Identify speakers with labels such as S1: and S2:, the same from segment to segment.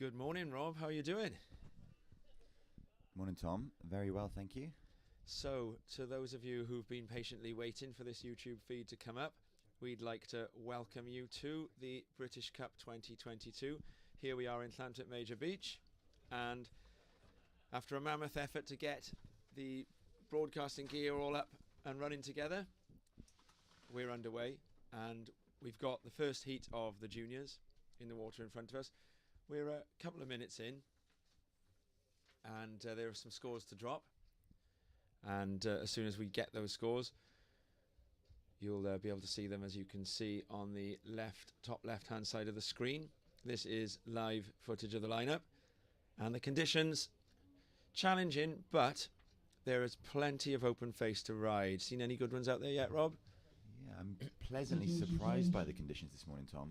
S1: Good morning, Rob. How are you doing?
S2: Morning, Tom. Very well, thank you.
S1: So, to those of you who've been patiently waiting for this YouTube feed to come up, we'd like to welcome you to the British Cup 2022. Here we are in Llantwit Major Beach, and after a mammoth effort to get the broadcasting gear all up and running together, we're underway, and we've got the first heat of the juniors in the water in front of us. We're a couple of minutes in, and there are some scores to drop, and as soon as we get those scores, you'll be able to see them, as you can see on the top left hand side of the screen. This is live footage of the lineup, and the conditions challenging, but there is plenty of open face to ride. Seen any good ones out there yet, Rob?
S2: Yeah, I'm pleasantly surprised by the conditions this morning, Tom.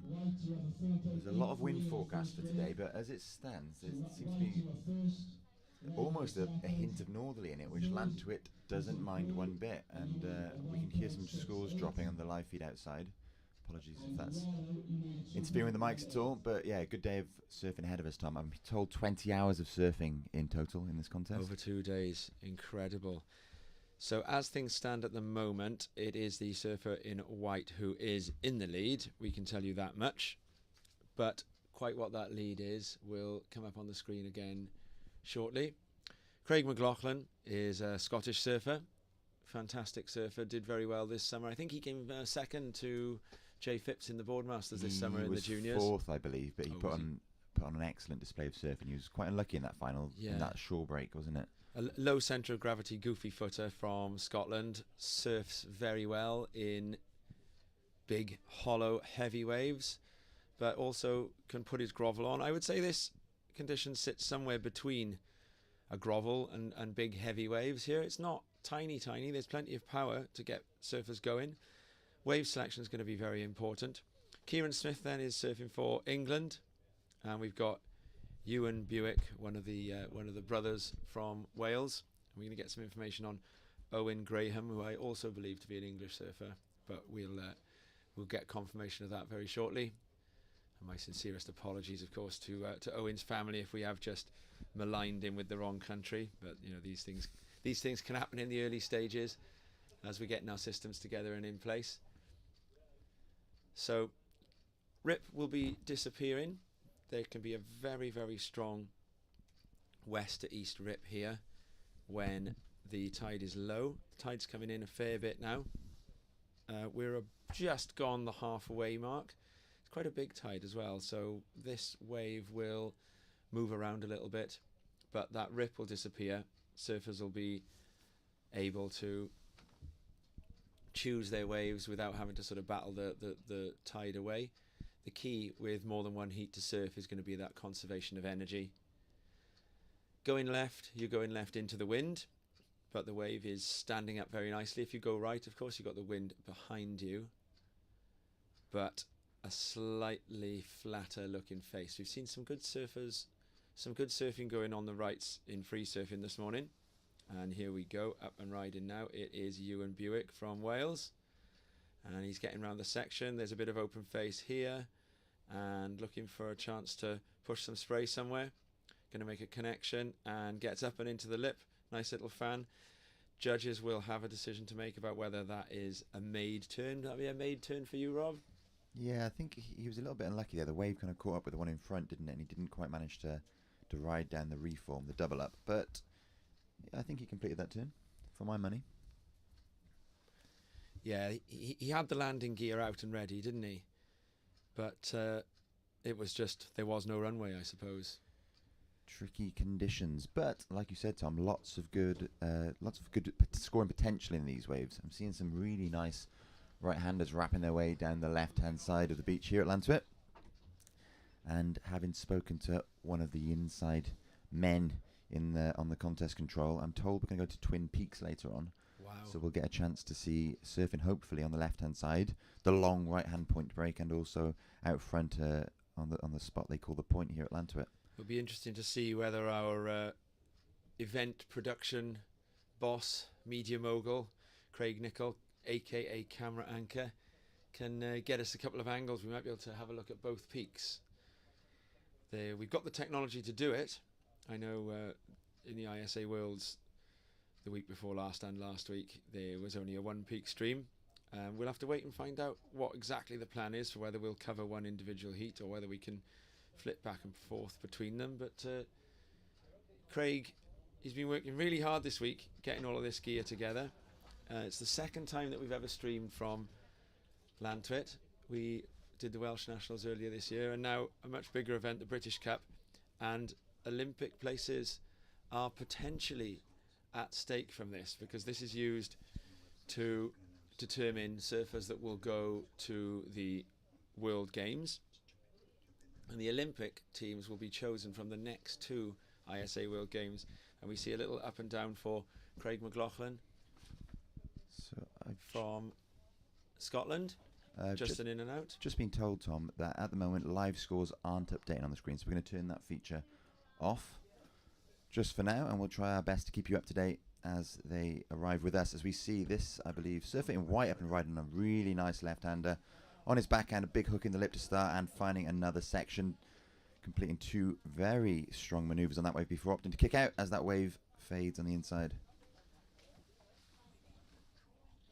S2: There's a lot of wind forecast for today, but as it stands, there seems to be almost a hint of northerly in it, which Llantwit doesn't mind one bit, and we can hear some scores dropping on the live feed outside. Apologies if that's interfering with the mics at all, but yeah, good day of surfing ahead of us, Tom. I'm told 20 hours of surfing in total in this contest.
S1: Over 2 days. Incredible. So as things stand at the moment, it is the surfer in white who is in the lead. We can tell you that much. But quite what that lead is will come up on the screen again shortly. Craig McLaughlin is a Scottish surfer. Fantastic surfer. Did very well this summer. I think he came second to Jay Phipps in the Boardmasters this summer in the juniors.
S2: He was fourth, I believe, but he put on an excellent display of surf, and he was quite unlucky in that final, in that shore break, wasn't it?
S1: A low centre of gravity goofy footer from Scotland, surfs very well in big, hollow, heavy waves, but also can put his grovel on. I would say this condition sits somewhere between a grovel and big, heavy waves here. It's not tiny. There's plenty of power to get surfers going. Wave selection is going to be very important. Kieran Smith then is surfing for England, and we've got Ewan Buick, one of the brothers from Wales. We're going to get some information on Owen Graham, who I also believe to be an English surfer, but we'll get confirmation of that very shortly. And my sincerest apologies, of course, to Owen's family if we have just maligned him with the wrong country. But you know, these things can happen in the early stages as we're getting our systems together and in place. So Rip will be disappearing. There can be a very, very strong west to east rip here when the tide is low. The tide's coming in a fair bit now. We're just gone the halfway mark. It's quite a big tide as well, so this wave will move around a little bit, but that rip will disappear. Surfers will be able to choose their waves without having to sort of battle the tide away. The key with more than one heat to surf is going to be that conservation of energy. Going left, you're going left into the wind, but the wave is standing up very nicely. If you go right, of course, you've got the wind behind you, but a slightly flatter looking face. We've seen some good surfers, some good surfing going on the rights in free surfing this morning. And here we go, up and riding now. It is Ewan Buick from Wales. And he's getting around the section. There's a bit of open face here, and looking for a chance to push some spray somewhere. Going to make a connection and gets up and into the lip. Nice little fan. Judges will have a decision to make about whether that is a made turn. That'll be a made turn for you, Rob?
S2: Yeah, I think he was a little bit unlucky there. The wave kind of caught up with the one in front, didn't it? And he didn't quite manage to ride down the reform, the double up. But I think he completed that turn, for my money.
S1: Yeah, he had the landing gear out and ready, didn't he? But it was just, there was no runway, I suppose.
S2: Tricky conditions, but like you said, Tom, lots of good scoring potential in these waves. I'm seeing some really nice right-handers wrapping their way down the left-hand side of the beach here at Llantwit. And having spoken to one of the inside men on the contest control, I'm told we're going to go to Twin Peaks later on.
S1: Wow.
S2: So we'll get a chance to see surfing, hopefully, on the left-hand side, the long right-hand point break, and also out front on the spot they call the point here at Llantwit.
S1: It'll be interesting to see whether our event production boss, media mogul, Craig Nicol, aka Camera Anchor, can get us a couple of angles. We might be able to have a look at both peaks. We've got the technology to do it. I know in the ISA Worlds the week before last and last week there was only a one peak stream. We'll have to wait and find out what exactly the plan is for whether we'll cover one individual heat or whether we can flip back and forth between them. But Craig, he's been working really hard this week getting all of this gear together. It's the second time that we've ever streamed from Llantwit. We did the Welsh Nationals earlier this year, and now a much bigger event, the British Cup, and Olympic places are potentially at stake from this, because this is used to determine surfers that will go to the World Games, and the Olympic teams will be chosen from the next two ISA World Games. And we see a little up and down for Craig McLaughlin from Scotland. Just an in and out.
S2: Just been told, Tom, that at the moment live scores aren't updating on the screen, so we're going to turn that feature off just for now, and we'll try our best to keep you up to date as they arrive with us. As we see this, I believe, surfer in white up and riding a really nice left-hander. On his backhand, a big hook in the lip to start, and finding another section, completing two very strong manoeuvres on that wave before opting to kick out as that wave fades on the inside.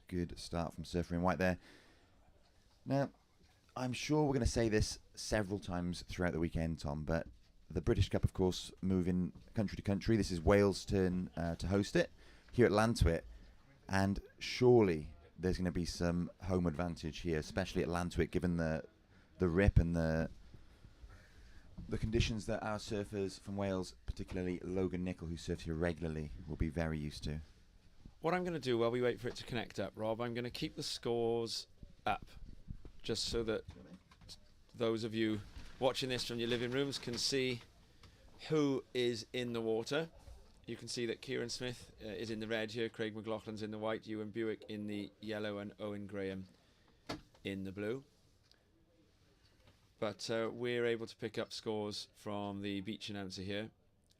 S2: Good start from surfer in white there. Now, I'm sure we're going to say this several times throughout the weekend, Tom, but the British Cup, of course, moving country to country. This is Wales' turn to host it here at Llantwit, and surely there's going to be some home advantage here, especially at Llantwit, given the rip and the conditions that our surfers from Wales, particularly Logan Nicol, who surfs here regularly, will be very used to.
S1: What I'm going to do while we wait for it to connect up, Rob, I'm going to keep the scores up, just so that those of you watching this from your living rooms can see who is in the water. You can see that Kieran Smith is in the red here, Craig McLaughlin's in the white, Ewan Buick in the yellow, and Owen Graham in the blue. But we're able to pick up scores from the beach announcer here,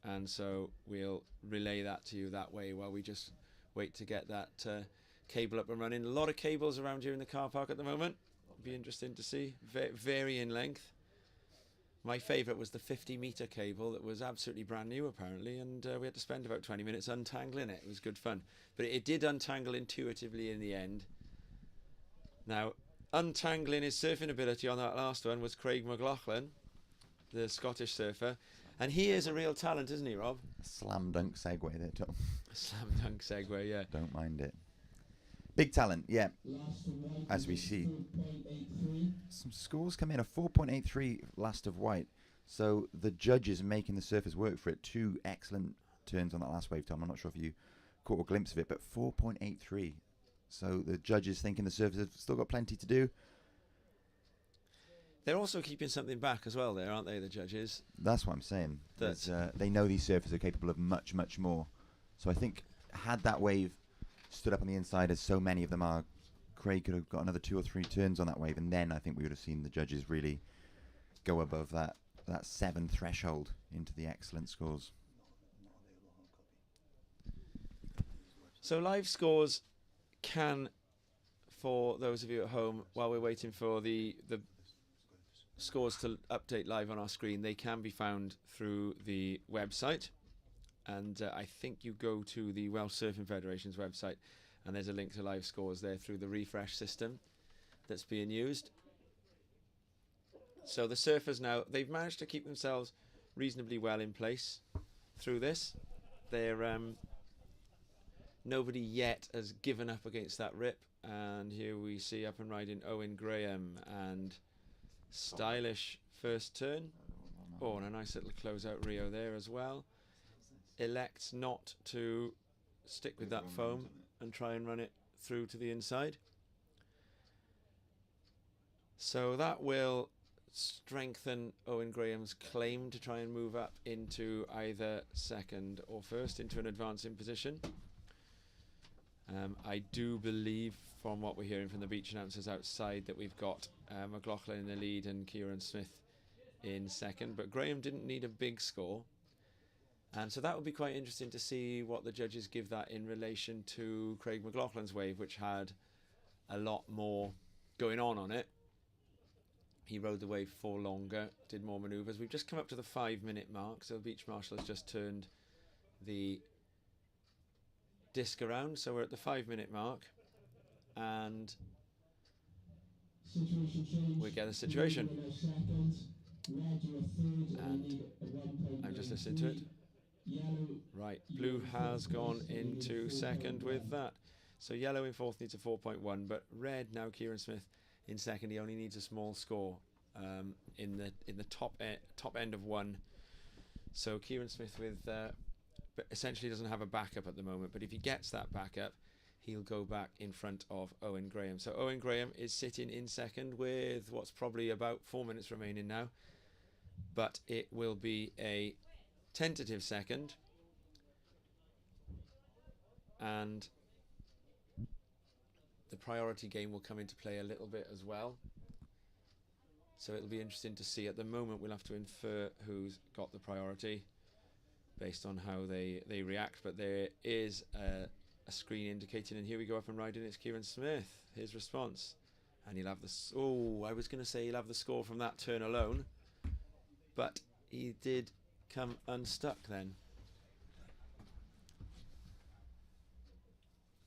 S1: and so we'll relay that to you that way while we just wait to get that cable up and running. A lot of cables around here in the car park at the moment. Be interesting to see. Vary in length. My favourite was the 50-metre cable that was absolutely brand new apparently, and we had to spend about 20 minutes untangling it. It was good fun, but it did untangle intuitively in the end. Now, untangling his surfing ability on that last one was Craig McLaughlin, the Scottish surfer, and he is a real talent, isn't he, Rob?
S2: Slam dunk segue there, Tom.
S1: Slam dunk segue, yeah.
S2: Don't mind it. Big talent, yeah. As we see, some scores come in, a 4.83 last of white. So the judges making the surfers work for it. Two excellent turns on that last wave, Tom. I'm not sure if you caught a glimpse of it, but 4.83. So the judges thinking the surfers have still got plenty to do.
S1: They're also keeping something back as well there, aren't they, the judges?
S2: That's what I'm saying. They know these surfers are capable of much, much more. So I think had that wave stood up on the inside, as so many of them are, Craig could have got another 2 or 3 turns on that wave, and then I think we would have seen the judges really go above that 7 threshold into the excellent scores.
S1: So live scores can, for those of you at home, while we're waiting for the scores to update live on our screen, they can be found through the website. And I think you go to the Welsh Surfing Federation's website, and there's a link to live scores there through the refresh system that's being used. So the surfers now, they've managed to keep themselves reasonably well in place through this. They're nobody yet has given up against that rip, and here we see up and riding Owen Graham, and stylish first turn. Oh, and a nice little closeout Rio there as well. Elects not to stick with that foam and try and run it through to the inside. So that will strengthen Owen Graham's claim to try and move up into either second or first, into an advancing position. I do believe, from what we're hearing from the beach announcers outside, that we've got McLaughlin in the lead and Kieran Smith in second, but Graham didn't need a big score. And so that would be quite interesting to see what the judges give that in relation to Craig McLaughlin's wave, which had a lot more going on it. He rode the wave for longer, did more manoeuvres. We've just come up to the 5-minute mark, so Beach Marshal has just turned the disc around, so we're at the 5-minute mark, and we get a situation. And I'm just listening to it. Right, blue has gone into second with that. So yellow in fourth needs a 4.1, but red now, Kieran Smith in second. He only needs a small score in the top end of 1. So Kieran Smith with essentially doesn't have a backup at the moment, but if he gets that backup, he'll go back in front of Owen Graham. So Owen Graham is sitting in second with what's probably about 4 minutes remaining now, but it will be a tentative second, and the priority game will come into play a little bit as well. So it'll be interesting to see. At the moment, we'll have to infer who's got the priority based on how they react, but there is a screen indicating, and here we go, up and riding. It's Kieran Smith, his response, and he'll have the I was going to say he'll have the score from that turn alone, but he did come unstuck then.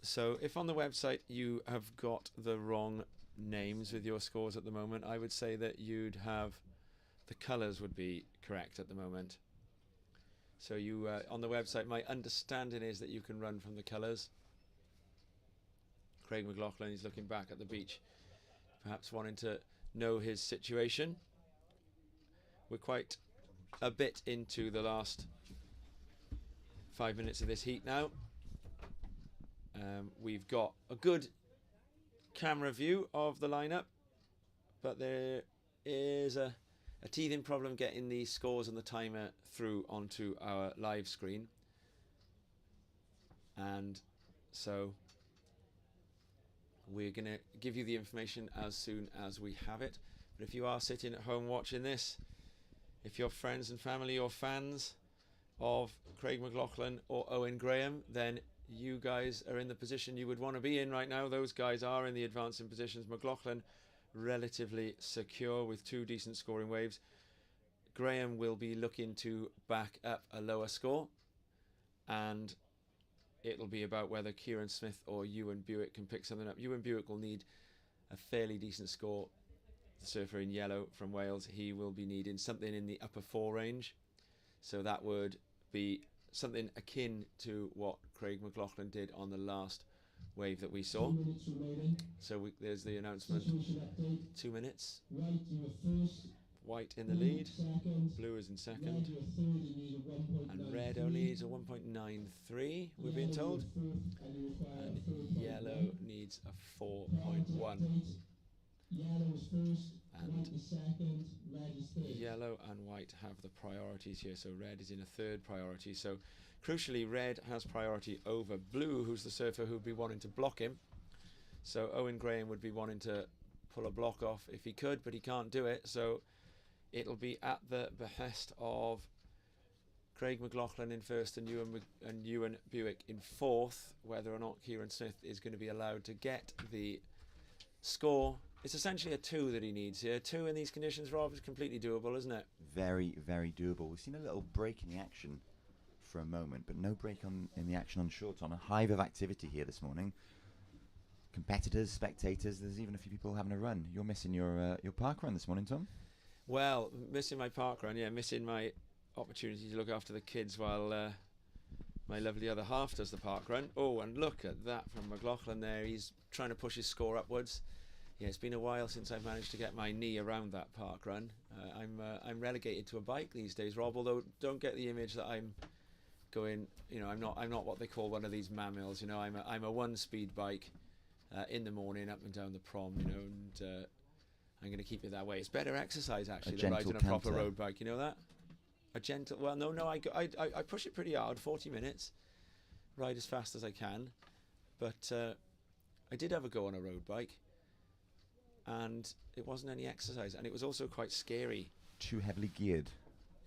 S1: So if on the website you have got the wrong names with your scores at the moment, I would say that you'd have the colours would be correct at the moment. So you on the website, my understanding is that you can run from the colours. Craig McLaughlin is looking back at the beach, perhaps wanting to know his situation. We're quite a bit into the last 5 minutes of this heat now. We've got a good camera view of the lineup, but there is a teething problem getting the scores and the timer through onto our live screen, and so we're going to give you the information as soon as we have it. But if you are sitting at home watching this, if you're friends and family or fans of Craig McLaughlin or Owen Graham, then you guys are in the position you would want to be in right now. Those guys are in the advancing positions. McLaughlin relatively secure with 2 decent scoring waves. Graham will be looking to back up a lower score, and it'll be about whether Kieran Smith or Ewan Buick can pick something up. Ewan Buick will need a fairly decent score. The surfer in yellow from Wales, he will be needing something in the upper 4 range, so that would be something akin to what Craig McLaughlin did on the last wave that we saw. So there's the announcement. 2 minutes. White in the lead, blue is in second, and red only needs a 1.93, we're being told, and yellow needs a 4.1. And yellow and white have the priorities here, so red is in a third priority. So crucially, red has priority over blue, who's the surfer who'd be wanting to block him. So Owen Graham would be wanting to pull a block off if he could, but he can't do it, so it'll be at the behest of Craig McLaughlin in first and Ewan Buick in fourth, whether or not Kieran Smith is going to be allowed to get the score. It's essentially a 2 that he needs here. 2 in these conditions, Rob, is completely doable, isn't it?
S2: Very, very doable. We've seen a little break in the action for a moment, but no break in the action on short. On a hive of activity here this morning. Competitors, spectators, there's even a few people having a run. You're missing your park run this morning, Tom?
S1: Well, missing my park run, yeah, missing my opportunity to look after the kids while my lovely other half does the park run. Oh, and look at that from McLaughlin there. He's trying to push his score upwards. Yeah, it's been a while since I've managed to get my knee around that park run. I'm relegated to a bike these days, Rob, although don't get the image that I'm going, you know, I'm not what they call one of these mammals, you know. I'm a 1-speed bike in the morning up and down the prom, you know, and I'm going to keep it that way. It's better exercise actually than riding a proper road bike, you know that? A gentle, well, no, I push it pretty hard, 40 minutes, ride as fast as I can, but I did have a go on a road bike, and it wasn't any exercise, and it was also quite scary.
S2: Too heavily geared.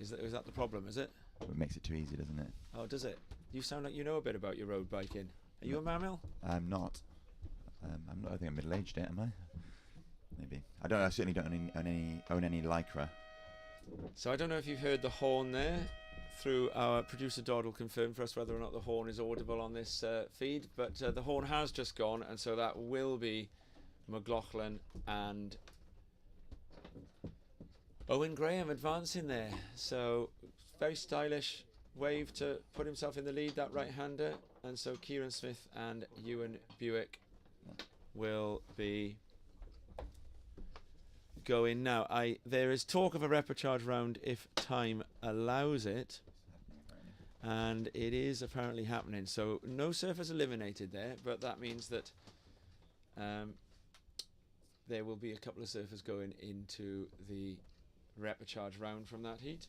S1: Is that the problem, is it?
S2: It makes it too easy, doesn't it?
S1: Oh, does it? You sound like you know a bit about your road biking. Are you a mammal?
S2: I'm not. I'm not. I think I'm middle-aged yet, am I? Maybe. I don't. I certainly don't own any lycra.
S1: So I don't know if you've heard the horn there. Through our producer Dodd will confirm for us whether or not the horn is audible on this feed, but the horn has just gone, and so that will be McLaughlin and Owen Graham advancing there. So very stylish wave to put himself in the lead, that right-hander, and so Kieran Smith and Ewan Buick will be going now. There is talk of a repechage round if time allows it, and it is apparently happening. So no surfers eliminated there, but that means that there will be a couple of surfers going into the repechage round from that heat,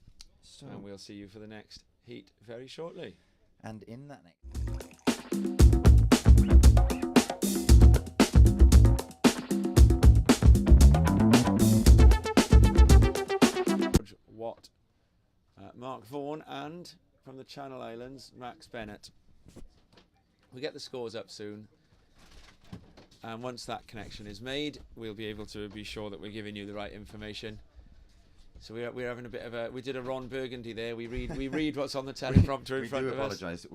S1: and we'll see you for the next heat very shortly.
S2: And in that next
S1: Watt, Mark Vaughan, and from the Channel Islands, Max Bennett. We get the scores up soon, and once that connection is made, we'll be able to be sure that we're giving you the right information. So we're having a bit of a, we did a Ron Burgundy there. We read what's on the teleprompter in front of us.
S2: We do apologise.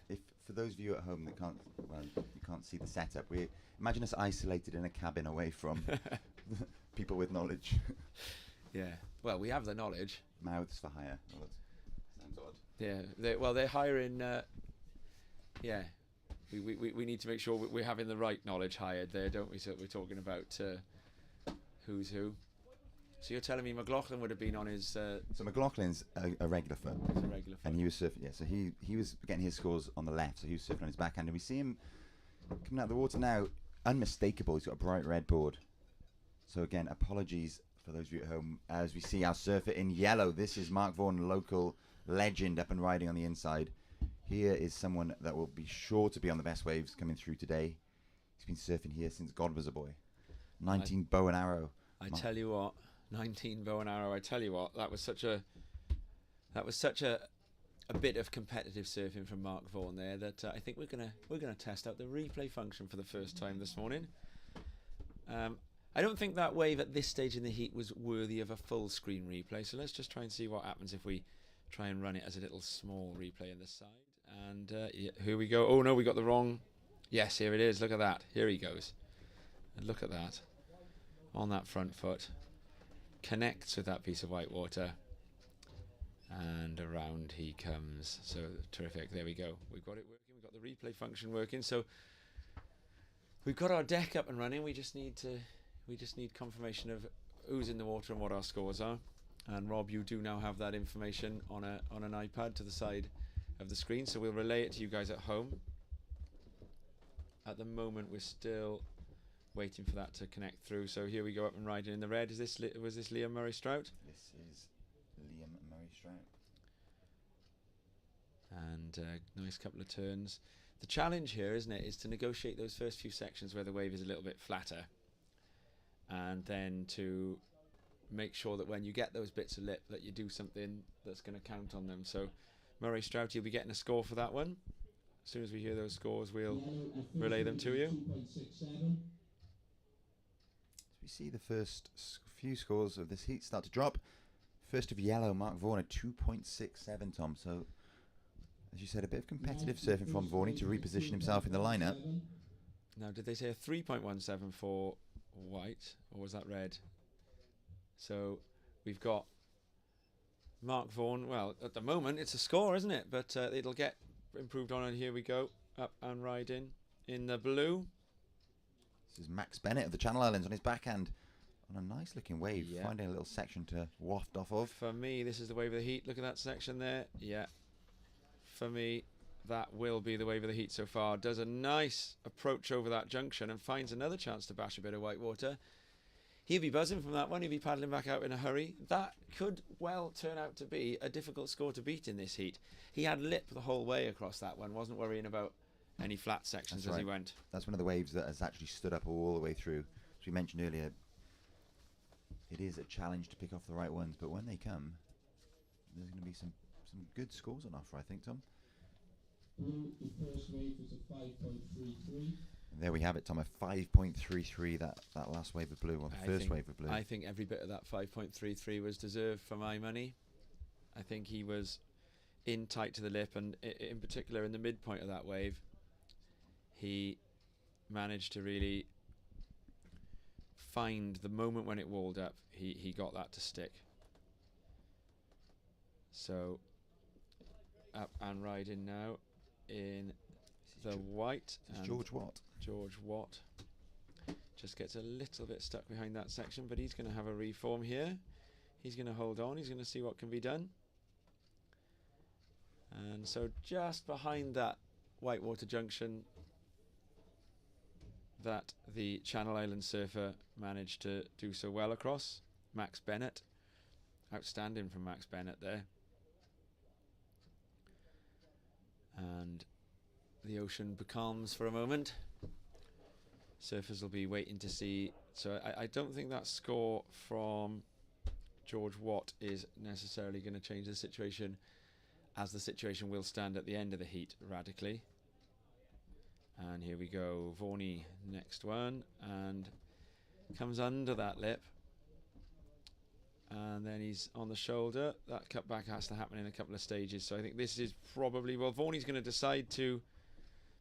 S2: If for those of you at home that you can't see the setup, we imagine us isolated in a cabin away from people with knowledge.
S1: Yeah. Well, we have the knowledge.
S2: Mouths for hire. Well, that sounds odd.
S1: Yeah. They're hiring. Yeah. We need to make sure we're having the right knowledge hired there, don't we? So we're talking about who's who. So you're telling me McLaughlin would have been on his...
S2: So McLaughlin's a regular foot.
S1: He's a regular foot.
S2: And he was surfing... Yeah, so he was getting his scores on the left, so he was surfing on his backhand. And we see him coming out of the water now, unmistakable. He's got a bright red board. So again, apologies for those of you at home. As we see our surfer in yellow, this is Mark Vaughan, local legend, up and riding on the inside. Here is someone that will be sure to be on the best waves coming through today. He's been surfing here since God was a boy. 19 bow and arrow.
S1: I tell you what... 19 bow and arrow. I tell you what, that was such a bit of competitive surfing from Mark Vaughan there that I think we're gonna test out the replay function for the first time this morning. I don't think that wave at this stage in the heat was worthy of a full screen replay, so let's just try and see what happens if we try and run it as a little small replay on the side. And yeah, here we go. Oh no, we got the wrong. Yes, here it is. Look at that. Here he goes. And look at that on that front foot. Connects with that piece of white water, and around he comes. So terrific. There we go. We've got it working. We've got the replay function working. So we've got our deck up and running. We just need confirmation of who's in the water and what our scores are. And Rob, you do now have that information on an iPad to the side of the screen. So we'll relay it to you guys at home. At the moment, we're still waiting for that to connect through. So here we go, up and riding in the red. Was this Liam Murray Strout?
S2: This is Liam Murray Strout.
S1: And nice couple of turns. The challenge here, isn't it, is to negotiate those first few sections where the wave is a little bit flatter, and then to make sure that when you get those bits of lip that you do something that's going to count on them. So Murray Strout, you'll be getting a score for that one. As soon as we hear those scores, we'll relay them to you.
S2: We see the first few scores of this heat start to drop. First of yellow, Mark Vaughan at 2.67, Tom. So, as you said, a bit of competitive surfing from Vaughan to reposition himself in the lineup.
S1: Now, did they say a 3.17 for white, or was that red? So, we've got Mark Vaughan. Well, at the moment, it's a score, isn't it? But it'll get improved on, and here we go, up and riding in the blue.
S2: This is Max Bennett of the Channel Islands on his backhand on a nice looking wave, finding a little section to waft off of.
S1: For me, this is the wave of the heat. Look at that section there. Yeah. For me, that will be the wave of the heat so far. Does a nice approach over that junction and finds another chance to bash a bit of white water. He'll be buzzing from that one. He'll be paddling back out in a hurry. That could well turn out to be a difficult score to beat in this heat. He had lip the whole way across that one. Wasn't worrying about any flat sections as he went.
S2: That's one of the waves that has actually stood up all the way through. As we mentioned earlier, it is a challenge to pick off the right ones, but when they come, there's going to be some good scores on offer, I think, Tom.
S3: The first wave was a 5.33.
S2: There we have it, Tom. A 5.33. That last wave of blue, or the first wave of blue.
S1: I think every bit of that 5.33 was deserved for my money. I think he was in tight to the lip, and in particular in the midpoint of that wave, he managed to really find the moment when it walled up. He got that to stick. So up and riding now in the white.
S2: George Watt.
S1: George Watt just gets a little bit stuck behind that section, but he's going to have a reform here. He's going to hold on. He's going to see what can be done. And so just behind that Whitewater Junction that the Channel Island surfer managed to do so well across. Max Bennett. Outstanding from Max Bennett there. And the ocean becalms for a moment. Surfers will be waiting to see. So I don't think that score from George Watt is necessarily going to change the situation, as the situation will stand at the end of the heat radically. And here we go, Vorney next one, and comes under that lip. And then he's on the shoulder. That cutback has to happen in a couple of stages. So I think this is probably, well, Vorney's going to decide to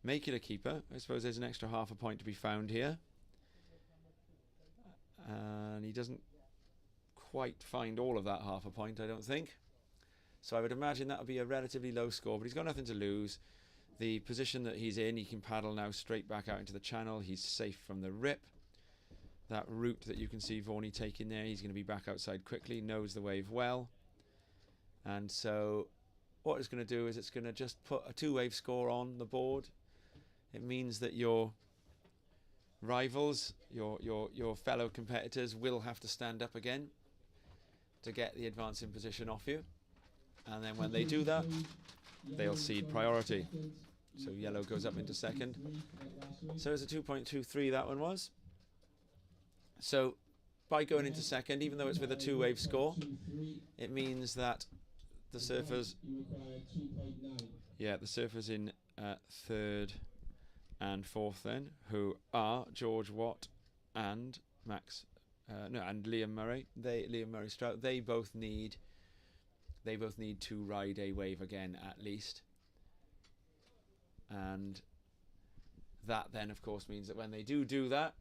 S1: make it a keeper. I suppose there's an extra half a point to be found here. And he doesn't quite find all of that half a point, I don't think. So I would imagine that would be a relatively low score, but he's got nothing to lose. The position that he's in, he can paddle now straight back out into the channel. He's safe from the rip. That route that you can see Vorney taking there, he's going to be back outside quickly, knows the wave well. And so what it's going to do is it's going to just put a two-wave score on the board. It means that your rivals, your fellow competitors will have to stand up again to get the advancing position off you. And then when they do that, they'll cede priority. So yellow goes up into second. So it's a 2.23 that one was. So by going into second, even though it's with a two-wave score, it means that the surfers, the surfers in third and fourth then, who are George Watt and and Liam Murray. Liam Murray Strout. They both need to ride a wave again at least. And that then, of course, means that when they do that,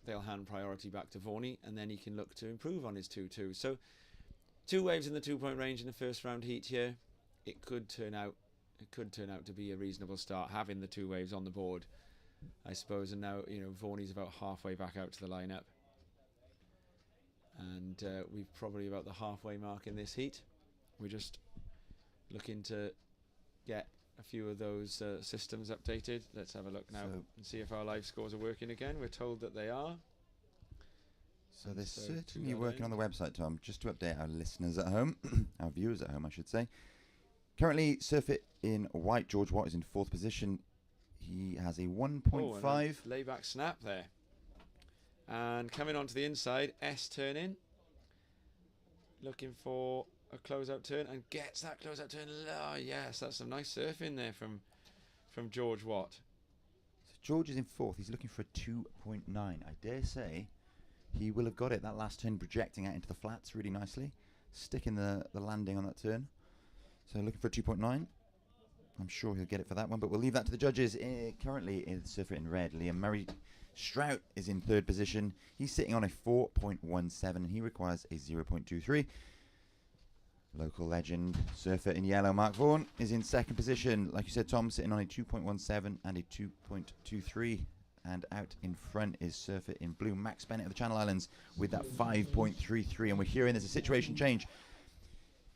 S1: they'll hand priority back to Vorney, and then he can look to improve on his 2-2. So 2 waves in the 2-point range in the first round heat here. It could turn out to be a reasonable start, having the 2 waves on the board, I suppose. And now, Vorney's about halfway back out to the lineup. And we've probably about the halfway mark in this heat. We're just looking to get a few of those systems updated. Let's have a look now and see if our live scores are working again. We're told that they are.
S2: So they're certainly working on the website, Tom, just to update our listeners at home, our viewers at home, I should say. Currently, surfer in white, George Watt is in 4th position. He has a 1.5.
S1: Layback snap there. And coming onto the inside, S turn in. Looking for a closeout turn, and gets that closeout turn. Oh, yes, that's some nice surfing there from George Watt.
S2: So George is in 4th. He's looking for a 2.9. I dare say he will have got it. That last turn projecting out into the flats really nicely, sticking the landing on that turn. So looking for a 2.9. I'm sure he'll get it for that one, but we'll leave that to the judges. Currently, is the surfer in red, Liam Murray Strout is in 3rd position. He's sitting on a 4.17, and he requires a 0.23. Local legend surfer in yellow, Mark Vaughan, is in 2nd position. Like you said, Tom, sitting on a 2.17 and a 2.23. And out in front is surfer in blue, Max Bennett of the Channel Islands, with that 5.33. And we're hearing there's a situation change.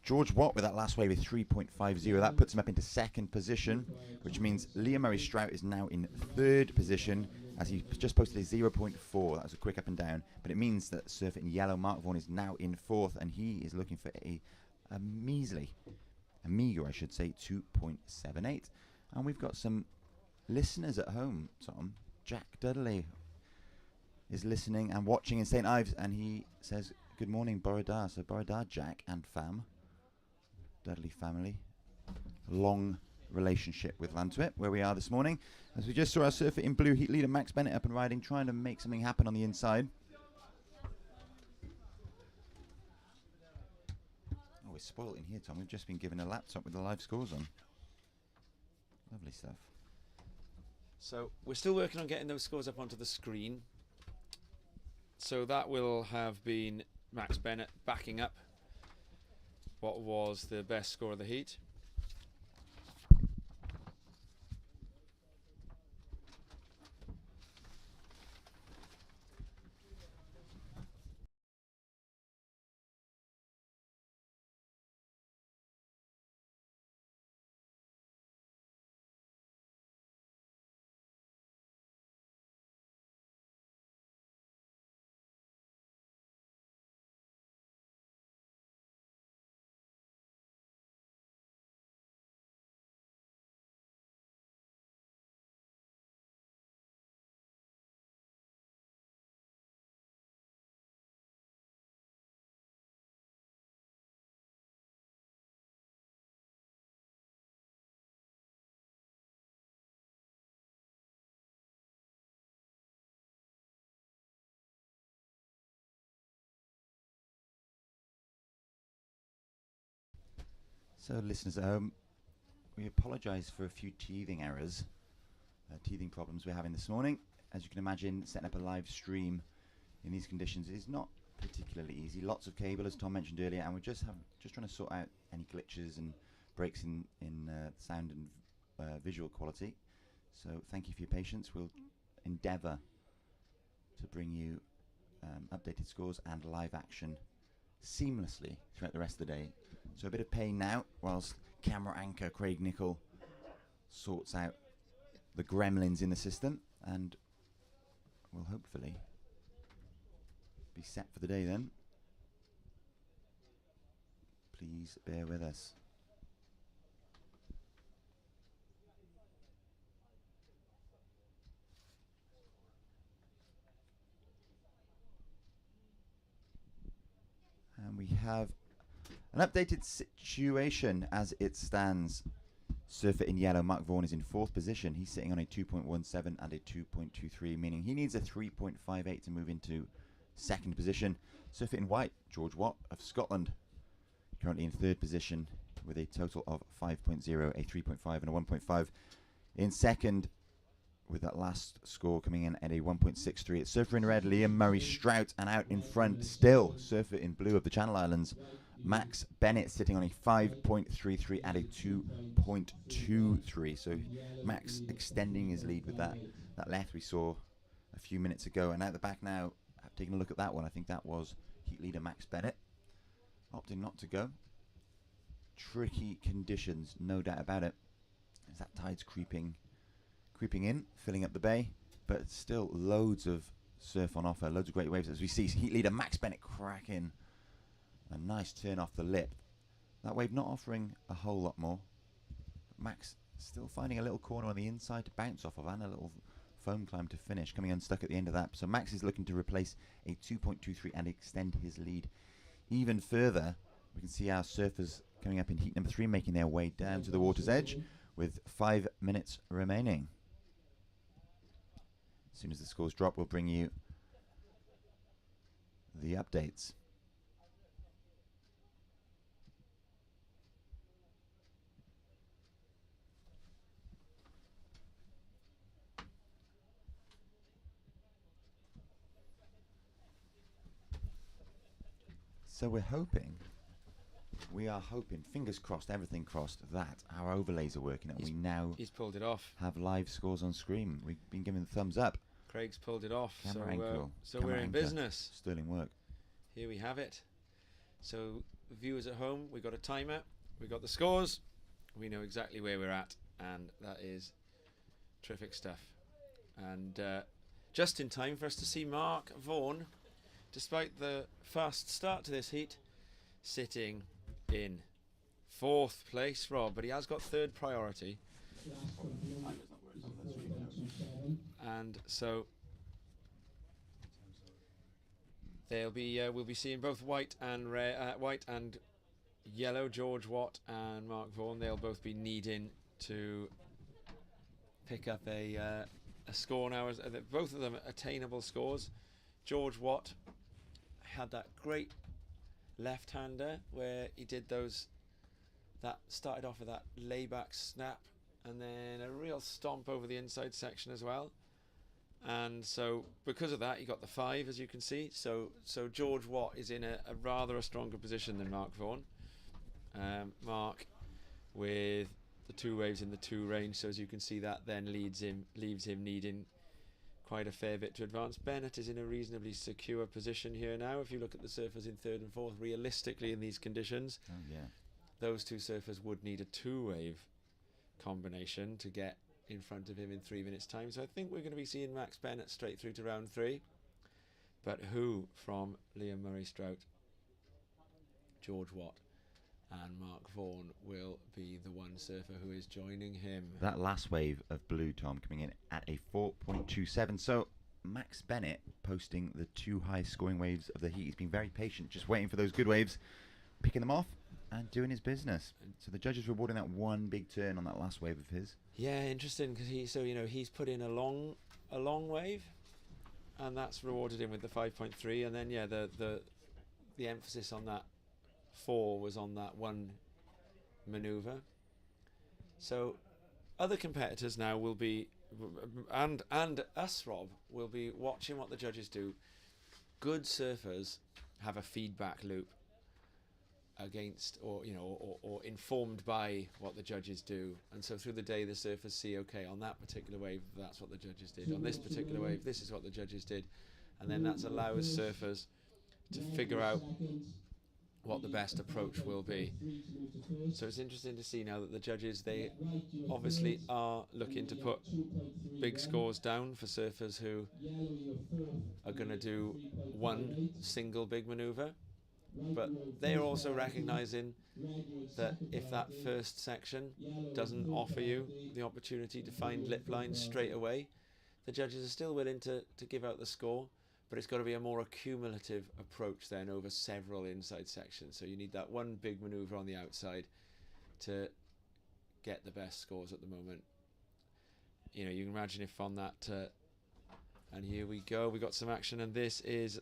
S2: George Watt with that last wave with 3.50. That puts him up into 2nd position, which means Liam Murray Strout is now in 3rd position, as he just posted a 0.4. That was a quick up and down. But it means that surfer in yellow, Mark Vaughan, is now in 4th, and he is looking for a meager, I should say, 2.78. And we've got some listeners at home, Tom. Jack Dudley is listening and watching in St. Ives, and he says, good morning, Borodar. So Borodar, Jack and fam. Dudley family. Long relationship with Lantwit, where we are this morning. As we just saw our surfer in blue, heat leader Max Bennett up and riding, trying to make something happen on the inside. Oh, we're spoilt in here, Tom. We've just been given a laptop with the live scores on. Lovely stuff.
S1: So we're still working on getting those scores up onto the screen. So that will have been Max Bennett backing up what was the best score of the heat.
S2: So, listeners at home, we apologise for a few teething errors, teething problems we're having this morning. As you can imagine, setting up a live stream in these conditions is not particularly easy. Lots of cable, as Tom mentioned earlier, and we're just trying to sort out any glitches and breaks in sound and visual quality. So, thank you for your patience. We'll endeavour to bring you updated scores and live action seamlessly throughout the rest of the day. So a bit of pain now whilst camera anchor Craig Nichol sorts out the gremlins in the system, and we'll hopefully be set for the day then. Please bear with us. And we have an updated situation as it stands. Surfer in yellow, Mark Vaughan, is in 4th position. He's sitting on a 2.17 and a 2.23, meaning he needs a 3.58 to move into 2nd position. Surfer in white, George Watt of Scotland, currently in 3rd position with a total of 5.0, a 3.5 and a 1.5. In 2nd, with that last score coming in at a 1.63. It's Surfer in red, Liam Murray Strout, and out in front still, Surfer in blue of the Channel Islands, Max Bennett, sitting on a 5.33 and a 2.23. So Max extending his lead with that left we saw a few minutes ago. And out the back now, taking a look at that one, I think that was heat leader Max Bennett, opting not to go. Tricky conditions, no doubt about it, as that tide's creeping in, filling up the bay, but still loads of surf on offer, loads of great waves as we see heat leader Max Bennett cracking a nice turn off the lip. That wave not offering a whole lot more. Max still finding a little corner on the inside to bounce off of, and a little foam climb to finish, coming unstuck at the end of that. So Max is looking to replace a 2.23 and extend his lead even further. We can see our surfers coming up in heat number 3, making their way down to the water's edge with 5 minutes remaining. As soon as the scores drop, we'll bring you the updates. So we are hoping, fingers crossed, everything crossed, that our overlays are working and we now
S1: he's pulled it off.
S2: Have live scores on screen. We've been given the thumbs up.
S1: Craig's pulled it off.
S2: Camera angle.
S1: So
S2: Camera
S1: we're in
S2: anchor.
S1: business.
S2: Sterling work.
S1: Here we have it. So viewers at home, we got a timer, we got the scores, we know exactly where we're at, and that is terrific stuff. And just in time for us to see Mark Vaughan, despite the fast start to this heat, sitting in 4th place, Rob, but he has got 3rd priority. And so they'll be we'll be seeing both white and yellow, George Watt and Mark Vaughan. They'll both be needing to pick up a score now. Both of them attainable scores. George Watt had that great left-hander where he did that started off with that layback snap and then a real stomp over the inside section as well. And so because of that, he got the 5, as you can see. So George Watt is in a rather stronger position than Mark Vaughan. Mark with the 2 waves in the 2 range, so as you can see, that then leaves him needing quite a fair bit to advance. Bennett is in a reasonably secure position here now. If you look at the surfers in 3rd and 4th, realistically in these conditions, those 2 surfers would need a 2-wave combination to get in front of him in 3 minutes time. So I think we're going to be seeing Max Bennett straight through to round 3. But who from Liam Murray-Strout, George Watt and Mark Vaughan will be the one surfer who is joining him?
S2: That last wave of blue, Tom, coming in at a 4.27. So Max Bennett posting the 2 highest scoring waves of the heat. He's been very patient, just waiting for those good waves, picking them off and doing his business. So the judges rewarding that one big turn on that last wave of his.
S1: Yeah, interesting, because he's put in a long wave, and that's rewarded him with the 5.3, and then the emphasis on that 4 was on that one maneuver. So other competitors now will be, and us, Rob, will be watching what the judges do. Good surfers have a feedback loop against or informed by what the judges do, and so through the day the surfers see, okay, on that particular wave that's what the judges did, on this particular wave this is what the judges did, and then that allows surfers to figure out what the best approach will be. So it's interesting to see now that the judges, they obviously are looking to put big scores down for surfers who are going to do one single big maneuver. But they are also recognising that if that first section doesn't offer you the opportunity to find lip lines straight away, the judges are still willing to give out the score, but it's got to be a more accumulative approach then over several inside sections. So you need that one big manoeuvre on the outside to get the best scores at the moment. You can imagine if on that, and here we go, we got some action, and this is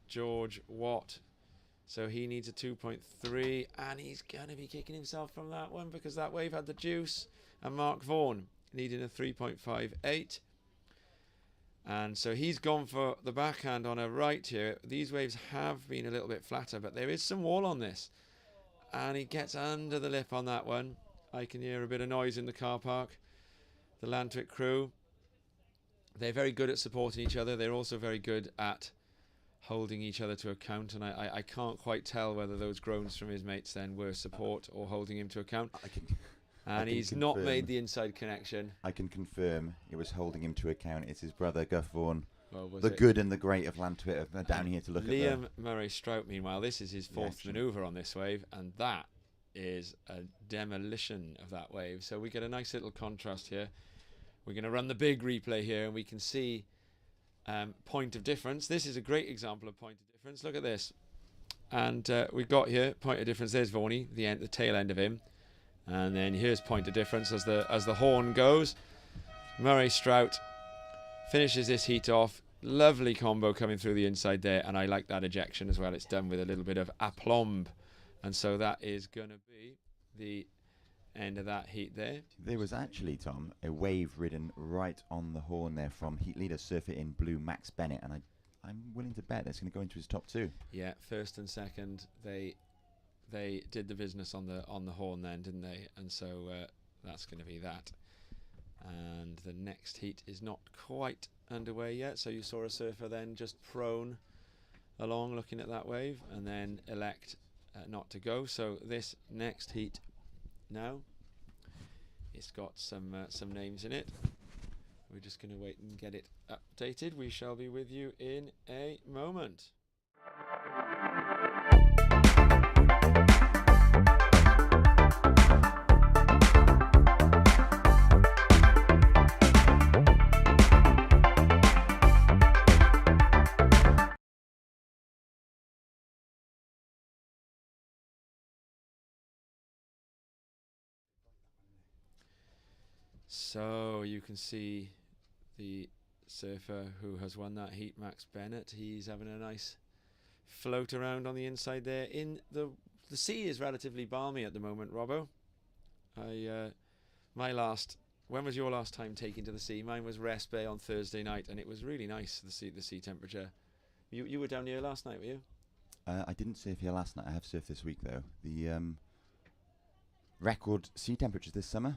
S1: George Watt. So he needs a 2.3, and he's going to be kicking himself from that one because that wave had the juice. And Mark Vaughan needing a 3.58. And so he's gone for the backhand on a right here. These waves have been a little bit flatter, but there is some wall on this. And he gets under the lip on that one. I can hear a bit of noise in the car park. The Lantwick crew, they're very good at supporting each other. They're also very good at holding each other to account, and I can't quite tell whether those groans from his mates then were support or holding him to account. And he's not made the inside connection.
S2: I can confirm it was holding him to account. It's his brother Guff Vaughan,
S1: well,
S2: the good and the great of Lantwick, down here to look at
S1: Liam Murray-Strout, meanwhile, this is his 4th manoeuvre on this wave, and that is a demolition of that wave. So we get a nice little contrast here. We're going to run the big replay here, and we can see point of difference. This is a great example of point of difference. Look at this, and we've got here point of difference. There's Vaughan, the tail end of him, and then here's point of difference as the horn goes. Murray-Strout finishes this heat off. Lovely combo coming through the inside there, and I like that ejection as well. It's done with a little bit of aplomb, and so that is going to be the end of that heat there.
S2: There was actually, Tom, a wave ridden right on the horn there from heat leader surfer in blue Max Bennett, and I'm willing to bet that's going to go into his top 2.
S1: Yeah, first and second, they did the business on the horn then, didn't they? And so that's going to be that. And the next heat is not quite underway yet. So you saw a surfer then just prone along looking at that wave and then elect not to go. So this next heat now, it's got some names in it. We're just going to wait and get it updated. We shall be with you in a moment. So you can see the surfer who has won that heat, Max Bennett. He's having a nice float around on the inside there. In the sea is relatively balmy at the moment, Robbo. When was your last time taking to the sea? Mine was Rest Bay on Thursday night, and it was really nice, the sea temperature. You were down here last night, were you?
S2: I didn't surf here last night. I have surfed this week though. The record sea temperatures this summer,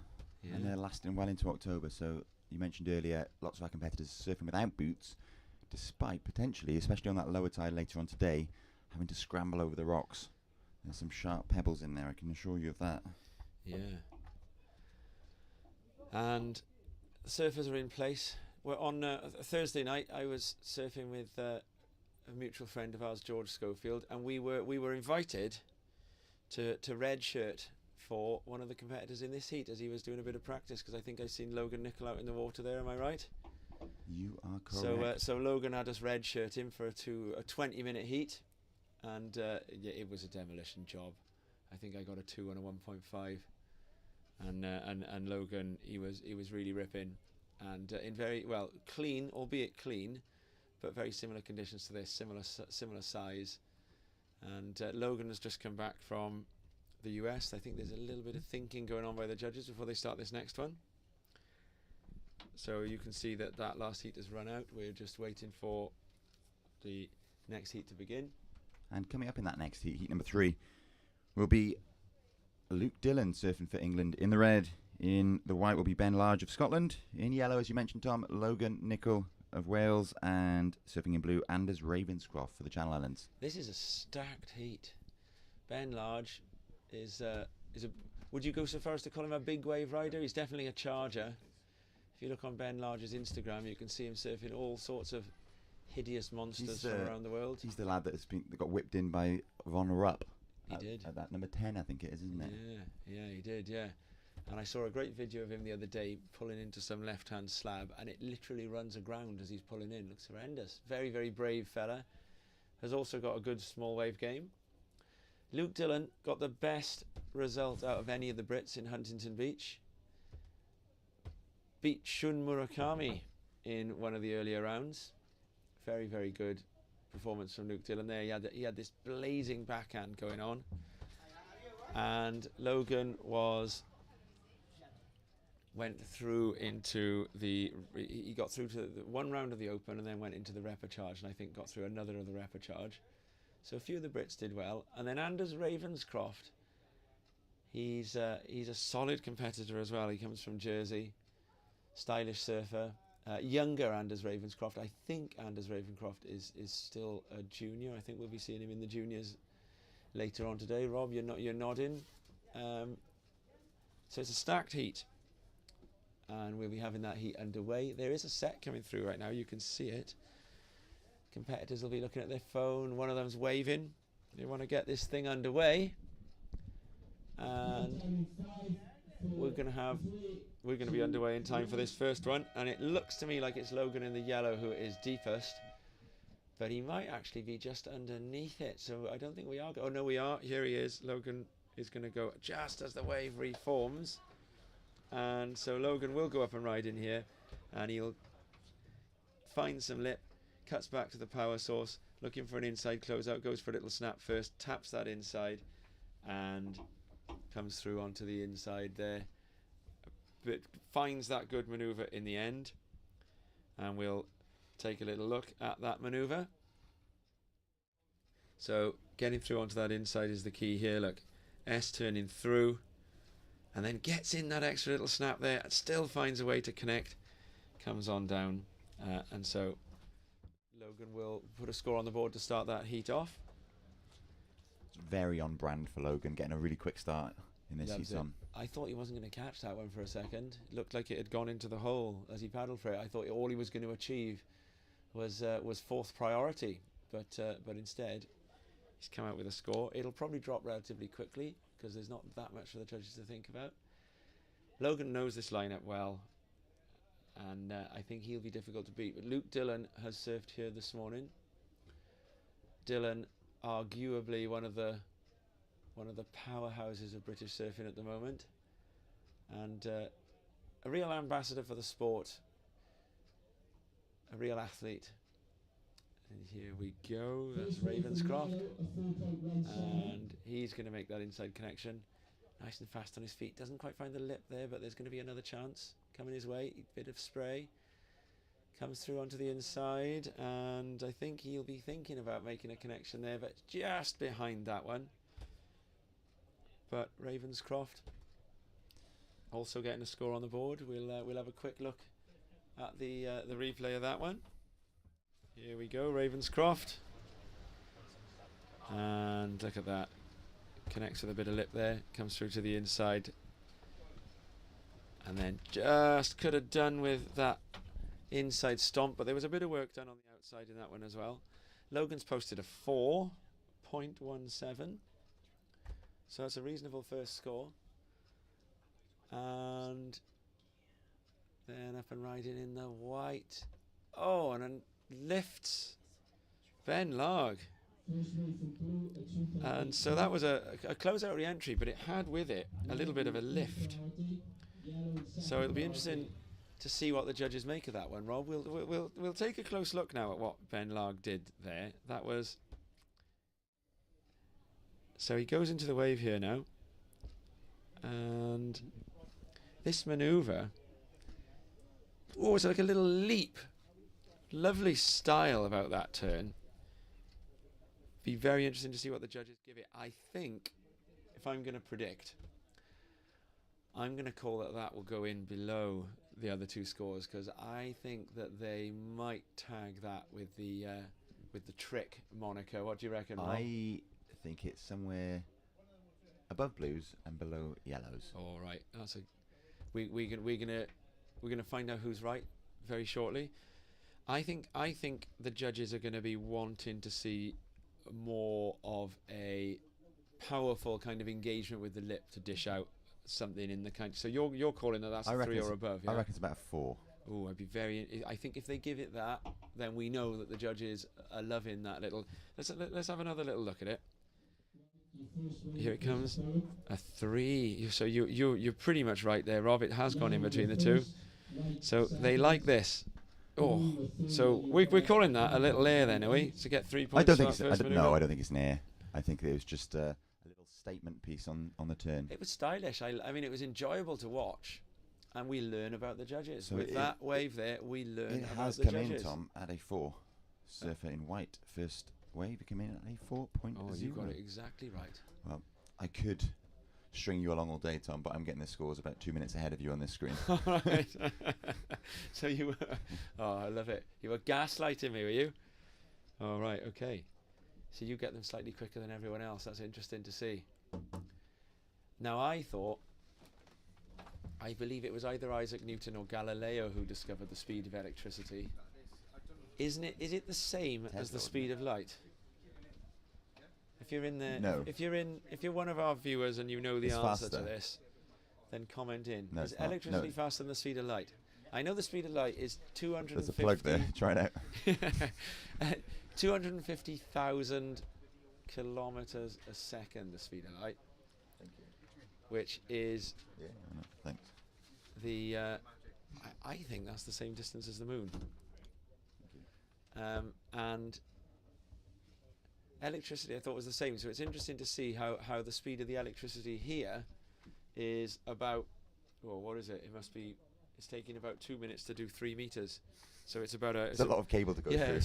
S2: and they're lasting well into October. So you mentioned earlier, lots of our competitors surfing without boots, despite potentially, especially on that lower tide later on today, having to scramble over the rocks. There's some sharp pebbles in there, I can assure you of that.
S1: Yeah. And the surfers are in place. Well, on Thursday night, I was surfing with a mutual friend of ours, George Schofield, and we were invited to redshirt for one of the competitors in this heat as he was doing a bit of practice, because I think I've seen Logan Nicol out in the water there. Am I right?
S2: You are correct.
S1: So Logan had us redshirt him for a 20-minute heat, and yeah, it was a demolition job. I think I got a 2 and a 1.5, and Logan, he was really ripping, and in very well clean, albeit clean, but very similar conditions to this, similar size. And Logan has just come back from the US. I think there's a little bit of thinking going on by the judges before they start this next one. So you can see that last heat has run out. We're just waiting for the next heat to begin.
S2: And coming up in that next heat, heat number 3, will be Luke Dillon surfing for England in the red. In the white will be Ben Large of Scotland. In yellow, as you mentioned, Tom, Logan Nicol of Wales, and surfing in blue, Anders Ravenscroft for the Channel Islands.
S1: This is a stacked heat. Ben Large is a. Would you go so far as to call him a big wave rider? He's definitely a charger. If you look on Ben Large's Instagram, you can see him surfing all sorts of hideous monsters from around the world.
S2: He's the lad that got whipped in by Von Rupp.
S1: He did.
S2: At that number 10, I think it is, isn't it?
S1: Yeah, he did, yeah. And I saw a great video of him the other day pulling into some left-hand slab, and it literally runs aground as he's pulling in. Looks horrendous. Very, very brave fella. Has also got a good small wave game. Luke Dillon got the best result out of any of the Brits in Huntington Beach. Beat Shun Murakami in one of the earlier rounds. Very, very good performance from Luke Dillon there. He had this blazing backhand going on. And Logan went through into he got through to the one round of the Open and then went into the repechage, and I think got through another of the repechage. So a few of the Brits did well. And then Anders Ravenscroft, he's a solid competitor as well. He comes from Jersey, stylish surfer. Younger Anders Ravenscroft. I think Anders Ravenscroft is still a junior. I think we'll be seeing him in the juniors later on today. Rob, you're nodding. So it's a stacked heat, and we'll be having that heat underway. There is a set coming through right now. You can see it. Competitors will be looking at their phone. One of them's waving. They want to get this thing underway, and we're going to be underway in time for this first one. And it looks to me like it's Logan in the yellow who is deepest, but he might actually be just underneath it. So I don't think we are. Oh no, we are. Here he is. Logan is going to go just as the wave reforms, and so Logan will go up and ride in here, and he'll find some lip, cuts back to the power source, looking for an inside closeout, goes for a little snap first, taps that inside, and comes through onto the inside there, but finds that good maneuver in the end. And we'll take a little look at that maneuver. So getting through onto that inside is the key here. Look, S turning through, and then gets in that extra little snap there, and still finds a way to connect, comes on down, and so Logan will put a score on the board to start that heat off.
S2: It's very on brand for Logan, getting a really quick start in this heat on.
S1: I thought he wasn't going to catch that one for a second. It looked like it had gone into the hole as he paddled for it. I thought all he was going to achieve was fourth priority, but instead he's come out with a score. It'll probably drop relatively quickly because there's not that much for the judges to think about. Logan knows this lineup well, and I think he'll be difficult to beat. But Luke Dillon has surfed here this morning. Dillon, arguably one of the powerhouses of British surfing at the moment, and a real ambassador for the sport, a real athlete. And here we go, that's Ravenscroft, and he's going to make that inside connection. Nice and fast on his feet, doesn't quite find the lip there, but there's going to be another chance coming his way. Bit of spray, comes through onto the inside, and I think he'll be thinking about making a connection there, but just behind that one. But Ravenscroft also getting a score on the board. We'll have a quick look at the replay of that one. Here we go, Ravenscroft, and look at that, connects with a bit of lip there, comes through to the inside, and then just could have done with that inside stomp, but there was a bit of work done on the outside in that one as well. Logan's posted a 4.17, so that's a reasonable first score. And then up and riding in the white. Oh, and then lifts Ben Larg. And so that was a close-out re-entry, but it had with it a little bit of a lift. So it'll be interesting to see what the judges make of that one, Rob. We'll take a close look now at what Ben Larg did there. That was... So he goes into the wave here now. And this manoeuvre... Oh, it's like a little leap. Lovely style about that turn. Be very interesting to see what the judges give it. I think, if I'm going to predict, I'm going to call that will go in below the other two scores, because I think that they might tag that with the trick moniker. What do you reckon, Rob?
S2: I think it's somewhere above blues and below yellows.
S1: All right, that's a we're gonna find out who's right very shortly. I think the judges are going to be wanting to see more of a powerful kind of engagement with the lip to dish out something in the kind. So you're calling that's a 3 or above. Yeah?
S2: I reckon it's about a 4.
S1: Oh, I'd be very. I think if they give it that, then we know that the judges are loving that little. Let's have another little look at it. Here it comes, a 3. So you're pretty much right there, Rob. It has gone in between the two. So they like this. Oh, so we're calling that a little air then, are we? To get 3 points.
S2: I don't think it's an air. I think it was just a little statement piece on the turn.
S1: It was stylish. I mean, it was enjoyable to watch, and we learn about the judges.
S2: So
S1: with that wave there, we learn about the judges.
S2: It has come in, Tom, at a 4. Surfer in white, first wave, it came in at a 4.0.
S1: Oh, you got it exactly right.
S2: Well, I could string you along all day, Tom, but I'm getting the scores about 2 minutes ahead of you on this screen.
S1: All right. So you were... Oh, I love it. You were gaslighting me, were you? All right, okay. So you get them slightly quicker than everyone else. That's interesting to see. Now, I believe it was either Isaac Newton or Galileo who discovered the speed of electricity. Isn't it? Is it the same as the speed of light? If you're in there,
S2: no.
S1: If you're one of our viewers and you know the answer to this, then comment in.
S2: No,
S1: is electricity faster than the speed of light? I know the speed of light is 250.
S2: There's a plug there. Try it out.
S1: 250,000 kilometers a second. The speed of light.
S2: Thank you.
S1: Which is.
S2: Yeah. No, thanks.
S1: The. I think that's the same distance as the moon. And electricity I thought was the same, so it's interesting to see how the speed of the electricity here is about, well, what is it? It's taking about 2 minutes to do 3 meters, so it's about
S2: it's a lot of cable to go through.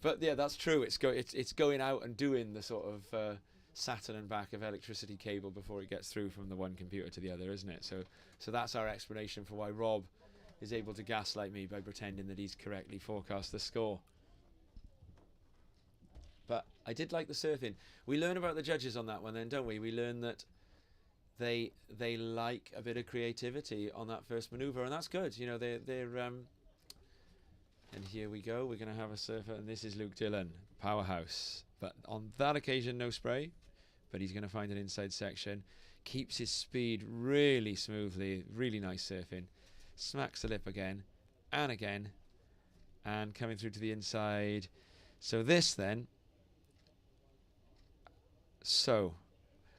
S1: But yeah, that's true. It's going out and doing the sort of Saturn and back of electricity cable before it gets through from the one computer to the other, isn't it? So that's our explanation for why Rob is able to gaslight me by pretending that he's correctly forecast the score. But I did like the surfing. We learn about the judges on that one then, don't we? We learn that they like a bit of creativity on that first manoeuvre, and that's good. You know, they're and here we go. We're going to have a surfer, and this is Luke Dillon, powerhouse. But on that occasion, no spray. But he's going to find an inside section. Keeps his speed really smoothly. Really nice surfing. Smacks the lip again and again, and coming through to the inside. So this then. So,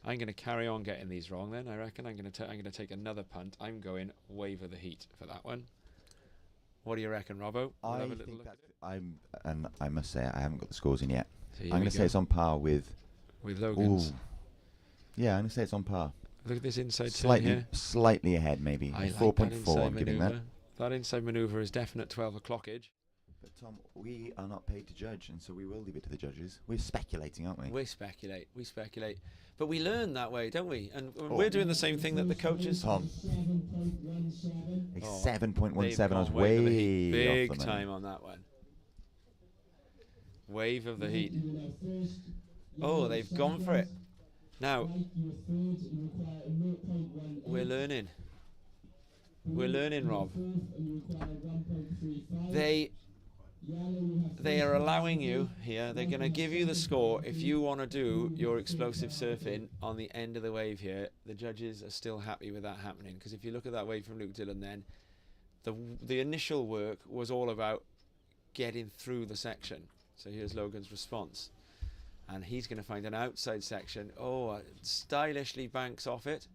S1: I'm going to carry on getting these wrong then, I reckon. I'm going to take another punt. I'm going wave of the heat for that one. What do you reckon, Robbo?
S2: I think and I must say I haven't got the scores in yet.
S1: So
S2: I'm going to say it's on par with
S1: Logan's.
S2: Ooh. Yeah, I'm going to say it's on par.
S1: Look at this inside turn here.
S2: Slightly ahead, maybe. 4.4. I'm giving that.
S1: That inside manoeuvre is definite 12 o'clockage.
S2: But Tom, we are not paid to judge, and so we will leave it to the judges. We're speculating, aren't we?
S1: We speculate. But we learn that way, don't we? And we're doing the same thing that the coaches.
S2: Tom. 7.17. I was
S1: way
S2: big
S1: off the time on that one. Wave of the heat. Oh, they've gone for it. Now, we're learning. We're learning, Rob. They are allowing you here. They're going to give you the score if you want to do your explosive surfing on the end of the wave here. The judges are still happy with that happening, because if you look at that wave from Luke Dillon, then the initial work was all about getting through the section. So here's Logan's response, and he's going to find an outside section. Oh, stylishly banks off it,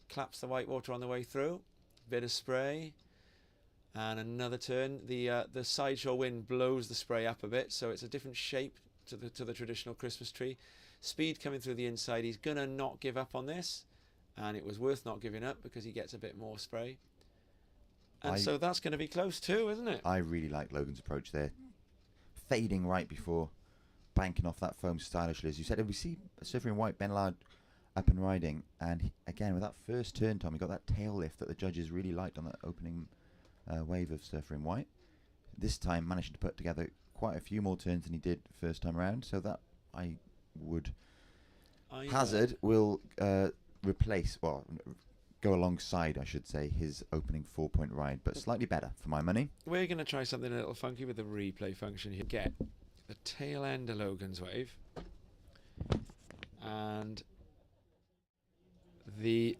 S1: claps the white water on the way through, bit of spray. And another turn. The sideshore wind blows the spray up a bit, so it's a different shape to the traditional Christmas tree. Speed coming through the inside. He's gonna not give up on this, and it was worth not giving up because he gets a bit more spray. And so that's going to be close too, isn't it?
S2: I really like Logan's approach there, fading right before banking off that foam stylishly, as you said. And we see Surfer in White, Ben Lard up and riding, and again with that first turn, Tom, he got that tail lift that the judges really liked on that opening wave of Surfer in White. This time managed to put together quite a few more turns than he did first time around, so that I would hazard will go alongside, I should say, his opening 4-point ride, but slightly better for my money.
S1: We're going to try something a little funky with the replay function here. Get the tail end of Logan's wave and the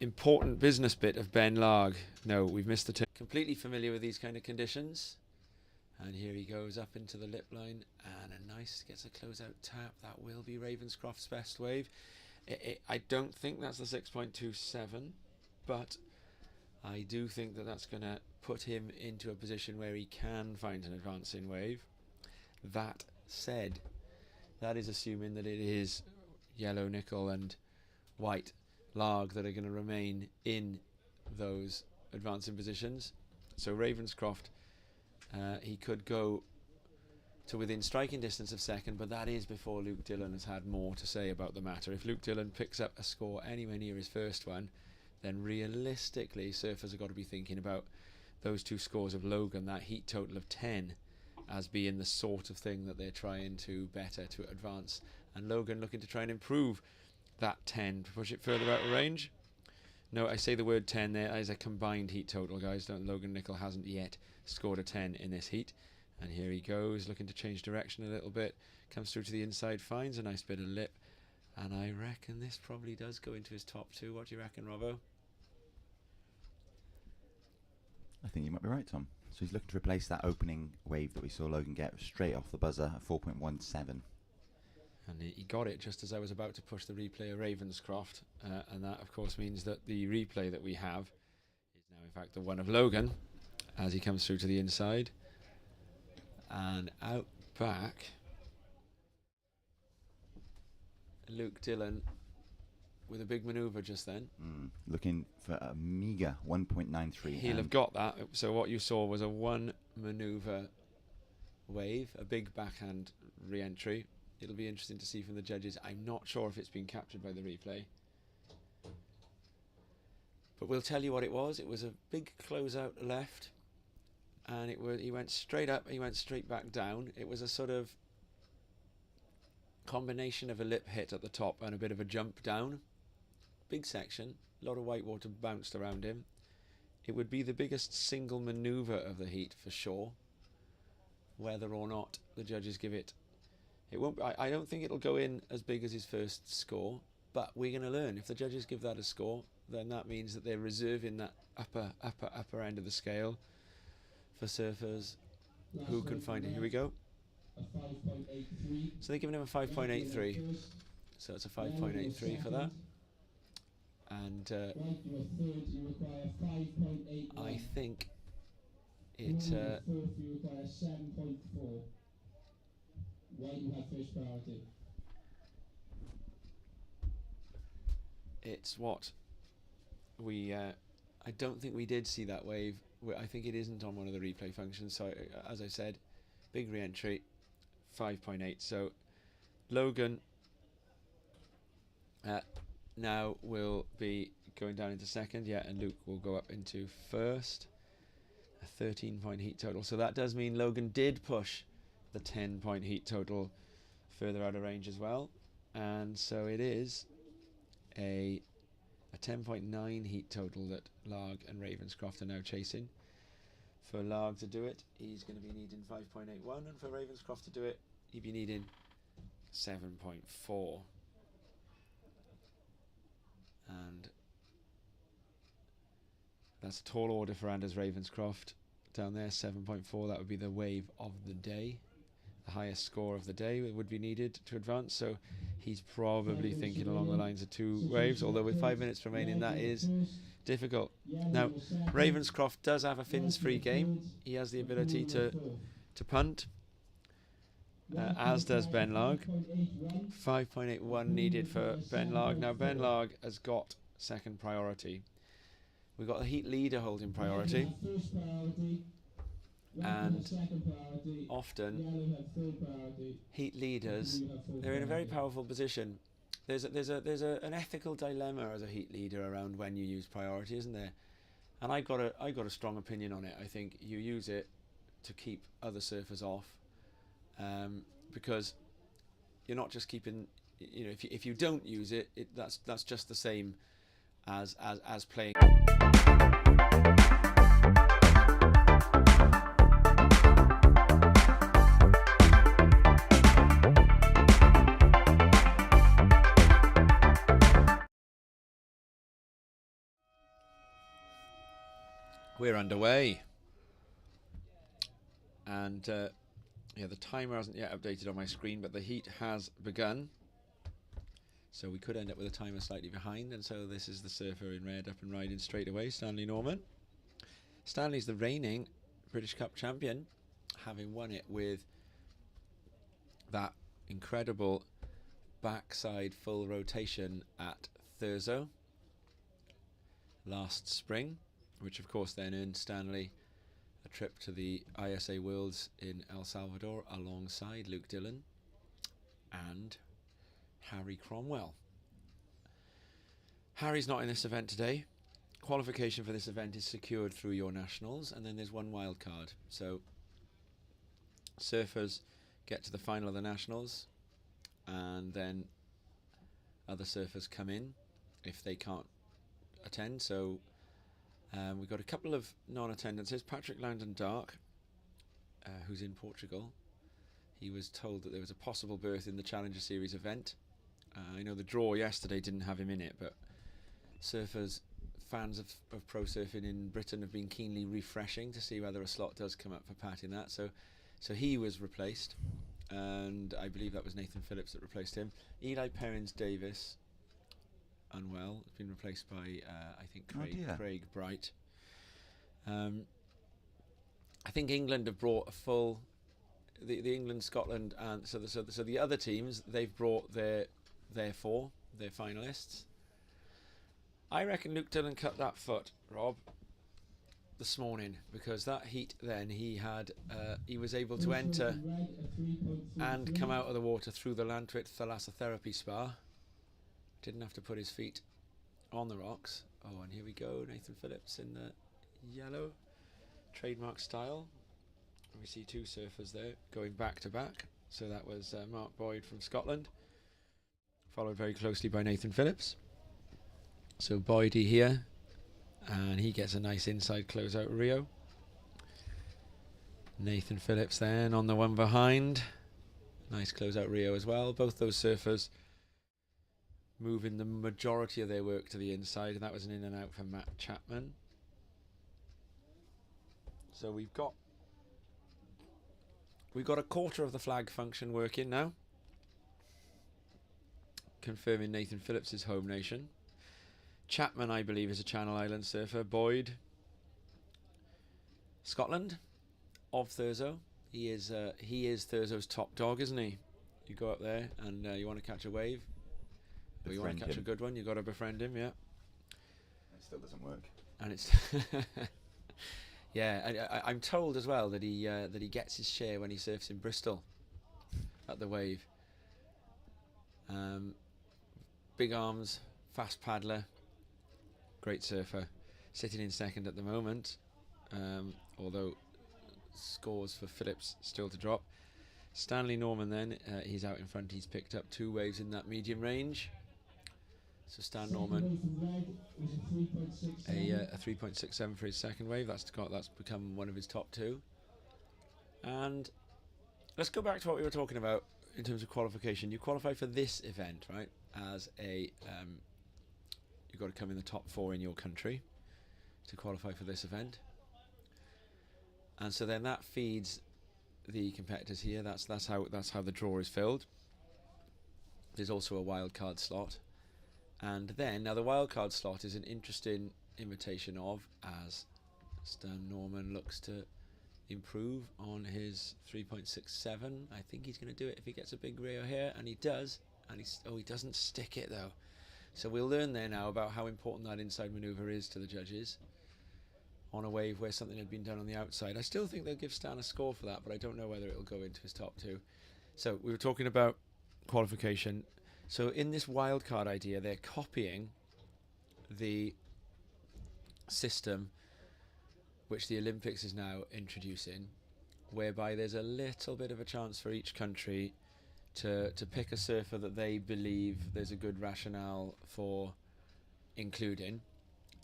S1: important business bit of Ben Larg. No, we've missed the turn. Completely familiar with these kind of conditions. And here he goes up into the lip line, and a nice, gets a closeout tap. That will be Ravenscroft's best wave. I don't think that's the 6.27, but I do think that that's going to put him into a position where he can find an advancing wave. That said, that is assuming that it is yellow, nickel and white Larg that are going to remain in those advancing positions. So Ravenscroft, he could go to within striking distance of second, but that is before Luke Dillon has had more to say about the matter. If Luke Dillon picks up a score anywhere near his first one, then realistically surfers have got to be thinking about those two scores of Logan, that heat total of 10, as being the sort of thing that they're trying to better to advance, and Logan looking to try and improve that 10 to push it further out of range. No, I say the word 10 there as a combined heat total, guys. Logan Nicol hasn't yet scored a 10 in this heat. And here he goes, looking to change direction a little bit. Comes through to the inside, finds a nice bit of lip. And I reckon this probably does go into his top two. What do you reckon, Robbo?
S2: I think you might be right, Tom. So he's looking to replace that opening wave that we saw Logan get straight off the buzzer at 4.17.
S1: And he got it just as I was about to push the replay of Ravenscroft. And that, of course, means that the replay that we have is now, in fact, the one of Logan as he comes through to the inside. And out back, Luke Dillon with a big manoeuvre just then.
S2: Looking for a meagre 1.93.
S1: He'll have got that. So what you saw was a one manoeuvre wave, a big backhand re-entry. It'll be interesting to see from the judges. I'm not sure if it's been captured by the replay, but we'll tell you what it was. It was a big closeout left, and he went straight up, he went straight back down. It was a sort of combination of a lip hit at the top and a bit of a jump down. Big section, a lot of white water bounced around him. It would be the biggest single manoeuvre of the heat for sure. Whether or not the judges give it, it won't. I don't think it'll go in as big as his first score, but we're going to learn. If the judges give that a score, then that means that they're reserving that upper end of the scale for surfers who can find it. Here we go. So they're giving him a 5.83. So it's a 5.83 for that. And I think it... it's what we... I don't think we did see that wave. I think it isn't on one of the replay functions. So, as I said, big re-entry, 5.8. So, Logan now will be going down into second. Yeah, and Luke will go up into first. A 13-point heat total. So that does mean Logan did push the 10-point heat total further out of range as well. And so it is a 10.9 heat total that Larg and Ravenscroft are now chasing. For Larg to do it, he's going to be needing 5.81, and for Ravenscroft to do it, he'd be needing 7.4. And that's a tall order for Anders Ravenscroft down there, 7.4. That would be the wave of the day. The highest score of the day would be needed to advance, so he's probably thinking along the lines of 2 waves, although with 5 minutes remaining that is difficult. Now, Ravenscroft does have a fins free game. He has the ability to punt, as does Ben Larg. 5.81 needed for Ben Larg. Now Ben Larg has got second priority. We've got the heat leader holding priority, and often heat leaders, they're in a very powerful position. There's an ethical dilemma as a heat leader around when you use priority, isn't there? And I got a strong opinion on it. I think you use it to keep other surfers off, because you're not just keeping, you know, if you don't use it, that's just the same as playing. We're underway, and yeah, the timer hasn't yet updated on my screen, but the heat has begun. So we could end up with a timer slightly behind, and so this is the surfer in red up and riding straight away, Stanley Norman. Stanley's the reigning British Cup champion, having won it with that incredible backside full rotation at Thurso last spring, which of course then earned Stanley a trip to the ISA Worlds in El Salvador alongside Luke Dillon and Harry Cromwell. Harry's not in this event today. Qualification for this event is secured through your nationals, and then there's one wild card. So surfers get to the final of the nationals, and then other surfers come in if they can't attend. So we've got a couple of non-attendances. Patrick Langdon Dark, who's in Portugal. He was told that there was a possible berth in the Challenger Series event. I know the draw yesterday didn't have him in it, but surfers, fans of pro surfing in Britain have been keenly refreshing to see whether a slot does come up for Pat in that. So he was replaced, and I believe that was Nathan Phillips that replaced him. Eli Perrins-Davis, unwell, has been replaced by I think Craig Bright. I think England have brought a full, the England, Scotland, and so the other teams, they've brought their finalists. I reckon Luke Dillon cut that foot, Rob, this morning, because that heat then he was able to enter and come out of the water through the Lantwit Thalassotherapy Spa. Didn't have to put his feet on the rocks. Oh, and here we go, Nathan Phillips in the yellow trademark style. We see 2 surfers there going back to back. So that was Mark Boyd from Scotland, followed very closely by Nathan Phillips. So Boydie here, and he gets a nice inside closeout Rio. Nathan Phillips then on the one behind. Nice closeout Rio as well. Both those surfers moving the majority of their work to the inside, and that was an in and out for Matt Chapman. So we've got a quarter of the flag function working now. confirming Nathan Phillips' home nation. Chapman, I believe, is a Channel Island surfer. Boyd, Scotland, of Thurso. He is Thurso's top dog, isn't he? You go up there and you want to catch a wave, or you want to catch a good one, you got to befriend him. Yeah.
S2: It still doesn't work.
S1: And it's yeah. I'm told as well that he gets his share when he surfs in Bristol at the wave. Big arms, fast paddler, great surfer, sitting in second at the moment, although scores for Phillips still to drop. Stanley Norman then, he's out in front, he's picked up 2 waves in that medium range. So Stan Norman, a 3.67 for his second wave, that's become one of his top 2. And let's go back to what we were talking about in terms of qualification. You qualify for this event, right, as a you've got to come in the top 4 in your country to qualify for this event, and so then that feeds the competitors here. That's how the draw is filled. There's also a wildcard slot, and then now the wildcard slot is an interesting invitation of, as Stan Norman looks to improve on his 3.67. I think he's going to do it if he gets a big Rio here, and he does. And he doesn't stick it though. So we'll learn there now about how important that inside manoeuvre is to the judges on a wave where something had been done on the outside. I still think they'll give Stan a score for that, but I don't know whether it'll go into his top 2. So we were talking about qualification. So in this wildcard idea, they're copying the system which the Olympics is now introducing, whereby there's a little bit of a chance for each country to pick a surfer that they believe there's a good rationale for including.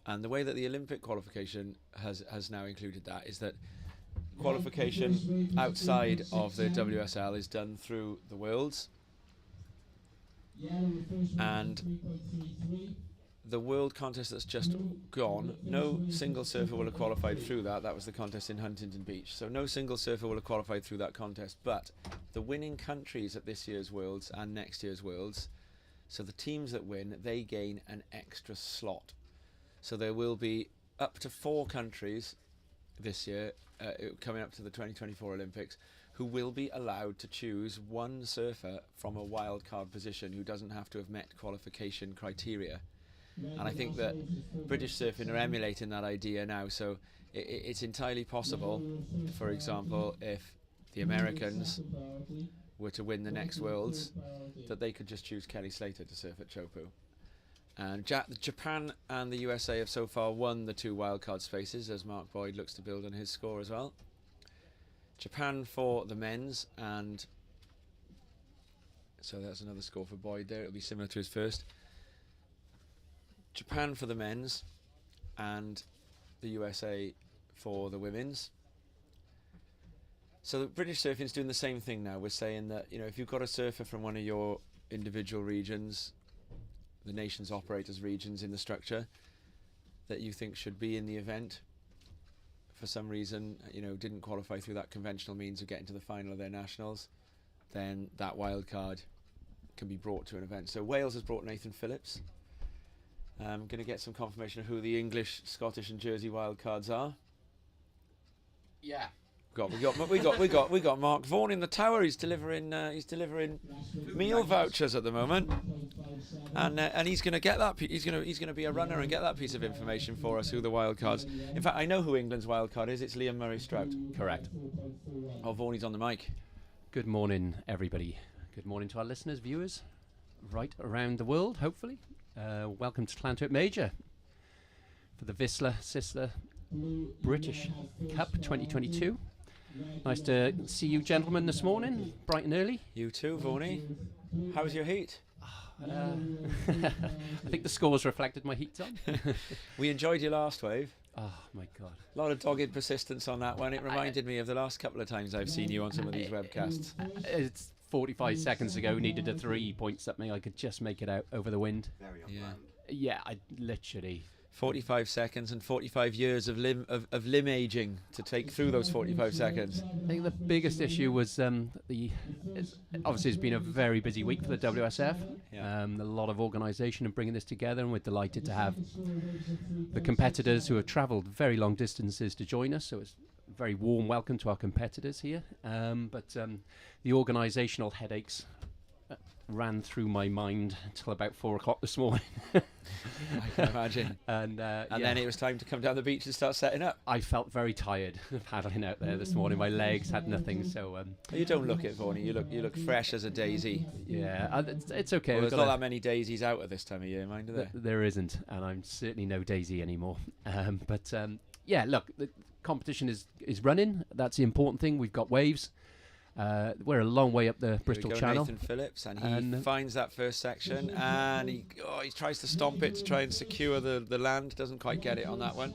S1: And the way that the Olympic qualification has now included that is that qualification outside of the WSL is done through the Worlds, and the World contest that's just gone, no single surfer will have qualified through that. That was the contest in Huntington Beach. So no single surfer will have qualified through that contest. But the winning countries at this year's Worlds and next year's Worlds, so the teams that win, they gain an extra slot. So there will be up to 4 countries this year, coming up to the 2024 Olympics, who will be allowed to choose one surfer from a wildcard position who doesn't have to have met qualification criteria. And I think that British surfing are emulating that idea now. So it's entirely possible, for example, if the Americans were to win the next Worlds, that they could just choose Kelly Slater to surf at Chopu. And Japan and the USA have so far won the 2 wildcard spaces, as Mark Boyd looks to build on his score as well. Japan for the men's, and so that's another score for Boyd there. It'll be similar to his first. Japan for the men's and the USA for the women's. So the British surfing is doing the same thing now. We're saying that, you know, if you've got a surfer from one of your individual regions, the nations operate as regions in the structure, that you think should be in the event, for some reason, you know, didn't qualify through that conventional means of getting to the final of their nationals, then that wild card can be brought to an event. So Wales has brought Nathan Phillips. I'm going to get some confirmation of who the English, Scottish, and Jersey wildcards are.
S3: Yeah.
S1: We got Mark Vaughan in the tower. He's delivering meal vouchers at the moment, and he's going to get that. He's going to be a runner and get that piece of information for us. Who the wildcards? In fact, I know who England's wildcard is. It's Liam Murray Strout.
S3: Correct.
S1: Oh, Vaughan, he's on the mic.
S3: Good morning, everybody. Good morning to our listeners, viewers, right around the world. Hopefully, welcome to Clanturp Major for the Sisler British Cup 2022. Nice to see you gentlemen this morning, bright and early.
S1: You too, Vaughnie. How was your heat?
S3: I think the scores reflected my heat, Tom.
S1: We enjoyed your last wave.
S3: Oh my God.
S1: A lot of dogged persistence on that one. It reminded me of the last couple of times I've seen you on some of these webcasts.
S3: It's 45 seconds ago, needed a 3 point something. I could just make it out over the wind.
S2: Very on
S1: Yeah.
S2: brand.
S3: Yeah, I literally...
S1: 45 seconds and 45 years of limb aging to take through those 45 seconds.
S3: I think the biggest issue was obviously it's been a very busy week for the WSF.
S1: Yeah.
S3: A lot of organisation and bringing this together, and we're delighted to have the competitors who have travelled very long distances to join us. So it's a very warm welcome to our competitors here. But the organisational headaches ran through my mind until about 4 o'clock this morning.
S1: I can imagine.
S3: And
S1: then it was time to come down the beach and start setting up.
S3: I felt very tired paddling out there this morning. My legs had nothing, so
S1: you don't look it, Vaughan. You look fresh as a daisy.
S3: Yeah, it's okay.
S1: Well, there's not that many daisies out at this time of year, mind, are there?
S3: There isn't, and I'm certainly no daisy anymore. But yeah, look, the competition is running. That's the important thing. We've got waves. We're a long way up the Bristol Channel.
S1: Nathan Phillips, and he finds that first section, and he tries to stomp it to try and secure the land. Doesn't quite get it on that one.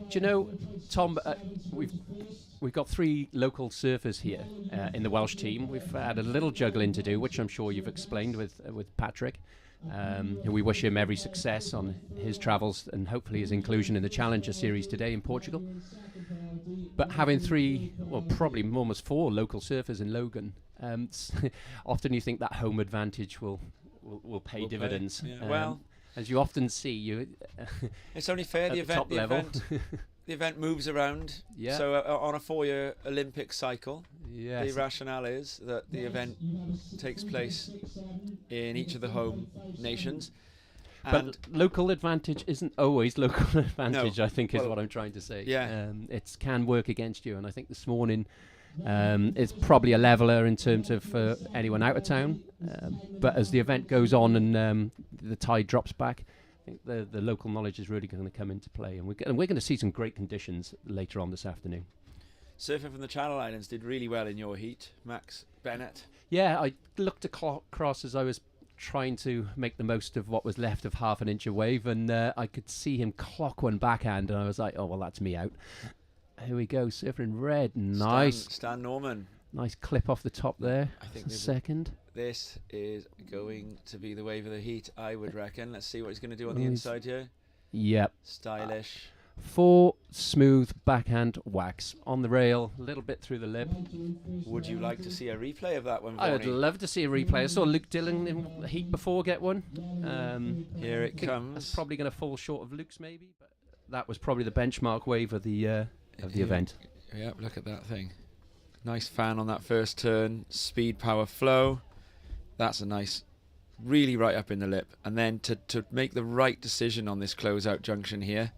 S3: Do you know, Tom? We've got 3 local surfers here in the Welsh team. We've had a little juggling to do, which I'm sure you've explained with Patrick. Who we wish him every success on his travels and hopefully his inclusion in the Challenger Series today in Portugal. But having 3, well, probably almost 4 local surfers in Logan, often you think that home advantage will pay dividends.
S1: Yeah. Well,
S3: as you often see,
S1: it's only fair the event moves around.
S3: Yeah.
S1: So on a 4-year Olympic cycle,
S3: yes,
S1: the rationale is that the event takes place in each of the home nations.
S3: But local advantage isn't always local advantage,
S1: no.
S3: I think is what I'm trying to say.
S1: Yeah.
S3: It can work against you, and I think this morning it's probably a leveller in terms of anyone out of town. But as the event goes on and the tide drops back, I think the local knowledge is really going to come into play, and we're going to see some great conditions later on this afternoon.
S1: Surfing from the Channel Islands did really well in your heat, Max Bennett.
S3: Yeah, I looked across as I was trying to make the most of what was left of half an inch of wave, and I could see him clock one backhand, and I was like, oh, well, that's me out. Here we go, surfer in red. Nice.
S1: Stan Norman.
S3: Nice clip off the top there.
S1: I think
S3: second.
S1: This is going to be the wave of the heat, I would reckon. Let's see what he's going to do on the inside here.
S3: Yep.
S1: Stylish.
S3: 4 smooth backhand whacks on the rail, a little bit through the lip.
S1: Would you like to see a replay of that one,
S3: I would love to see a replay. I saw Luke Dillon in the heat before get one.
S1: Here it comes.
S3: That's probably going to fall short of Luke's maybe, but that was probably the benchmark wave of the event.
S1: Yeah, look at that thing. Nice fan on that first turn. Speed, power, flow. That's a nice, really right up in the lip. And then to make the right decision on this closeout junction here.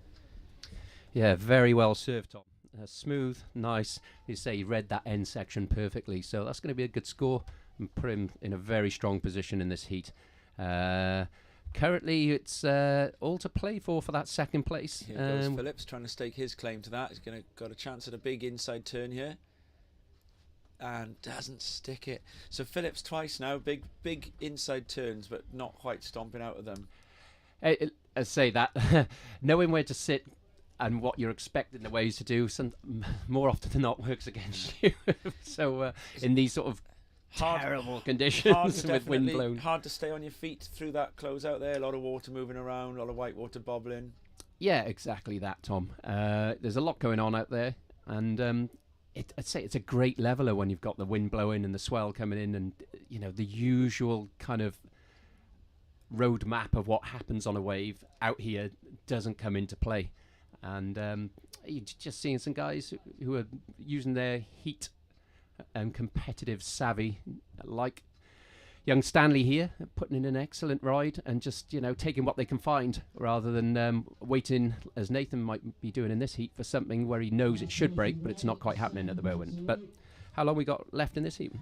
S3: Yeah, very well served, Tom. Smooth, nice. You say he read that end section perfectly, so that's going to be a good score and put him in a very strong position in this heat. Currently, it's all to play for that second place.
S1: Here goes Phillips trying to stake his claim to that. He's got a chance at a big inside turn here. And doesn't stick it. So Phillips twice now, big inside turns, but not quite stomping out of them.
S3: I say that, knowing where to sit and what you're expecting the waves to do, more often than not works against you. So in these sort of terrible conditions with wind blown.
S1: Hard to stay on your feet through that closeout there. A lot of water moving around, a lot of white water bobbling. Yeah,
S3: exactly that, Tom. There's a lot going on out there, and I'd say it's a great leveller when you've got the wind blowing and the swell coming in, and the usual kind of road map of what happens on a wave out here doesn't come into play. And you're just seeing some guys who are using their heat and competitive savvy, like young Stanley here, putting in an excellent ride and just, taking what they can find rather than waiting, as Nathan might be doing in this heat, for something where he knows it should break, but it's not quite happening at the moment. But how long we got left in this heat?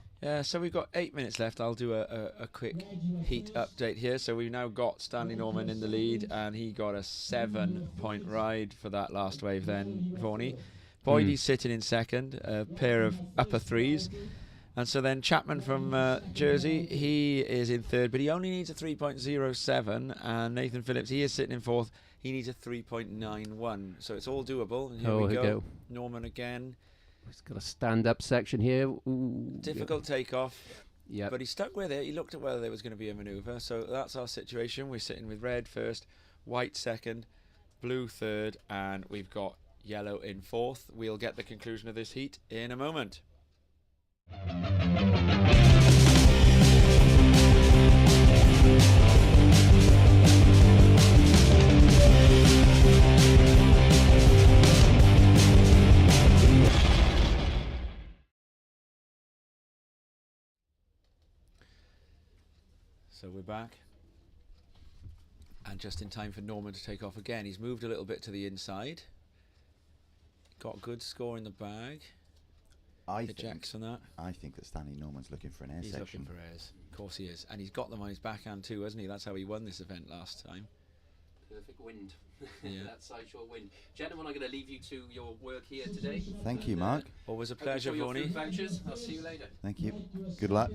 S1: So we've got 8 minutes left. I'll do a quick heat update here. So we've now got Stanley Norman in the lead, and he got a 7-point ride for that last wave then, Vaughnie. Boydie's sitting in second, a pair of upper threes. And so then Chapman from Jersey, he is in third, but he only needs a 3.07. And Nathan Phillips, he is sitting in fourth. He needs a 3.91. So it's all doable. And here we go. Norman again.
S3: He's got a stand-up section here. Ooh,
S1: difficult takeoff.
S3: Yeah.
S1: But he stuck with it. He looked at whether there was going to be a manoeuvre. So that's our situation. We're sitting with red first, white second, blue third, and we've got yellow in fourth. We'll get the conclusion of this heat in a moment. So we're back, and just in time for Norman to take off again. He's moved a little bit to the inside. Got good score in the bag.
S2: I
S1: Ejects on that.
S2: think that Stanley Norman's looking for an air
S1: He's
S2: section.
S1: looking for airs. Of course he is. And he's got them on his backhand too, hasn't he? That's how he won this event last time.
S3: Perfect wind.
S1: Yeah.
S3: That side shore wind. Gentlemen, I'm going to leave you to your work here today.
S2: Thank you, Mark.
S1: Always a pleasure,
S3: Your food
S1: Vaughnie.
S3: vouchers. I'll see you later.
S2: Thank you. Good luck.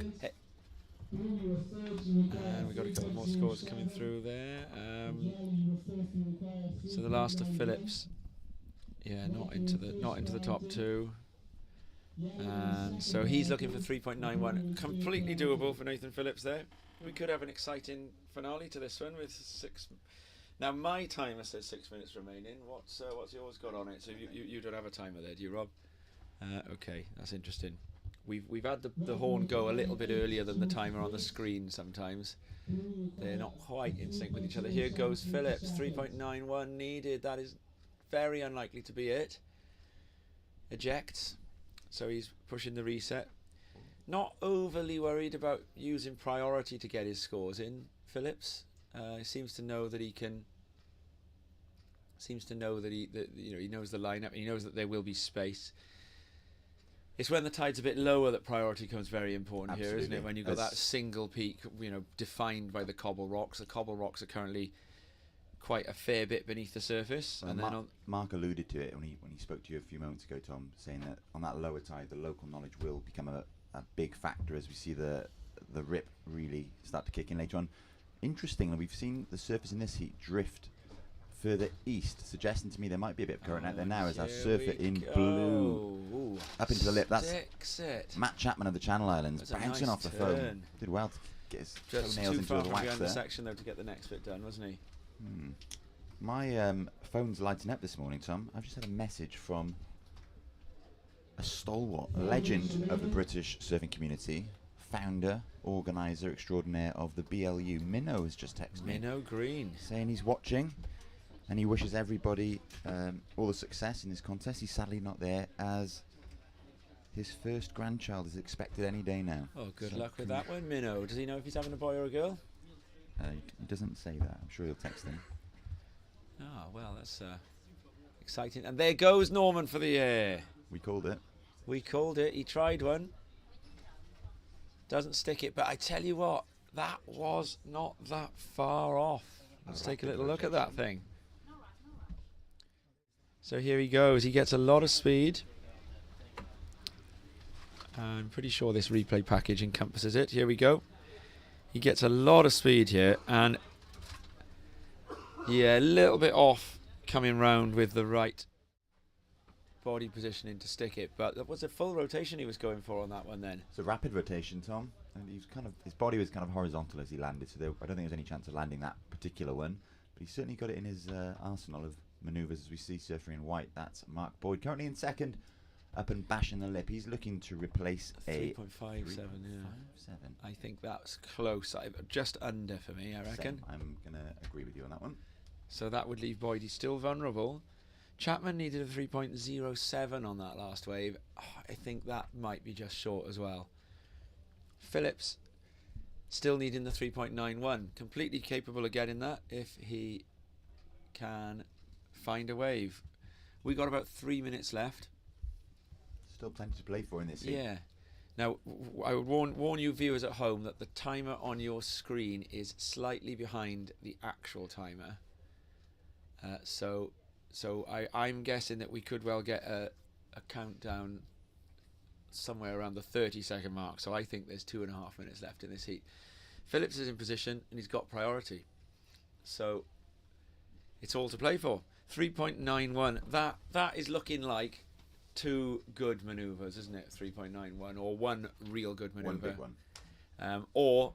S1: And we've got a couple more scores coming through there. So the last of Phillips, yeah, not into the top two. And so he's looking for 3.91. Completely doable for Nathan Phillips there. We could have an exciting finale to this one with 6. Now my timer says 6 minutes remaining. What's yours got on it? So you don't have a timer there, do you, Rob? Okay, that's interesting. We've had the horn go a little bit earlier than the timer on the screen sometimes. They're not quite in sync with each other. Here goes Phillips, 3.91 needed. That is very unlikely to be it. Ejects, so he's pushing the reset. Not overly worried about using priority to get his scores in, Phillips. He seems to know that he can. Seems to know that he knows the lineup. He knows that there will be space. It's when the tide's a bit lower that priority becomes very important. Absolutely. Here, isn't it? When you've got that single peak, defined by the cobble rocks. The cobble rocks are currently quite a fair bit beneath the surface.
S2: Well, and Mark alluded to it when he spoke to you a few moments ago, Tom, saying that on that lower tide, the local knowledge will become a big factor as we see the rip really start to kick in later on. Interestingly, we've seen the surface in this heat drift further east, suggesting to me there might be a bit of current out there now as our surfer in blue up into the lip. That's Matt Chapman of the Channel Islands bouncing off the foam. Did well to get his toenails into the wax there.
S1: The section though to get the next bit done, wasn't he?
S2: My phone's lighting up this morning, Tom. I've just had a message from a stalwart, a legend of the British surfing community, founder, organiser extraordinaire of the BLU. Minnow has just texted me.
S1: Minnow Green.
S2: Saying he's watching and he wishes everybody all the success in this contest. He's sadly not there as his first grandchild is expected any day now.
S1: Oh, good luck with that one, Minnow. Does he know if he's having a boy or a girl?
S2: He doesn't say that. I'm sure he'll text him.
S1: Oh, well, that's exciting. And there goes Norman for the air.
S2: We called it.
S1: We called it. He tried one. Doesn't stick it. But I tell you what, that was not that far off. Let's take a little look at that thing. So here he goes. He gets a lot of speed. I'm pretty sure this replay package encompasses it. Here we go. He gets a lot of speed here. And yeah, a little bit off coming round with the right body positioning to stick it. But that was a full rotation he was going for on that one then.
S2: It's a rapid rotation, Tom. And he was his body was kind of horizontal as he landed. So I don't think there was any chance of landing that particular one. But he certainly got it in his arsenal of manoeuvres as we see surfer in white. That's Mark Boyd currently in second, up and bashing the lip. He's looking to replace a
S1: 3.57. Yeah, I think that's close. Just under for me, I reckon.
S2: Same. I'm gonna agree with you on that one.
S1: So that would leave Boyd. He's still vulnerable. Chapman needed a 3.07 on that last wave. Oh, I think that might be just short as well. Phillips still needing the 3.91. Completely capable of getting that if he can find a wave. We got about 3 minutes left.
S2: Still plenty to play for in this heat.
S1: Yeah. Now, I would warn you viewers at home that the timer on your screen is slightly behind the actual timer. So I'm guessing that we could well get a countdown somewhere around the 30-second mark. So I think there's 2.5 minutes left in this heat. Phillips is in position and he's got priority. So it's all to play for. 3.91. That is looking like two good manoeuvres, isn't it? 3.91 or one real good manoeuvre.
S2: One big one.
S1: Or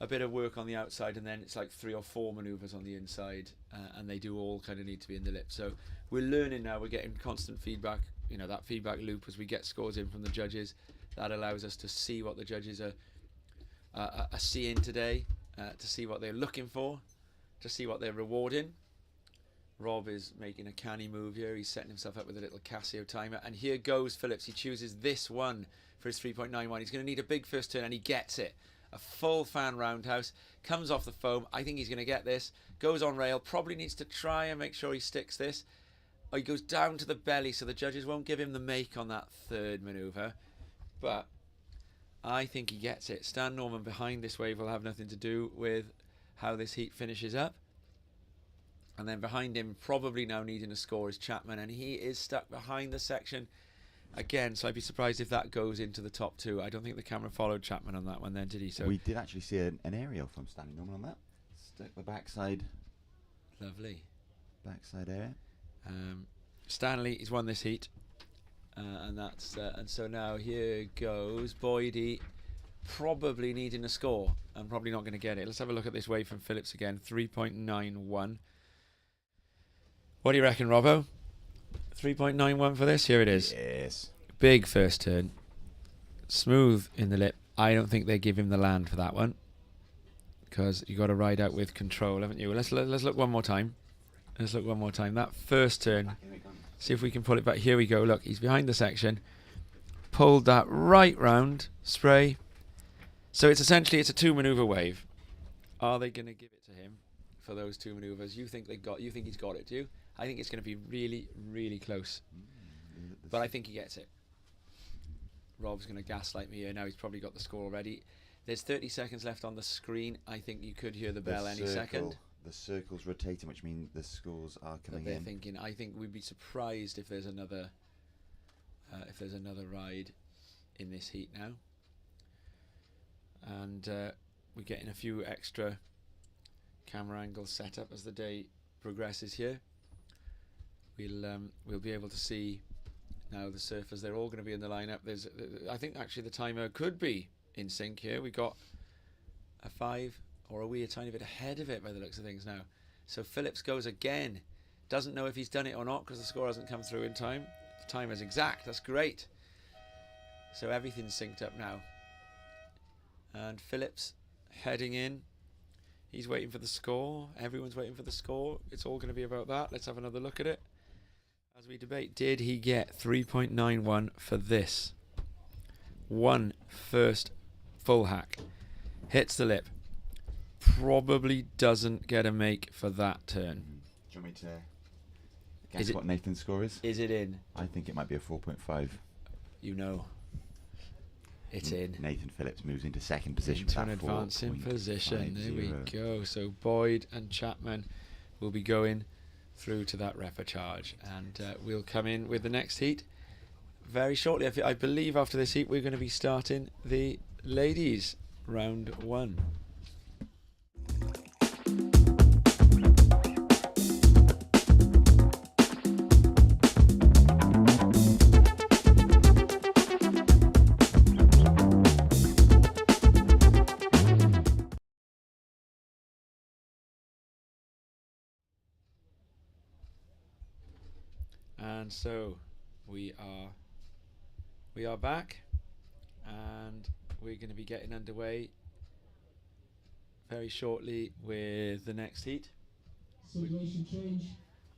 S1: a bit of work on the outside, and then it's like 3 or 4 manoeuvres on the inside, and they do all kind of need to be in the lip. So we're learning now. We're getting constant feedback, that feedback loop as we get scores in from the judges. That allows us to see what the judges are seeing today, to see what they're looking for, to see what they're rewarding. Rob is making a canny move here. He's setting himself up with a little Casio timer, and here goes Phillips. He chooses this one for his 3.91. He's going to need a big first turn, and he gets it. A full fan roundhouse, comes off the foam. I think he's going to get this. Goes on rail, probably needs to try and make sure he sticks this. Oh, he goes down to the belly, so the judges won't give him the make on that third manoeuvre. But I think he gets it. Stan Norman behind this wave will have nothing to do with how this heat finishes up. And then behind him, probably now needing a score, is Chapman, and he is stuck behind the section again, so I'd be surprised if that goes into the top 2. I don't think the camera followed Chapman on that one then, did he? So
S2: we did actually see an aerial from Stanley Norman on that. Stuck the backside.
S1: Lovely.
S2: Backside area.
S1: Stanley, he's won this heat. And so now here goes Boydie, probably needing a score and probably not going to get it. Let's have a look at this wave from Phillips again. 3.91. What do you reckon, Robbo? 3.91 for this? Here it is.
S2: Yes.
S1: Big first turn. Smooth in the lip. I don't think they give him the land for that one, because you got to ride out with control, haven't you? Let's look one more time. Let's look one more time. That first turn. See if we can pull it back. Here we go. Look, he's behind the section. Pulled that right round. Spray. So it's essentially a 2 manoeuvre wave. Are they going to give it to him for those 2 manoeuvres? You think he's got it, do you? I think it's going to be really, really close. But I think he gets it. Rob's going to gaslight me here now. He's probably got the score already. There's 30 seconds left on the screen. I think you could hear the bell any second.
S2: The circle's rotating, which means the scores are coming in.
S1: Thinking. I think we'd be surprised if there's another ride in this heat now. And we're getting a few extra camera angles set up as the day progresses here. We'll be able to see now the surfers. They're all going to be in the lineup. I think actually the timer could be in sync here. We got a 5, or are we a tiny bit ahead of it by the looks of things now? So Phillips goes again. Doesn't know if he's done it or not because the score hasn't come through in time. The timer's exact. That's great. So everything's synced up now. And Phillips heading in. He's waiting for the score. Everyone's waiting for the score. It's all going to be about that. Let's have another look at it as we debate. Did he get 3.91 for this? One first full hack. Hits the lip. Probably doesn't get a make for that turn.
S2: Do you want me to guess what Nathan's score is?
S1: Is it in?
S2: I think it might be a 4.5.
S1: You know. It's in.
S2: Nathan Phillips moves into second position.
S1: Into an advancing position. There we go. So Boyd and Chapman will be going through to that repechage, and we'll come in with the next heat very shortly. I believe after this heat we're going to be starting the ladies round 1. And so we are back, and we're going to be getting underway very shortly with the next heat.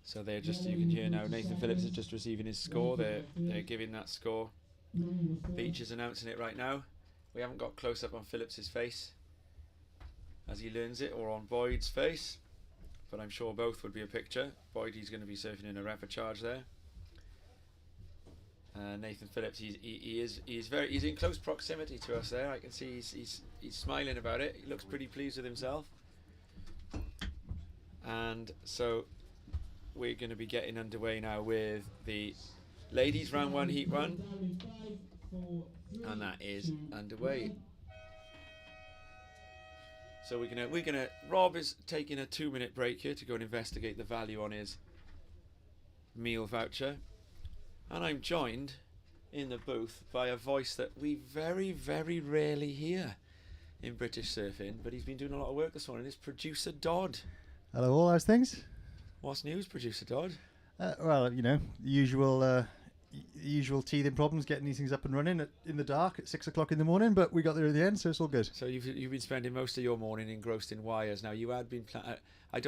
S1: So they're just, you can hear now Nathan Phillips is just receiving his score. They're giving that score. Beach is announcing it right now. We haven't got close up on Phillips's face as he learns it, or on Boyd's face, but I'm sure both would be a picture. Boyd's going to be surfing in a repechage there. Nathan Phillips, he's in close proximity to us there. I can see he's smiling about it. He looks pretty pleased with himself. And so we're going to be getting underway now with the ladies round 1 heat 1, and that is underway. So we're gonna Rob is taking a 2-minute break here to go and investigate the value on his meal voucher. And I'm joined in the booth by a voice that we very, very rarely hear in British surfing, but he's been doing a lot of work this morning. It's producer Dodd.
S4: Hello, all those things.
S1: What's news, producer Dodd?
S4: Well, you know, the usual teething problems, getting these things up and running in the dark at 6 o'clock in the morning, but we got there in the end, so it's all good.
S1: So you've been spending most of your morning engrossed in wires. Now you had been. I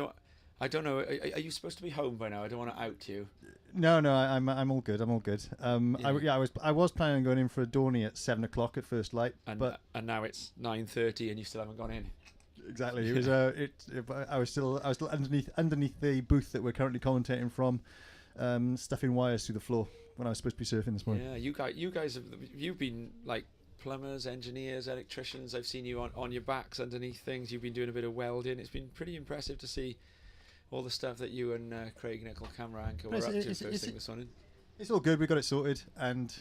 S1: don't know. Are you supposed to be home by now? I don't want to out you.
S4: No, I'm all good. I'm all good. I was planning on going in for a Dorney at 7 o'clock at first light, but
S1: now it's 9:30 and you still haven't gone in.
S4: Exactly. It was. I was still underneath the booth that we're currently commentating from, stuffing wires through the floor when I was supposed to be surfing this morning.
S1: Yeah, you guys you've been like plumbers, engineers, electricians. I've seen you on your backs underneath things. You've been doing a bit of welding. It's been pretty impressive to see all the stuff that you and Craig Nicol, camera anchor, were up to first thing this morning.
S4: It's all good. We got it sorted, and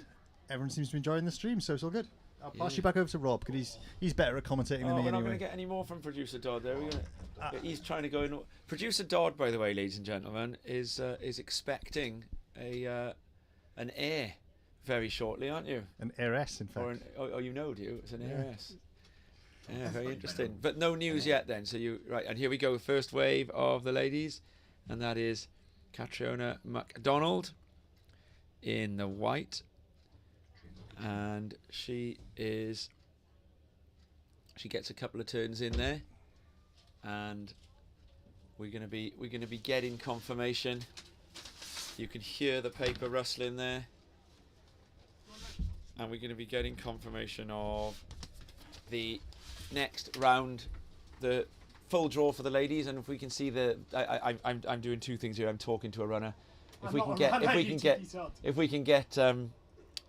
S4: everyone seems to be enjoying the stream, so it's all good. I'll pass you back over to Rob because he's better at commentating than me
S1: we're
S4: anyway.
S1: not going to get any more from producer Dodd. There we go. He's trying to go in. Producer Dodd, by the way, ladies and gentlemen, is expecting an heir very shortly, aren't you?
S4: An heiress, in fact.
S1: You know, do you? It's an heiress. Yeah, very interesting. But no news yet then. So and here we go. First wave of the ladies, and that is Catriona MacDonald in the white, and she gets a couple of turns in there, and we're gonna be getting confirmation. You can hear the paper rustling there, and we're going to be getting confirmation of the next round, the full draw for the ladies. And if we can see I'm doing two things here. I'm talking to a runner. If we can get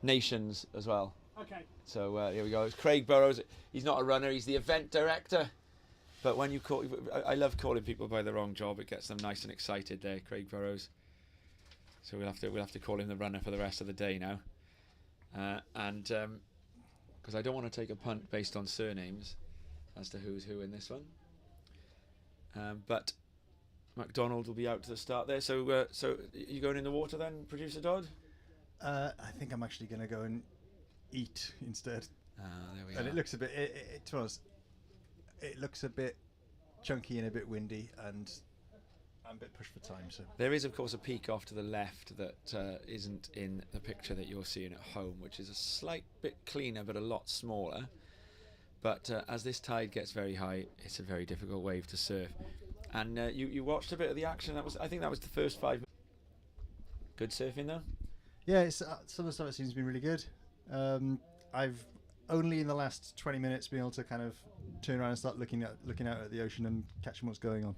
S1: nations as well.
S5: Okay.
S1: So here we go. It's Craig Burrows. He's not a runner. He's the event director. But when you call, I love calling people by the wrong job. It gets them nice and excited there, Craig Burrows. So we'll have to call him the runner for the rest of the day now, and because I don't want to take a punt based on surnames as to who's who in this one. But MacDonald will be out to the start there. So you going in the water then, producer Dodd?
S4: I think I'm actually going to go and eat instead.
S1: There we are.
S4: And it looks a bit. To be honest, it looks a bit chunky and a bit windy, and I'm a bit pushed for time. So
S1: there is, of course, a peak off to the left that isn't in the picture that you're seeing at home, which is a slight bit cleaner but a lot smaller. But as this tide gets very high, it's a very difficult wave to surf. And you watched a bit of the action. I think that was the first 5 minutes. Good surfing though.
S4: Yeah, it's, some of the stuff seems to be really good. I've only in the last 20 minutes been able to kind of turn around and start looking out at the ocean and catching what's going on.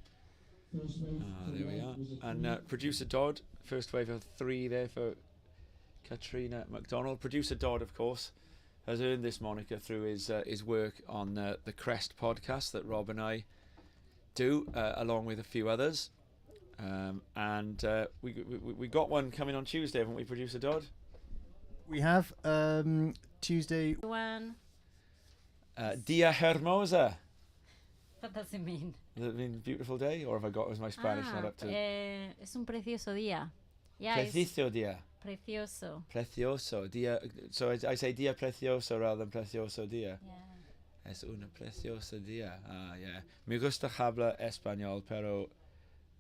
S1: There we are. And producer Dodd, first wave of 3 there for Catriona MacDonald. Producer Dodd, of course, has earned this moniker through his work on the Crest podcast that Rob and I do, along with a few others. And we got one coming on Tuesday, haven't we, producer Dodd?
S4: We have Tuesday.
S6: One.
S1: Dia Hermosa.
S6: What does it mean?
S1: Does it mean beautiful day, or have I got was my Spanish not up to?
S6: Es un precioso día. Yeah,
S1: Precioso día.
S6: Precioso.
S1: Precioso día. So I say día precioso rather than precioso día.
S6: Yeah.
S1: Es una preciosa día. Yeah. Me gusta hablar español, pero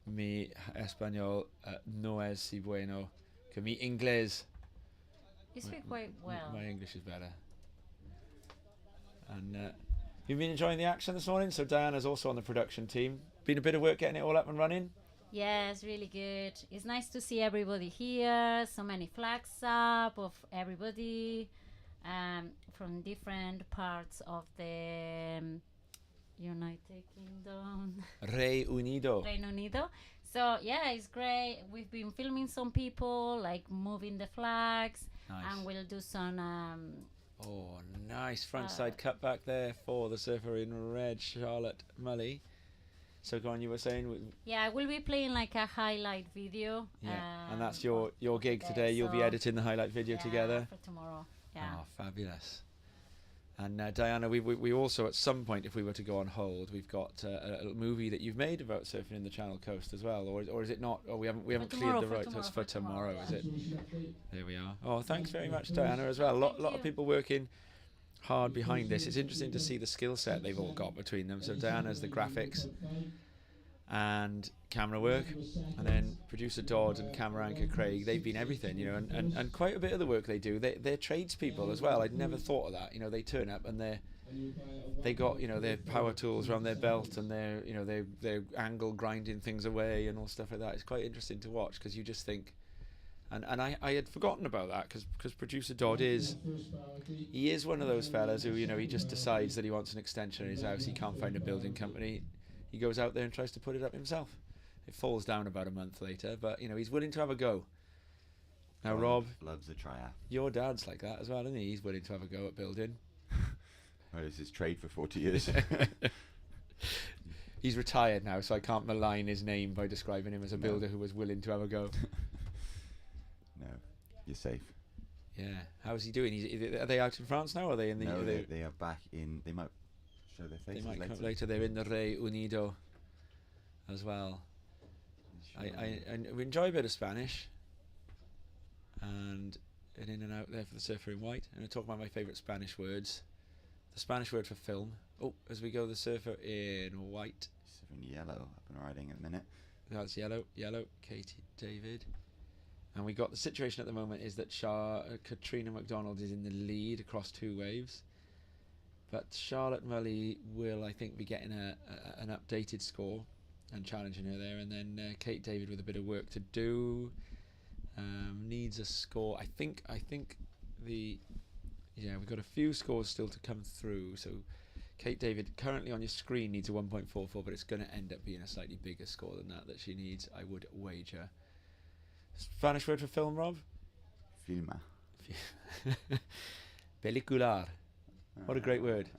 S1: mi español no es si bueno que mi inglés.
S6: You speak quite well.
S1: My English is better. And you've been enjoying the action this morning. So Diana's also on the production team. Been a bit of work getting it all up and running.
S6: Yes, really good. It's nice to see everybody here. So many flags up of everybody from different parts of the United Kingdom.
S1: Reino Unido.
S6: Reino Unido. So yeah, it's great. We've been filming some people like moving the flags.
S1: Nice.
S6: And we'll do some
S1: oh, nice frontside cut back there for the surfer in red, Charlotte Mully. So go on, you were saying?
S6: Yeah, I will be playing like a highlight video.
S1: Yeah, and that's your gig today. You'll be editing the highlight video together.
S6: For tomorrow. Yeah.
S1: Oh, fabulous. And Diana, we also at some point, if we were to go on hold, we've got a little movie that you've made about surfing in the Channel Coast as well, or is it not? Or we haven't cleared the rights. It's for tomorrow, is it? There we are. Oh, thanks very much, Diana, as well. A lot of people working hard behind this. It's interesting to see the skill set they've all got between them. So Diana's the graphics and camera work, and then producer Dodd and camera anchor Craig, they've been everything, you know, and quite a bit of the work they do, they're tradespeople as well. I'd never thought of that. You know, they turn up and they got, you know, their power tools around their belt, and they're angle grinding things away and all stuff like that. It's quite interesting to watch, because you just think, and I had forgotten about that, because producer Dodd is one of those fellas who, you know, he just decides that he wants an extension in his house. He can't find a building company. He goes out there and tries to put it up himself. It falls down about a month later, but, you know, he's willing to have a go. Now, Rob
S2: loves a tryer.
S1: Your dad's like that as well, isn't he? He's willing to have a go at building.
S2: Well, it's his trade for 40 years.
S1: He's retired now, so I can't malign his name by describing him as a builder who was willing to have a go.
S2: No, you're safe.
S1: Yeah. How's he doing? Are they out in France now, or are they in the...
S2: No, they are back in... They might show their faces
S1: they might
S2: later.
S1: come later. They're in the Reino Unido as well. I enjoy a bit of Spanish, and an in and out there for the surfer in white. And I talk about my favourite Spanish words. The Spanish word for film. Oh, as we go, the surfer in white.
S2: Surfer in yellow. I've been riding at the minute.
S1: That's yellow. Katie David. And we got the situation at the moment is that Katrina McDonald is in the lead across 2 waves. But Charlotte Mully will, I think, be getting an updated score and challenging her there. And then Kate David with a bit of work to do. Needs a score. I think we've got a few scores still to come through. So Kate David currently on your screen needs a 1.44, but it's going to end up being a slightly bigger score than that she needs, I would wager. Spanish word for film, Rob?
S2: Filma.
S1: Pelicular. What a great word.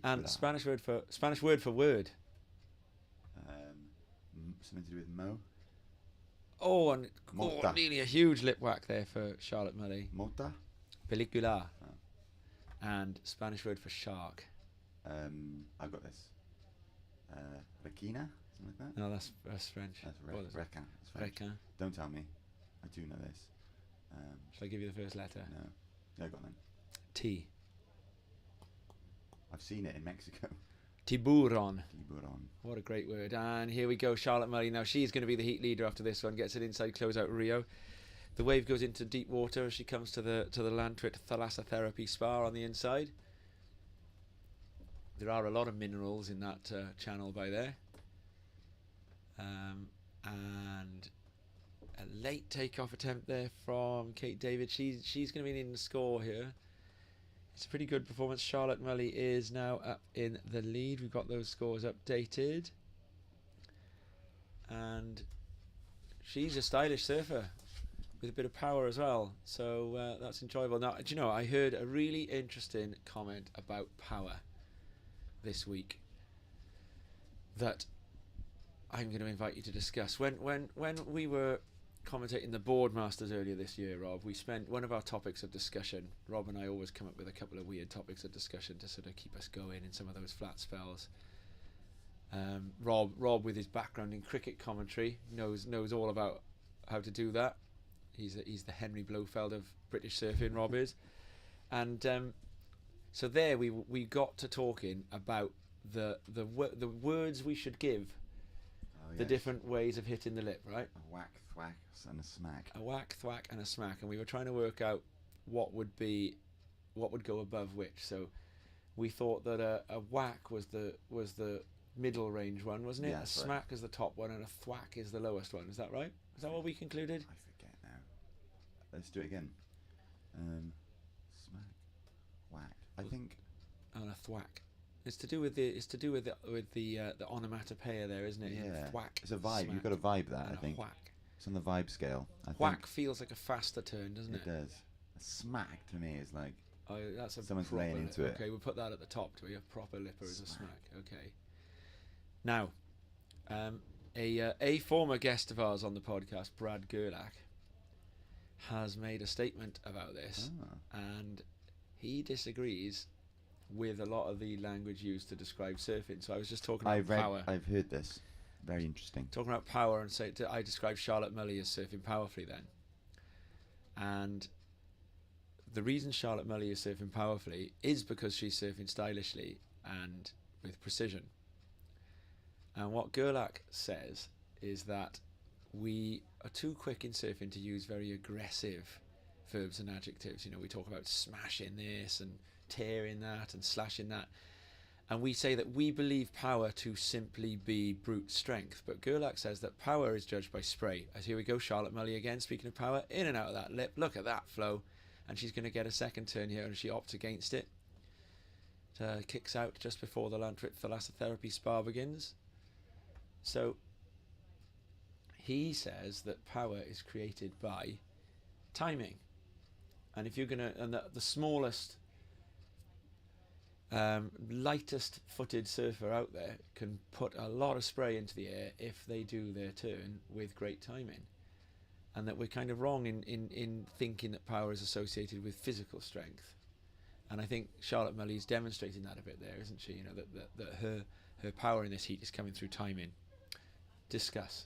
S1: And Spanish word for word.
S2: Something to do with Mo.
S1: Oh, and nearly a huge lip whack there for Charlotte Mully.
S2: Mota.
S1: Pelicular. Oh. And Spanish word for shark.
S2: I've got this. Requina, something like that.
S1: No, that's French.
S2: That's requin.
S1: Requin.
S2: Don't tell me. I do know this.
S1: Shall I give you the first letter?
S2: No. Yeah, go on then.
S1: T.
S2: I've seen it in Mexico.
S1: Tiburon.
S2: Tiburon.
S1: What a great word. And here we go, Charlotte Mully. Now she's going to be the heat leader after this one. Gets an inside close out Rio. The wave goes into deep water as she comes to the Lantwit Thalassotherapy Spa on the inside. There are a lot of minerals in that channel by there. And a late takeoff attempt there from Kate David. She's going to be needing a score here. It's a pretty good performance. Charlotte Mully is now up in the lead. We've got those scores updated. And she's a stylish surfer with a bit of power as well. So that's enjoyable. Now, do you know, I heard a really interesting comment about power this week that I'm going to invite you to discuss. When we were commentating the Boardmasters earlier this year, Rob, we spent one of our topics of discussion. Rob and I always come up with a couple of weird topics of discussion to sort of keep us going in some of those flat spells. Rob with his background in cricket commentary knows all about how to do that. He's the Henry Blofeld of British surfing, Rob is. And so there we got to talking about the words we should give. The different ways of hitting the lip, right?
S2: A whack, thwack, and a smack.
S1: A whack, thwack, and a smack, and we were trying to work out what would go above which. So we thought that a whack was the middle range one, wasn't it?
S2: Yeah,
S1: a smack is the top one, and a thwack is the lowest one. Is that right? Is that what we concluded?
S2: I forget now. Let's do it again. Smack, whack. I think.
S1: And a thwack. It's to do with the onomatopoeia there, isn't it?
S2: Yeah.
S1: Thwack.
S2: It's a vibe.
S1: Smack,
S2: You've got to vibe that.
S1: and
S2: I think.
S1: A whack.
S2: It's on the vibe scale.
S1: Whack feels like a faster turn, doesn't it?
S2: It does. A smack to me is like.
S1: Oh, that's a
S2: someone's
S1: proper,
S2: laying into it.
S1: Okay, we'll put that at the top. Do we have proper lipper as a smack? Okay. Now, a former guest of ours on the podcast, Brad Gerlach, has made a statement about this, and he disagrees with a lot of the language used to describe surfing. So I was just talking about power.
S2: I've heard this. Very interesting.
S1: Talking about power, and I described Charlotte Mully as surfing powerfully then. And the reason Charlotte Mully is surfing powerfully is because she's surfing stylishly and with precision. And what Gerlach says is that we are too quick in surfing to use very aggressive verbs and adjectives. You know, we talk about smashing this and tearing that and slashing that. And we say that we believe power to simply be brute strength. But Gerlach says that power is judged by spray. As here we go, Charlotte Mully again, speaking of power, in and out of that lip. Look at that flow. And she's going to get a second turn here, and she opts against it. Kicks out just before the Lantrit Thalassotherapy spar begins. So he says that power is created by timing. And if you're going to, and the smallest, lightest footed surfer out there can put a lot of spray into the air if they do their turn with great timing. And that we're kind of wrong in thinking that power is associated with physical strength. And I think Charlotte Mully is demonstrating that a bit there, isn't she? You know, that her power in this heat is coming through timing. Discuss.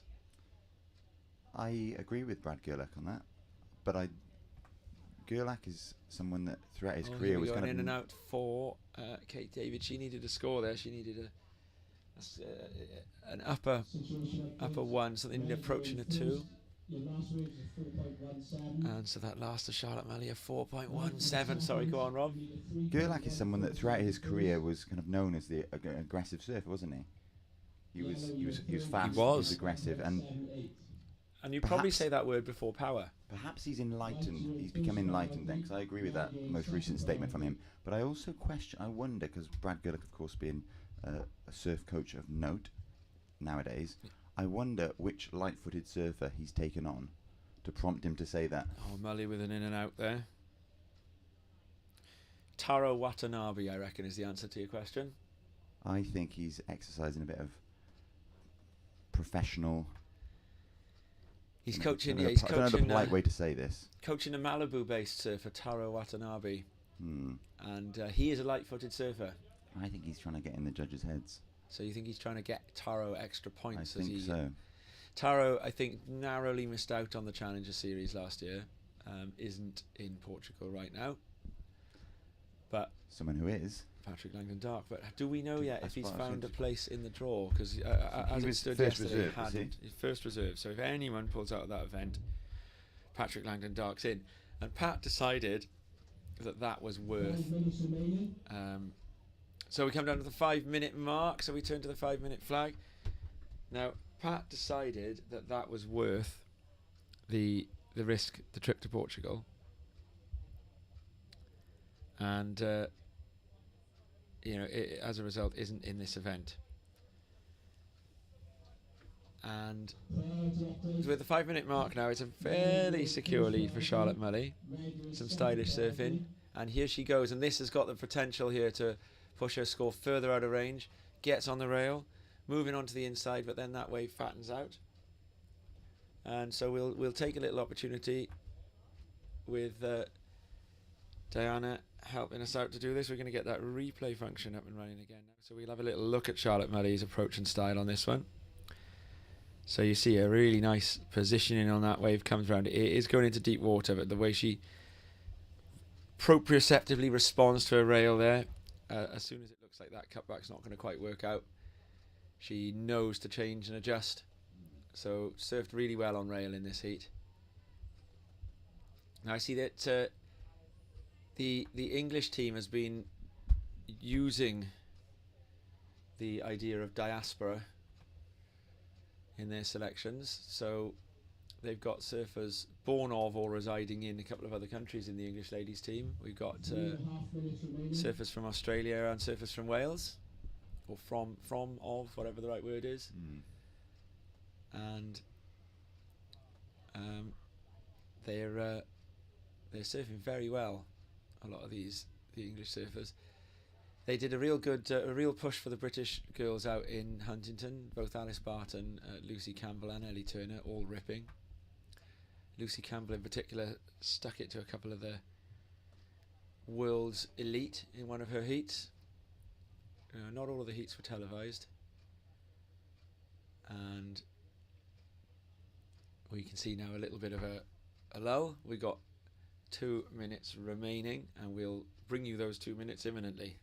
S2: I agree with Brad Gerlach on that, but Gerlach is someone that throughout his career was kind of
S1: in and out for Kate David. She needed a score there. She needed an upper one, something approaching a 2. And so that last of Charlotte Mully, a 4.17. Sorry, go on, Rob.
S2: Gerlach is someone that throughout his career was kind of known as the aggressive surfer, wasn't he? He was fast. He was aggressive, and
S1: you probably say that word before power.
S2: Perhaps he's enlightened. He's become enlightened then, because I agree with that most recent statement from him. But I also I wonder, because Brad Gerlach, of course, being a surf coach of note nowadays, I wonder which light-footed surfer he's taken on to prompt him to say that.
S1: Oh, Mully with an in and out there. Taro Watanabe, I reckon, is the answer to your question.
S2: I think he's exercising a bit of professional.
S1: He's coaching.
S2: I don't know the polite way to say this.
S1: Coaching a Malibu-based surfer, Taro Watanabe, and he is a light-footed surfer.
S2: I think he's trying to get in the judges' heads.
S1: So you think he's trying to get Taro extra points?
S2: I think so.
S1: Taro, I think, narrowly missed out on the Challenger Series last year. Isn't in Portugal right now. But
S2: someone who is
S1: Patrick Langdon-Dark. But do we know yet if he's found a place in the draw? Because as it stood yesterday, he hadn't. His first reserve. So if anyone pulls out of that event, Patrick Langdon-Dark's in. And Pat decided that was worth. So we come down to the 5-minute mark. So we turn to the 5-minute flag. Now Pat decided that was worth the risk, the trip to Portugal. And it, as a result, isn't in this event. And with the 5-minute mark now, it's a fairly secure lead for Charlotte Mully. Some stylish surfing, and here she goes. And this has got the potential here to push her score further out of range. Gets on the rail, moving on to the inside, but then that wave fattens out. And so we'll take a little opportunity with Diana helping us out to do this. We're going to get that replay function up and running again now. So we'll have a little look at Charlotte Mully's approach and style on this one. So you see a really nice positioning on that wave comes around. It is going into deep water, but the way she proprioceptively responds to a rail there, as soon as it looks like that cutback's not going to quite work out, she knows to change and adjust. So surfed really well on rail in this heat. Now I see that the English team has been using the idea of diaspora in their selections. So they've got surfers born of or residing in a couple of other countries in the English ladies team. We've got surfers from Australia and surfers from Wales, or from whatever the right word is. And they're surfing very well. A lot of the English surfers. They did a real push for the British girls out in Huntington. Both Alice Barton, Lucy Campbell and Ellie Turner all ripping. Lucy Campbell in particular stuck it to a couple of the world's elite in one of her heats. Not all of the heats were televised. And we can see now a little bit of a lull. We got 2 minutes remaining, and we'll bring you those 2 minutes imminently.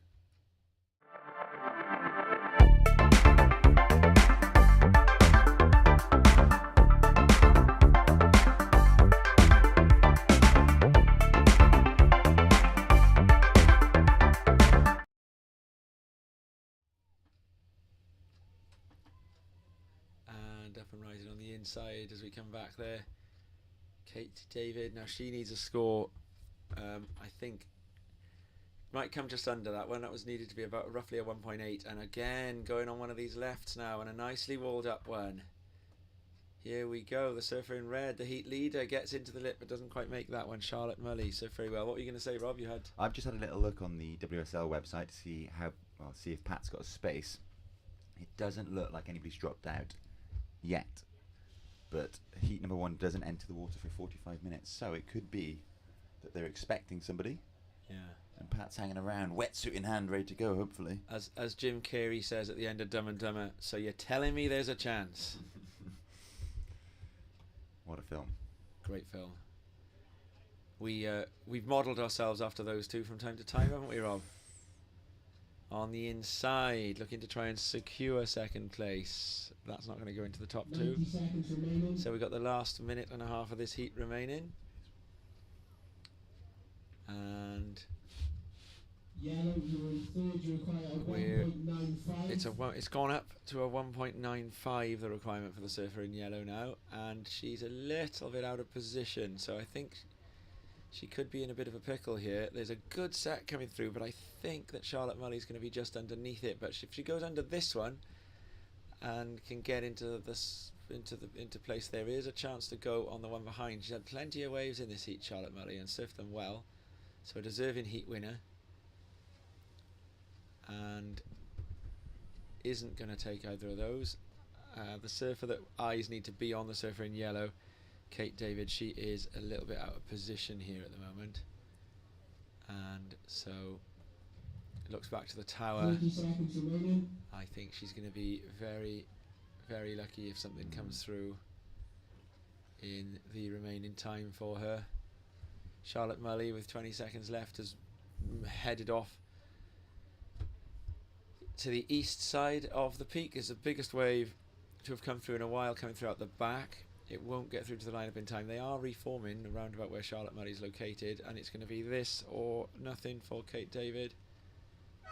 S1: And up and rising on the inside as we come back there. Kate David, now she needs a score, I think might come just under that one. That was needed to be about roughly a 1.8, and again going on one of these lefts now, and a nicely walled up one. Here we go, the surfer in red, the heat leader, gets into the lip but doesn't quite make that one. Charlotte Mully, surf very well. What were you going to say, Rob? You had...
S2: I've just had a little look on the WSL website to see see if Pat's got a space. It doesn't look like anybody's dropped out yet, but heat number 1 doesn't enter the water for 45 minutes, so it could be that they're expecting somebody.
S1: Yeah.
S2: And Pat's hanging around, wetsuit in hand, ready to go, hopefully.
S1: As Jim Carrey says at the end of Dumb and Dumber, so you're telling me there's a chance.
S2: What a film.
S1: Great film. We've modelled ourselves after those two from time to time, haven't we, Rob? On the inside, looking to try and secure second place. That's not going to go into the top 2. So we've got the last minute and a half of this heat remaining. And it's gone up to a 1.95, the requirement for the surfer in yellow now, and she's a little bit out of position, so I think she could be in a bit of a pickle here. There's a good set coming through, but I think that Charlotte Mully's going to be just underneath it. But if she goes under this one and can get into place, there is a chance to go on the one behind. She's had plenty of waves in this heat, Charlotte Mully, and surfed them well, so a deserving heat winner, and isn't going to take either of those. The surfer that eyes need to be on, the surfer in yellow, Kate David, she is a little bit out of position here at the moment, and so looks back to the tower. I think she's going to be very, very lucky if something comes through in the remaining time for her. Charlotte Mully, with 20 seconds left, has headed off to the east side of the peak. Is the biggest wave to have come through in a while, coming through out the back. It won't get through to the lineup in time. They are reforming around about where Charlotte Mully is located, and it's going to be this or nothing for Kate David,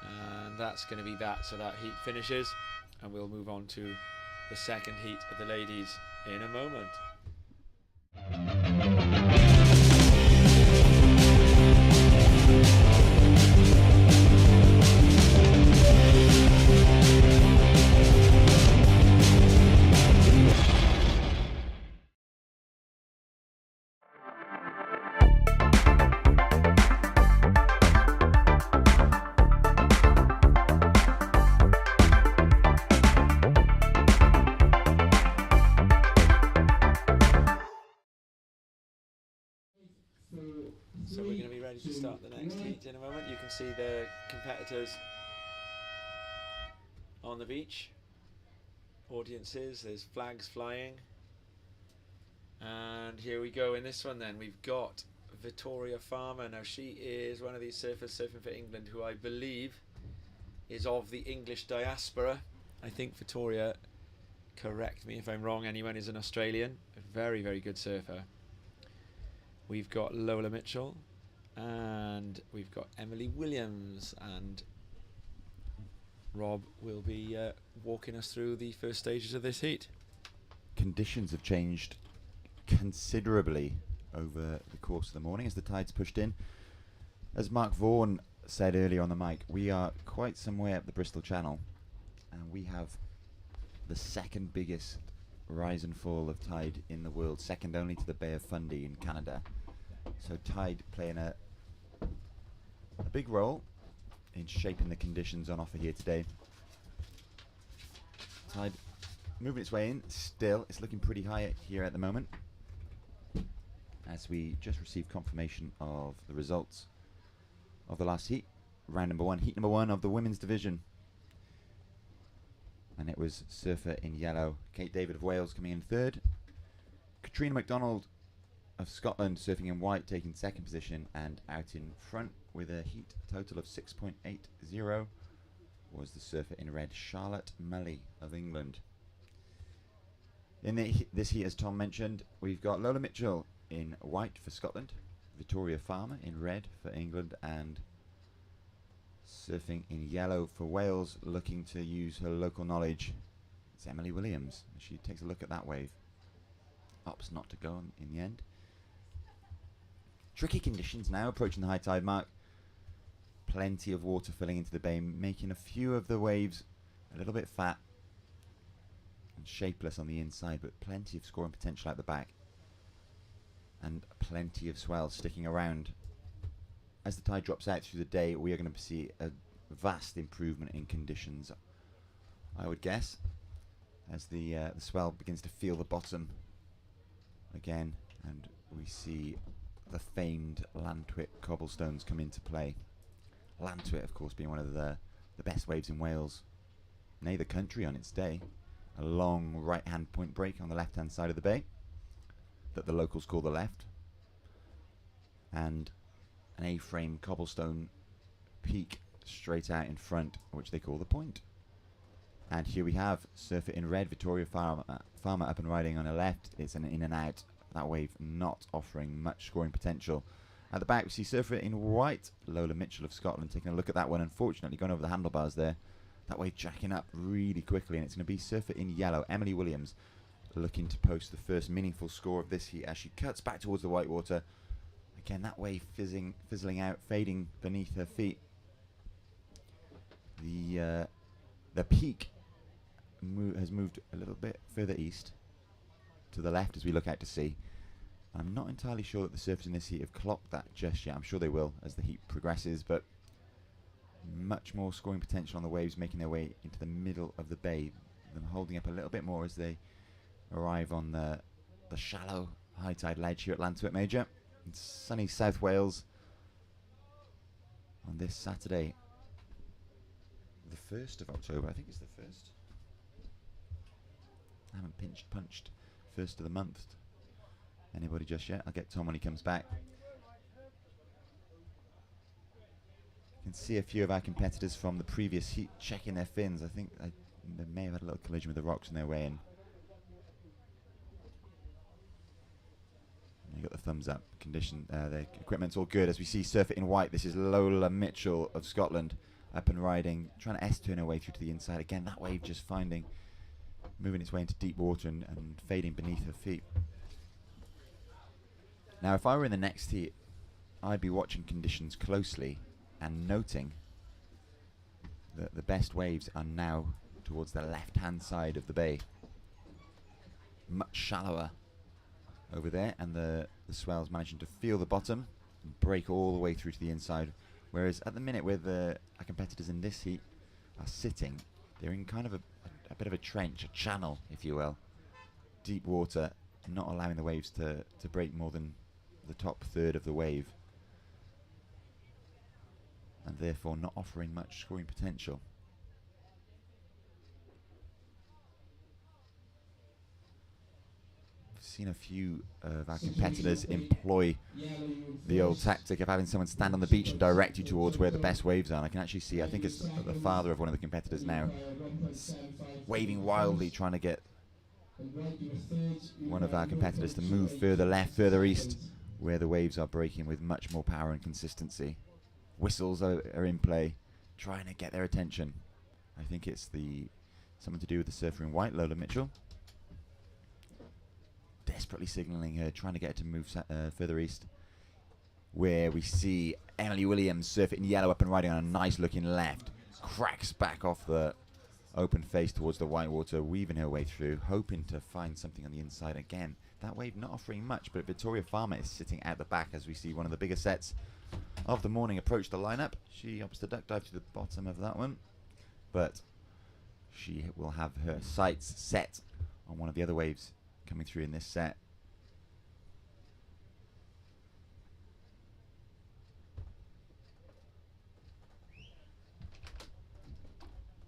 S1: and that's going to be that. So that heat finishes, and we'll move on to the second heat of the ladies in a moment. So we're going to be ready to start the next heat in a moment. You can see the competitors on the beach, audiences, there's flags flying, and here we go in this one then. We've got Victoria Farmer. Now she is one of these surfers surfing for England who I believe is of the English diaspora. I think Victoria, correct me if I'm wrong, anyone, is an Australian, a very, very good surfer. We've got Lola Mitchell, and we've got Emily Williams, and Rob will be walking us through the first stages of this heat.
S2: Conditions have changed considerably over the course of the morning as the tides pushed in. As Mark Vaughan said earlier on the mic, we are quite some way up the Bristol Channel, and we have the second biggest rise and fall of tide in the world, second only to the Bay of Fundy in Canada. So tide playing a big role in shaping the conditions on offer here today. Tide moving its way in. Still, it's looking pretty high here at the moment, as we just received confirmation of the results of the last heat, round number 1, heat number 1 of the women's division. And it was surfer in yellow, Kate David of Wales, coming in third. Katrina MacDonald of Scotland surfing in white, taking second position, and out in front with a heat total of 6.80 was the surfer in red, Charlotte Mully of England. In this heat, as Tom mentioned, we've got Lola Mitchell in white for Scotland, Victoria Farmer in red for England, and surfing in yellow for Wales, looking to use her local knowledge. It's Emily Williams. She takes a look at that wave. Opts not to go in the end. Tricky conditions now, approaching the high tide mark. Plenty of water filling into the bay, making a few of the waves a little bit fat and shapeless on the inside, but plenty of scoring potential at the back. And plenty of swells sticking around. As the tide drops out through the day, we are going to see a vast improvement in conditions, I would guess, as the swell begins to feel the bottom again, and we see the famed Lantwit cobblestones come into play. Lantwit, of course, being one of the best waves in Wales, nay, the country on its day. A long right-hand point break on the left-hand side of the bay that the locals call the left, and an A-frame cobblestone peak straight out in front, which they call the point. And here we have surfer in red, Victoria Farmer up and riding on the left. It's an in and out, that wave not offering much scoring potential. At the back we see surfer in white, Lola Mitchell of Scotland, taking a look at that one. Unfortunately going over the handlebars there, that wave jacking up really quickly, and it's going to be surfer in yellow, Emily Williams, looking to post the first meaningful score of this heat as she cuts back towards the white water. Again, that wave fizzling out, fading beneath her feet. The peak has moved a little bit further east to the left as we look out to sea. I'm not entirely sure that the surfers in this heat have clocked that just yet. I'm sure they will as the heat progresses, but much more scoring potential on the waves making their way into the middle of the bay, them holding up a little bit more as they arrive on the shallow high tide ledge here at Lantwit Major in sunny South Wales on this Saturday, the 1st of October. I think it's the 1st. I haven't punched 1st of the month anybody just yet. I'll get Tom when he comes back. You can see a few of our competitors from the previous heat checking their fins. I think they may have had a little collision with the rocks on their way in. You got the thumbs up condition. The equipment's all good as we see surfer in white. This is Lola Mitchell of Scotland up and riding, trying to S-turn her way through to the inside. Again, that wave just moving its way into deep water and fading beneath her feet. Now, if I were in the next heat, I'd be watching conditions closely and noting that the best waves are now towards the left-hand side of the bay. Much shallower over there, and the swells managing to feel the bottom and break all the way through to the inside. Whereas at the minute where our competitors in this heat are sitting, they're in kind of a bit of a trench, a channel, if you will. Deep water, not allowing the waves to break more than the top third of the wave, and therefore not offering much scoring potential. I've seen a few of our competitors employ the old tactic of having someone stand on the beach and direct you towards where the best waves are. And I can actually see, I think it's the father of one of the competitors now, waving wildly, trying to get one of our competitors to move further left, further east, where the waves are breaking with much more power and consistency. Whistles are in play, trying to get their attention. I think it's something to do with the surfer in white, Lola Mitchell. Desperately signalling her, trying to get her to move further east, where we see Emily Williams surf it in yellow up and riding on a nice looking left. Cracks back off the open face towards the white water, weaving her way through, hoping to find something on the inside again. That wave not offering much, but Victoria Farmer is sitting at the back as we see one of the bigger sets of the morning approach the lineup. She opts to duck dive to the bottom of that one, but she will have her sights set on one of the other waves coming through in this set.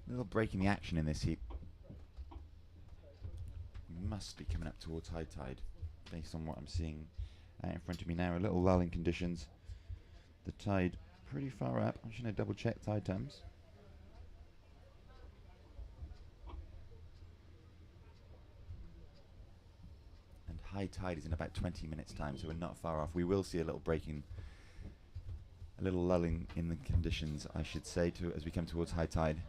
S2: A little break in the action in this heat. We must be coming up towards high tide based on what I'm seeing out in front of me now. A little lull in conditions. The tide pretty far up. I'm just going to double check tide times. And high tide is in about 20 minutes time, so we're not far off. We will see a little breaking, a little lulling in the conditions, I should say, as we come towards high tide.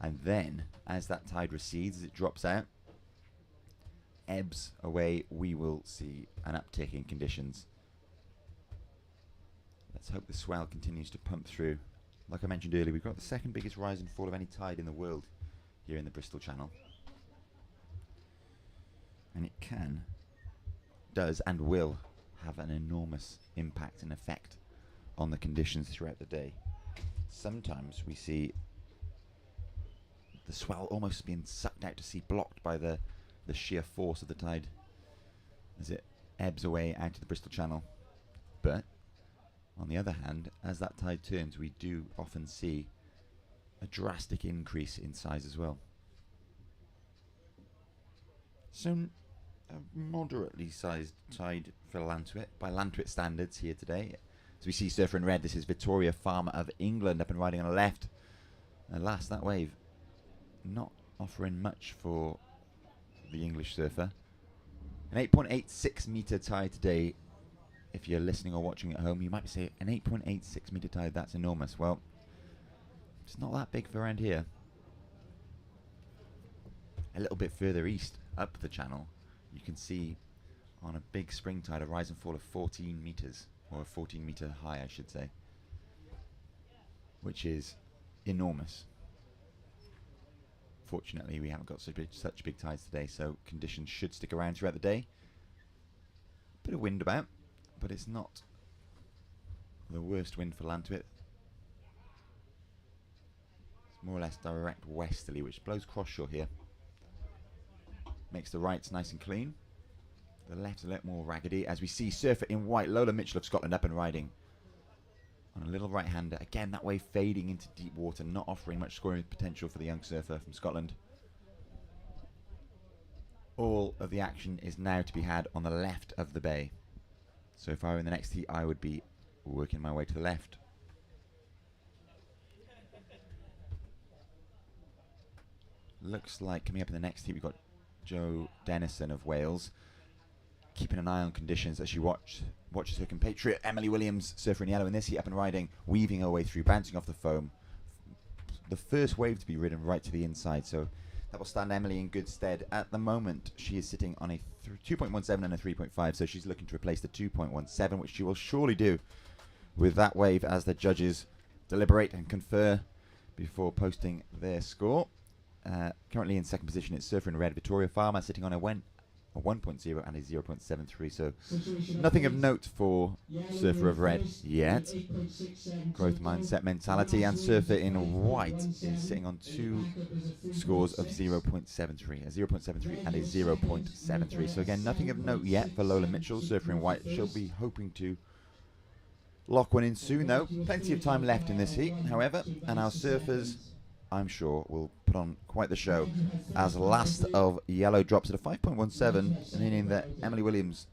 S2: And then, as that tide recedes, as it drops out, ebbs away, we will see an uptick in conditions. Let's hope the swell continues to pump through. Like I mentioned earlier, we've got the second biggest rise and fall of any tide in the world here in the Bristol Channel. And it does and will have an enormous impact and effect on the conditions throughout the day. Sometimes we see the swell almost being sucked out to sea, blocked by the sheer force of the tide as it ebbs away out of the Bristol Channel. But on the other hand, as that tide turns, we do often see a drastic increase in size as well. So a moderately sized tide for Lantwit by Lantwit standards here today. As we see surfer in red, this is Victoria Farmer of England up and riding on the left. Alas, that wave not offering much for the English surfer. An 8.86 metre tide today. If you're listening or watching at home, you might say an 8.86 metre tide, that's enormous. Well, it's not that big for around here. A little bit further east, up the channel, you can see on a big spring tide a rise and fall of 14 metres, or a 14 metre high, I should say, which is enormous. Fortunately, we haven't got such big tides today, so conditions should stick around throughout the day. Bit of wind about, but it's not the worst wind for Lantwit. It's more or less direct westerly, which blows cross-shore here. Makes the rights nice and clean. The left's a little more raggedy, as we see surfer in white, Lola Mitchell of Scotland up and riding on a little right-hander. Again, that wave fading into deep water, not offering much scoring potential for the young surfer from Scotland. All of the action is now to be had on the left of the bay. So if I were in the next heat, I would be working my way to the left. Looks like coming up in the next heat, we've got Jo Dennison of Wales, keeping an eye on conditions as she watches her compatriot Emily Williams, surfer in yellow in this heat, up and riding, weaving her way through, bouncing off the foam. The first wave to be ridden right to the inside, so that will stand Emily in good stead. At the moment, she is sitting on a 2.17 and a 3.5, so she's looking to replace the 2.17, which she will surely do with that wave as the judges deliberate and confer before posting their score. Currently in second position, it's surfer in red Victoria Farmer, sitting on a 1.0 and a 0.73, so nothing of note for surfer of red yet. Growth mindset mentality, and surfer in white is sitting on two scores of 0.73, a 0.73 and a 0.73. So again, nothing of note yet for Lola Mitchell, surfer in white. She'll be hoping to lock one in soon though. Plenty of time left in this heat, however, and our surfers, I'm sure, will put on quite the show as last of yellow drops at a 5.17, meaning that Emily Williams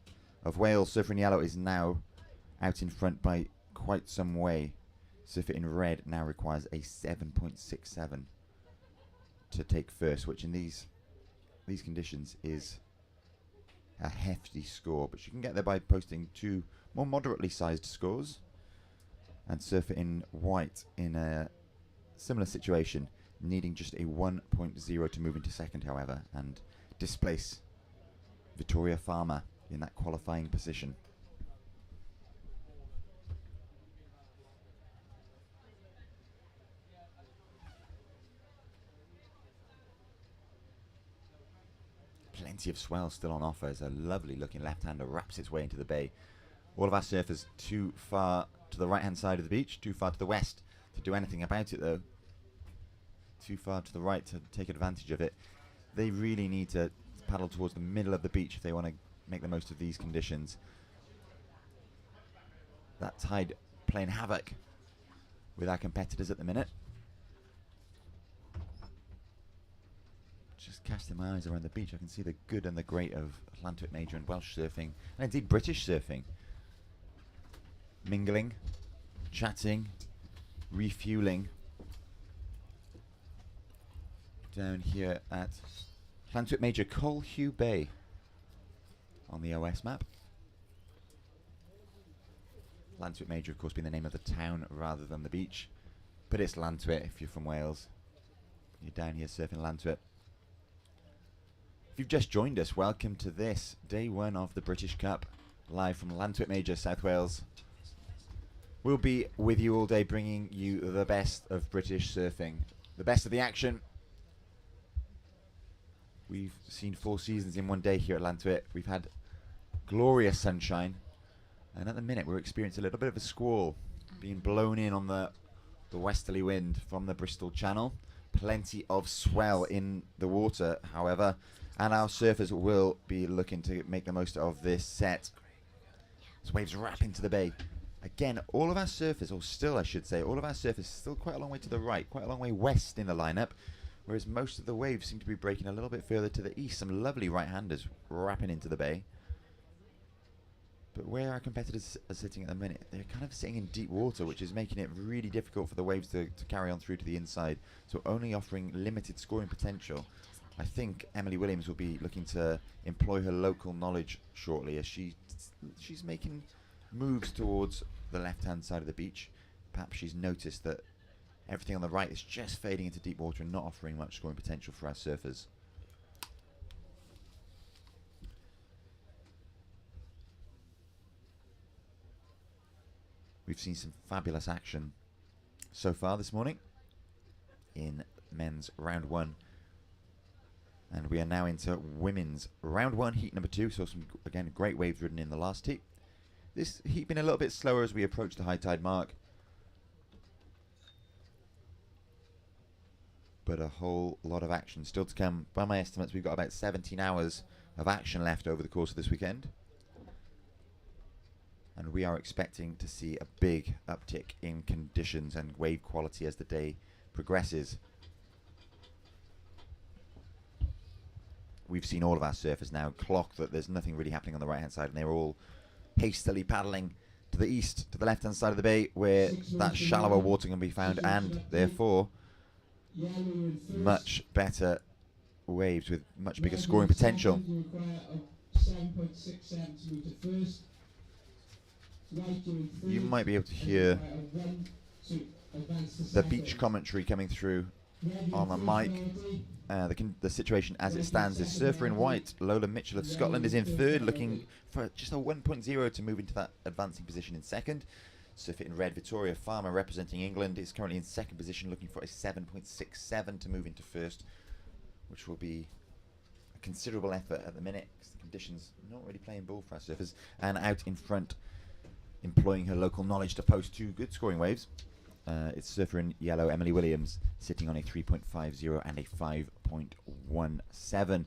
S2: of Wales, surfer in yellow, is now out in front by quite some way. Surfer in red now requires a 7.67 to take first, which in these conditions is a hefty score, but she can get there by posting two more moderately sized scores. And surfer in white in a similar situation, needing just a 1.0 to move into second, however, and displace Victoria Farmer in that qualifying position. Plenty of swell still on offer as a lovely looking left-hander wraps its way into the bay. All of our surfers too far to the right-hand side of the beach, too far to the west to do anything about it though. Too far to the right to take advantage of it. They really need to paddle towards the middle of the beach if they want to make the most of these conditions. That tide playing havoc with our competitors at the minute. Just casting my eyes around the beach, I can see the good and the great of Lantwit Major and Welsh surfing, and indeed British surfing, mingling, chatting, refueling down here at Llantwit Major, Colhew Bay on the OS map. Llantwit Major, of course, being the name of the town rather than the beach, but it's Llantwit if you're from Wales. You're down here surfing Llantwit. If you've just joined us, welcome to this day one of the British Cup, live from Llantwit Major, South Wales. We'll be with you all day, bringing you the best of British surfing, the best of the action. We've seen 4 seasons in one day here at Llantwit. We've had glorious sunshine, and at the minute we're experiencing a little bit of a squall, being blown in on the westerly wind from the Bristol Channel. Plenty of swell in the water, however, and our surfers will be looking to make the most of this set. As waves wrap into the bay. Again, all of our surfers, or still I should say, all of our surfers still quite a long way to the right, quite a long way west in the lineup, whereas most of the waves seem to be breaking a little bit further to the east. Some lovely right-handers wrapping into the bay. But where our competitors are sitting at the minute, they're kind of sitting in deep water, which is making it really difficult for the waves to carry on through to the inside, so only offering limited scoring potential. I think Emily Williams will be looking to employ her local knowledge shortly, as she's making moves towards the left-hand side of the beach. Perhaps she's noticed that everything on the right is just fading into deep water and not offering much scoring potential for our surfers. We've seen some fabulous action so far this morning in men's round 1. And we are now into women's round 1, heat number 2. So some, again, great waves ridden in the last heat. This heat been a little bit slower as we approach the high tide mark. But a whole lot of action still to come. By my estimates, we've got about 17 hours of action left over the course of this weekend. And we are expecting to see a big uptick in conditions and wave quality as the day progresses. We've seen all of our surfers now clock that there's nothing really happening on the right-hand side, and they're all hastily paddling to the east, to the left-hand side of the bay, where that shallower water can be found, and therefore much better waves with much bigger scoring potential. You might be able to hear the beach commentary coming through on the mic. The situation as it stands is surfer in white, Lola Mitchell of Scotland, is in third, looking for just a 1.0 to move into that advancing position in second. Surfer in red, Victoria Farmer, representing England, is currently in second position, looking for a 7.67 to move into first, which will be a considerable effort at the minute, because the conditions not really playing ball for our surfers. And out in front, employing her local knowledge to post 2 good scoring waves, it's surfer in yellow, Emily Williams, sitting on a 3.50 and a 5.17.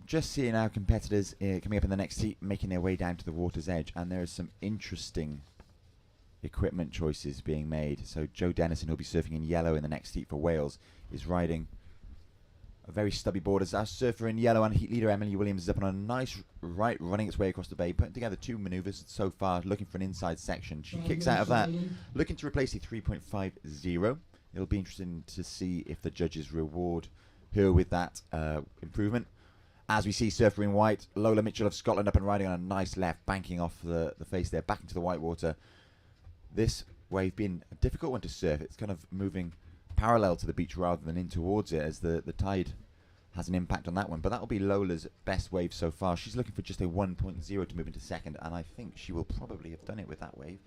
S2: Just seeing our competitors coming up in the next heat, making their way down to the water's edge, and there are some interesting equipment choices being made. So Joe Dennison, who'll be surfing in yellow in the next heat for Wales, is riding a very stubby board as our surfer in yellow and heat leader Emily Williams is up on a nice right, running its way across the bay, putting together 2 manoeuvres so far, looking for an inside section. She kicks out of that, looking to replace a 3.50. It'll be interesting to see if the judges reward her with that improvement. As we see surfer in white, Lola Mitchell of Scotland up and riding on a nice left, banking off the face there, back into the white water. This wave being a difficult one to surf. It's kind of moving parallel to the beach rather than in towards it, as the tide has an impact on that one. But that will be Lola's best wave so far. She's looking for just a 1.0 to move into second, and I think she will probably have done it with that wave.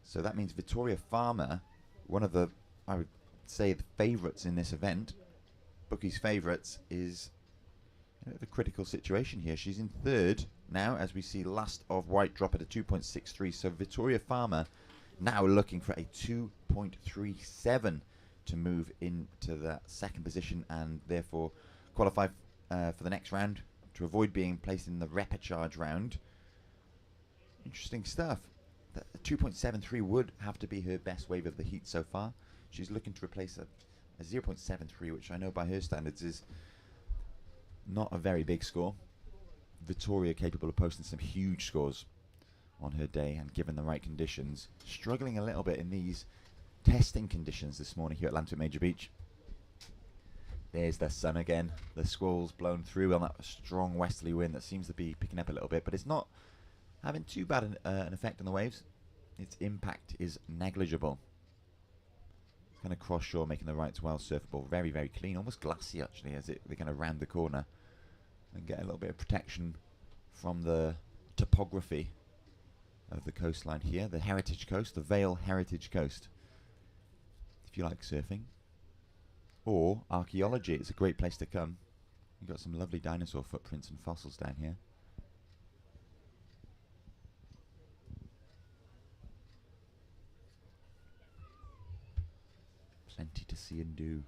S2: So that means Victoria Farmer, one of the, I would say, the favourites in this event, bookies' favourites, is the critical situation here. She's in third now, as we see last of white drop at a 2.63. So Victoria Farmer now looking for a 2.37 to move into that second position and therefore qualify for the next round to avoid being placed in the repechage round. Interesting stuff. The 2.73 would have to be her best wave of the heat so far. She's looking to replace a 0.73, which I know by her standards is not a very big score. Victoria capable of posting some huge scores on her day and given the right conditions. Struggling a little bit in these testing conditions this morning here at Lantwick Major Beach. There's the sun again. The squall's blown through on that strong westerly wind that seems to be picking up a little bit, but it's not having too bad an effect on the waves. Its impact is negligible. It's going to cross shore, making the right to well surfable. Very, very clean, almost glassy actually, as they kind of round the corner and get a little bit of protection from the topography of the coastline here, the Heritage Coast, the Vale Heritage Coast. If you like surfing or archaeology, it's a great place to come. You've got some lovely dinosaur footprints and fossils down here. Plenty to see and do.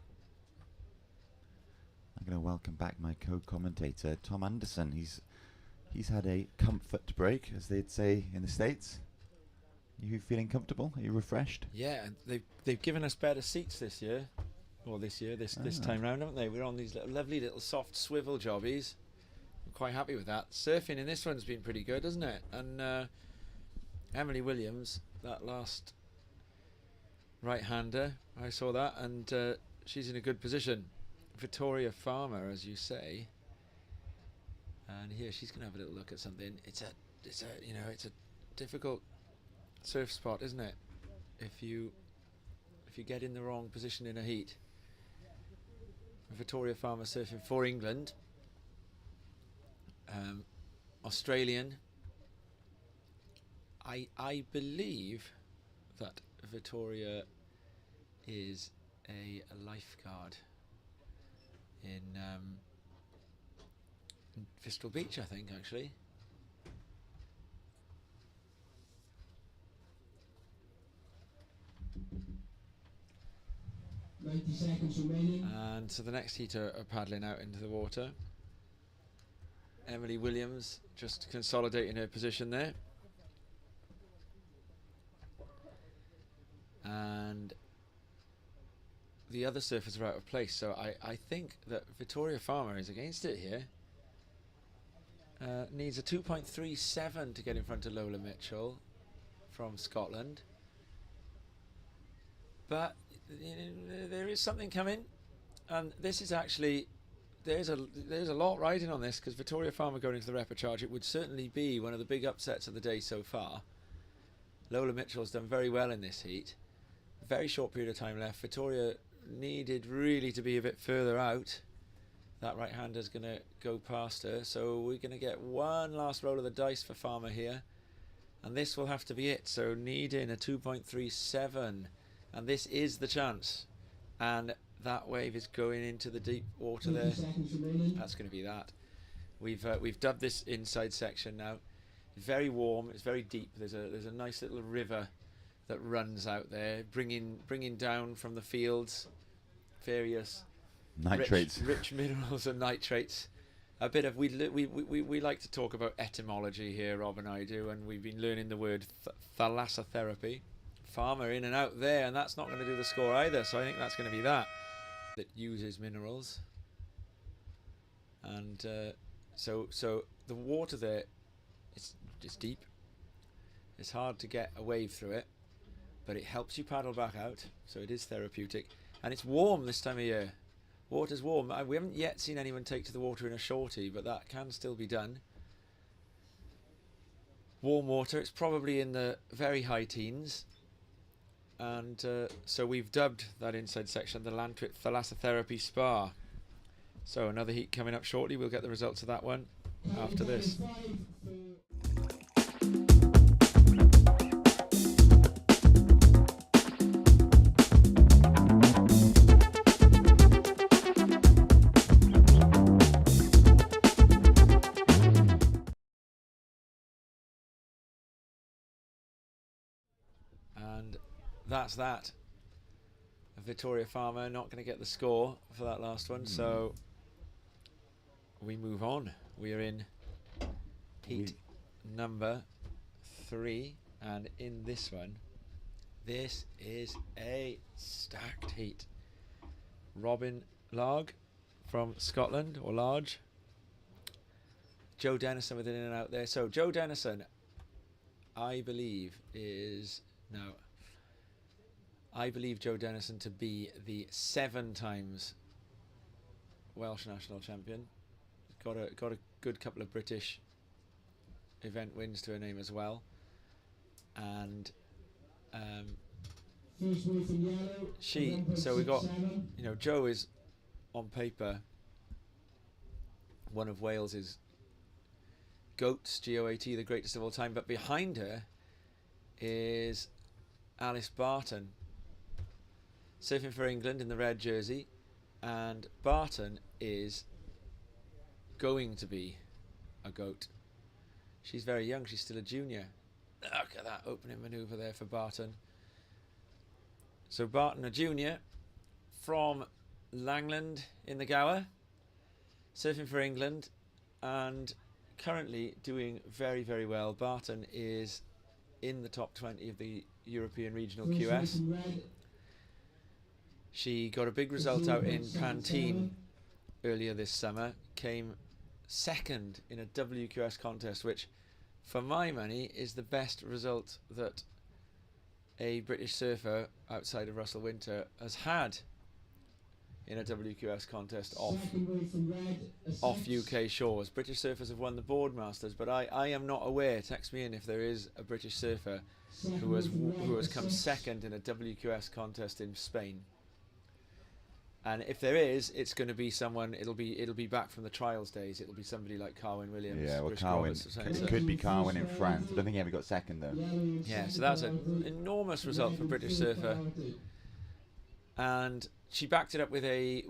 S2: I'm going to welcome back my co-commentator, Tom Anderson. He's had a comfort break, as they'd say in the States. You feeling comfortable? Are you refreshed?
S1: Yeah, and they've given us better seats this year. Or this time round, haven't they? We're on these lovely little soft swivel jobbies. I'm quite happy with that. Surfing in this one's been pretty good, hasn't it? And Emily Williams, that last right-hander, I saw that, and she's in a good position. Victoria Farmer, as you say. And here she's going to have a little look at something. It's a difficult surf spot, isn't it? If you get in the wrong position in a heat. Victoria Farmer surfing for England. Australian. I believe that Victoria is a lifeguard in Bristol Beach, I think, actually. And so the next heat are paddling out into the water. Emily Williams just consolidating her position there. And the other surfers are out of place, so I think that Victoria Farmer is against it here. Needs a 2.37 to get in front of Lola Mitchell from Scotland. But there is something coming, and this is actually there's a lot riding on this, because Victoria Farmer going into the repechage, it would certainly be one of the big upsets of the day so far. Lola Mitchell's done very well in this heat. Very short period of time left. Victoria needed really to be a bit further out. That right-hander's going to go past her, so we're going to get one last roll of the dice for Farmer here, and this will have to be it. So needing a 2.37, and this is the chance, and that wave is going into the deep water there. That's going to be that. We've dubbed this inside section now. It's very warm, it's very deep. There's a nice little river that runs out there, bringing down from the fields various
S2: nitrates,
S1: rich minerals and nitrates. A bit of we like to talk about etymology here, Rob and I do, and we've been learning the word thalassotherapy. Farmer in and out there, and that's not going to do the score either. So I think that's going to be that uses minerals. And so the water there, it's deep. It's hard to get a wave through it, but it helps you paddle back out. So it is therapeutic, and it's warm this time of year. Water's warm. We haven't yet seen anyone take to the water in a shorty, but that can still be done. Warm water, it's probably in the very high teens. And so we've dubbed that inside section the Lantwick Thalassotherapy Spa. So another heat coming up shortly. We'll get the results of that one after this. And that's that. Victoria Farmer not going to get the score for that last one, so we move on. We are in heat number 3, and in this one, this is a stacked heat. Robin Larg from Scotland, or Large. Joe Dennison with an in and out there. So Joe Dennison, I believe Joe Dennison to be the 7 times Welsh national champion. Got a good couple of British event wins to her name as well, and so we got, Joe is on paper one of Wales's GOATs, GOAT, the greatest of all time, but behind her is Alice Barton, surfing for England in the red jersey, and Barton is going to be a GOAT. She's very young, she's still a junior. Look at that opening manoeuvre there for Barton. So Barton, a junior from Langland in the Gower, surfing for England, and currently doing very, very well. Barton is in the top 20 of the European Regional QS. She got a big result out in Pantene earlier this summer, came second in a WQS contest, which for my money is the best result that a British surfer outside of Russell Winter has had in a WQS contest off UK shores. British surfers have won the Boardmasters, but I am not aware. Text me in if there is a British surfer who has come second in a WQS contest in Spain. And if there is, it's going to be someone. It'll be back from the trials days. It'll be somebody like Carwyn Williams.
S2: Yeah, well,
S1: Chris
S2: Carwyn.
S1: Roberts or something.
S2: It could be Carwyn in France. I don't think he ever got second though.
S1: Yeah, so that's an enormous result for British surfer. And she backed it up with a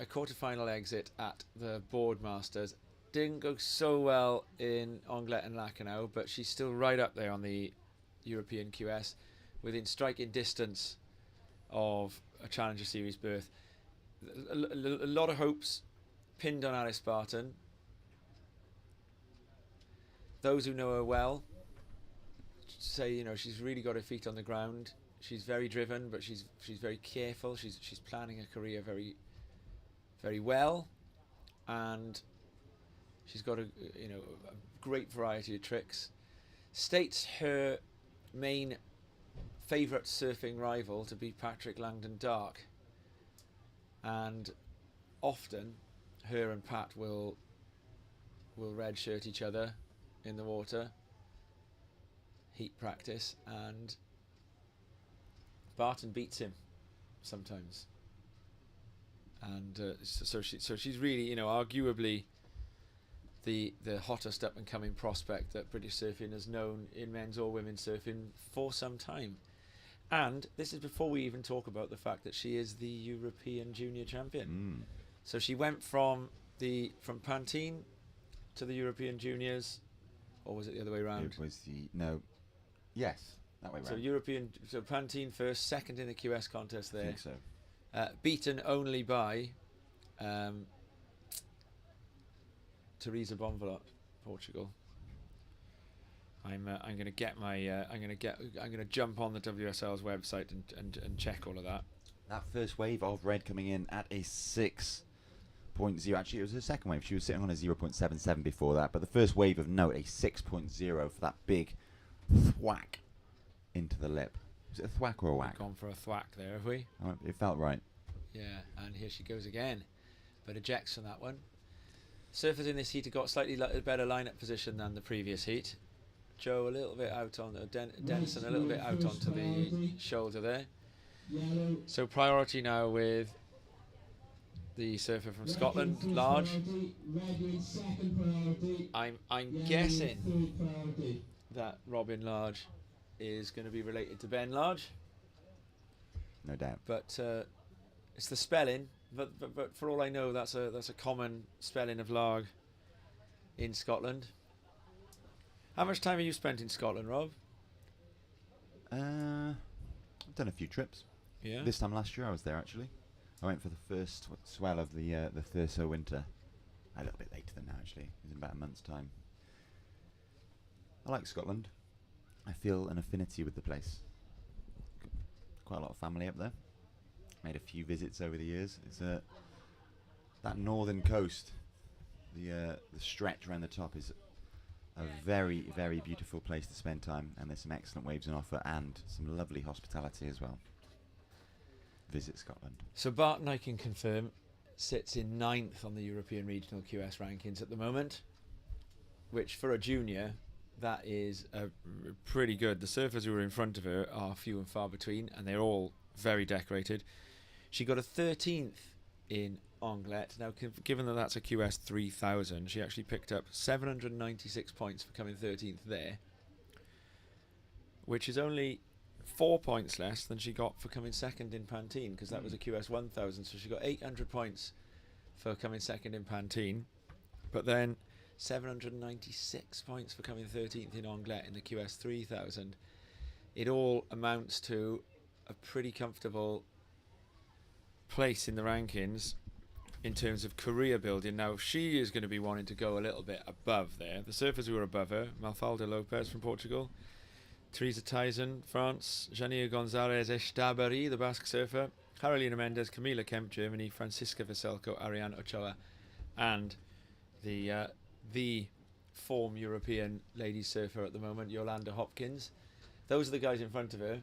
S1: quarter-final exit at the Boardmasters. Didn't go so well in Onglet and Lacanau, but she's still right up there on the European QS, within striking distance of a Challenger Series berth. A lot of hopes pinned on Alice Barton. Those who know her well say, she's really got her feet on the ground. She's very driven, but she's very careful. She's planning her career very, very well, and she's got a great variety of tricks. States her main favourite surfing rival to be Patrick Langdon Dark, and often her and Pat will redshirt each other in the water, heat practice, and Barton beats him sometimes, and so she's really, arguably the hottest up and coming prospect that British surfing has known in men's or women's surfing for some time. And this is before we even talk about the fact that she is the European junior champion. So she went from Pantene to the European juniors, or was it the other way around?
S2: It was yes, that way round.
S1: So Pantene first, second in the QS contest there.
S2: I think so.
S1: Beaten only by Teresa Bonvalot, Portugal. I'm going to get my I'm going to jump on the WSL's website and check all of that.
S2: That first wave of red coming in at a 6.0. Actually, it was her second wave. She was sitting on a 0.77 before that, but the first wave of note, a 6.0 for that big thwack into the lip. Was it a thwack or a whack?
S1: We've gone for a thwack there, have we?
S2: Oh, it felt right.
S1: Yeah, and here she goes again, but ejects from that one. Surfers in this heat have got slightly better lineup position than the previous heat. Joe a little bit out on Dennison a little bit out onto the shoulder there. So priority now with the surfer from Scotland, Large. I'm guessing that Robin Large is going to be related to Ben Large.
S2: No doubt.
S1: But it's the spelling. But for all I know, that's a common spelling of Larg in Scotland. How much time have you spent in Scotland, Rob?
S2: I've done a few trips.
S1: Yeah.
S2: This time last year I was there actually. I went for the first swell of the Thurso winter. A little bit later than that actually. It was in about a month's time. I like Scotland. I feel an affinity with the place. Quite a lot of family up there. Made a few visits over the years. It's that northern coast. The stretch around the top is A very, very beautiful place to spend time, and there's some excellent waves on offer and some lovely hospitality as well. Visit Scotland.
S1: So Barton, I can confirm, sits in 9th on the European Regional QS rankings at the moment, which for a junior, that is pretty good. The surfers who are in front of her are few and far between, and they're all very decorated. She got a 13th in Anglet. Now, given that that's a QS 3000, she actually picked up 796 points for coming 13th there, which is only 4 points less than she got for coming second in Pantene, because that was a QS 1000. So she got 800 points for coming second in Pantene, but then 796 points for coming 13th in Anglet in the QS 3000. It all amounts to a pretty comfortable place in the rankings in terms of career building. Now, she is going to be wanting to go a little bit above there. The surfers who are above her: Mafalda Lopez from Portugal, Teresa Tyson, France, Janine Gonzalez Estabari, the Basque surfer, Carolina Mendes, Camila Kemp, Germany, Francisca Veselko, Ariane Ochoa, and the form European ladies surfer at the moment, Yolanda Hopkins. Those are the guys in front of her.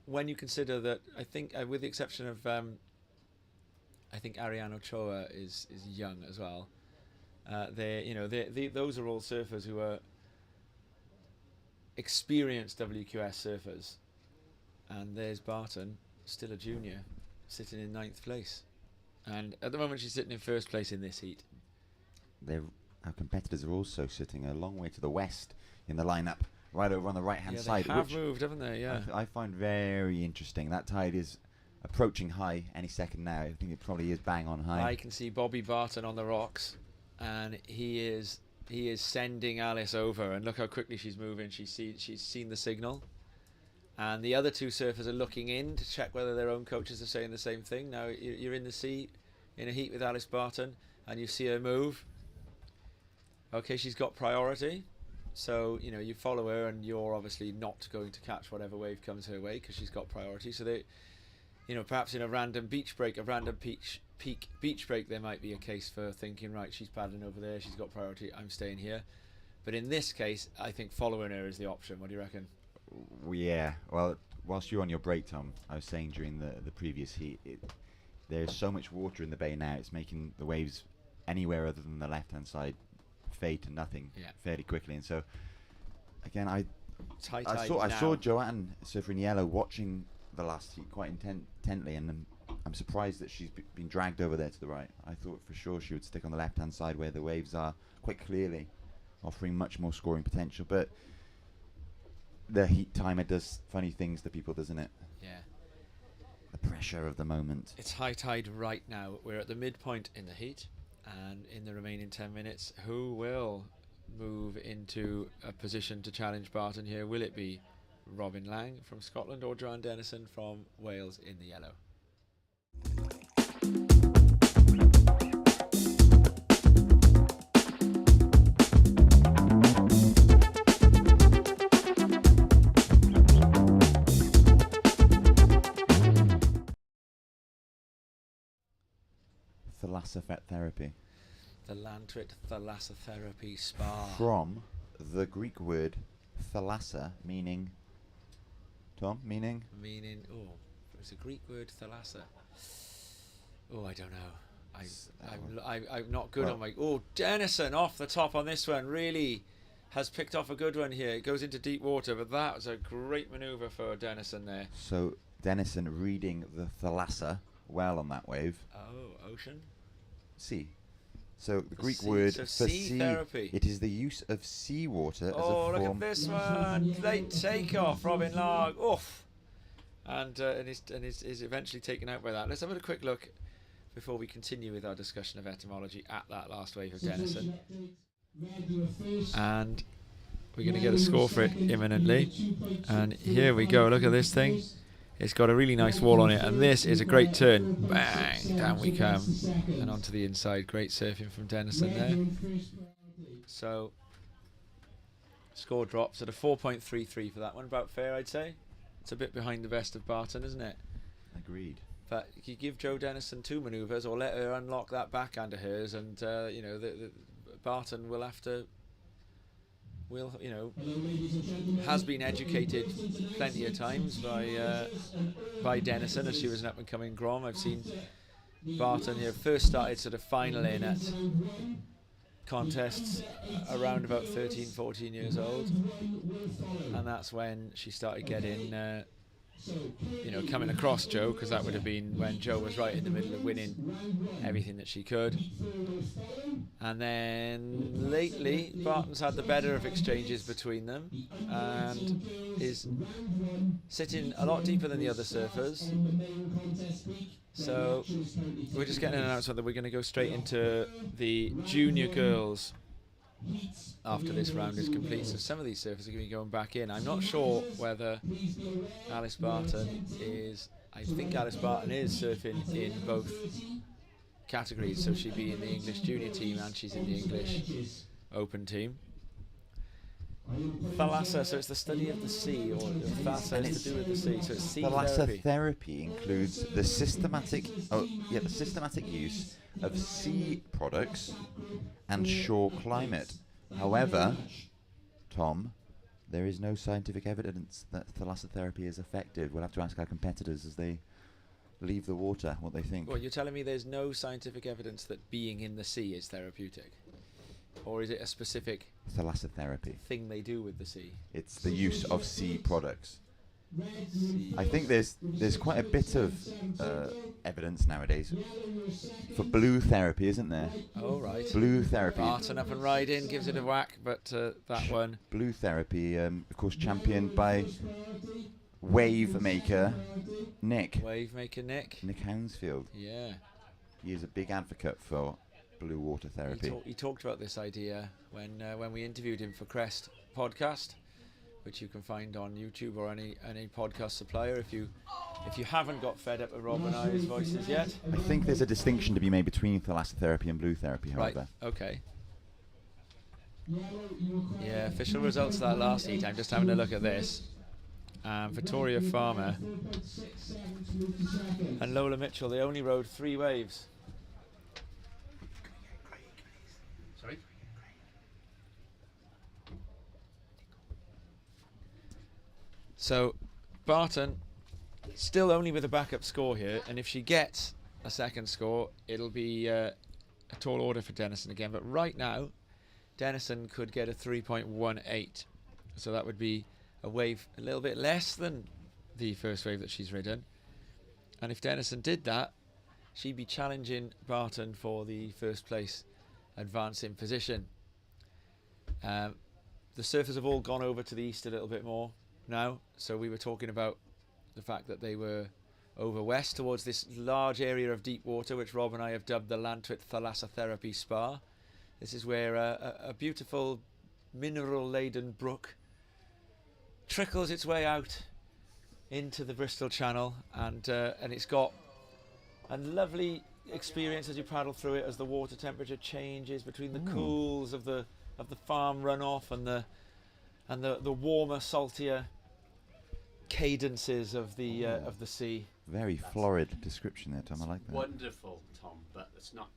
S1: When you consider that, I think, with the exception of, I think Ariane Ochoa is young as well. Those are all surfers who are experienced WQS surfers, and there's Barton, still a junior, sitting in 9th place, and at the moment she's sitting in 1st place in this heat.
S2: Our competitors are also sitting a long way to the west in the lineup, right over on the right-hand side.
S1: They have moved, haven't they? Yeah.
S2: I find very interesting. That tide is approaching high any second now. I think it probably is bang on high.
S1: I can see Bobby Barton on the rocks, and he is sending Alice over, and look how quickly she's moving. She's seen the signal, and the other two surfers are looking in to check whether their own coaches are saying the same thing. Now you're in the sea in a heat with Alice Barton, and you see her move. Okay, she's got priority, so you follow her, and you're obviously not going to catch whatever wave comes her way because she's got priority. So they, perhaps in a random beach break, peak beach break, there might be a case for thinking, right, she's paddling over there, she's got priority, I'm staying here. But in this case, I think following her is the option. What do you reckon?
S2: Yeah, well, whilst you're on your break, Tom, I was saying during the previous heat, there's so much water in the bay now, it's making the waves anywhere other than the left-hand side fade to nothing fairly quickly. And so, again, I saw Joanne surfer in yellow watching the last heat quite intently, and I'm surprised that she's been dragged over there to the right. I thought for sure she would stick on the left-hand side where the waves are quite clearly offering much more scoring potential, but the heat timer does funny things to people, doesn't it?
S1: Yeah.
S2: The pressure of the moment.
S1: It's high tide right now. We're at the midpoint in the heat, and in the remaining 10 minutes, who will move into a position to challenge Barton here? Will it be Robin Lang from Scotland or Joanne Dennison from Wales in the yellow?
S2: Thalassotherapy.
S1: The Lantrit Thalassotherapy Spa.
S2: From the Greek word thalassa, meaning... Tom, meaning?
S1: Meaning, it's a Greek word, thalassa. I don't know. I'm not good on my... Dennison off the top on this one. Really has picked off a good one here. It goes into deep water, but that was a great manoeuvre for Dennison there.
S2: So, Dennison reading the thalassa well on that wave.
S1: Oh, ocean?
S2: Sea. So the Greek
S1: sea.
S2: word
S1: So
S2: for
S1: sea therapy.
S2: It is the use of seawater as a
S1: Oh, look
S2: form.
S1: at this one! Late takeoff, Robin Larg. Oof! And is eventually taken out by that. Let's have a quick look before we continue with our discussion of etymology at that last wave of Dennison. And we're going to get a score for it imminently. And here we go. Look at this thing. It's got a really nice wall on it, and this is a great turn. Bang! Down we come, and onto the inside. Great surfing from Dennison there. So, score drops at a 4.33 for that one. About fair, I'd say. It's a bit behind the best of Barton, isn't it?
S2: Agreed.
S1: But you give Jo Dennison 2 manoeuvres, or let her unlock that backhand of hers, and the Barton will have to will, has been educated plenty of times by Denison as she was an up and coming Grom. I've seen Barton first started sort of final in at contests around about 13, 14 years old, and that's when she started getting coming across Joe, because that would have been when Joe was right in the middle of winning everything that she could. And then lately Barton's had the better of exchanges between them and is sitting a lot deeper than the other surfers. So we're just getting an announcement that we're going to go straight into the junior girls after this round is complete. So some of these surfers are going to be going back in. I'm not sure whether Alice Barton is... I think Alice Barton is surfing in both categories. So she'd be in the English junior team and she's in the English open team. Thalassa, so it's the study of the sea, or Thalassa is to do with the sea, so it's sea therapy.
S2: Thalasotherapy includes the systematic use of sea products and shore climate. However, Tom, there is no scientific evidence that thalassotherapy is effective. We'll have to ask our competitors as they leave the water what they think.
S1: Well, you're telling me there's no scientific evidence that being in the sea is therapeutic? Or is it a specific
S2: Thalassotherapy
S1: thing they do with the sea?
S2: It's the use of sea products. I think there's quite a bit of evidence nowadays for blue therapy, isn't there?
S1: Oh, right.
S2: Blue therapy.
S1: Barton up and riding, gives it a whack, but that one...
S2: Blue therapy, of course, championed by wave maker Nick.
S1: Wave maker Nick.
S2: Nick Hounsfield.
S1: Yeah.
S2: He is a big advocate for blue water therapy.
S1: He talked about this idea when we interviewed him for Crest podcast, which you can find on YouTube or any podcast supplier if you haven't got fed up with Rob and I's voices yet.
S2: I think there's a distinction to be made between thalassotherapy and blue therapy, however.
S1: Right, okay. Yeah, official results of that last heat. I'm just having a look at this. Victoria Farmer and Lola Mitchell, they only rode 3 waves.
S3: Sorry?
S1: So Barton still only with a backup score here, and if she gets a second score, it'll be a tall order for Denison again. But right now, Denison could get a 3.18, so that would be a wave a little bit less than the first wave that she's ridden. And if Denison did that, she'd be challenging Barton for the first place advancing position. The surfers have all gone over to the east a little bit more now, so we were talking about the fact that they were over west towards this large area of deep water which Rob and I have dubbed the Lantwit Thalassotherapy Spa. This is where a beautiful mineral laden brook trickles its way out into the Bristol Channel, and it's got a lovely experience as you paddle through it, as the water temperature changes between the cools of the farm runoff and the warmer, saltier cadences of the sea.
S2: Very florid description there, Tom. I like that.
S3: Wonderful, Tom, but that's not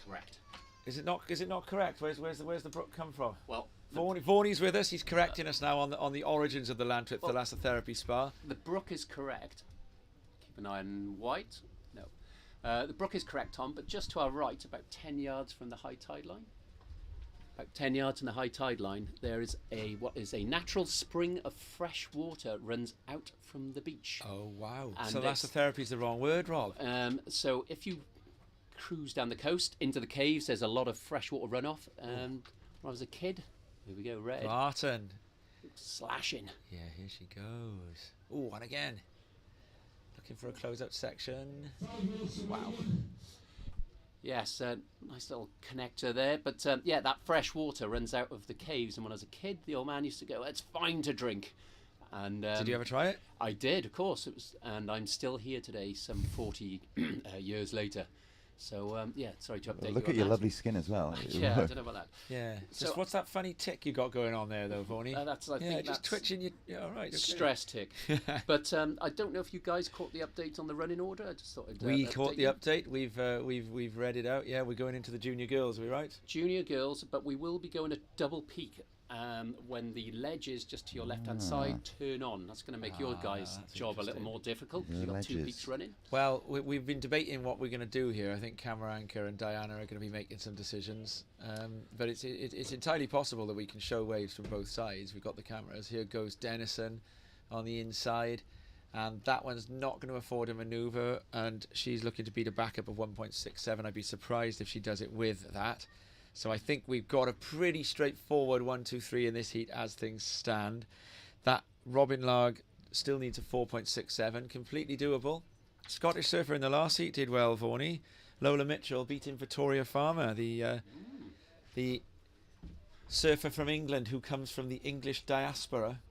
S3: correct.
S1: Is it not correct? Where's the brook come from?
S3: Well,
S1: Vaughan's with us. He's correcting us now on the origins of the Lantwit Thalassotherapy Spa.
S3: the brook is correct. Keep an eye on white. No. The brook is correct, Tom, but just to our right, about 10 yards from the high tide line. About 10 yards from the high tide line, there is what is a natural spring of fresh water runs out from the beach.
S1: Oh, wow.
S3: And
S1: Thalassotherapy is the wrong word, Rob.
S3: So if you cruise down the coast into the caves, there's a lot of freshwater runoff. When I was a kid, here we go, red.
S1: Barton.
S3: Slashing.
S1: Yeah, here she goes. Oh, and again. Looking for a close-out section. Wow.
S3: Yes, nice little connector there. But yeah, that fresh water runs out of the caves. And when I was a kid, the old man used to go, "It's fine to drink." And
S1: did you ever try it?
S3: I did, of course. It was, and I'm still here today, some 40 years later. So yeah, sorry to update you.
S2: Look
S3: on
S2: at your
S3: that.
S2: lovely skin as well.
S3: Yeah, I don't know about that.
S1: Yeah.
S3: So-
S1: Just what's that funny tick you got going on there, though, Vaughnie?
S3: I
S1: yeah,
S3: think
S1: just
S3: that's
S1: twitching you. Yeah, all right. Okay.
S3: stress tick. But I don't know if you guys caught the update on the running order. I just thought I'd,
S1: We
S3: update
S1: caught the
S3: you.
S1: update. We've read it out. Yeah, we're going into the junior girls. Are we right?
S3: Junior girls, but we will be going a double peak when the ledges just to your left-hand side turn on. That's going to make your guys'
S1: that's
S3: job a little
S1: interesting.
S3: more difficult.
S2: The
S3: You've got 2
S2: ledges.
S3: peaks running.
S1: Well, we've been debating what we're going to do here. I think Camera Anchor and Diana are going to be making some decisions. But it's entirely possible that we can show waves from both sides. We've got the cameras. Here goes Denison on the inside. And that one's not going to afford a manoeuvre. And she's looking to beat a backup of 1.67. I'd be surprised if she does it with that. So I think we've got a pretty straightforward 1, 2, 3 in this heat as things stand. That Robin Larg still needs a 4.67, completely doable. Scottish surfer in the last heat did well, Vaughan. Lola Mitchell beating Victoria Farmer, the surfer from England who comes from the English diaspora,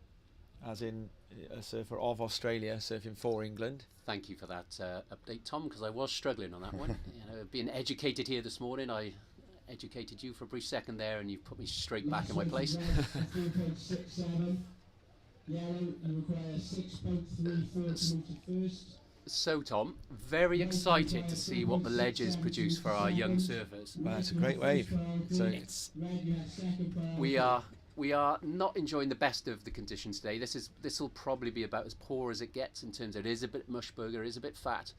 S1: as in a surfer of Australia surfing for England.
S3: Thank you for that update, Tom, because I was struggling on that one. Being educated here this morning, I educated you for a brief second there, and you put me straight back in my place.
S5: 4.67. Yellow, you require 6.34 first.
S3: So, Tom, very excited to see what the ledges produce for our young surfers.
S1: Well, it's a great wave. So
S3: We are not enjoying the best of the conditions today. This will probably be about as poor as it gets in terms of it is a bit mushburger, it is a bit fat.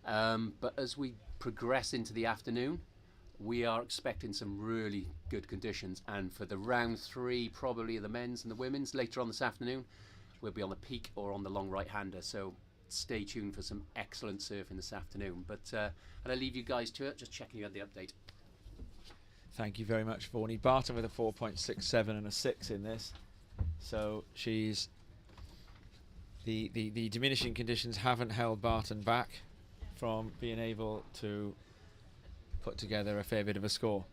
S3: But as we progress into the afternoon, we are expecting some really good conditions. And for the round 3, probably the men's and the women's later on this afternoon, we'll be on the peak or on the long right-hander. So stay tuned for some excellent surfing this afternoon. But I'll leave you guys to it, just checking you on the update.
S1: thank you very much, Vaughan. Barton with a 4.67 and a 6 in this. So she's the diminishing conditions haven't held Barton back from being able to put together a fair bit of a score.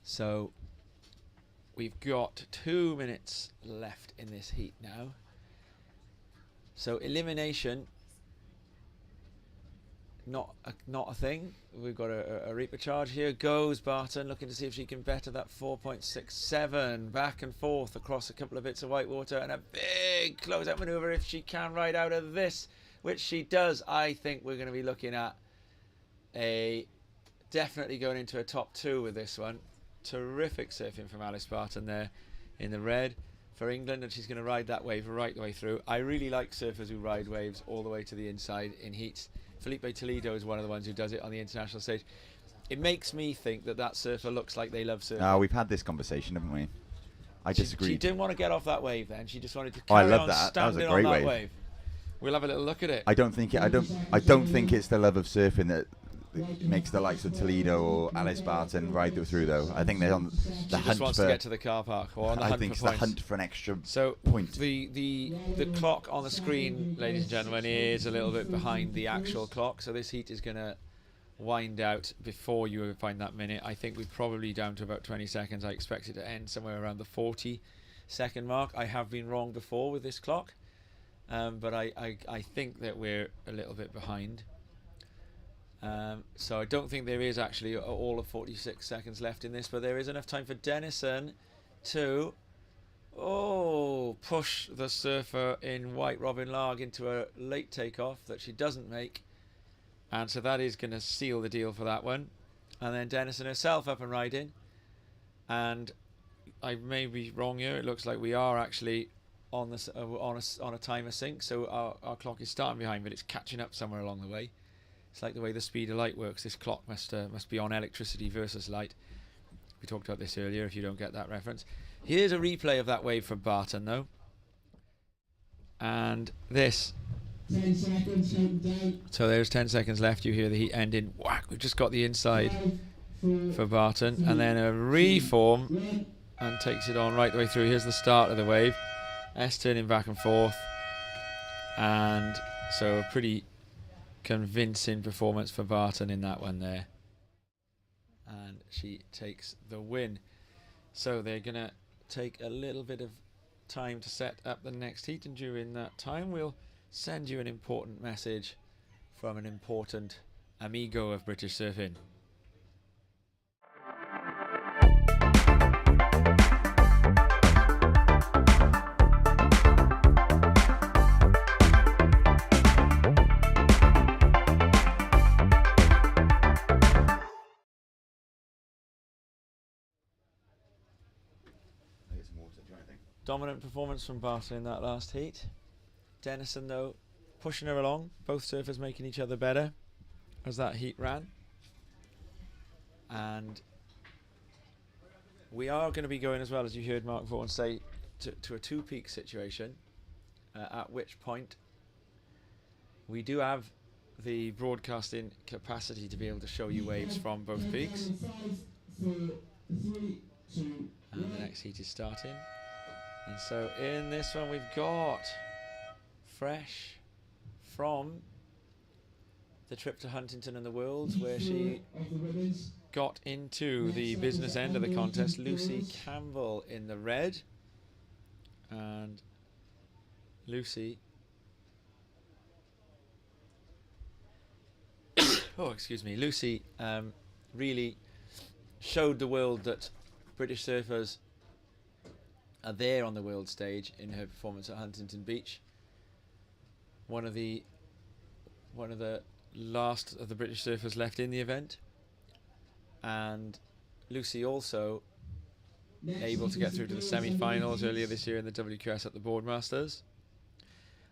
S1: So we've got 2 minutes left in this heat now. So elimination, not a thing. We've got a Reaper charge. Here goes Barton, looking to see if she can better that 4.67. Back and forth across a couple of bits of white water, and a big closeout manoeuvre if she can ride out of this, which she does. I think we're going to be looking at definitely going into a top 2 with this one. Terrific surfing from Alice Barton there in the red for England, and she's going to ride that wave right the way through. I really like surfers who ride waves all the way to the inside in heats. Felipe Toledo is one of the ones who does it on the international stage. It makes me think that surfer looks like they love surfing.
S2: We've had this conversation, haven't we? I disagree.
S1: She didn't want to get off that wave then. She just wanted to
S2: I
S1: carry
S2: love
S1: on
S2: that. That was a
S1: standing
S2: great
S1: on that
S2: wave.
S1: We'll have a little look at it.
S2: I don't think it's the love of surfing that makes the likes of Toledo or Alice Barton ride through, though. I think they're on the
S1: She
S2: hunt
S1: just wants
S2: for.
S1: to get to the car park or on the
S2: I
S1: hunt
S2: think
S1: for
S2: it's the
S1: points.
S2: hunt for an extra
S1: So
S2: point.
S1: the clock on the screen, ladies and gentlemen, is a little bit behind the actual clock. So this heat is going to wind out before you find that minute. I think we're probably down to about 20 seconds. I expect it to end somewhere around the 40-second mark. I have been wrong before with this clock, but I think that we're a little bit behind. So I don't think there is actually all of 46 seconds left in this, but there is enough time for Denison to push the surfer in white Robin Larg into a late takeoff that she doesn't make, and so that is going to seal the deal for that one. And then Denison herself up and riding, and I may be wrong here, it looks like we are actually on this on a timer sync, so our clock is starting behind, but it's catching up somewhere along the way. It's like the way the speed of light works. This clock must be on electricity versus light. We talked about this earlier, if you don't get that reference. Here's a replay of that wave from Barton, though. And this.
S5: 10 seconds, counting down.
S1: So there's 10 seconds left. You hear the heat ending. Whack! We've just got the inside
S5: 5, 4,
S1: for Barton. And then a reform
S5: 1.
S1: and takes it on right the way through. Here's the start of the wave. S turning back and forth. And so a pretty convincing performance for Barton in that one there, and she takes the win. So they're gonna take a little bit of time to set up the next heat, and during that time we'll send you an important message from an important amigo of British surfing. Dominant performance from Barton in that last heat. Denison, though, pushing her along. Both surfers making each other better as that heat ran. And we are going to be going, as well, as you heard Mark Vaughan say, to a two-peak situation, at which point we do have the broadcasting capacity to be able to show you waves from both peaks. And the next heat is starting. And so in this one we've got fresh from the trip to Huntington and the Worlds, where she got into the business end of the contest, Lucy Campbell in the red. And Lucy Lucy really showed the world that British surfers are there on the world stage in her performance at Huntington Beach. One of the last of the British surfers left in the event, and Lucy also able to get through to the semi-finals earlier this year in the WQS at the Boardmasters.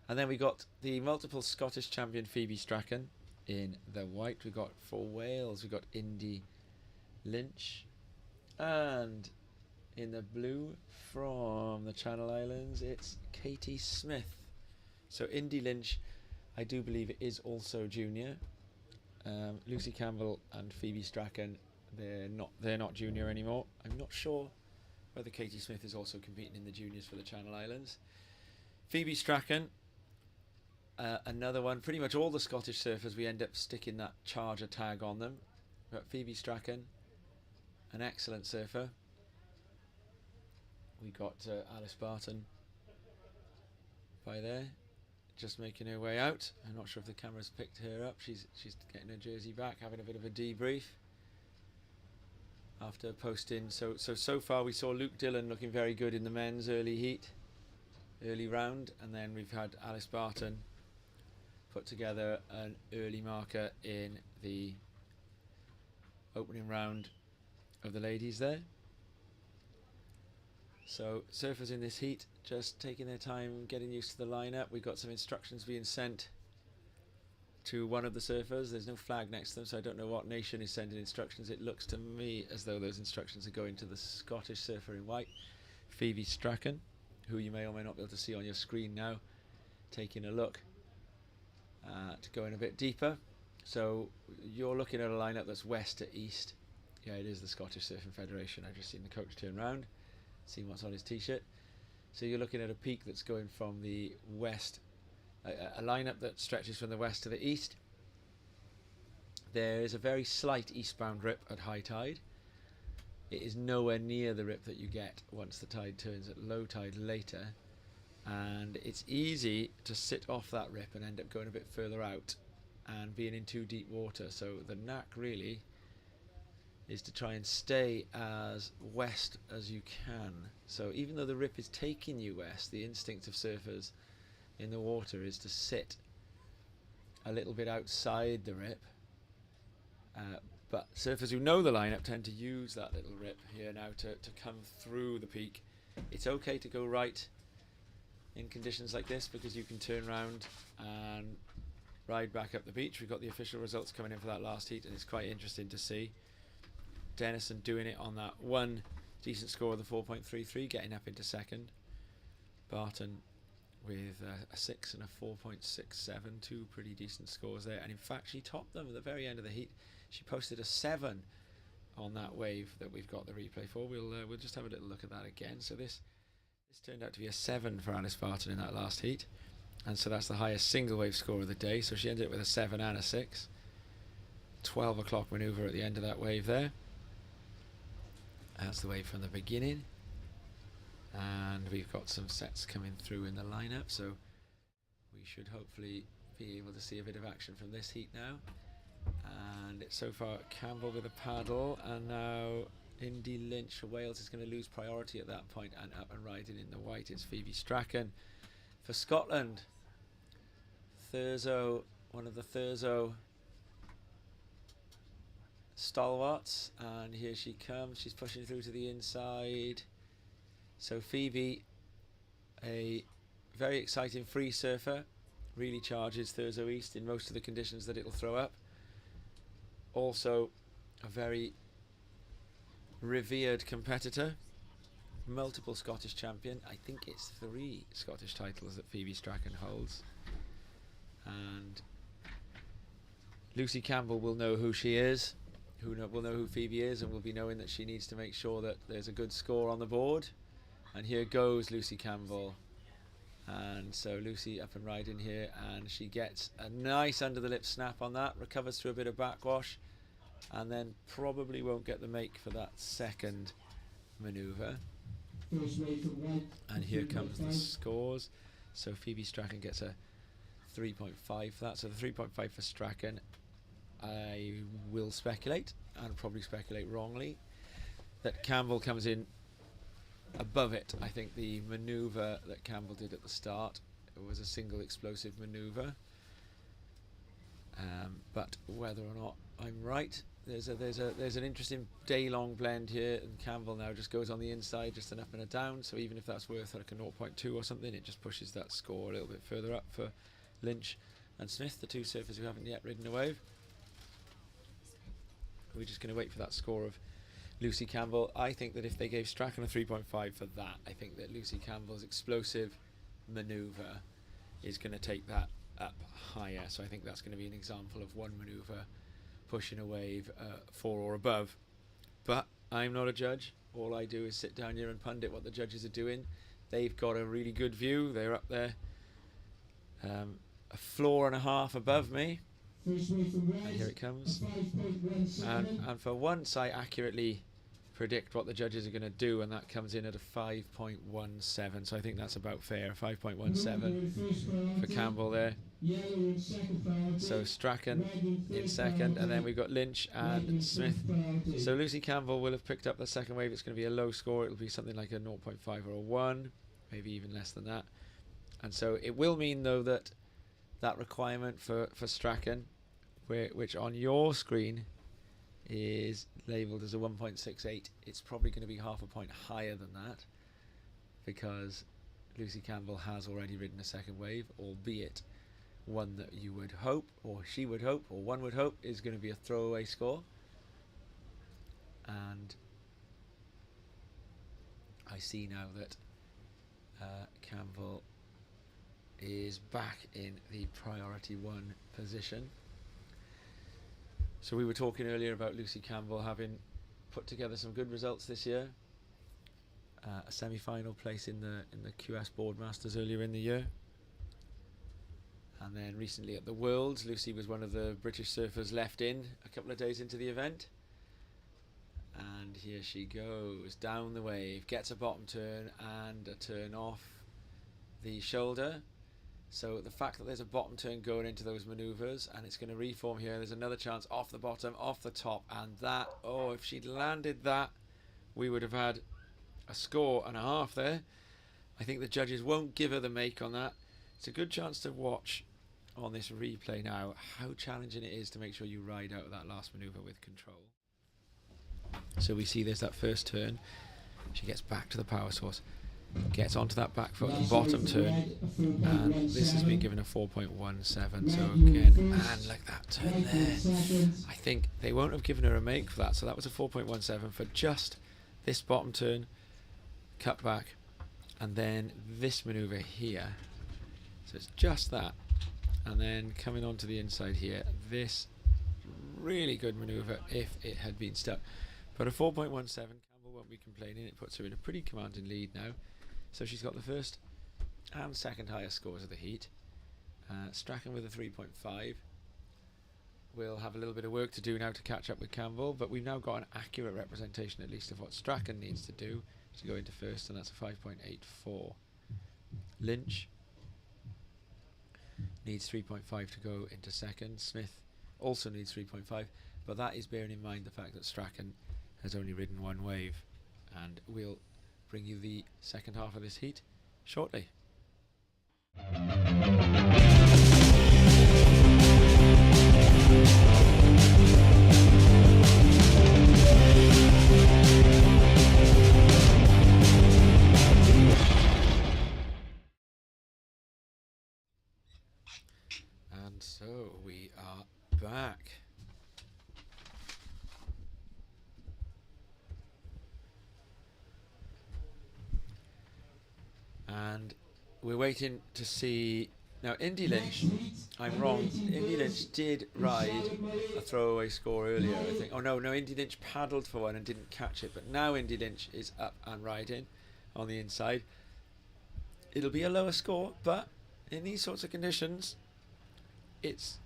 S1: And then we got the multiple Scottish champion Phoebe Strachan in the white. We got for Wales, we got Indy Lynch, and in the blue from the Channel Islands it's Katie Smith. So Indy Lynch, I do believe, is also junior. Lucy Campbell and Phoebe Strachan, they're not junior anymore. I'm not sure whether Katie Smith is also competing in the juniors for the Channel Islands. Phoebe Strachan, another one. Pretty much all the Scottish surfers, we end up sticking that Charger tag on them. But Phoebe Strachan, an excellent surfer. We got Alice Barton by there, just making her way out. I'm not sure if the camera's picked her up. She's getting her jersey back, having a bit of a debrief after posting. So far we saw Luke Dillon looking very good in the men's early round, and then we've had Alice Barton put together an early marker in the opening round of the ladies there. So surfers in this heat just taking their time getting used to the lineup. We've got some instructions being sent to one of the surfers. There's no flag next to them, so I don't know what nation is sending instructions. It looks to me as though those instructions are going to the Scottish surfer in white, Phoebe Strachan, who you may or may not be able to see on your screen now, taking a look to go in a bit deeper. So you're looking at a lineup that's west to east. Yeah, it is the Scottish Surfing Federation. I've just seen the coach turn round, seen what's on his t-shirt. So you're looking at a peak that's going from the west, a lineup that stretches from the west to the east. There is a very slight eastbound rip at high tide. It is nowhere near the rip that you get once the tide turns at low tide later, and it's easy to sit off that rip and end up going a bit further out and being in too deep water. So the knack really is to try and stay as west as you can. So even though the rip is taking you west, the instinct of surfers in the water is to sit a little bit outside the rip. But surfers who know the lineup tend to use that little rip here now to come through the peak. It's okay to go right in conditions like this because you can turn around and ride back up the beach. We've got the official results coming in for that last heat, and it's quite interesting to see Denison doing it on that one decent score of the 4.33, getting up into second. Barton with a 6 and a 4.67, two pretty decent scores there, and in fact she topped them at the very end of the heat. She posted a 7 on that wave that we've got the replay for. We'll just have a little look at that again. So this turned out to be a 7 for Alice Barton in that last heat, and so that's the highest single wave score of the day. So she ended up with a 7 and a 6. 12 o'clock manoeuvre at the end of that wave there. That's the wave from the beginning, and we've got some sets coming through in the lineup, so we should hopefully be able to see a bit of action from this heat now. And it's so far Campbell with a paddle, and now Indy Lynch for Wales is going to lose priority at that point, and up and riding in the white it's Phoebe Strachan for Scotland. Thurso, one of the Thurso stalwarts, and here she comes. She's pushing through to the inside. So Phoebe a very exciting free surfer, really charges Thurso East in most of the conditions that it'll throw up. Also a very revered competitor, multiple Scottish champion. I think it's 3 Scottish titles that Phoebe Strachan holds. And Lucy Campbell will know who she is, will know who Phoebe is, and will be knowing that she needs to make sure that there's a good score on the board. And here goes Lucy Campbell. And so Lucy up and riding here, and she gets a nice under the lip snap on that, recovers through a bit of backwash, and then probably won't get the make for that second manoeuvre. And here comes the scores. So Phoebe Strachan gets a 3.5 for that. So the 3.5 for Strachan, I will speculate, and probably speculate wrongly, that Campbell comes in above it. I think the manoeuvre that Campbell did at the start, it was a single explosive manoeuvre. But whether or not I'm right, there's an interesting day-long blend here, and Campbell now just goes on the inside, just an up and a down. So even if that's worth like a 0.2 or something, it just pushes that score a little bit further up for Lynch and Smith, the 2 surfers who haven't yet ridden a wave. We're just going to wait for that score of Lucy Campbell. I think that if they gave Strachan a 3.5 for that, I think that Lucy Campbell's explosive manoeuvre is going to take that up higher. So I think that's going to be an example of one manoeuvre pushing a wave 4 or above. But I'm not a judge. All I do is sit down here and pundit what the judges are doing. They've got a really good view. They're up there a floor and a half above me. And here it comes. And for once I accurately predict what the judges are going to do, and that comes in at a 5.17. So I think that's about fair. 5.17 for Campbell there. So Strachan in second, and then we've got Lynch and Smith. So Lucy Campbell will have picked up the second wave. It's going to be a low score. It'll be something like a 0.5 or a 1, maybe even less than that. And so it will mean, though, that that requirement for Strachan, which on your screen is labelled as a 1.68, it's probably going to be half a point higher than that, because Lucy Campbell has already ridden a second wave, albeit one that you would hope, or she would hope, or one would hope is going to be a throwaway score. And I see now that Campbell is back in the priority 1 position. So we were talking earlier about Lucy Campbell having put together some good results this year. A semi-final place in the QS Boardmasters earlier in the year. And then recently at the Worlds, Lucy was one of the British surfers left in a couple of days into the event. And here she goes down the wave, gets a bottom turn and a turn off the shoulder. So the fact that there's a bottom turn going into those manoeuvres, and it's going to reform here, there's another chance off the bottom, off the top, and that, oh, if she'd landed that, we would have had a score and a half there. I think the judges won't give her the make on that. It's a good chance to watch on this replay now how challenging it is to make sure you ride out of that last manoeuvre with control. So we see there's that first turn. She gets back to the power source, gets onto that back foot and bottom turn, and this has been given a 4.17. So again, and like that turn there, I think they won't have given her a make for that. So that was a 4.17 for just this bottom turn, cut back, and then this manoeuvre here. So it's just that, and then coming onto the inside here, this really good manoeuvre if it had been stuck. But a 4.17, Campbell won't be complaining. It puts her in a pretty commanding lead now. So she's got the first and second highest scores of the heat. Strachan with a 3.5. We'll have a little bit of work to do now to catch up with Campbell, but we've now got an accurate representation at least of what Strachan needs to do to go into first, and that's a 5.84. Lynch needs 3.5 to go into second. Smith also needs 3.5, but that is bearing in mind the fact that Strachan has only ridden 1 wave, and we'll bring you the second half of this heat shortly. back. And we're waiting to see. Now, Indy Lynch, I'm wrong. Indy Lynch did ride a throwaway score earlier, I think. Oh, no, Indy Lynch paddled for one and didn't catch it. But now Indy Lynch is up and riding on the inside. It'll be a lower score, but in these sorts of conditions, it's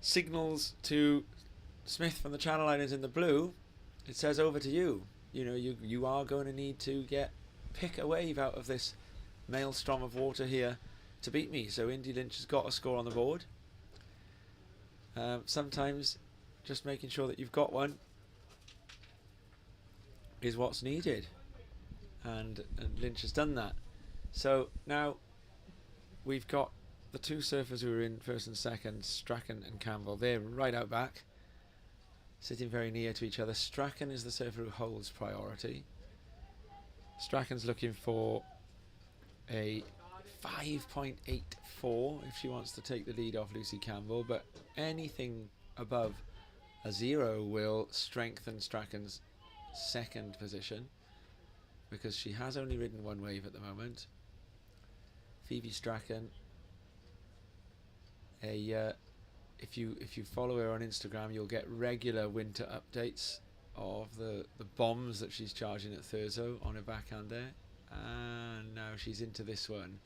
S1: signals to Smith from the Channel Islands in the blue. It says over to you. You know, you are going to need to pick a wave out of this maelstrom of water here to beat me. So Indy Lynch has got a score on the board. Sometimes just making sure that you've got one is what's needed, and Lynch has done that. So now we've got the two surfers who are in first and second, Strachan and Campbell. They're right out back, sitting very near to each other. Strachan is the surfer who holds priority. Strachan's looking for a 5.84 if she wants to take the lead off Lucy Campbell, but anything above a 0 will strengthen Strachan's second position, because she has only ridden one wave at the moment. Phoebe Strachan, if you follow her on Instagram, you'll get regular winter updates of the bombs that she's charging at Thurso on her backhand there. And now she's into this one,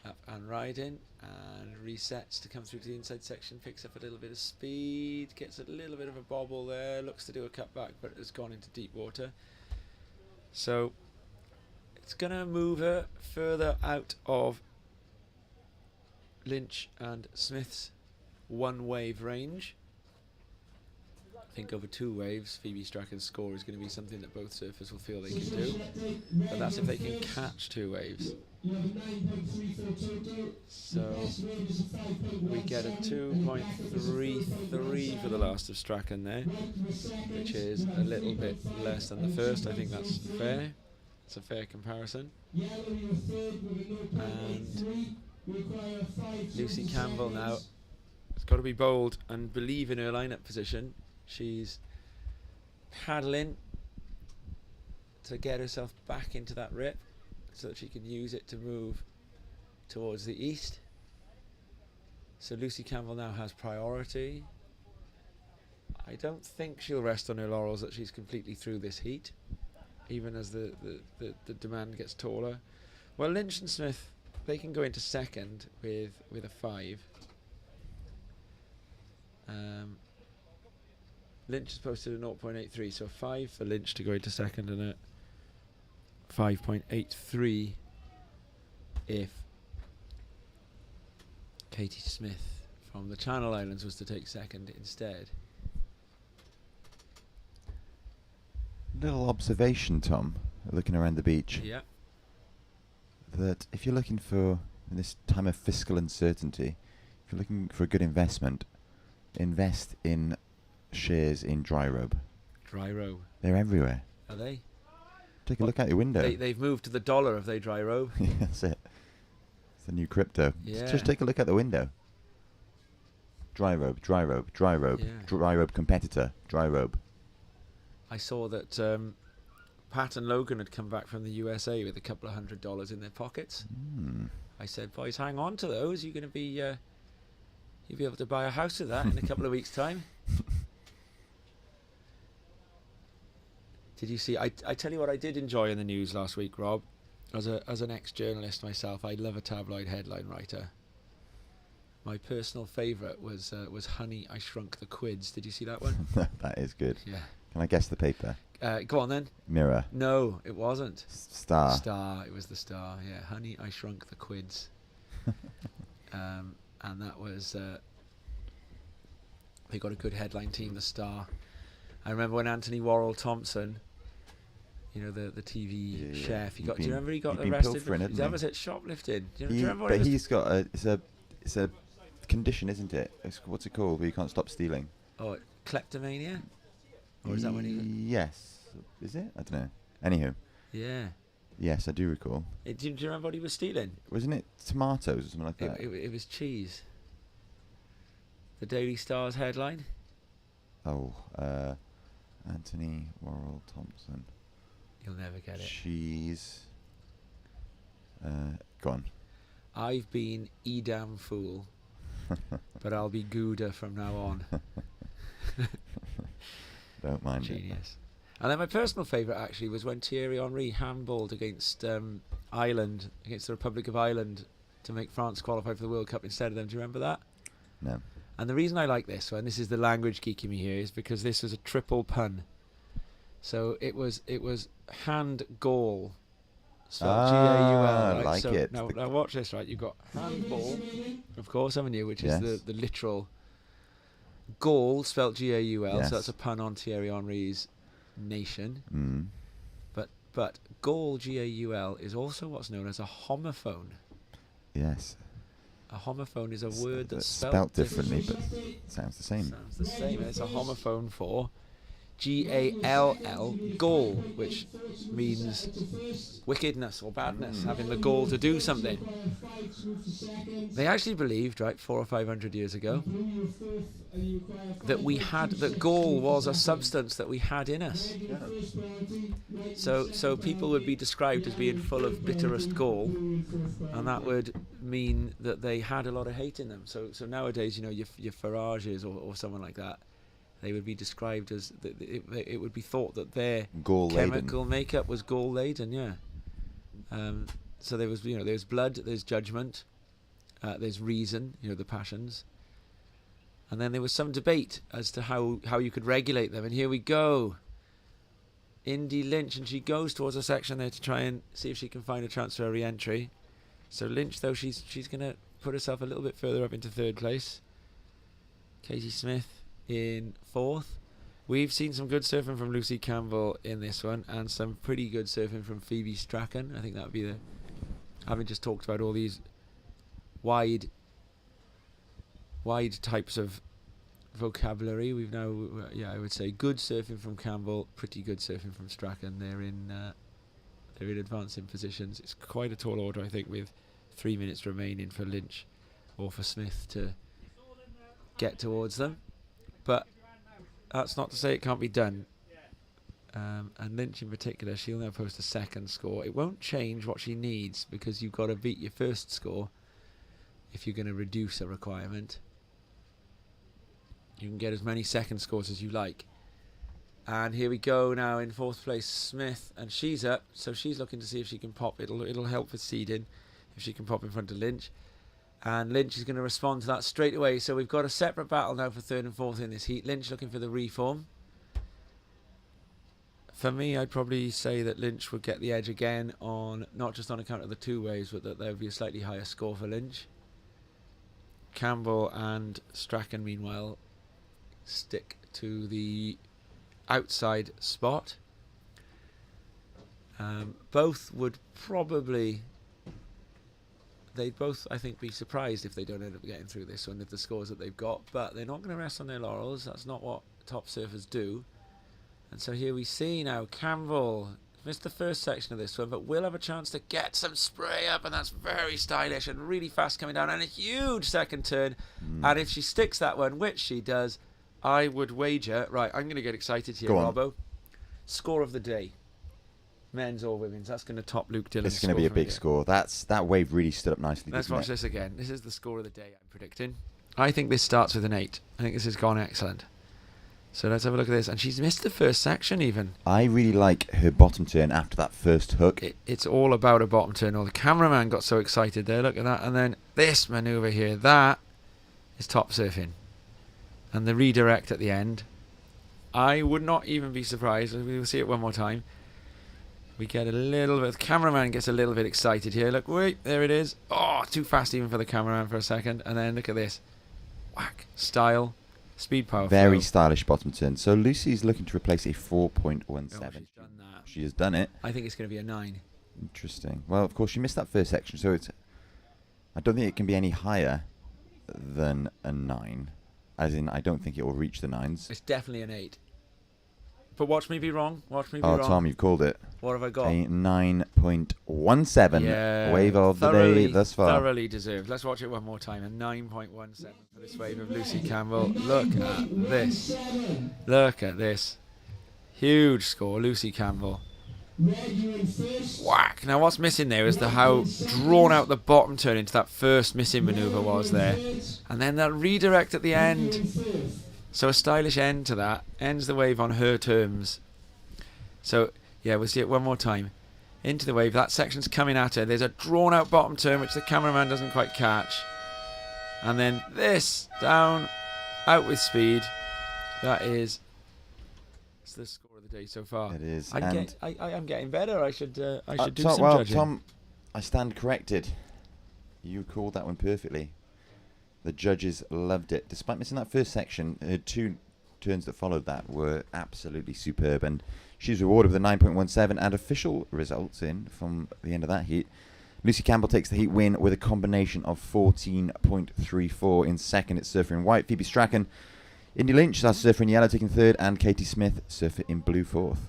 S1: up and riding, and resets to come through to the inside section, picks up a little bit of speed, gets a little bit of a bobble there, looks to do a cut back, but has gone into deep water. So it's going to move her further out of Lynch and Smith's one wave range. I think over two waves, Phoebe Strachan's score is going to be something that both surfers will feel they can do, but that's if they can catch two waves. So we get a 2.33 for the last of Strachan there, which is a little bit less than the first. I think that's fair. It's a fair comparison. And Lucy Campbell now has got to be bold and believe in her lineup position. She's paddling to get herself back into that rip so that she can use it to move towards the east. So Lucy Campbell now has priority. I don't think she'll rest on her laurels that she's completely through this heat, even as the demand gets taller. Well, Lynch and Smith, they can go into second with a 5. Lynch has posted a 0.83, so a 5 for Lynch to go into second, and a 5.83 if Katie Smith from the Channel Islands was to take second instead.
S2: Little observation, Tom, looking around the beach.
S1: Yeah.
S2: That if you're looking for, in this time of fiscal uncertainty, if you're looking for a good investment, invest in shares in Dry Robe.
S1: Dry Robe.
S2: They're everywhere.
S1: Are they?
S2: Take a look out your window.
S1: They've moved to the dollar, have they, Dry Robe?
S2: Yeah, that's it. It's the new crypto.
S1: Yeah.
S2: Just take a look out the window. Dry Robe, Dry Robe, Dry Robe,
S1: Yeah.
S2: Dry Robe competitor, Dry Robe.
S1: I saw that Pat and Logan had come back from the USA with a couple of $100 in their pockets. I said, boys, hang on to those. You're going to be, you'll be able to buy a house with that in a couple of weeks' time. Did you see? I tell you what I did enjoy in the news last week, Rob. As an ex-journalist myself, I love a tabloid headline writer. My personal favourite was Honey, I Shrunk the Quids. Did you see that one?
S2: That is good.
S1: Yeah.
S2: Can I guess the paper?
S1: Go on then.
S2: Mirror.
S1: No, it wasn't.
S2: Star.
S1: Star. It was the Star. Yeah. Honey, I Shrunk the Quids. And that was. They got a good headline team, the Star. I remember when Anthony Worrell Thompson, you know, the TV chef, do you remember he got arrested? That was it, shoplifting. Do you remember what
S2: but he's got it's a condition, isn't it? What's it called? Where you can't stop stealing.
S1: Oh, kleptomania? Or is that when he?
S2: Yes. Is it? I don't know. Anywho.
S1: Yeah.
S2: Yes, I do recall.
S1: Do you remember what he was stealing?
S2: Wasn't it tomatoes or something like that?
S1: It was cheese. the Daily Star's headline?
S2: Oh, Anthony Worrell Thompson.
S1: You'll never get it.
S2: She's... go on.
S1: I've been Edam Fool, but I'll be Gouda from now on.
S2: Don't mind it.
S1: Genius. And then my personal favourite actually was when Thierry Henry handballed against Ireland, against the Republic of Ireland, to make France qualify for the World Cup instead of them. Do you remember that?
S2: No.
S1: And the reason I like this one, this is the language geeking me here, is because this was a triple pun. So it was hand goal. Spelled G-A-U-L. Right?
S2: Like
S1: so
S2: it.
S1: Now watch this, right? You've got handball, of course, haven't you? Which
S2: Yes.
S1: is the literal goal, spelled G-A-U-L.
S2: Yes.
S1: So that's a pun on Thierry Henry's nation.
S2: Mm.
S1: But goal, G-A-U-L, is also what's known as a homophone.
S2: Yes.
S1: A homophone is a word that's
S2: spelt differently, but sounds the same.
S1: Sounds the same. It's a homophone for G-A-L-L, gall, which means wickedness or badness, having the gall to do something. They actually believed, right, 400 or 500 years ago, that gall was a substance that we had in us. So people would be described as being full of bitterest gall, and that would mean that they had a lot of hate in them. So nowadays, your Farages or someone like that, they would be described as it would be thought that their chemical makeup was gall laden. Yeah. So there was there's blood, there's judgment, there's reason, the passions, and then there was some debate as to how you could regulate them. And here we go, Indy Lynch, and she goes towards a section there to try and see if she can find a chance for a re-entry. So Lynch, though, she's going to put herself a little bit further up into third place. Katie Smith in fourth. We've seen some good surfing from Lucy Campbell in this one, and some pretty good surfing from Phoebe Strachan. I think that would be having just talked about all these wide types of vocabulary, we've now, I would say good surfing from Campbell, pretty good surfing from Strachan. They're in advancing positions. It's quite a tall order, I think, with 3 minutes remaining for Lynch or for Smith to get towards them. But that's not to say it can't be done. And Lynch in particular, she'll now post a second score. It won't change what she needs, because you've got to beat your first score if you're going to reduce a requirement. You can get as many second scores as you like. And here we go now in fourth place, Smith, and she's up, so she's looking to see if she can pop. It'll help with seeding if she can pop in front of Lynch. And Lynch is going to respond to that straight away. So we've got a separate battle now for third and fourth in this heat. Lynch looking for the reform. For me, I'd probably say that Lynch would get the edge again, on not just on account of the two ways, but that there would be a slightly higher score for Lynch. Campbell and Strachan, meanwhile, stick to the outside spot. Both would probably... They'd both, I think, be surprised if they don't end up getting through this one with the scores that they've got, but they're not going to rest on their laurels. That's not what top surfers do. And so here we see now Campbell missed the first section of this one, but will have a chance to get some spray up, and that's very stylish and really fast coming down, and a huge second turn. And if she sticks that one, which she does, I would wager... Right, I'm going to get excited here, Robbo. Score of the day. Men's or women's. That's going to top Luke Dillon's.
S2: It's going to be a big score. That wave really stood up nicely.
S1: Let's watch this again. This is the score of the day I'm predicting. I think this starts with an 8. I think this has gone excellent. So let's have a look at this. And she's missed the first section even.
S2: I really like her bottom turn after that first hook.
S1: It's all about a bottom turn. Oh, the cameraman got so excited there. Look at that. And then this manoeuvre here. That is top surfing. And the redirect at the end. I would not even be surprised. We will see it one more time. We get a little bit... The cameraman gets a little bit excited here. Look, wait, there it is. Oh, too fast even for the cameraman for a second. And then look at this. Whack. Style. Speed, power,
S2: Very
S1: flow.
S2: stylish bottom turn. So Lucy's looking to replace a 4.17.
S1: Oh, she's done that.
S2: She has done it.
S1: I think it's going to be a 9.
S2: Interesting. Well, of course, she missed that first section, so it's... I don't think it can be any higher than a 9. As in, I don't think it will reach the 9s.
S1: It's definitely an 8. But watch me be wrong. Watch me be
S2: Oh,
S1: wrong.
S2: Tom, you've called it.
S1: What have I got?
S2: A 9.17
S1: Yeah,
S2: wave of the day thus far.
S1: Thoroughly deserved. Let's watch it one more time. A 9.17 for this wave of Lucy Campbell. Look at this. Look at this. Huge score, Lucy Campbell. Whack. Now what's missing there is how drawn out the bottom turn into that first missing manoeuvre was there. And then that redirect at the end. So a stylish end to that. Ends the wave on her terms. So, yeah, we'll see it one more time. Into the wave. That section's coming at her. There's a drawn out bottom turn which the cameraman doesn't quite catch. And then this. Down. Out with speed. That is... It's the score of the day so far.
S2: It is.
S1: I'm getting better. I should do
S2: Tom,
S1: some judging.
S2: Tom, I stand corrected. You called that one perfectly. The judges loved it. Despite missing that first section, her two turns that followed that were absolutely superb. And she's rewarded with a 9.17 and official results in from the end of that heat. Lucy Campbell takes the heat win with a combination of 14.34. In second, it's surfer in white, Phoebe Strachan. Indy Lynch, that's surfer in yellow, taking third. And Katie Smith, surfer in blue, fourth.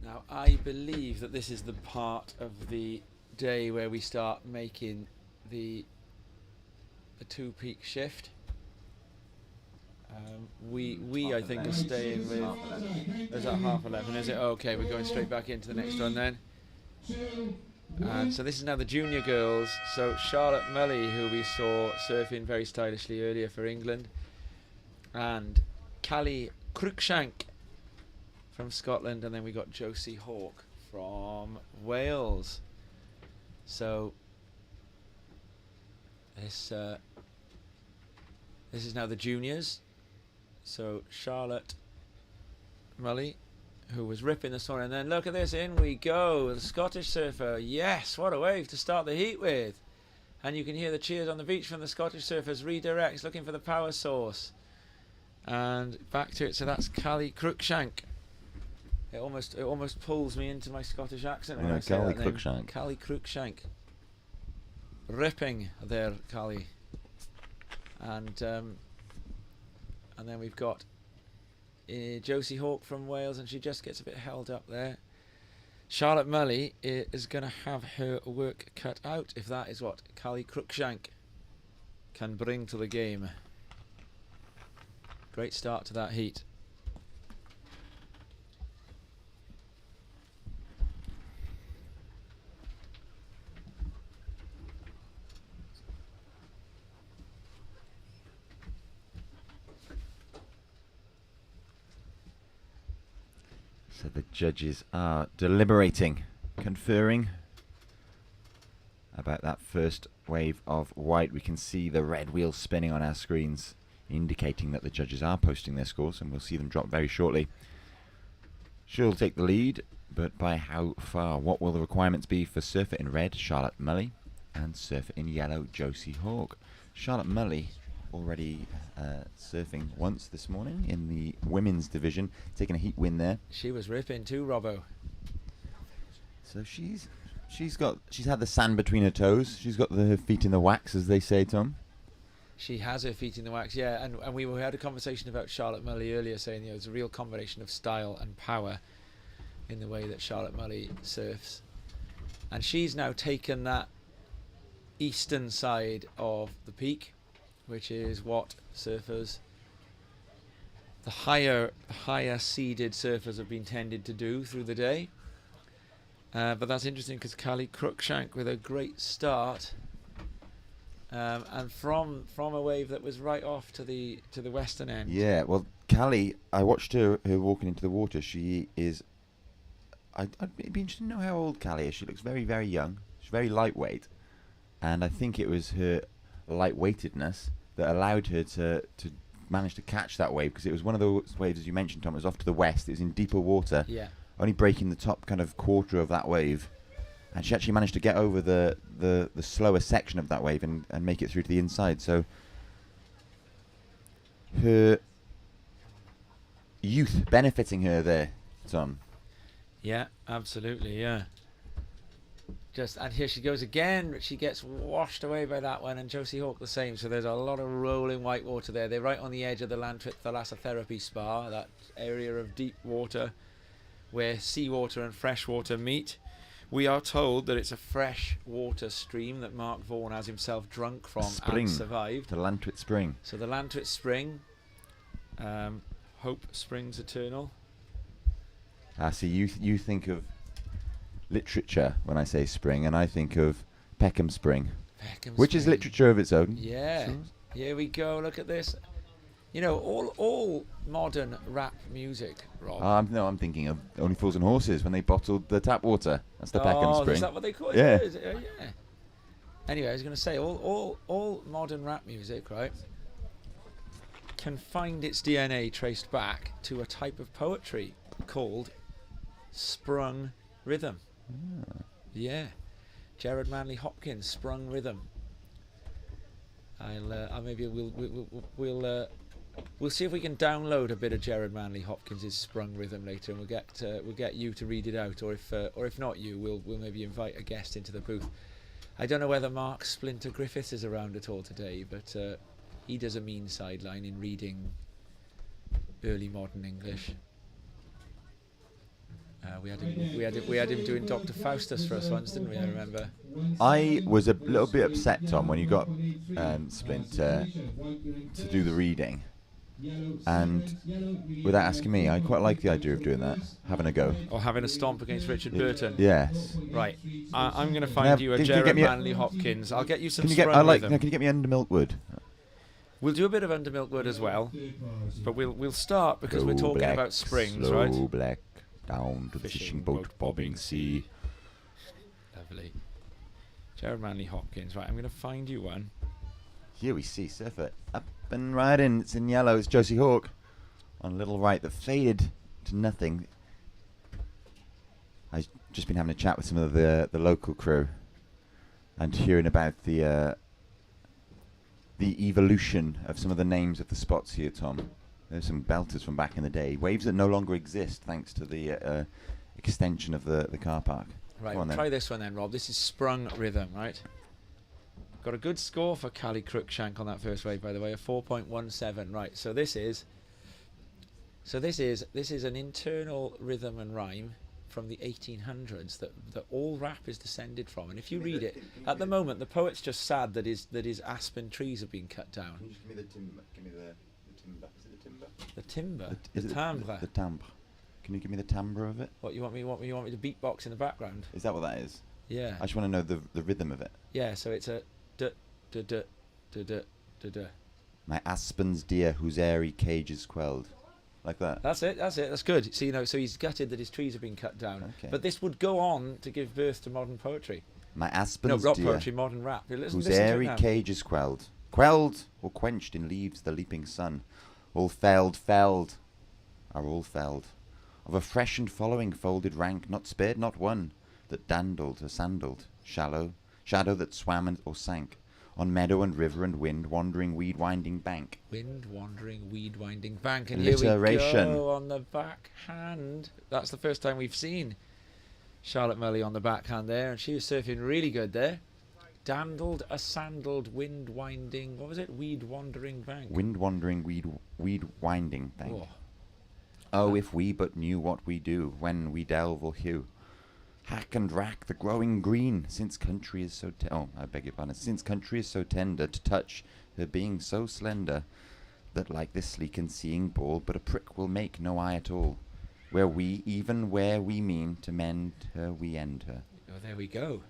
S1: Now, I believe that this is the part of the day where we start making the two-peak shift. We I think are staying with... Is that 11:30? Is it? Okay, we're going straight back into the next one then. And so this is now the junior girls. So Charlotte Mully, who we saw surfing very stylishly earlier for England, and Callie Cruikshank from Scotland, and then we got Josie Hawke from Wales. So this is now the juniors. So Charlotte Mully, who was ripping the sun, and then look at this, in we go, the Scottish surfer. Yes, what a wave to start the heat with. And you can hear the cheers on the beach from the Scottish surfers. Redirects, looking for the power source. And back to it, so that's Callie Cruikshank. It almost pulls me into my Scottish accent when I say
S2: Callie
S1: that name.
S2: Cruikshank.
S1: Callie Cruikshank. Ripping there, Callie. And then we've got Josie Hawke from Wales, and she just gets a bit held up there. Charlotte Mully is going to have her work cut out if that is what Callie Cruikshank can bring to the game. Great start to that heat.
S2: So the judges are deliberating, conferring about that first wave of white. We can see the red wheels spinning on our screens, indicating that the judges are posting their scores, and we'll see them drop very shortly. She'll take the lead, but by how far? What will the requirements be for surfer in red, Charlotte Mully, and surfer in yellow, Josie Hawke? Charlotte Mully already surfing once this morning in the women's division, taking a heat win there.
S1: She was ripping too, Robbo.
S2: So she's had the sand between her toes. She's got her feet in the wax, as they say, Tom.
S1: She has her feet in the wax, yeah. And we had a conversation about Charlotte Mully earlier, saying it's a real combination of style and power in the way that Charlotte Mully surfs. And she's now taken that eastern side of the peak, which is what surfers, the higher seeded surfers, have been tended to do through the day. But that's interesting because Callie Cruikshank with a great start, and from a wave that was right off to the western end.
S2: Yeah, well, Callie, I watched her walking into the water. She is. I'd be interested to know how old Callie is. She looks very, very young. She's very lightweight, and I think it was her lightweightedness that allowed her to manage to catch that wave, because it was one of those waves, as you mentioned, Tom. It was off to the west. It was in deeper water.
S1: Yeah.
S2: Only breaking the top kind of quarter of that wave, and she actually managed to get over the slower section of that wave and make it through to the inside. So her youth benefiting her there, Tom.
S1: Yeah, absolutely, yeah. And here she goes again, but she gets washed away by that one, and Josie Hawke the same. So there's a lot of rolling white water there. They're right on the edge of the Lantrit Thalassotherapy Spa, that area of deep water where seawater and fresh water meet. We are told that it's a fresh water stream that Mark Vaughan has himself drunk from and survived.
S2: The Lantrit Spring.
S1: So the Lantrit Spring, hope springs eternal.
S2: So you think of literature when I say spring, and I think of Peckham Spring, which is literature of its own.
S1: Yeah, here we go. Look at this. You know, all modern rap music, Rob.
S2: No, I'm thinking of Only Fools and Horses when they bottled the tap water. That's the Peckham Spring.
S1: Is that what they call it?
S2: Yeah.
S1: Yeah. Anyway, I was going to say all modern rap music, right, can find its DNA traced back to a type of poetry called sprung rhythm. Yeah, Gerard Manley Hopkins, sprung rhythm. We'll see if we can download a bit of Gerard Manley Hopkins' sprung rhythm later, and we'll get you to read it out, or if not you, we'll maybe invite a guest into the booth. I don't know whether Mark Splinter Griffiths is around at all today, but he does a mean sideline in reading early modern English. We had him doing Dr. Faustus for us once, didn't we? I remember.
S2: I was a little bit upset, Tom, when you got Splinter to do the reading, and without asking me, I quite like the idea of doing that, having a go.
S1: Or having a stomp against Richard Burton.
S2: Yes.
S1: Right. I'm going to find you a Gerard Manley Hopkins. I'll get you some sprung rhythm.
S2: Can you get me Under Milkwood?
S1: We'll do a bit of Under Milkwood as well, but we'll start because we're talking about springs, right?
S2: Black. Down to the fishing boat bobbing sea.
S1: Lovely. Gerard Manley Hopkins. Right, I'm going to find you one.
S2: Here we see Surfer up and riding. It's in yellow. It's Josie Hawke on a little right that faded to nothing. I've just been having a chat with some of the local crew and hearing about the evolution of some of the names of the spots here, Tom. There's some belters from back in the day. Waves that no longer exist thanks to the extension of the car park.
S1: Right, we'll try this one then, Rob. This is sprung rhythm, right? Got a good score for Callie Cruikshank on that first wave, by the way, a 4.17. Right, so this is an internal rhythm and rhyme from the 1800s that all rap is descended from. And if you read it, at the moment, the poet's just sad that his aspen trees have been cut down.
S2: Can you just give me the timber? Give me the timber. Is it the timber?
S1: The timber.
S2: The timbre. The timbre. Can you give me the timbre of it?
S1: What you want me to beatbox in the background?
S2: Is that what that is?
S1: Yeah.
S2: I just want to know the rhythm of it.
S1: Yeah. So it's a duh duh duh duh duh duh duh.
S2: My aspens dear, whose airy cage is quelled. Like that.
S1: That's it. That's good. So so he's gutted that his trees have been cut down. Okay. But this would go on to give birth to modern poetry.
S2: My aspens dear.
S1: No, not poetry, modern rap.
S2: Whose airy cage is quelled. Quelled or quenched in leaves the leaping sun. All felled are all felled. Of a freshened following folded rank, not spared not one, that dandled or sandalled, shadow that swam or sank, on meadow and river and wind wandering weed winding bank.
S1: Wind wandering weed winding bank, and
S2: alliteration.
S1: Here we go on the backhand. That's the first time we've seen Charlotte Mully on the backhand there, and she was surfing really good there. Dandled, a sandaled, wind winding. What was it? Weed wandering bank.
S2: Wind wandering, weed winding bank. Oh, if we but knew what we do when we delve or hew, hack and rack the growing green. Since country is so since country is so tender to touch, her being so slender, that like this sleek and seeing ball, but a prick will make no eye at all. Where we mean to mend her, we end her.
S1: Oh, there we go.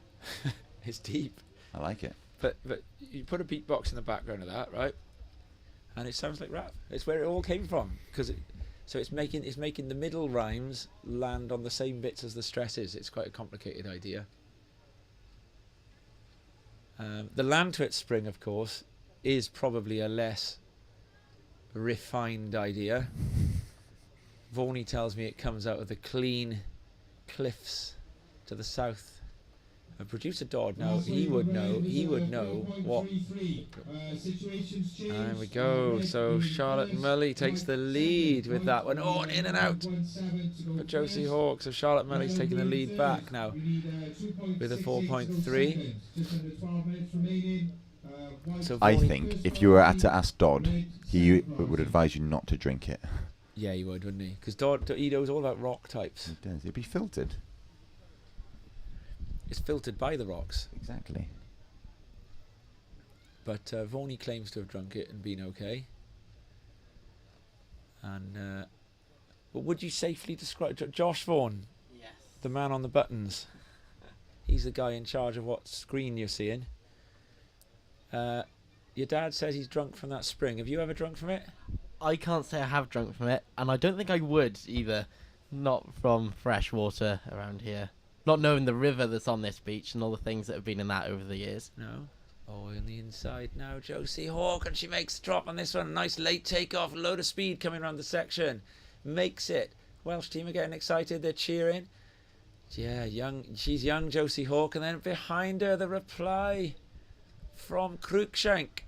S1: It's deep.
S2: I like it.
S1: But you put a beatbox in the background of that, right? And it sounds like rap. It's where it all came from, so it's making the middle rhymes land on the same bits as the stresses. It's quite a complicated idea. The Lantrit Spring, of course, is probably a less refined idea. Vaughnie tells me it comes out of the clean cliffs to the south Producer Dodd, now he would know what. There we go. So Charlotte Mully takes the lead with that one. Oh, and in and out for Josie Hawk. So Charlotte Mully's taking the lead back now with a 4.3. So
S2: I
S1: Vaughan-
S2: think if you were to ask Dodd, he would advise you not to drink it.
S1: yeah, he would, wouldn't he? Because Dodd, he knows all about rock types.
S2: It does. It'd be filtered.
S1: It's filtered by the rocks.
S2: Exactly.
S1: But Vaughan claims to have drunk it and been okay. And but would you safely describe Josh Vaughan,
S7: Yes.
S1: the man on the buttons? He's the guy in charge of what screen you're seeing. Your dad says he's drunk from that spring. Have you ever drunk from it?
S7: I can't say I have drunk from it, and I don't think I would either. Not from fresh water around here. Not knowing the river that's on this beach and all the things that have been in that over the years.
S1: No. Oh, on the inside now, Josie Hawk, and she makes the drop on this one. Nice late takeoff, load of speed coming around the section. Makes it. Welsh team are getting excited, they're cheering. Yeah, she's young, Josie Hawk, and then behind her the reply from Cruikshank.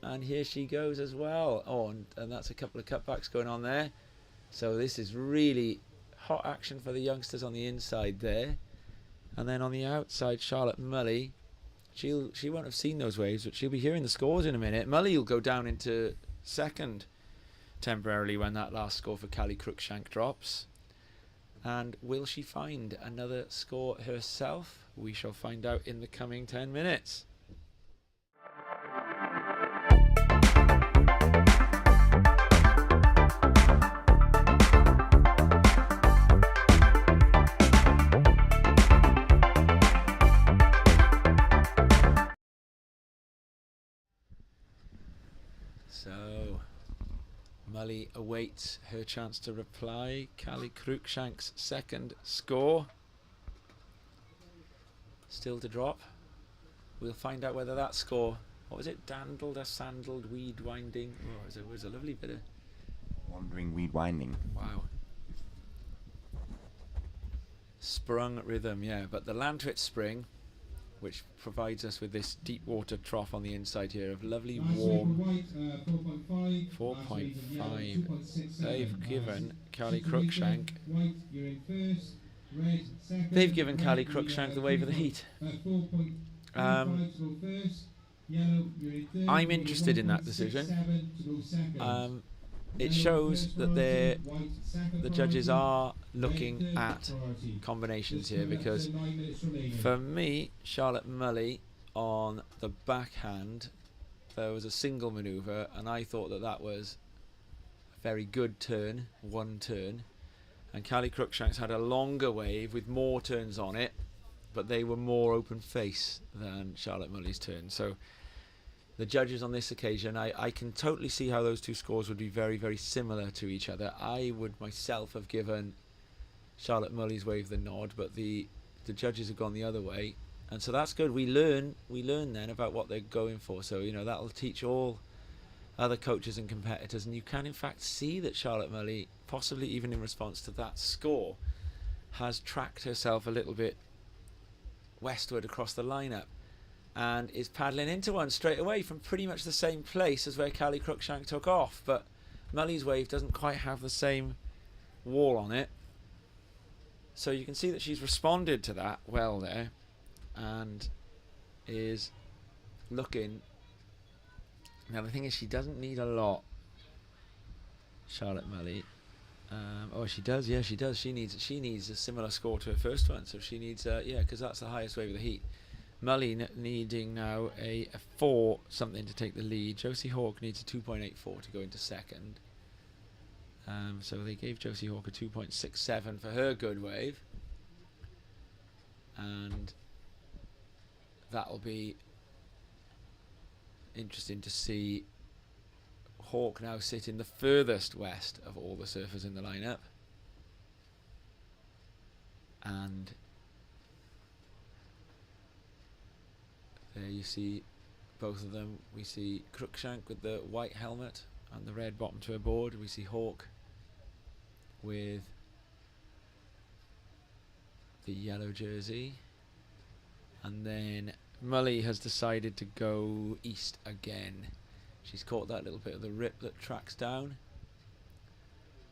S1: And here she goes as well. Oh, and that's a couple of cutbacks going on there. So this is really hot action for the youngsters on the inside there. And then on the outside, Charlotte Mully. She won't have seen those waves, but she'll be hearing the scores in a minute. Mully will go down into second temporarily when that last score for Callie Cruikshank drops. And will she find another score herself? We shall find out in the coming 10 minutes. So, Mully awaits her chance to reply. Callie Cruikshank's second score. Still to drop. We'll find out whether that score, what was it? Dandled or sandaled, weed winding. Oh, it was a lovely bit of...
S2: Wandering weed winding.
S1: Wow. Sprung rhythm, yeah. But the Lantwit Spring, which provides us with this deep water trough on the inside here of lovely warm 4.5. They've given Callie Cruikshank the wave of the heat. I'm interested in that decision. It shows that the judges are looking at combinations here, because for me, Charlotte Mully on the backhand, there was a single manoeuvre, and I thought that was a very good turn, one turn, and Callie Cruikshank's had a longer wave with more turns on it, but they were more open face than Charlotte Mully's turn. So the judges on this occasion, I can totally see how those two scores would be very, very similar to each other. I would myself have given Charlotte Mully's wave the nod, but the judges have gone the other way, and so that's good. We learn then about what they're going for. So that'll teach all other coaches and competitors, and you can in fact see that Charlotte Mully, possibly even in response to that score, has tracked herself a little bit westward across the lineup, and is paddling into one straight away from pretty much the same place as where Callie Cruikshank took off. But Mully's wave doesn't quite have the same wall on it, so you can see that she's responded to that well there, and is looking. Now the thing is, she doesn't need a lot, Charlotte Mully. Oh, she does. Yeah, she does. She needs a similar score to her first one. So she needs, because that's the highest wave of the heat. Mully needing now a 4 something to take the lead. Josie Hawk needs a 2.84 to go into second. So they gave Josie Hawk a 2.67 for her good wave, and that'll be interesting to see Hawk now sit in the furthest west of all the surfers in the lineup, and there you see both of them. We see Cruikshank with the white helmet and the red bottom to her board. We see Hawk with the yellow jersey. And then Mully has decided to go east again. She's caught that little bit of the rip that tracks down.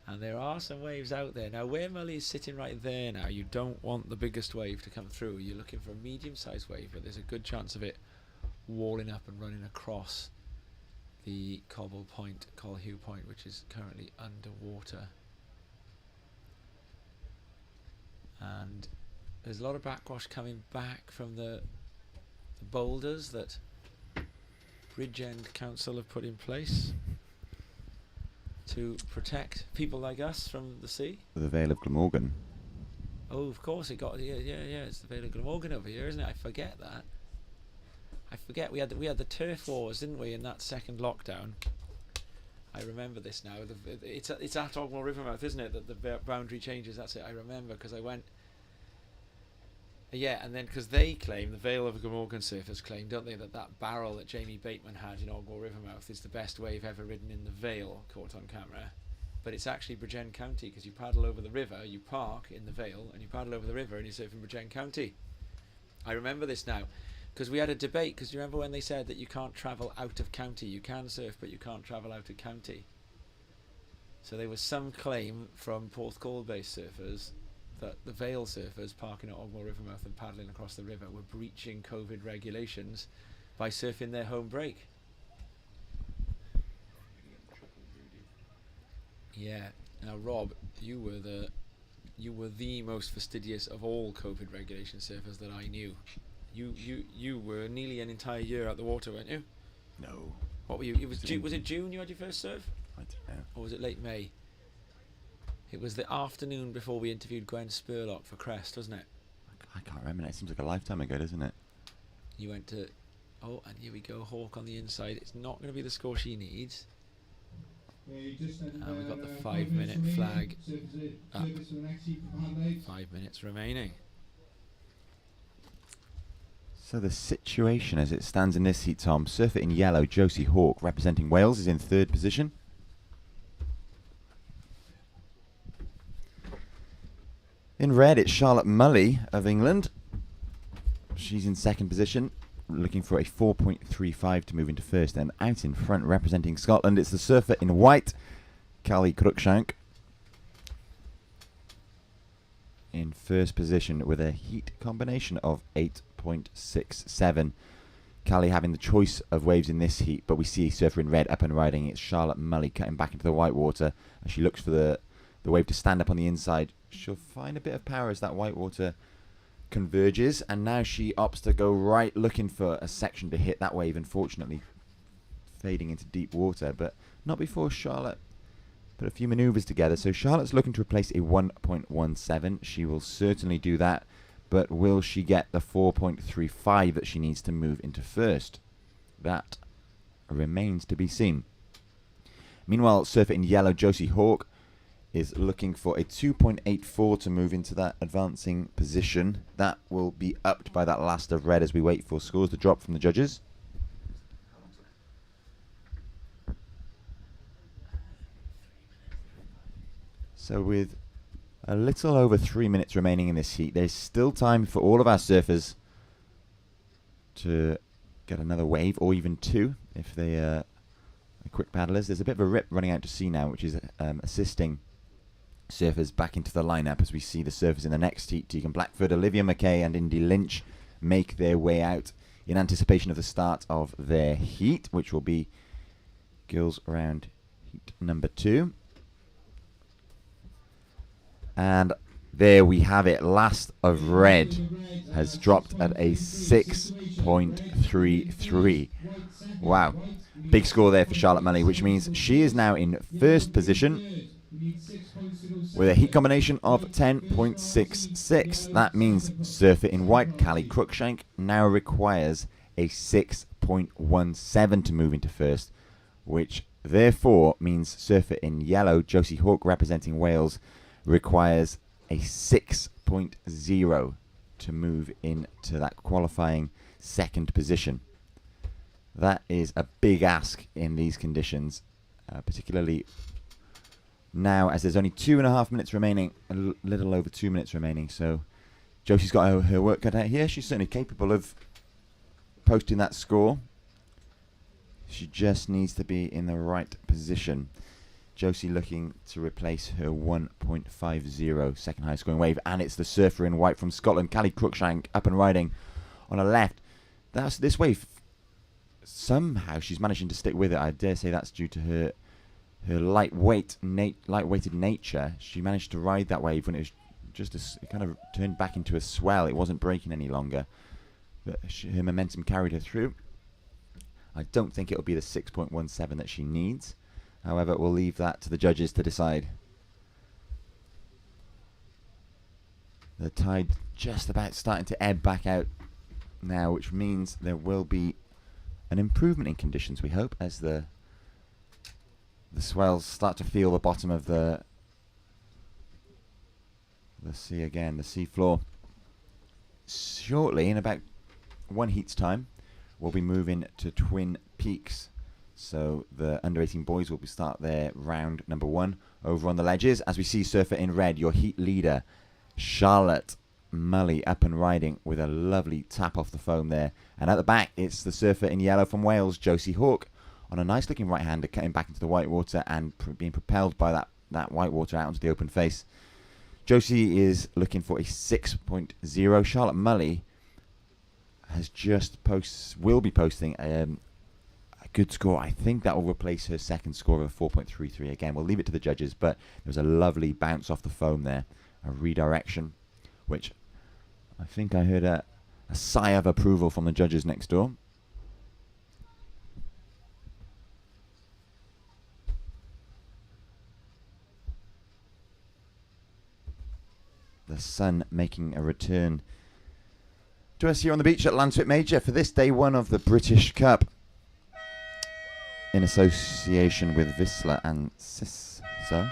S1: And there are some waves out there. Now, where Mully is sitting right there now, you don't want the biggest wave to come through. You're looking for a medium-sized wave, but there's a good chance of it walling up and running across the Colhue Point, which is currently underwater. And there's a lot of backwash coming back from the boulders that Bridgend Council have put in place to protect people like us from the sea.
S2: The Vale of Glamorgan.
S1: Oh, of course, it got it's the Vale of Glamorgan over here, isn't it? I forget that. I forget we had the turf wars, didn't we, in that second lockdown? I remember this now. It's at Ogmore Rivermouth, isn't it? That the boundary changes. That's it. I remember because I went. Yeah, and then because they claim, the Vale of Glamorgan surfers claim, don't they, that barrel that Jamie Bateman had in Ogmore Rivermouth is the best wave ever ridden in the Vale, caught on camera. But it's actually Bridgend County, because you paddle over the river, you park in the Vale, and you paddle over the river and you surf in Bridgend County. I remember this now, because we had a debate, because you remember when they said that you can't travel out of county, you can surf, but you can't travel out of county. So there was some claim from Porthcawl-based surfers that the Vale surfers parking at Ogmore Rivermouth and paddling across the river were breaching COVID regulations by surfing their home break. Yeah. Now, Rob, you were the most fastidious of all COVID regulation surfers that I knew. You were nearly an entire year out the water, weren't you?
S2: No.
S1: What were you? Was it June you had your first surf?
S2: I don't know.
S1: Or was it late May? It was the afternoon before we interviewed Gwen Spurlock for Crest, wasn't it?
S2: I can't remember now. It seems like a lifetime ago, doesn't it?
S1: You went to... Oh, and here we go. Hawk on the inside. It's not going to be the score she needs. And we've got the 5 minute flag up. 5 minutes remaining.
S2: So the situation as it stands in this heat, Tom, surfer in yellow, Josie Hawke, representing Wales, is in third position. In red, it's Charlotte Mully of England. She's in second position, looking for a 4.35 to move into first. And out in front, representing Scotland, it's the surfer in white, Callie Cruikshank, in first position with a heat combination of 8.67. Callie having the choice of waves in this heat, but we see a surfer in red up and riding. It's Charlotte Mully cutting back into the white water as she looks for the wave to stand up on the inside. She'll find a bit of power as that white water converges, and now she opts to go right, looking for a section to hit that wave, unfortunately fading into deep water, but not before Charlotte put a few manoeuvres together. So Charlotte's looking to replace a 1.17. She will certainly do that, but will she get the 4.35 that she needs to move into first? That remains to be seen. Meanwhile, surfer in yellow, Josie Hawke, is looking for a 2.84 to move into that advancing position. That will be upped by that last of red as we wait for scores to drop from the judges. So with a little over 3 minutes remaining in this heat, there's still time for all of our surfers to get another wave, or even two if they are quick paddlers. There's a bit of a rip running out to sea now, which is assisting surfers back into the lineup as we see the surfers in the next heat. Tegan Blackford, Olivia McKay and Indy Lynch make their way out in anticipation of the start of their heat, which will be girls round heat number 2. And there we have it. Last of red has dropped at a 6.33. Wow. Big score there for Charlotte Mully, which means she is now in first position with a heat combination of 10.66. That means surfer in white, Callie Cruikshank, now requires a 6.17 to move into first, which therefore means surfer in yellow, Josie Hawke, representing Wales, requires a 6.0 to move into that qualifying second position. That is a big ask in these conditions, particularly now as there's only 2.5 minutes remaining, a little over 2 minutes remaining. So Josie's got her work cut out here. She's certainly capable of posting that score. She just needs to be in the right position. Josie looking to replace her 1.50 second highest scoring wave, and it's the surfer in white from Scotland, Callie Cruikshank, up and riding on her left. That's this wave. Somehow she's managing to stick with it. I dare say that's due to her lightweighted nature. She managed to ride that wave when it was just it kind of turned back into a swell. It wasn't breaking any longer, but her momentum carried her through. I don't think it'll be the 6.17 that she needs. However, we'll leave that to the judges to decide. The tide just about starting to ebb back out now, which means there will be an improvement in conditions, we hope, as the swells start to feel the bottom of the sea again, the sea floor. Shortly, in about one heat's time, we'll be moving to Twin Peaks. So the under-18 boys will start their round number 1 over on the ledges. As we see surfer in red, your heat leader, Charlotte Mully, up and riding with a lovely tap off the foam there. And at the back, it's the surfer in yellow from Wales, Josie Hawke, on a nice-looking right-hander, cutting back into the white water and being propelled by that white water out onto the open face. Josie is looking for a 6.0. Charlotte Mully has will be posting a good score. I think that will replace her second score of a 4.33. Again, we'll leave it to the judges, but there's a lovely bounce off the foam there, a redirection, which I think I heard a sigh of approval from the judges next door. The sun making a return to us here on the beach at Lantwick Major for this day 1 of the British Cup, in association with Whistler and Cisso.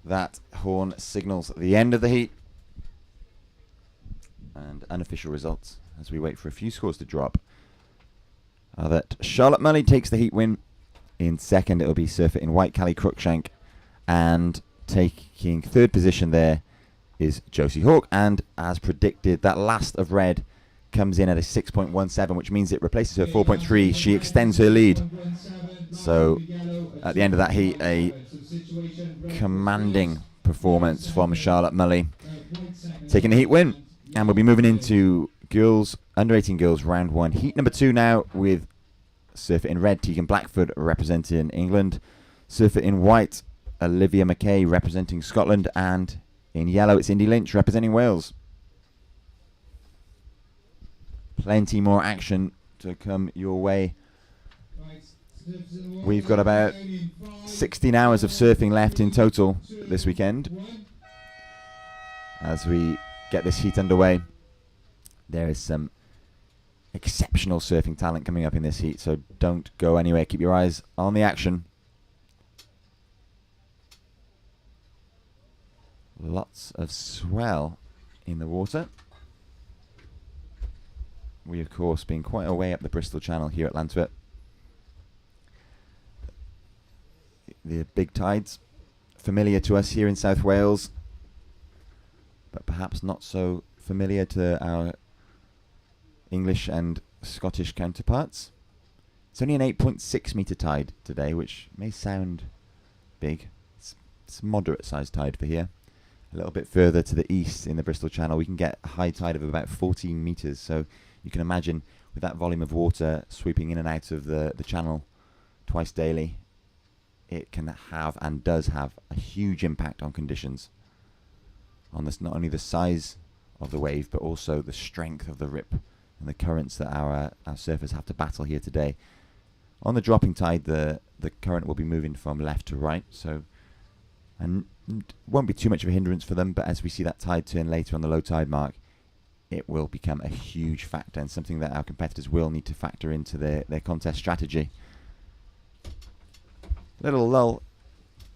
S2: That horn signals the end of the heat, and unofficial results as we wait for a few scores to drop are that Charlotte Mully takes the heat win. In second, it'll be surfer in white, Callie Cruikshank, and taking third position there is Josie Hawke, and as predicted, that last of red comes in at a 6.17, which means it replaces her 4.3. She extends her lead. So at the end of that heat, a commanding performance from Charlotte Mully, taking the heat win. And we'll be moving into girls, under-18 girls, round 1. Heat number 2 now, with surfer in red, Tegan Blackford, representing England. Surfer in white, Olivia McKay, representing Scotland. And in yellow, it's Indy Lynch, representing Wales. Plenty more action to come your way. We've got about 16 hours of surfing left in total this weekend. As we get this heat underway, there is some exceptional surfing talent coming up in this heat, so don't go anywhere. Keep your eyes on the action. Lots of swell in the water. We, of course, been quite a way up the Bristol Channel here at Lantwick. The big tides, familiar to us here in South Wales, but perhaps not so familiar to our English and Scottish counterparts. It's only an 8.6 metre tide today, which may sound big. It's a moderate sized tide for here. A little bit further to the east in the Bristol Channel, we can get a high tide of about 14 metres. So you can imagine, with that volume of water sweeping in and out of the channel twice daily, it can have and does have a huge impact on conditions. On this, not only the size of the wave, but also the strength of the rip and the currents that our surfers have to battle here today. On the dropping tide, the current will be moving from left to right, so and won't be too much of a hindrance for them, but as we see that tide turn later on the low tide mark, it will become a huge factor and something that our competitors will need to factor into their contest strategy. Little lull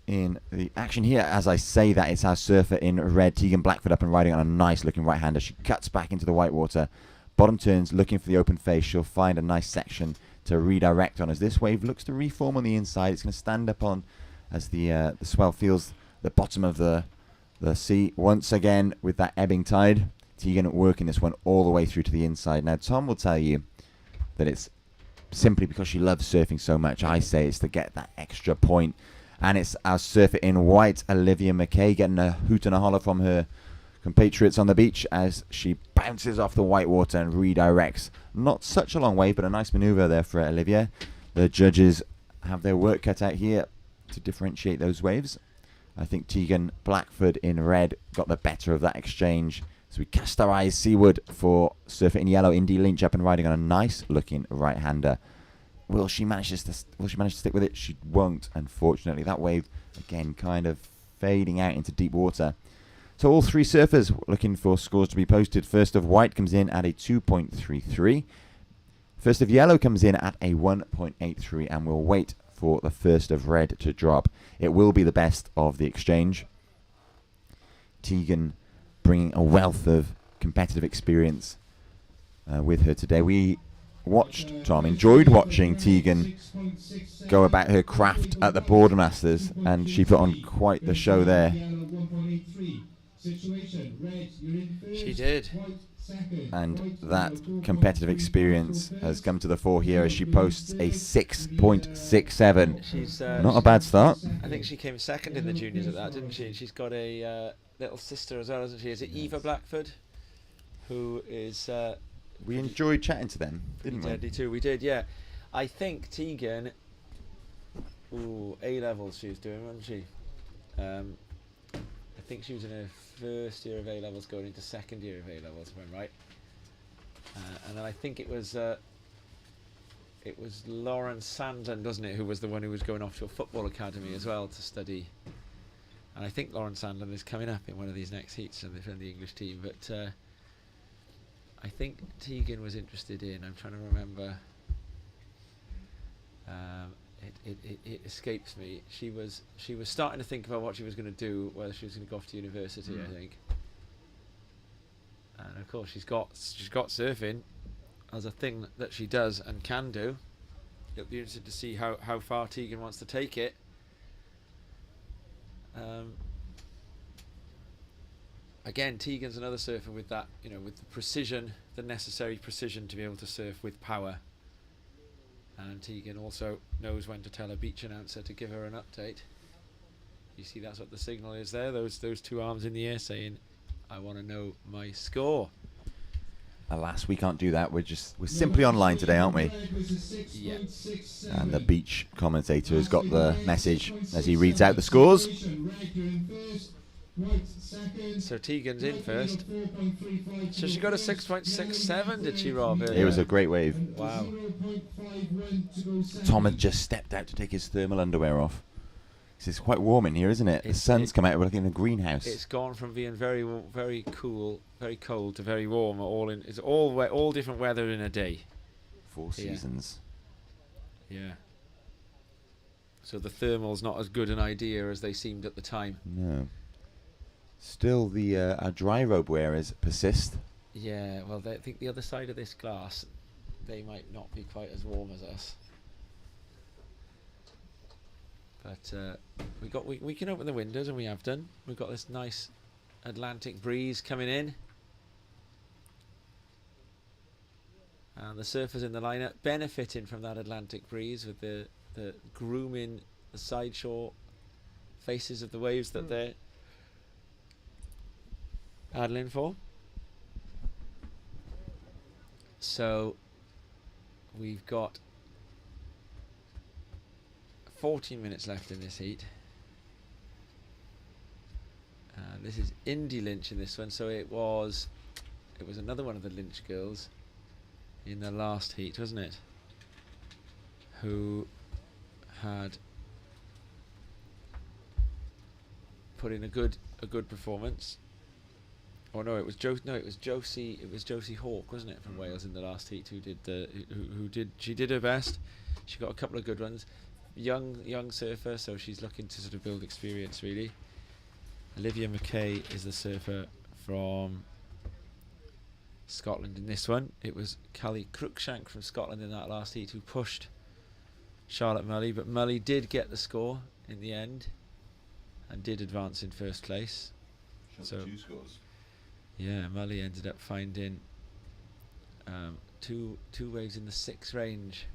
S2: in the action here. As I say that, it's our surfer in red, Tegan Blackford, up and riding on a nice looking right-hander. She cuts back into the white water, bottom turns, looking for the open face. She'll find a nice section to redirect on as this wave looks to reform on the inside. It's going to stand up on as the swell feels the bottom of the The sea once again with that ebbing tide. Tegan working this one all the way through to the inside. Now, Tom will tell you that it's simply because she loves surfing so much. I say it's to get that extra point. And it's our surfer in white, Olivia McKay, getting a hoot and a holler from her compatriots on the beach as she bounces off the white water and redirects. Not such a long wave, but a nice manoeuvre there for Olivia. The judges have their work cut out here to differentiate those waves. I think Tegan Blackford in red got the better of that exchange. So we cast our eyes seaward for surfer in yellow, Indy Lynch, up and riding on a nice looking right-hander. Will she manage to stick with it? She won't, unfortunately. That wave, again, kind of fading out into deep water. So all three surfers looking for scores to be posted. First of white comes in at a 2.33. First of yellow comes in at a 1.83. And we'll wait for the first of red to drop. It will be the best of the exchange. Tegan bringing a wealth of competitive experience with her today. We enjoyed watching Tegan go about her craft at the Boardmasters, and she put on quite the show there.
S1: She did.
S2: And that competitive experience has come to the fore here as she posts a 6.67.
S1: She's
S2: not a bad start.
S1: I think she came second in the juniors at that, didn't she? And she's got a little sister as well, hasn't she? Is it Eva Blackford? Who is...
S2: we enjoyed chatting to them, didn't we?
S1: Deadly too. We did, yeah. I think Tegan... A-levels she was doing, wasn't she? I think she was in her first year of A-levels going into second year of A-levels, if I'm right. And then I think it was Lauren Sandland, wasn't it, who was the one who was going off to a football academy as well to study. And I think Lauren Sandland is coming up in one of these next heats from the English team. But I think Tegan was interested in, I'm trying to remember, it escapes me. She was starting to think about what she was going to do, whether she was going to go off to university, I think. And of course she's got surfing as a thing that she does and can do. It'll be interesting to see how far Tegan wants to take it. Again, Tegan's another surfer with that, with the precision, the necessary precision to be able to surf with power. And Tegan also knows when to tell a beach announcer to give her an update. You see, that's what the signal is there. Those two arms in the air saying, "I want to know my score."
S2: Alas, we can't do that. We're simply online today, aren't we?
S1: Yeah.
S2: And the beach commentator has got the message as he reads out the scores.
S1: So Tegan's in first. So she got a 6.67, did she, Rob?
S2: It was a great wave.
S1: Wow.
S2: Tom had just stepped out to take his thermal underwear off. It's quite warm in here, isn't it? The sun's come out. We're looking in a greenhouse.
S1: It's gone from being very, very cool, very cold to very warm. It's all different weather in a day.
S2: 4 seasons.
S1: Yeah. So the thermal's not as good an idea as they seemed at the time.
S2: No. Still, our dry robe wearers persist.
S1: Yeah. Well, I think the other side of this glass, they might not be quite as warm as us. But we can open the windows, and we have done. We've got this nice Atlantic breeze coming in, and the surfers in the lineup benefiting from that Atlantic breeze with the grooming the side shore faces of the waves that they're paddling for. So we've got 14 minutes left in this heat. This is Indy Lynch in this one, so it was another one of the Lynch girls in the last heat, wasn't it? Who had put in a good performance. Oh no, it was Josie Hawke, wasn't it, from Wales in the last heat she did her best. She got a couple of good runs. Young surfer, so she's looking to sort of build experience really. Olivia McKay is the surfer from Scotland in this one. It was Callie Cruikshank from Scotland in that last heat who pushed Charlotte Mully, but Mully did get the score in the end and did advance in first place. So
S2: 2 scores.
S1: yeah, Mully ended up finding two waves in the 6 range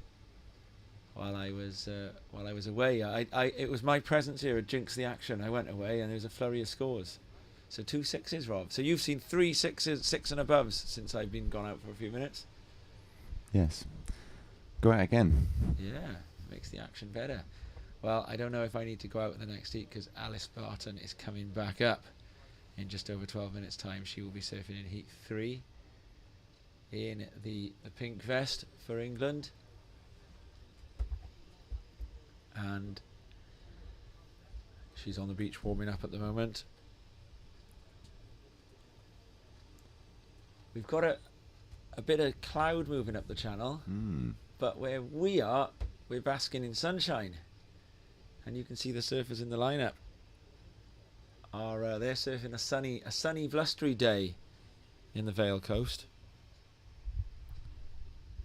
S1: while I was away. It was my presence here that jinxed the action. I went away and there was a flurry of scores. So 2 6s, Rob. So you've seen 3 6s, 6 and aboves since I've been gone out for a few minutes.
S2: Yes. Go out again.
S1: Yeah, makes the action better. Well, I don't know if I need to go out in the next heat because Alice Barton is coming back up in just over 12 minutes' time. She will be surfing in heat 3 in the pink vest for England. And she's on the beach warming up at the moment. We've got a bit of cloud moving up the channel, but where we are, we're basking in sunshine. And you can see the surfers in the lineup are they're surfing a sunny, blustery day in the Vale Coast.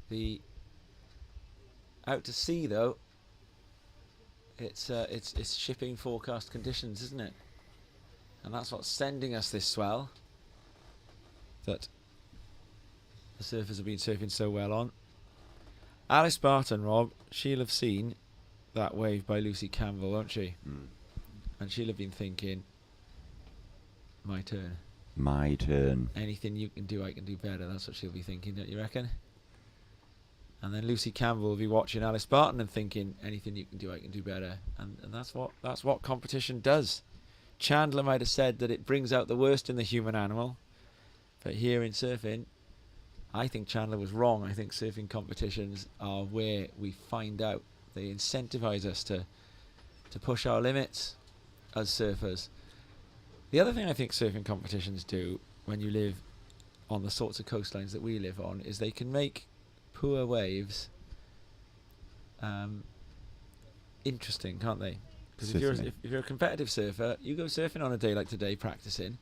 S1: The out to sea though, it's shipping forecast conditions, isn't it? And that's what's sending us this swell that the surfers have been surfing so well on. Alice Barton, Rob, she'll have seen that wave by Lucy Campbell, won't she? And she'll have been thinking, my turn.
S2: My turn.
S1: Anything you can do, I can do better. That's what she'll be thinking, don't you reckon? And then Lucy Campbell will be watching Alice Barton and thinking, anything you can do, I can do better. And that's what competition does. Chandler might have said that it brings out the worst in the human animal, but here in surfing, I think Chandler was wrong. I think surfing competitions are where we find out. They incentivize us to push our limits as surfers. The other thing I think surfing competitions do when you live on the sorts of coastlines that we live on is they can make poor waves interesting, can't they? Because if you're a competitive surfer, you go surfing on a day like today practicing,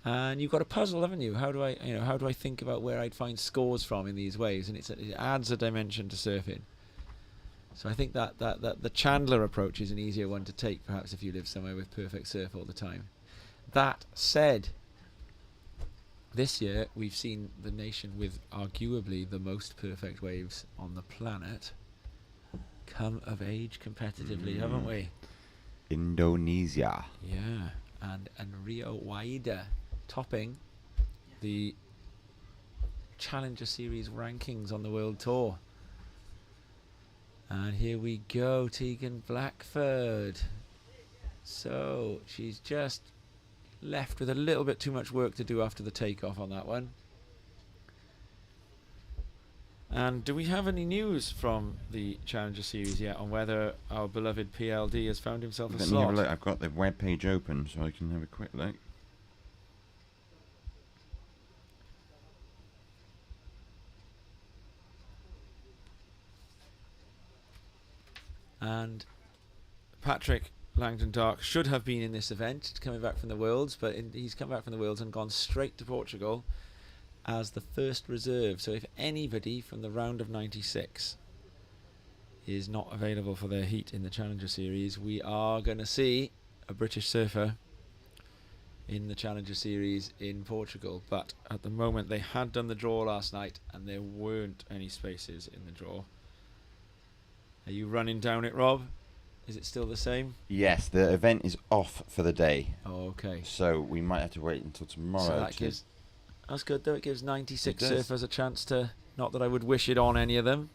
S1: and you've got a puzzle, haven't you? How do I think about where I'd find scores from in these waves? And it adds a dimension to surfing. So I think that the Chandler approach is an easier one to take, perhaps, if you live somewhere with perfect surf all the time. That said, this year we've seen the nation with arguably the most perfect waves on the planet come of age competitively, haven't we?
S2: Indonesia.
S1: Yeah, and Rio Waida topping the Challenger Series rankings on the World Tour. And here we go, Tegan Blackford. So she's just left with a little bit too much work to do after the takeoff on that one. And do we have any news from the Challenger Series yet on whether our beloved PLD has found himself a
S2: Let me
S1: slot?
S2: have a look. I've got the web page open so I can have a quick look.
S1: And Patrick Langdon Dark should have been in this event, coming back from the Worlds, but he's come back from the Worlds and gone straight to Portugal as the first reserve. So if anybody from the round of 96 is not available for their heat in the Challenger Series, we are going to see a British surfer in the Challenger Series in Portugal. But at the moment, they had done the draw last night and there weren't any spaces in the draw. Are you running down it, Rob? Is it still the same?
S2: Yes, the event is off for the day.
S1: Oh, okay.
S2: So we might have to wait until tomorrow.
S1: So that's good though. It gives 96
S2: It does.
S1: surfers a chance to, not that I would wish it on any of them,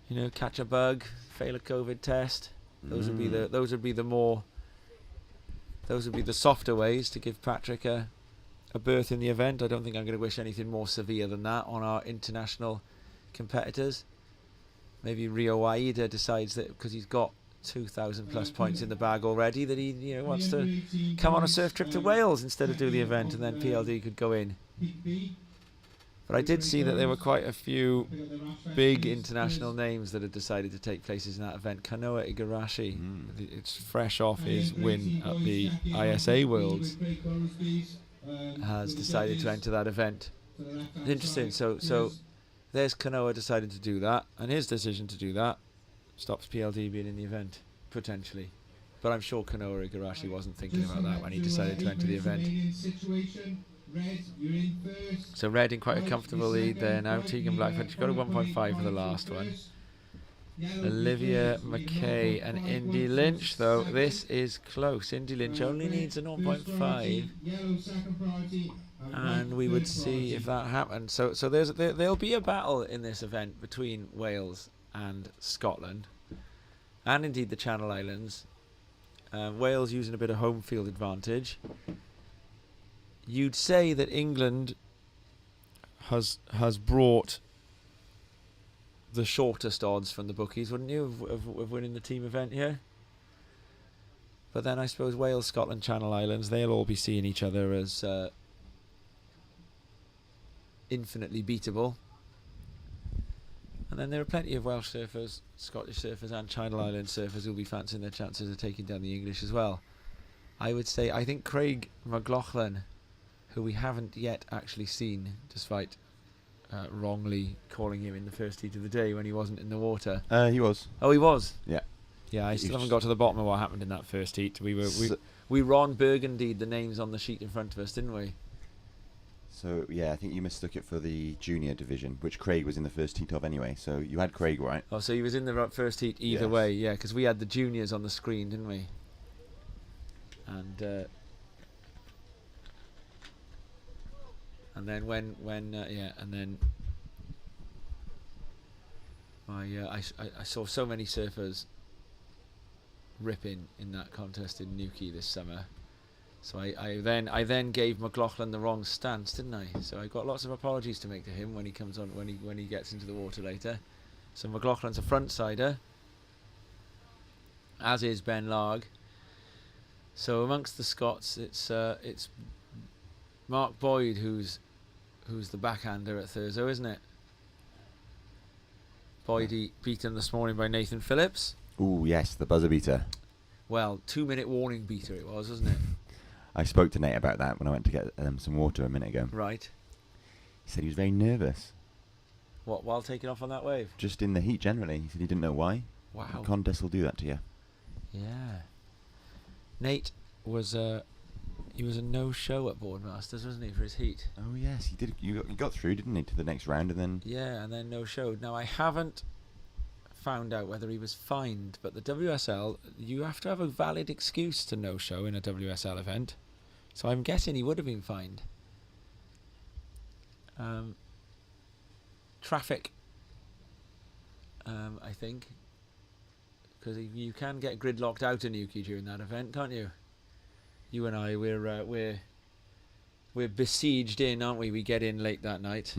S1: you know, catch a bug, fail a COVID test. Those would be the softer ways to give Patrick a berth in the event. I don't think I'm going to wish anything more severe than that on our international competitors. Maybe Rio Waida decides that because he's got 2,000 plus points in the bag already, that he wants to come on a surf trip to Wales instead of do the event, and then PLD could go in. But I did see that there were quite a few big international names that had decided to take places in that event. Kanoa Igarashi, it's fresh off his win at the ISA Worlds, has decided to enter that event. It's interesting. So there's Kanoa decided to do that, and his decision to do that stops PLD being in the event, potentially. But I'm sure Kanoa Igarashi wasn't thinking about that when he decided to enter the event. So Red in quite a comfortable lead there now. Tegan Blackford, she's got a 1.5 for the last one. Olivia McKay and Indy Lynch, though. This is close. Indy Lynch only needs a 0.5. And we would see if that happened. So there'll be a battle in this event between Wales and Scotland. And indeed the Channel Islands. Wales using a bit of home field advantage. You'd say that England has brought the shortest odds from the bookies, wouldn't you, of winning the team event here? But then I suppose Wales, Scotland, Channel Islands, they'll all be seeing each other as infinitely beatable. And then there are plenty of Welsh surfers, Scottish surfers and Channel Island surfers who'll be fancying their chances of taking down the English as well. I would say, I think Craig McLaughlin, who we haven't yet actually seen, despite wrongly calling him in the first heat of the day when he wasn't in the water.
S2: He was.
S1: Oh, he was?
S2: Yeah.
S1: Yeah, I still haven't got to the bottom of what happened in that first heat. We Ron Burgundied the names on the sheet in front of us, didn't we?
S2: So, yeah, I think you mistook it for the junior division, which Craig was in the first heat of anyway. So you had Craig, right?
S1: Oh, so he was in the first heat either way, yeah, because we had the juniors on the screen, didn't we? And then I saw so many surfers ripping in that contest in Newquay this summer. So I then gave McLaughlin the wrong stance, didn't I? So I got lots of apologies to make to him when he comes on, when he gets into the water later. So McLaughlin's a front-sider, as is Ben Larg. So amongst the Scots, it's Mark Boyd who's the backhander at Thurso, isn't it? Boyd beaten this morning by Nathan Phillips.
S2: Ooh, yes, the buzzer beater.
S1: Well, 2-minute warning beater it was, wasn't it?
S2: I spoke to Nate about that when I went to get some water a minute ago.
S1: Right.
S2: He said he was very nervous.
S1: What, while taking off on that wave?
S2: Just in the heat generally. He said he didn't know why.
S1: Wow.
S2: The contest will do that to you.
S1: Yeah. Nate was he was a no-show at Boardmasters, wasn't he, for his heat?
S2: Oh yes, he did. You got through, didn't he, to the next round, and then
S1: Yeah, and then no-showed. Now I haven't found out whether he was fined, but the WSL, you have to have a valid excuse to no-show in a WSL event. So I'm guessing he would have been fined. Traffic, I think, because you can get gridlocked out in Newquay during that event, can't you? You and I, we're besieged in, aren't we? We get in late that night.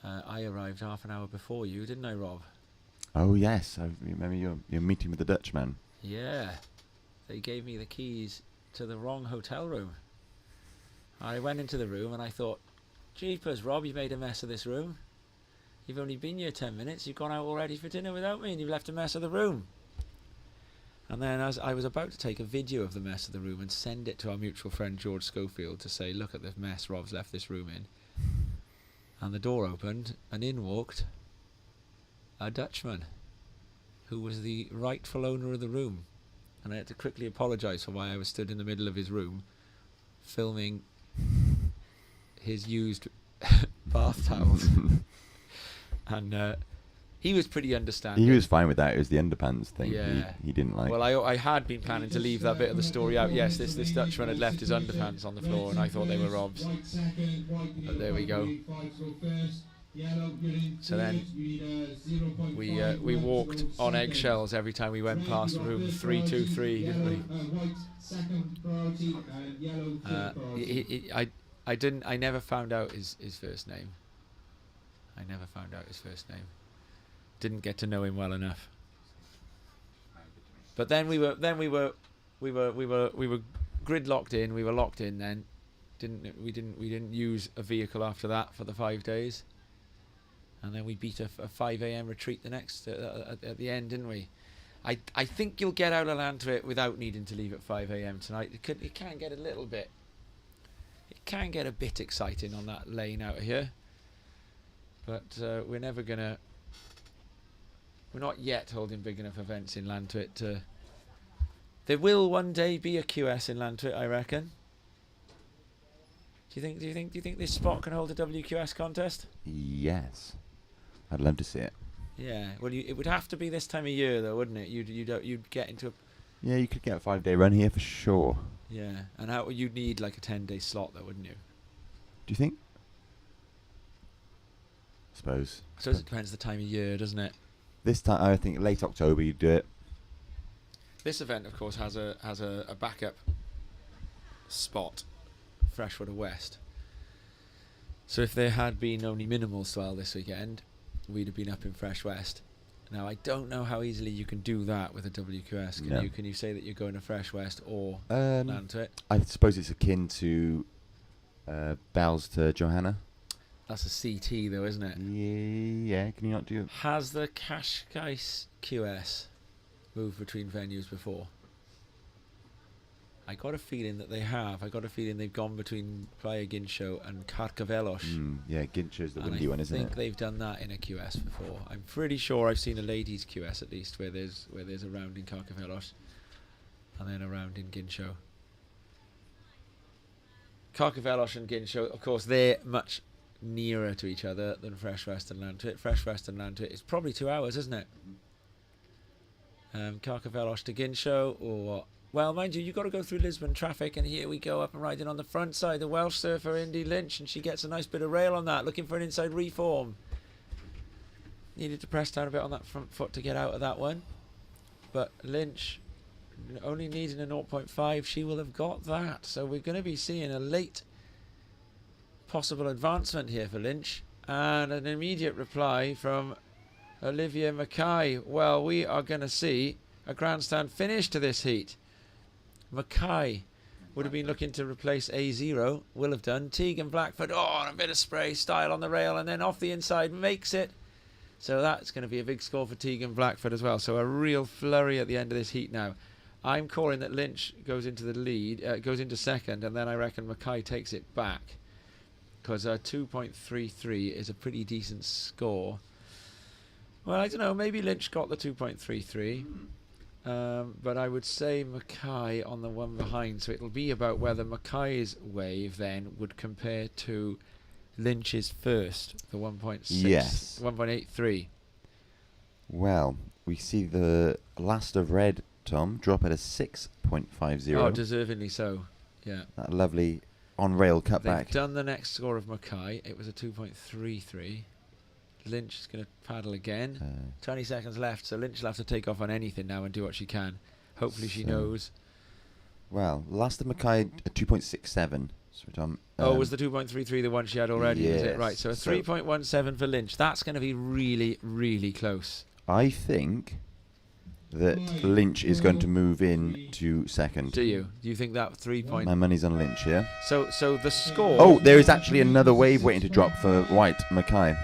S1: I arrived half an hour before you, didn't I, Rob?
S2: Oh yes, I remember your meeting with the Dutchman.
S1: Yeah, they gave me the keys to the wrong hotel room. I went into the room and I thought, jeepers, Rob, you made a mess of this room. You've only been here 10 minutes, you've gone out already for dinner without me and you've left a mess of the room. And then as I was about to take a video of the mess of the room and send it to our mutual friend George Schofield to say, look at the mess Rob's left this room in. And the door opened and in walked a Dutchman who was the rightful owner of the room. And I had to quickly apologise for why I was stood in the middle of his room filming his used bath towels. And he was pretty understanding.
S2: He was fine with that. It was the underpants thing.
S1: Yeah.
S2: He didn't like.
S1: Well, I had been planning to leave that bit of the story out. Yes, this Dutchman had left his underpants on the floor and I thought they were Rob's. But there we go. So then we walked on eggshells every time we went past room 323, didn't we? I never found out his first name. Didn't get to know him well enough. But then we were gridlocked in. We were locked in then. We didn't use a vehicle after that for the 5 days. And then we beat a 5 a.m. retreat the next at the end, didn't we? I think you'll get out of Lantuit without needing to leave at 5 a.m. tonight. It can get a little bit. It can get a bit exciting on that lane out of here. But we're never gonna We're not yet holding big enough events in Lantwit to... There will one day be a QS in Lantwit, I reckon. Do you think this spot can hold a WQS contest?
S2: Yes. I'd love to see it.
S1: Yeah. Well, it would have to be this time of year, though, wouldn't it? You'd get into a...
S2: Yeah, you could get a 5-day run here for sure.
S1: Yeah. And you'd need like a 10-day slot, though, wouldn't you?
S2: Do you think? I suppose.
S1: I suppose it depends the time of year, doesn't it?
S2: This time, I think late October you'd do it.
S1: This event, of course, has a backup spot, Freshwater West. So if there had been only minimal swell this weekend, we'd have been up in Fresh West. Now, I don't know how easily you can do that with a WQS. Can you say that you're going to Fresh West or Lantwit?
S2: I suppose it's akin to Bells to Johanna.
S1: That's a CT, though, isn't it?
S2: Yeah, can you not do it?
S1: Has the Cascais QS moved between venues before? I got a feeling that they have. I got a feeling they've gone between Playa Ginsho and Carcavelos.
S2: Yeah, Ginsho's the windy one, isn't it?
S1: I think they've done that in a QS before. I'm pretty sure I've seen a ladies' QS at least where there's a round in Carcavelos and then a round in Ginsho. Carcavelos and Ginsho, of course, they're much nearer to each other than Fresh West and Lantwit. Fresh West and Lantwit is probably 2 hours, isn't it? Carcavelos to Ginsho, or what? Well, mind you, you've got to go through Lisbon traffic, and here we go up and riding on the front side, the Welsh surfer Indy Lynch, and she gets a nice bit of rail on that, looking for an inside reform. Needed to press down a bit on that front foot to get out of that one, but Lynch, only needing a 0.5, she will have got that, so we're going to be seeing a late possible advancement here for Lynch, and an immediate reply from Olivia Mackay. Well, we are going to see a grandstand finish to this heat. Mackay would have been looking to replace A0, will have done. Tegan Blackford, a bit of spray, style on the rail, and then off the inside, makes it. So that's going to be a big score for Tegan Blackford as well. So a real flurry at the end of this heat now. I'm calling that Lynch goes into the lead, goes into second, and then I reckon Mackay takes it back, because 2.33 is a pretty decent score. Well, I don't know, maybe Lynch got the 2.33. But I would say Mackay on the one behind, so it'll be about whether Mackay's wave then would compare to Lynch's first, the 1.6,
S2: Yes.
S1: 1.83.
S2: Well, we see the last of red, Tom, drop at a 6.50.
S1: Oh, deservingly so, yeah.
S2: That lovely on-rail
S1: They've
S2: cutback.
S1: done the next score of Mackay. It was a 2.33. Lynch is going to paddle again. 20 seconds left, so Lynch will have to take off on anything now and do what she can. Hopefully she knows.
S2: Well, last of Mackay at 2.67. So Tom,
S1: was the 2.33 the one she had already? Is it?
S2: Yes.
S1: Right, so a 3.17 for Lynch. That's going to be really, really close.
S2: I think that Lynch is going to move in to second.
S1: Do you? Do you think that 3 point...
S2: My money's on Lynch here.
S1: So the score...
S2: Oh, there is actually another wave waiting to drop for White Mackay.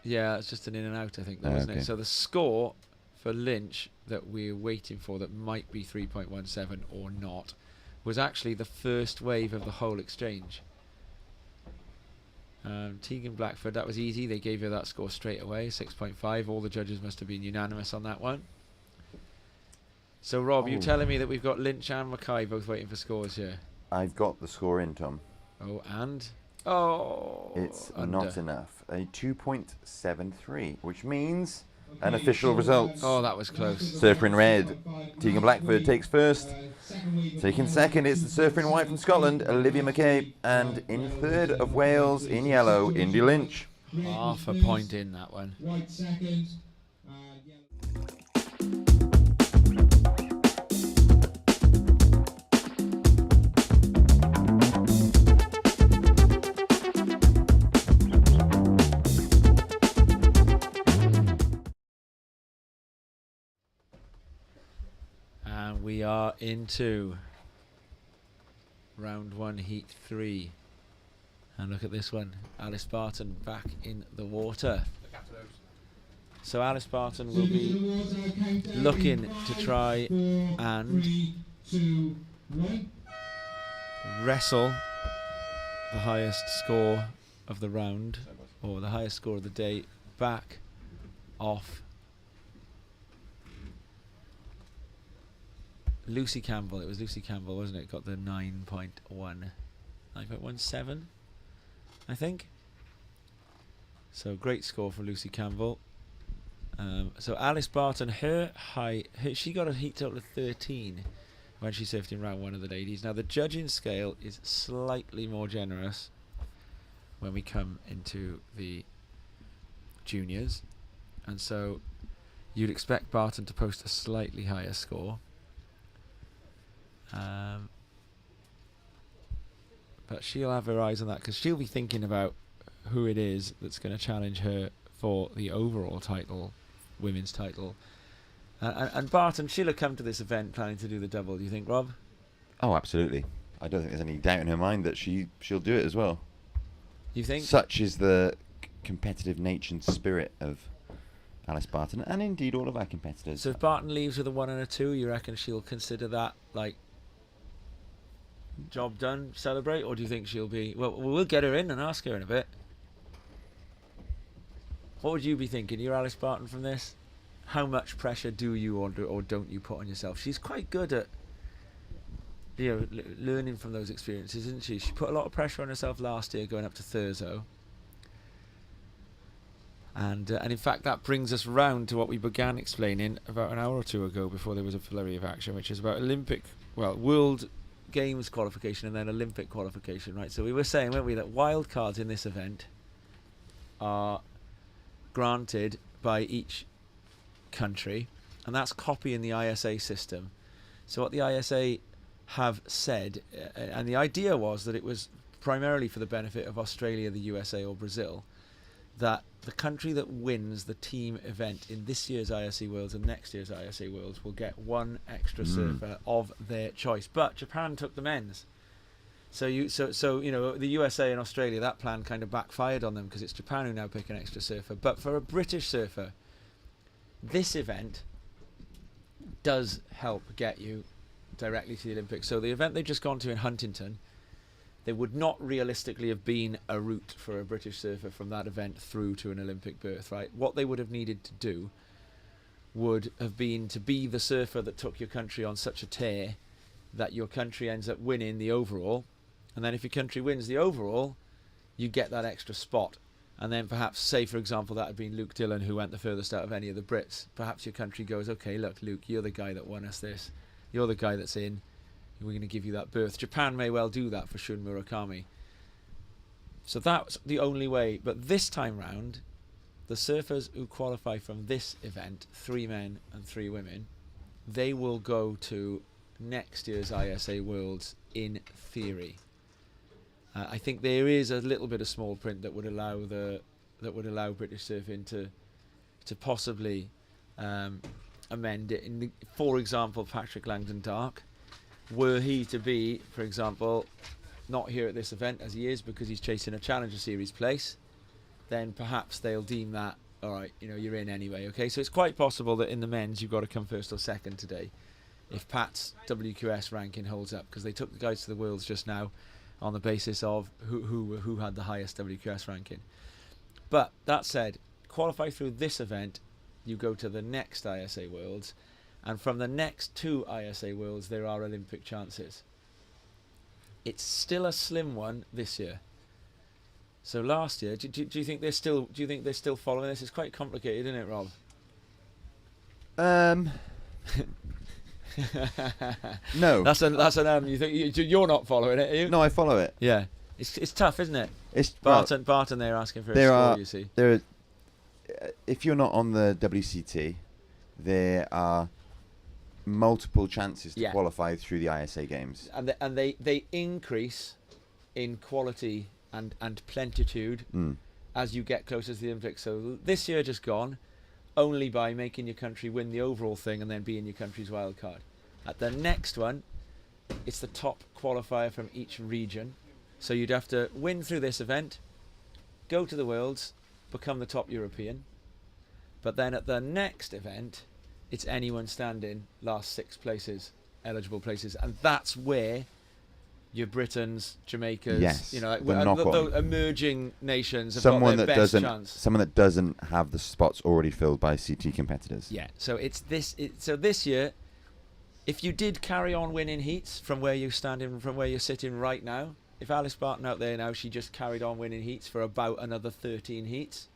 S1: Yeah, it's just an in and out, I think, though, isn't it? So the score for Lynch that we're waiting for that might be 3.17 or not was actually the first wave of the whole exchange. Tegan Blackford, that was easy. They gave her that score straight away, 6.5. All the judges must have been unanimous on that one. So, Rob, you telling me that we've got Lynch and Mackay both waiting for scores here?
S2: I've got the score in, Tom.
S1: Oh, and? Oh,
S2: it's
S1: under.
S2: Not enough. A 2.73, which means an official result.
S1: Oh, that was close.
S2: Surfer in red, Tegan Blackford takes first. Taking second, it's the surfer in white from Scotland, Olivia Mackay. And in third of Wales, in yellow, Indy Lynch.
S1: Half a point in that one.
S5: White second.
S1: And we are into round one, heat 3. And look at this one. Alice Barton back in the water. So Alice Barton will be looking to try and wrestle the highest score of the round, or the highest score of the day, back off Lucy Campbell. It was Lucy Campbell, wasn't it? Got the 9.17, I think. So great score for Lucy Campbell. So Alice Barton, she got a heat total of 13 when she surfed in round 1 of the ladies. Now the judging scale is slightly more generous when we come into the juniors, and so you'd expect Barton to post a slightly higher score. But she'll have her eyes on that because she'll be thinking about who it is that's going to challenge her for the overall title, women's title. And Barton, she'll have come to this event planning to do the double. Do you think, Rob?
S2: Oh, absolutely. I don't think there's any doubt in her mind that she'll do it as well.
S1: You think?
S2: Such is the competitive nature and spirit of Alice Barton, and indeed all of our competitors.
S1: So if Barton leaves with a 1 and a 2, you reckon she'll consider that like job done, celebrate, or do you think she'll be? Well, we'll get her in and ask her in a bit. What would you be thinking? You're Alice Barton from this. How much pressure do you or don't you put on yourself? She's quite good at learning from those experiences, isn't she? She put a lot of pressure on herself last year going up to Thurso. And in fact, that brings us round to what we began explaining about an hour or two ago before there was a flurry of action, which is about World Games qualification and then Olympic qualification, right? So we were saying, weren't we, that wild cards in this event are granted by each country, and that's copying the ISA system. So what the ISA have said, and the idea was that it was primarily for the benefit of Australia, the USA or Brazil, that the country that wins the team event in this year's ISA Worlds and next year's ISA Worlds will get one extra surfer of their choice. But Japan took the men's. So you know, the USA and Australia, that plan kind of backfired on them because it's Japan who now pick an extra surfer. But for a British surfer, this event does help get you directly to the Olympics. So the event they've just gone to in Huntington, there would not realistically have been a route for a British surfer from that event through to an Olympic berth, right? What they would have needed to do would have been to be the surfer that took your country on such a tear that your country ends up winning the overall. And then if your country wins the overall, you get that extra spot. And then perhaps, say for example, that had been Luke Dillon who went the furthest out of any of the Brits. Perhaps your country goes, okay, look, Luke, you're the guy that won us this. You're the guy that's in. We're going to give you that berth. Japan may well do that for Shun Murakami. So that's the only way. But this time round, the surfers who qualify from this event, 3 men and 3 women, they will go to next year's ISA Worlds in theory. I think there is a little bit of small print that would allow British surfing to possibly amend it. For example, Patrick Langdon Dark, were he to be, for example, not here at this event as he is because he's chasing a Challenger Series place, then perhaps they'll deem that, all right, you know, you're in anyway. Okay, so it's quite possible that in the men's you've got to come first or second today if Pat's WQS ranking holds up, because they took the guys to the Worlds just now on the basis of who had the highest WQS ranking. But that said, qualify through this event, you go to the next ISA Worlds, and from the next 2 ISA Worlds there are Olympic chances. It's still a slim one this year. So last year, do you think they're still following this? It's quite complicated, isn't it, Rob?
S2: No.
S1: That's an you think you're not following it, are you?
S2: No, I follow it.
S1: Yeah. It's tough, isn't it?
S2: It's
S1: Barton they're asking for a score, you see.
S2: If you're not on the WCT, there are multiple chances to qualify through the ISA games.
S1: And they increase in quality and plentitude as you get closer to the Olympics. So this year just gone, only by making your country win the overall thing and then being your country's wild card. At the next one, it's the top qualifier from each region. So you'd have to win through this event, go to the Worlds, become the top European. But then at the next event, it's anyone standing last 6 places, eligible places. And that's where your Britons, Jamaicas, you know, like the emerging nations have got their best chance.
S2: Someone that doesn't have the spots already filled by CT competitors.
S1: Yeah. So it's this. So this year, if you did carry on winning heats from where you're standing, from where you're sitting right now, if Alice Barton out there now, she just carried on winning heats for about another 13 heats,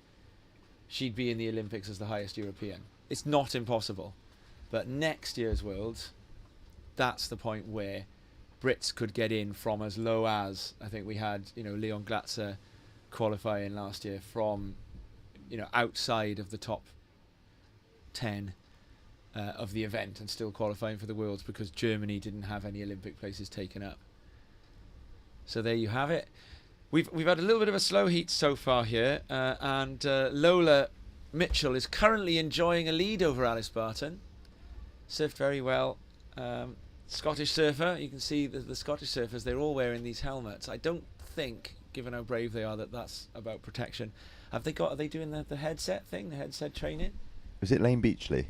S1: she'd be in the Olympics as the highest European. It's not impossible. But next year's Worlds, that's the point where Brits could get in from as low as, I think we had, Leon Glatzer qualifying last year from, outside of the top 10 of the event and still qualifying for the Worlds because Germany didn't have any Olympic places taken up. So there you have it. We've had a little bit of a slow heat so far here, and Lola Mitchell is currently enjoying a lead over Alice Barton. Surfed very well. Scottish surfer, you can see the Scottish surfers, they're all wearing these helmets. I don't think, given how brave they are, that's about protection. Are they doing the headset thing, the headset training?
S2: Was it Lane Beachley?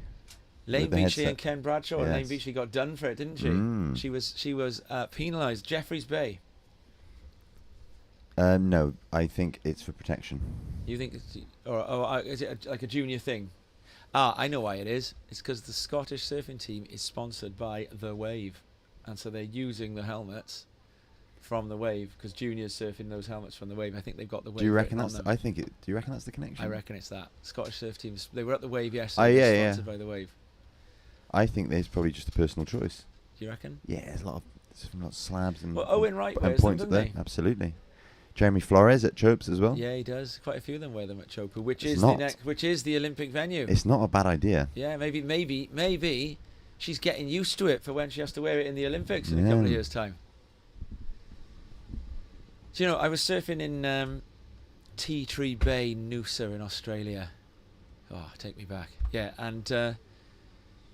S1: Lane Beachley and Ken Bradshaw, and
S2: Yes.
S1: Lane Beachley got done for it, didn't she?
S2: Mm.
S1: She was penalised. Jeffreys Bay.
S2: No, I think it's for protection.
S1: You think, is it like a junior thing? I know why it is. It's because the Scottish surfing team is sponsored by The Wave, and so they're using the helmets from The Wave because juniors surfing those helmets from The Wave. I think they've got The Wave.
S2: Do you reckon
S1: written
S2: that's?
S1: on them.
S2: Do you reckon that's the connection?
S1: I reckon it's that Scottish surf teams. They were at The Wave yesterday.
S2: Yeah,
S1: sponsored by The Wave.
S2: I think there's probably just a personal choice.
S1: Do you reckon?
S2: Yeah, there's a lot of slabs and.
S1: Well, Owen Wright
S2: and
S1: wears them,
S2: points
S1: doesn't
S2: there.
S1: he?
S2: Absolutely. Jeremy Flores at Chopes as well.
S1: Yeah, he does. Quite a few of them wear them at Chopu, which
S2: It's
S1: is
S2: not.
S1: which is the Olympic venue.
S2: It's not a bad idea.
S1: Yeah, maybe she's getting used to it for when she has to wear it in the Olympics in a
S2: Yeah.
S1: couple of years' time. Do you know, I was surfing in Tea Tree Bay, Noosa in Australia. Oh, take me back. Yeah, and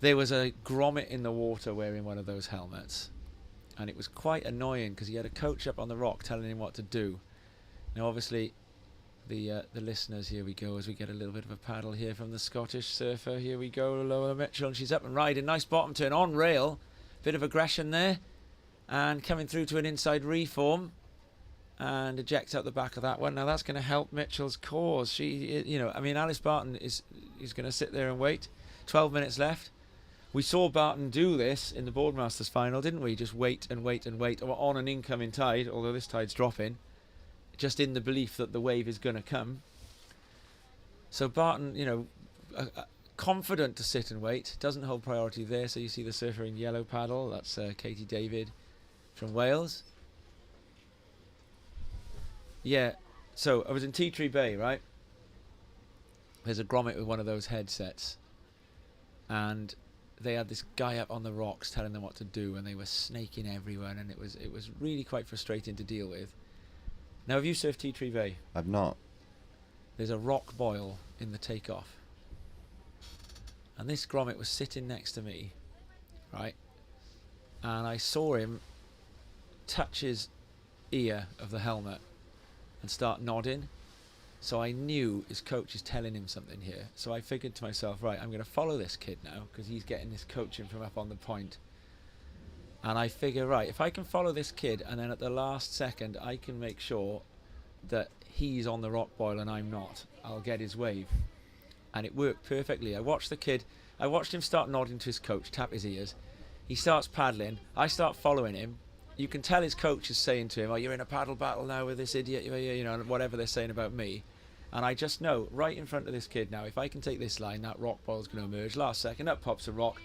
S1: there was a grommet in the water wearing one of those helmets. And it was quite annoying because he had a coach up on the rock telling him what to do. Now, obviously, the listeners, here we go, as we get a little bit of a paddle here from the Scottish surfer. Here we go, Lola Mitchell, and she's up and riding. Nice bottom turn on rail. Bit of aggression there. And coming through to an inside reform. And ejects out the back of that one. Now, that's going to help Mitchell's cause. Alice Barton is going to sit there and wait. 12 minutes left. We saw Barton do this in the Boardmasters final, didn't we? Just wait and wait and wait on an incoming tide, although this tide's dropping, just in the belief that the wave is going to come. So Barton, confident to sit and wait, doesn't hold priority there. So you see the surfer in yellow paddle, that's Katie David from Wales. Yeah, so I was in Tea Tree Bay, right? There's a grommet with one of those headsets, and they had this guy up on the rocks telling them what to do, and they were snaking everyone, and it was really quite frustrating to deal with. Now, have you surfed Tea Tree Bay?
S2: I've not.
S1: There's a rock boil in the takeoff, and this grommet was sitting next to me, right? And I saw him touch his ear of the helmet and start nodding. So I knew his coach is telling him something here. So I figured to myself, right, I'm going to follow this kid now because he's getting this coaching from up on the point. And I figure, right, if I can follow this kid and then at the last second I can make sure that he's on the rock boil and I'm not, I'll get his wave. And it worked perfectly. I watched the kid, I watched him start nodding to his coach, tap his ears. He starts paddling. I start following him. You can tell his coach is saying to him, oh, you're in a paddle battle now with this idiot, whatever they're saying about me. And I just know, right in front of this kid now, if I can take this line, that rock boil's going to emerge. Last second, up pops a rock,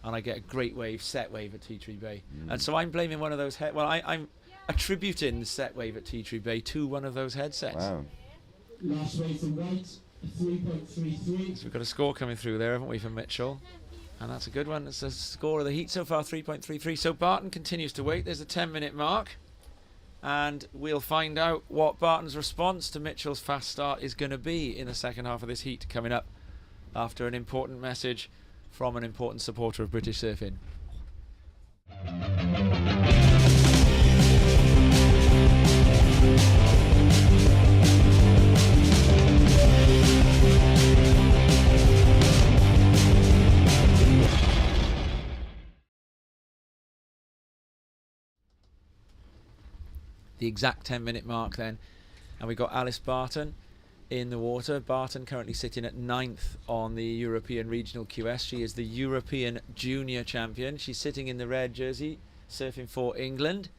S1: and I get a great wave, set wave at Tea Tree Bay. And so I'm blaming one of those I'm attributing the set wave at Tea Tree Bay to one of those headsets.
S2: Wow.
S5: Last race in white, 3.33.
S1: So we've got a score coming through there, haven't we, for Mitchell? And that's a good one. It's the score of the heat so far, 3.33. So Barton continues to wait. There's a 10-minute mark. And we'll find out what Barton's response to Mitchell's fast start is going to be in the second half of this heat coming up after an important message from an important supporter of British surfing. The exact 10-minute mark then, and we got Alice Barton in the water. Barton currently sitting at 9th on the European Regional QS. She is the European Junior Champion. She's sitting in the red jersey, surfing for England.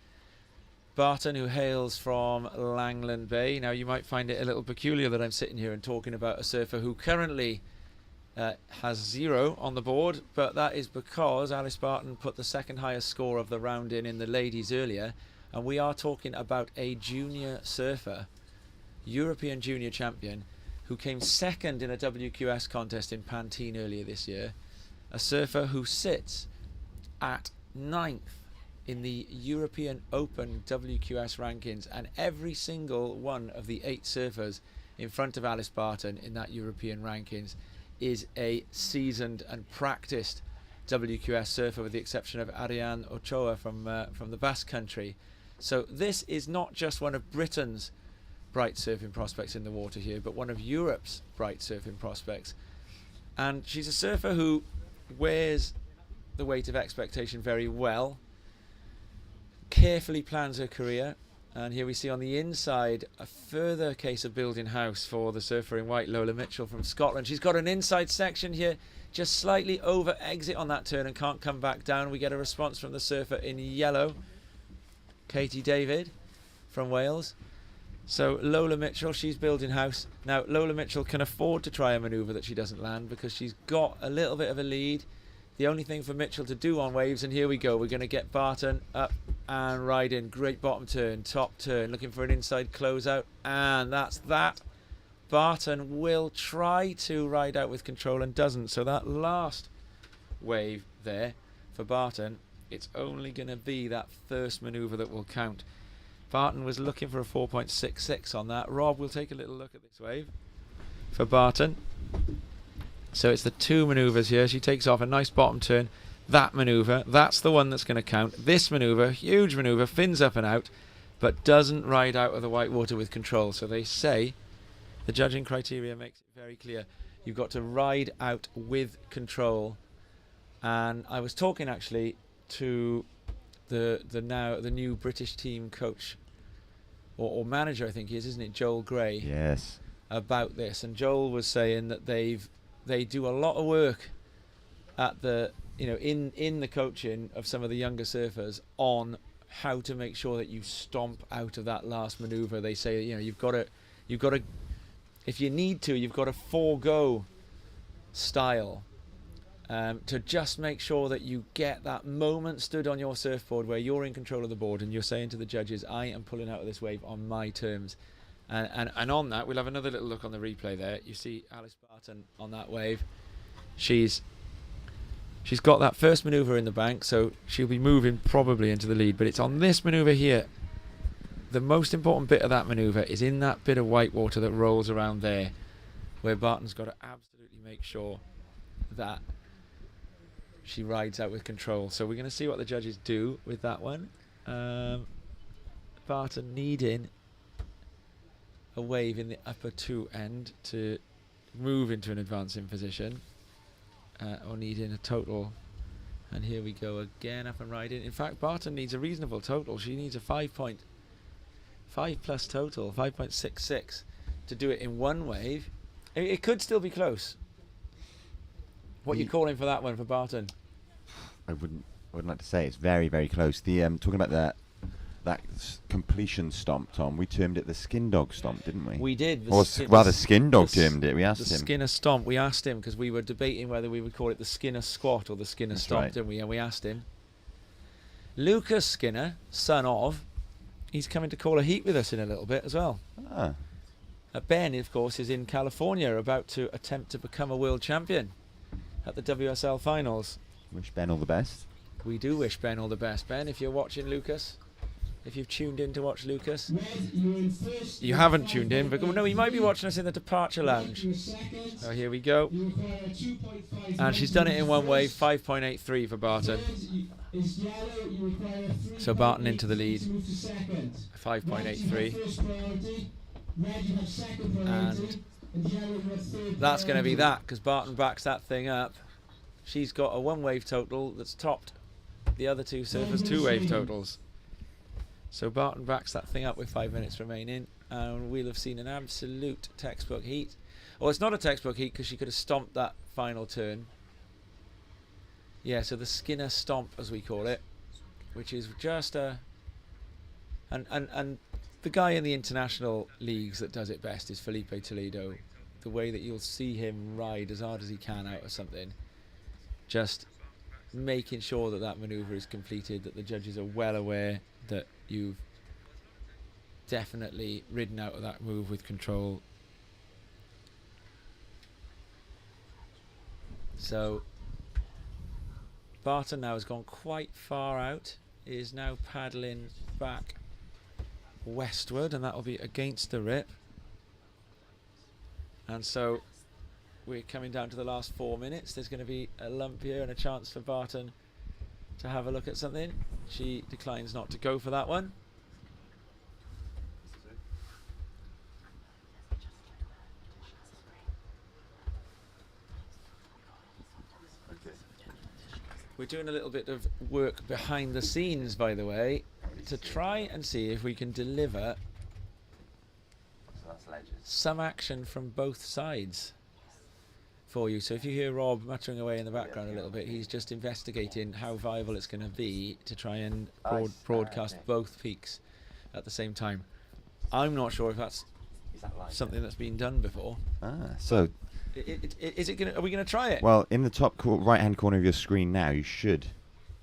S1: Barton, who hails from Langland Bay. Now, you might find it a little peculiar that I'm sitting here and talking about a surfer who currently has 0 on the board, but that is because Alice Barton put the second highest score of the round in the ladies earlier, and we are talking about a junior surfer, European Junior Champion, who came second in a WQS contest in Pantene earlier this year, a surfer who sits at 9th in the European Open WQS rankings, and every single one of the 8 surfers in front of Alice Barton in that European rankings is a seasoned and practiced WQS surfer, with the exception of Ariane Ochoa from the Basque Country. So this is not just one of Britain's bright surfing prospects in the water here, but one of Europe's bright surfing prospects. And she's a surfer who wears the weight of expectation very well, carefully plans her career, and here we see on the inside a further case of building house for the surfer in white, Lola Mitchell from Scotland. She's got an inside section here, just slightly over exit on that turn and can't come back down. We get a response from the surfer in yellow, Katie David from Wales. So Lola Mitchell, she's building house. Now, Lola Mitchell can afford to try a manoeuvre that she doesn't land because she's got a little bit of a lead. The only thing for Mitchell to do on waves, and here we go, we're going to get Barton up and right in. Great bottom turn, top turn, looking for an inside closeout, and that's that. Barton will try to ride out with control and doesn't, so that last wave there for Barton, it's only going to be that first manoeuvre that will count. Barton was looking for a 4.66 on that. Rob, we'll take a little look at this wave for Barton. So it's the 2 manoeuvres here. She takes off a nice bottom turn. That manoeuvre, that's the one that's going to count. This manoeuvre, huge manoeuvre, fins up and out, but doesn't ride out of the white water with control. So they say, the judging criteria makes it very clear, you've got to ride out with control. And I was talking actually to the new British team coach or manager, I think he is, isn't it, Joel Gray?
S2: Yes.
S1: About this, and Joel was saying that they do a lot of work at the in the coaching of some of the younger surfers on how to make sure that you stomp out of that last maneuver. They say you've got to if you need to, you've got to forego style to just make sure that you get that moment stood on your surfboard where you're in control of the board and you're saying to the judges, I am pulling out of this wave on my terms. And on that, we'll have another little look on the replay there. You see Alice Barton on that wave. She's got that first manoeuvre in the bank, so she'll be moving probably into the lead. But it's on this manoeuvre here. The most important bit of that manoeuvre is in that bit of white water that rolls around there, where Barton's got to absolutely make sure that she rides out with control. So we're going to see what the judges do with that one. Barton needing a wave in the upper 2 end to move into an advancing position, or needing a total. And here we go again, up and riding. In fact, Barton needs a reasonable total. She needs a 5 plus total, 5.66, to do it in one wave. It could still be close. What are you calling for that one for Barton?
S2: I wouldn't like to say. It's very, very close. The talking about that completion stomp, Tom, we termed it the skin dog stomp, didn't we?
S1: We did.
S2: Skin dog termed it. We asked him.
S1: The Skinner stomp. We asked him because we were debating whether we would call it the Skinner squat or the Skinner stomp,
S2: right.
S1: didn't we? And we asked him. Lucas Skinner, son of, he's coming to call a heat with us in a little bit as well.
S2: Ah.
S1: Ben, of course, is in California about to attempt to become a world champion at the WSL finals.
S2: Wish Ben all the best.
S1: We do wish Ben all the best. Ben, if you're watching, Lucas, if you've tuned in to watch Lucas, you haven't tuned in, but no, you might be watching us in the departure lounge. Oh, here we go. And she's done it in one wave, 5.83 for Barton. So Barton into the lead, 5.83. And that's going to be that, because Barton backs that thing up. She's got a 1 wave total that's topped the other 2 surfers' 2 wave totals. So Barton backs that thing up with 5 minutes remaining. and we'll have seen an absolute textbook heat. Or it's not a textbook heat because she could have stomped that final turn. Yeah, so the Skinner stomp, as we call it, which is just a... And the guy in the international leagues that does it best is Felipe Toledo. The way that you'll see him ride as hard as he can out of something, just making sure that that manoeuvre is completed, that the judges are well aware that you've definitely ridden out of that move with control. So Barton now has gone quite far out, is now paddling back westward, and that will be against the rip. And so we're coming down to the last 4 minutes. There's going to be a lump here and a chance for Barton to have a look at something. She declines not to go for that one. We're doing a little bit of work behind the scenes, by the way, to try and see if we can deliver some action from both sides for you. So if you hear Rob muttering away in the background a little bit, he's just investigating how viable it's going to be to try and broadcast both peaks at the same time. I'm not sure if that's something that's been done before.
S2: So
S1: is it are we going to try it?
S2: well, in the top right-hand corner of your screen now, you should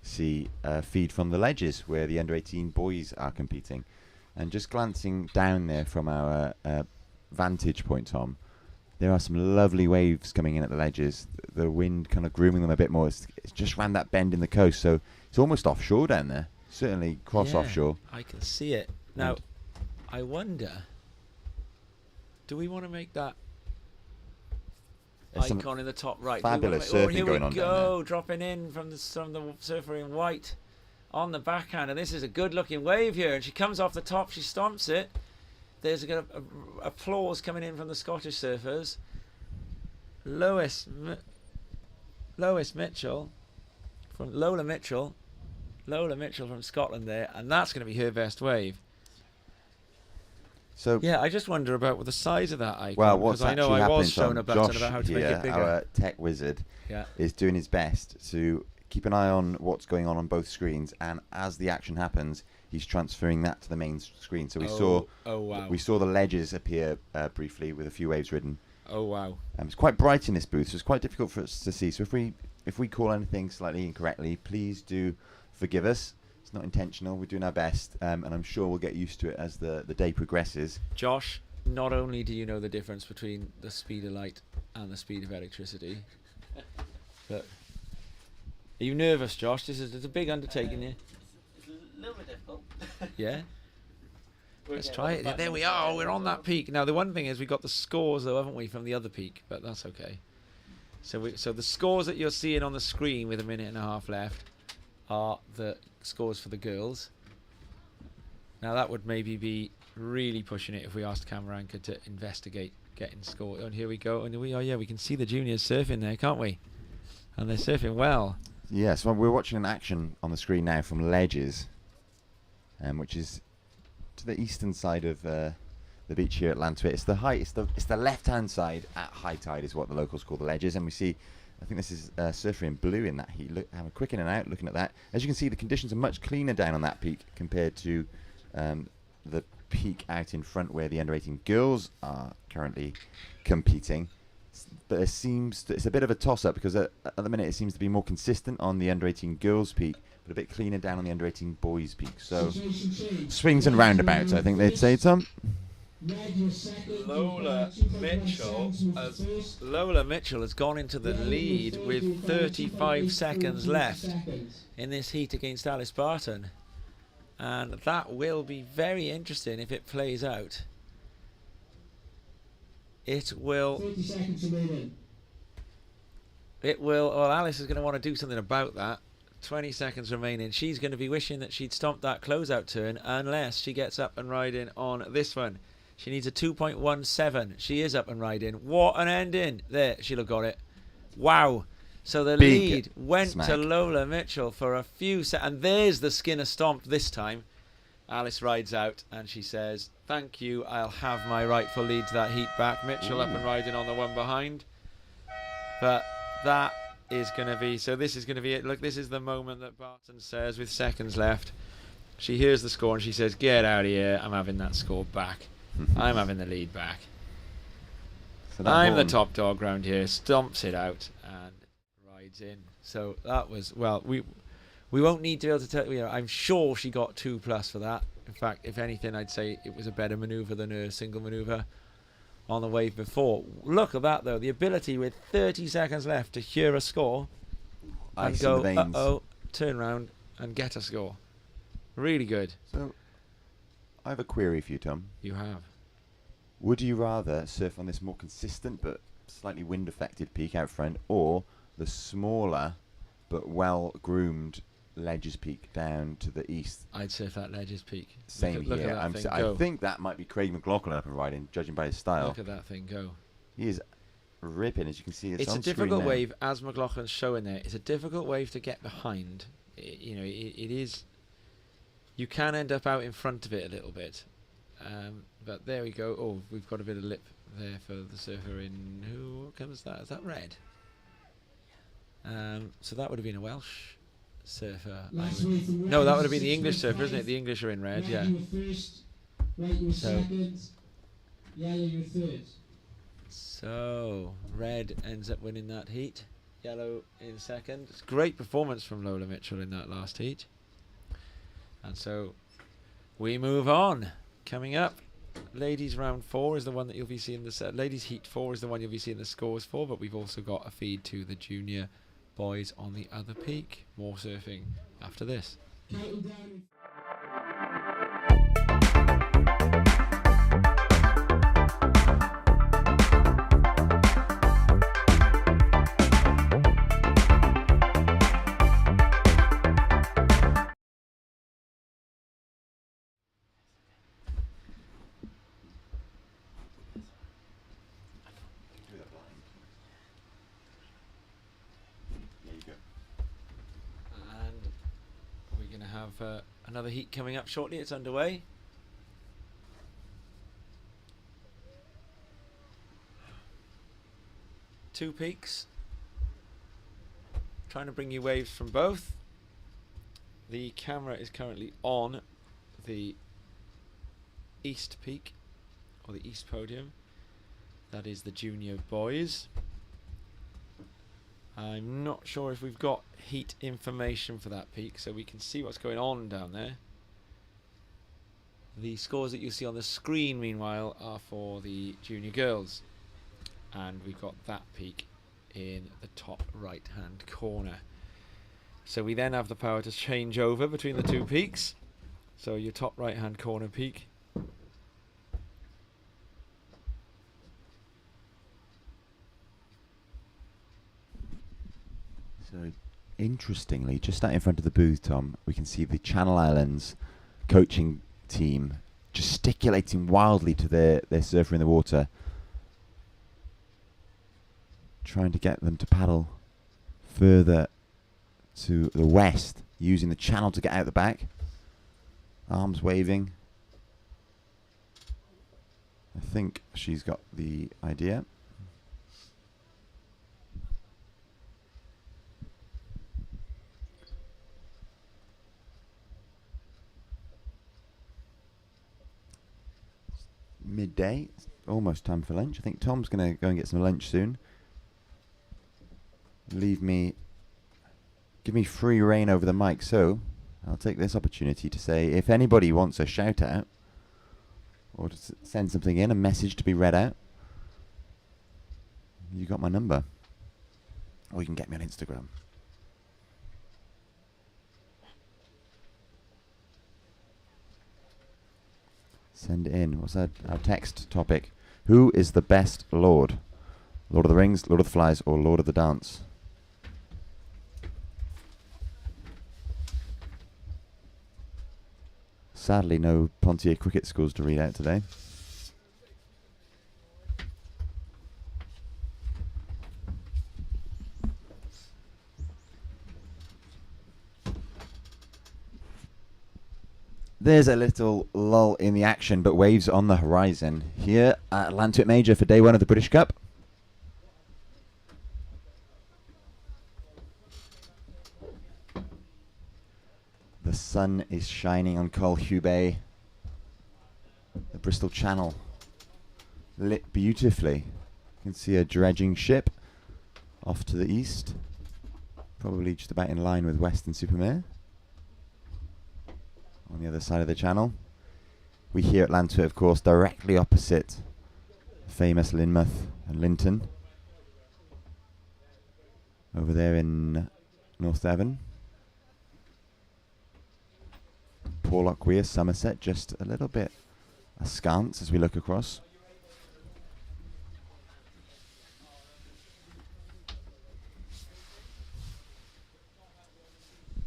S2: see a feed from the ledges where the under-18 boys are competing. And just glancing down there from our vantage point, Tom, there are some lovely waves coming in at the ledges. The wind kind of grooming them a bit more. It's just round that bend in the coast, so it's almost offshore down there. Certainly cross offshore.
S1: I can see it. Now, I wonder, do we want to make that
S2: There's some
S1: icon in the top right?
S2: fabulous
S1: Do we
S2: surfing going on
S1: Here we
S2: down
S1: go, dropping in from the surfer in white on the backhand, and this is a good-looking wave here, and she comes off the top, she stomps it. There's a applause coming in from the Scottish surfers. Lois Mitchell from Lola Mitchell from Scotland there, and that's going to be her best wave.
S2: So
S1: Yeah, I just wonder about the size of that icon.
S2: well, what's
S1: because I know
S2: actually
S1: I
S2: happening,
S1: was shown
S2: Tom,
S1: a button
S2: Josh
S1: about how to
S2: here,
S1: make it bigger.
S2: our tech wizard,
S1: Yeah.
S2: is doing his best to keep an eye on what's going on both screens, and as the action happens, he's transferring that to the main screen. So we saw the ledges appear briefly with a few waves ridden.
S1: Oh wow!
S2: It's quite bright in this booth, so it's quite difficult for us to see. So if we call anything slightly incorrectly, please do forgive us. It's not intentional. We're doing our best, and I'm sure we'll get used to it as the day progresses.
S1: Josh, not only do you know the difference between the speed of light and the speed of electricity, but are you nervous, Josh? It's a big undertaking here.
S7: It's a little bit difficult.
S1: Yeah. Let's try it. There we are. We're on that peak. Now, the one thing is we got the scores, though, haven't we, from the other peak? But that's okay. So the scores that you're seeing on the screen with a minute and a half left are the scores for the girls. Now, that would maybe be really pushing it if we asked Camera Anchor to investigate getting score. And here we go. And we are. Yeah, we can see the juniors surfing there, can't we? And they're surfing well.
S2: Yeah, so we're watching an action on the screen now from ledges, which is to the eastern side of the beach here at Llantuit. It's the left-hand side at high tide is what the locals call the ledges, and we see, I think this is surfer in blue in that heat. Have a quick in and out looking at that. As you can see, the conditions are much cleaner down on that peak compared to the peak out in front where the under-18 girls are currently competing. But it's a bit of a toss-up because at the minute it seems to be more consistent on the under-18 girls peak, but a bit cleaner down on the under-18 boys peak. So swings and roundabouts, I think they'd say, Tom.
S1: Lola Mitchell has gone into the lead with 35 seconds left in this heat against Alice Barton, and that will be very interesting if it plays out. It will.
S5: 30 seconds remaining.
S1: It will. Well, Alice is going to want to do something about that. 20 seconds remaining. She's going to be wishing that she'd stomped that closeout turn unless she gets up and riding on this one. She needs a 2.17. She is up and riding. What an ending. There, she'll have got it. Wow. So the
S2: Big
S1: lead went
S2: smack
S1: to Lola Mitchell for a few seconds. And there's the Skinner stomp this time. Alice rides out and she says, "Thank you, I'll have my rightful lead to that heat back." Mitchell up and riding on the one behind. But that is going to be, so this is going to be it. Look, this is the moment that Barton says with seconds left. She hears the score and she says, "Get out of here, I'm having that score back. I'm having the lead back.
S2: So
S1: I'm the top dog round here." Stomps it out and rides in. So that was, well, we won't need to be able to tell, I'm sure she got 2+ for that. In fact, if anything, I'd say it was a better manoeuvre than her single manoeuvre on the wave before. Look at that though, the ability with 30 seconds left to hear a score and
S2: Ice in the
S1: go,
S2: veins.
S1: uh-oh, turn round and get a score. Really good.
S2: So, I have a query for you, Tom.
S1: You have.
S2: Would you rather surf on this more consistent but slightly wind-affected peak out front, or the smaller but well-groomed Ledges Peak down to the east?
S1: I'd surf that Ledges Peak.
S2: Same
S1: look
S2: here.
S1: at that thing
S2: I
S1: go.
S2: think that might be Craig McLaughlin up and riding, judging by his style.
S1: Look at that thing go.
S2: He is ripping, as you can see.
S1: It's
S2: on
S1: a
S2: screen
S1: difficult
S2: now.
S1: wave, as McLaughlin's showing there. It's a difficult wave to get behind. It is. You can end up out in front of it a little bit. But there we go. Oh, we've got a bit of lip there for the surfer in. Who comes that? Is that Red? So that would have been a Welsh surfer. No, that would have been the English surfer, isn't it? The English are in red, yeah.
S5: You were first, white you were
S1: So-
S5: second, yellow you were third.
S1: So Red ends up winning that heat. Yellow in second. It's great performance from Lola Mitchell in that last heat. And so we move on. Coming up, ladies round 4 is the one that you'll be seeing ladies heat 4 is the one you'll be seeing the scores for, but we've also got a feed to the junior boys on the other peak. More surfing after this.
S5: Counting down.
S2: There you go.
S1: And we're going to have another heat coming up shortly. It's underway. Two peaks. Trying to bring you waves from both. The camera is currently on the east peak, or the east podium. That is the junior boys. I'm not sure if we've got heat information for that peak, so we can see what's going on down there. The scores that you see on the screen, meanwhile, are for the junior girls. And we've got that peak in the top right hand corner. So we then have the power to change over between the two peaks. So your top right hand corner peak.
S2: So, interestingly, just out in front of the booth, Tom, we can see the Channel Islands coaching team gesticulating wildly to their surfer in the water, trying to get them to paddle further to the west, using the channel to get out the back. Arms waving. I think she's got the idea. Midday, it's almost time for lunch. I think Tom's going to go and get some lunch soon. Give me free reign over the mic, so I'll take this opportunity to say, if anybody wants a shout out or to send something in, a message to be read out, you got my number, or you can get me on Instagram. Send it in. What's our text topic? Who is the best Lord? Lord of the Rings, Lord of the Flies, or Lord of the Dance? Sadly, no Pontier cricket scores to read out today. There's a little lull in the action, but waves on the horizon here at Llantuit Major for day one of the British Cup. The sun is shining on Colhew Bay. The Bristol Channel lit beautifully. You can see a dredging ship off to the east, probably just about in line with Weston-super-Mare. On the other side of the channel, we here at Llantuit, of course, directly opposite famous Lynmouth and Linton, over there in North Devon. Porlock Weir, Somerset, just a little bit askance as we look across.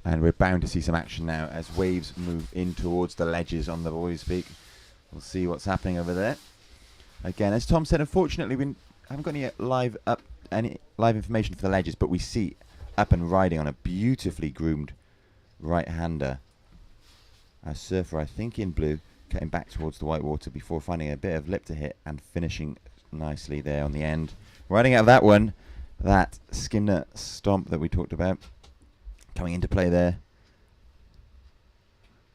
S2: And we're bound to see some action now as waves move in towards the ledges on the Boys Peak. We'll see what's happening over there. Again, as Tom said, unfortunately we haven't got any live information for the ledges, but we see up and riding on a beautifully groomed right-hander. A surfer, I think in blue, cutting back towards the whitewater before finding a bit of lip to hit and finishing nicely there on the end. Riding out of that one, that Skinner stomp that we talked about, coming into play there.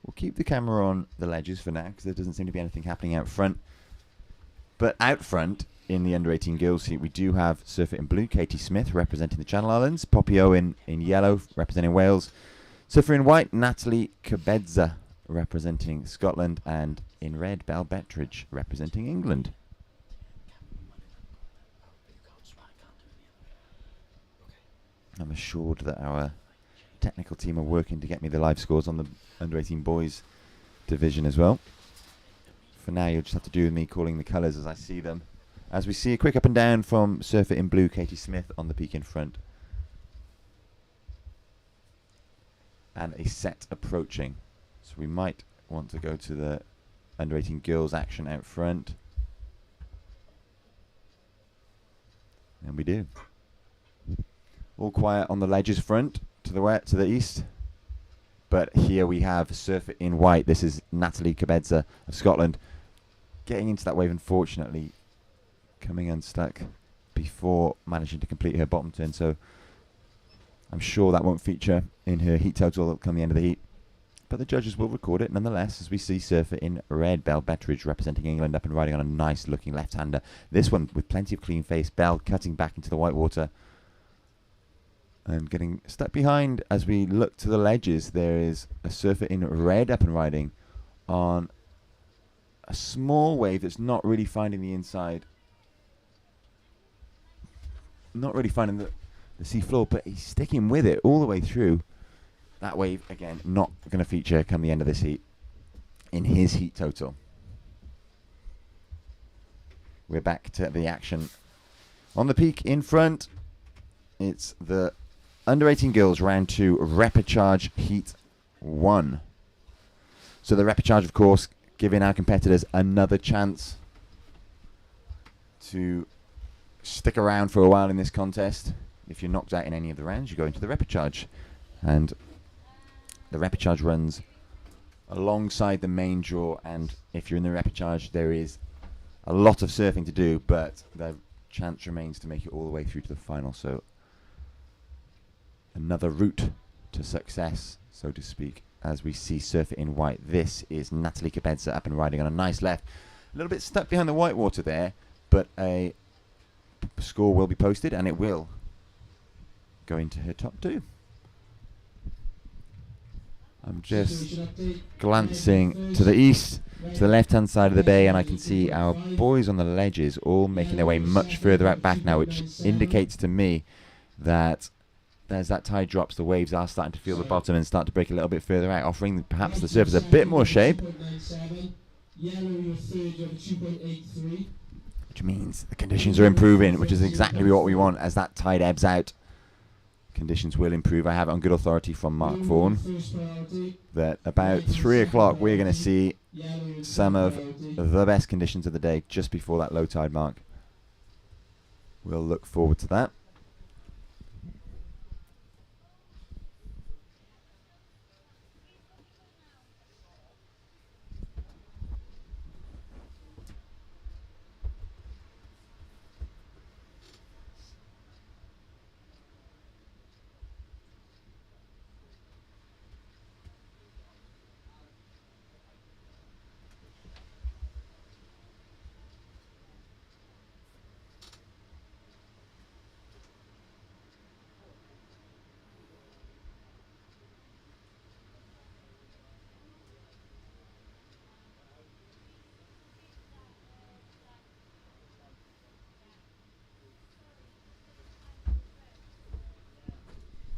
S2: We'll keep the camera on the ledges for now because there doesn't seem to be anything happening out front. But out front, in the under-18 girls heat, we do have surfer in blue, Katie Smith, representing the Channel Islands. Poppy Owen in yellow, representing Wales. Surfer in white, Natalie Kebedza, representing Scotland. And in red, Belle Bettridge, representing England. I'm assured that our technical team are working to get me the live scores on the under-18 boys division as well. For now, you'll just have to do with me calling the colours as I see them. As we see a quick up and down from surfer in blue, Katie Smith, on the peak in front. And a set approaching. So we might want to go to the under-18 girls action out front. And we do. All quiet on the ledges front to the east. But here we have surfer in white. This is Natalie Kebedza of Scotland. Getting into that wave, unfortunately, coming unstuck before managing to complete her bottom turn. So I'm sure that won't feature in her heat total come the end of the heat. But the judges will record it nonetheless, as we see surfer in red, Belle Bettridge, representing England, up and riding on a nice looking left-hander. This one with plenty of clean face. Belle cutting back into the whitewater and getting stuck behind. As we look to the ledges, there is a surfer in red up and riding on a small wave that's not really finding the inside, not really finding the sea floor, but he's sticking with it all the way through. That wave, again, not going to feature come the end of this heat in his heat total. We're back to the action. On the peak in front, it's the under-18 girls round 2 repechage heat 1. So the repechage, of course, giving our competitors another chance to stick around for a while in this contest. If you're knocked out in any of the rounds, you go into the repechage. And the repechage runs alongside the main draw, and if you're in the repechage, there is a lot of surfing to do, but the chance remains to make it all the way through to the final. So another route to success, so to speak, as we see surfer in white. This is Natalie Kebedza up and riding on a nice left. A little bit stuck behind the whitewater there, but a score will be posted, and it will go into her top 2. I'm just glancing to the east, to the left-hand side of the bay, and I can see our boys on the ledges all making their way much further out back now, which indicates to me that as that tide drops, the waves are starting to feel the bottom and start to break a little bit further out, offering perhaps the surfers a bit more shape, which means the conditions are improving, which is exactly what we want. As that tide ebbs out, conditions will improve. I have it on good authority from Mark Vaughan that about 3 o'clock we're going to see some of the best conditions of the day just before that low tide mark. We'll look forward to that.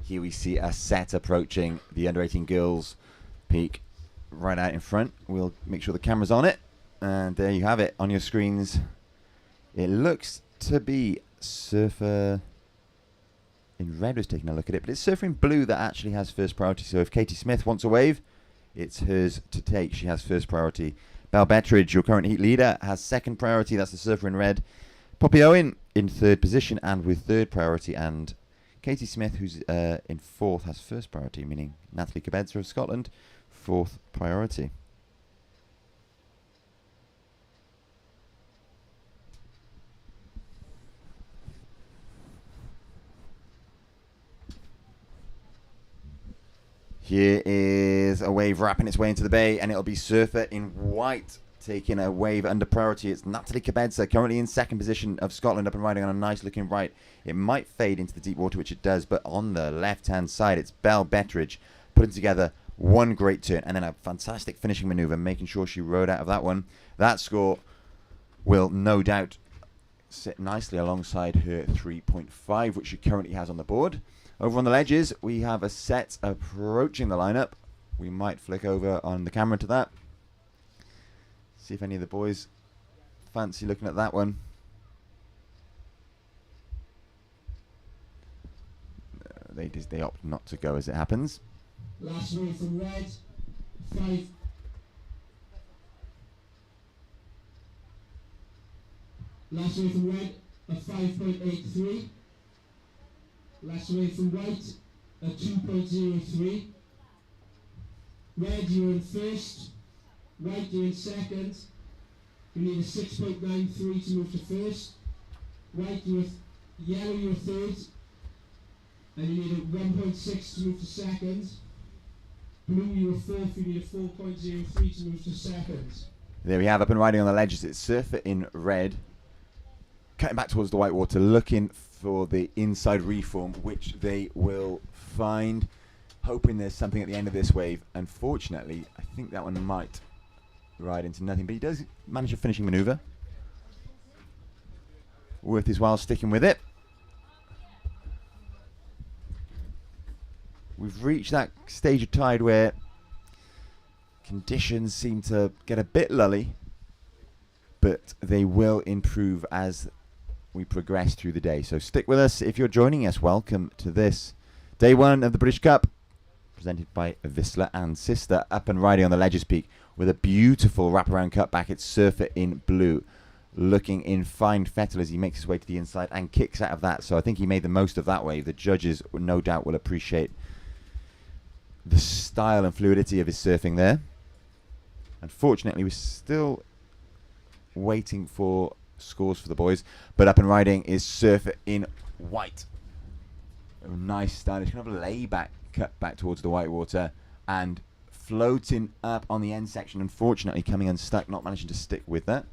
S2: Here we see a set approaching the under-18 girls peak right out in front. We'll make sure the camera's on it. And there you have it on your screens. It looks to be Surfer in red was taking a look at it, but it's Surfer in blue that actually has first priority. So if Katie Smith wants a wave, it's hers to take. She has first priority. Belle Bettridge, your current heat leader, has second priority. That's the Surfer in red. Poppy Owen in third position and with third priority. And Katie Smith, who's in fourth, has first priority, meaning Natalie Cabedza of Scotland, fourth priority. Here is a wave wrapping its way into the bay, and it'll be Surfer in white taking a wave under priority. It's Natalie Cabedza, currently in second position of Scotland, up and riding on a nice looking right. It might fade into the deep water, which it does, but on the left-hand side, it's Belle Bettridge putting together one great turn and then a fantastic finishing maneuver, making sure she rode out of that one. That score will no doubt sit nicely alongside her 3.5, which she currently has on the board. Over on the ledges, we have a set approaching the lineup. We might flick over on the camera to that. See if any of the boys fancy looking at that one. They opt not to go as it happens.
S5: Last wave from red, 5. Last wave from red, a 5.83. Last wave from white, a 2.03. Red, you're in first. White, you're in second. You need a 6.93 to move to first. White, yellow, you're third. And you need a 1.6 to move to second. Blue, you're fourth. You need a 4.03 to move to second.
S2: There we have, up and riding on the ledges. It's Surfer in red, cutting back towards the whitewater, looking for the inside reform, which they will find, hoping there's something at the end of this wave. Unfortunately, I think that one might ride into nothing, but he does manage a finishing maneuver. Worth his while sticking with it. We've reached that stage of tide where conditions seem to get a bit lully, but they will improve as we progress through the day. So stick with us. If you're joining us, welcome to this day one of the British Cup, presented by Whistler and Sister, up and riding on the Ledges Peak with a beautiful wraparound cutback. It's Surfer in blue, looking in fine fettle as he makes his way to the inside and kicks out of that. So I think he made the most of that wave. The judges no doubt will appreciate the style and fluidity of his surfing there. Unfortunately, we're still waiting for scores for the boys, but up and riding is Surfer in white. A nice stylish kind of layback cut back towards the whitewater and floating up on the end section, unfortunately coming unstuck, not managing to stick with that.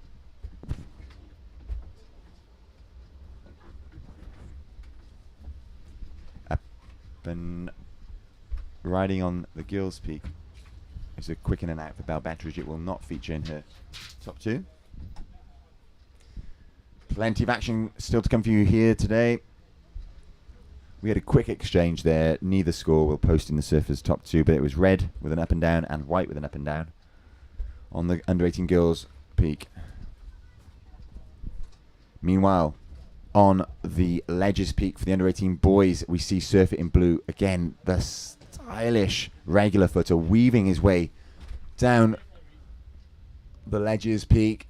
S2: Up and riding on the Gills Peak is a quick in and out for Belle Bettridge. It will not feature in her top two. Plenty of action still to come for you here today. We had a quick exchange there. Neither score will post in the Surfers' top two, but it was red with an up and down and white with an up and down on the under-18 Girls Peak. Meanwhile, on the Ledges Peak for the under-18 boys, we see Surfer in blue. Again, the stylish regular footer weaving his way down the Ledges Peak,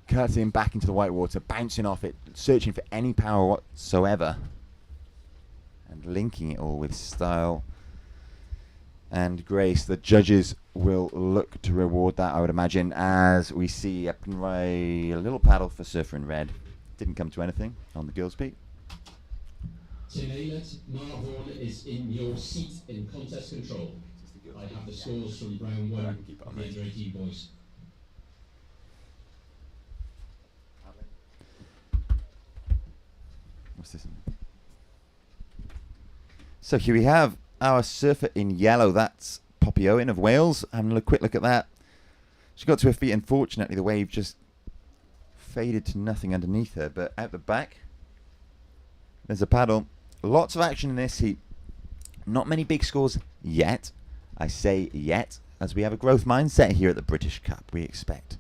S2: cutting back into the whitewater, bouncing off it, searching for any power whatsoever, and linking it all with style and grace. The judges will look to reward that, I would imagine, as we see up and right a little paddle for Surfer in red. Didn't come to anything on the Girls Peak.
S5: Tim Aylett, Mark Vaughan is in your seat in contest control. I have the scores from round one of the under-18 boys.
S2: What's this? So here we have our Surfer in yellow. That's Poppy Owen of Wales. Having a quick look at that. She got to her feet. Unfortunately, the wave just faded to nothing underneath her. But out the back, there's a paddle. Lots of action in this heat. Not many big scores yet. I say yet, as we have a growth mindset here at the British Cup. We expect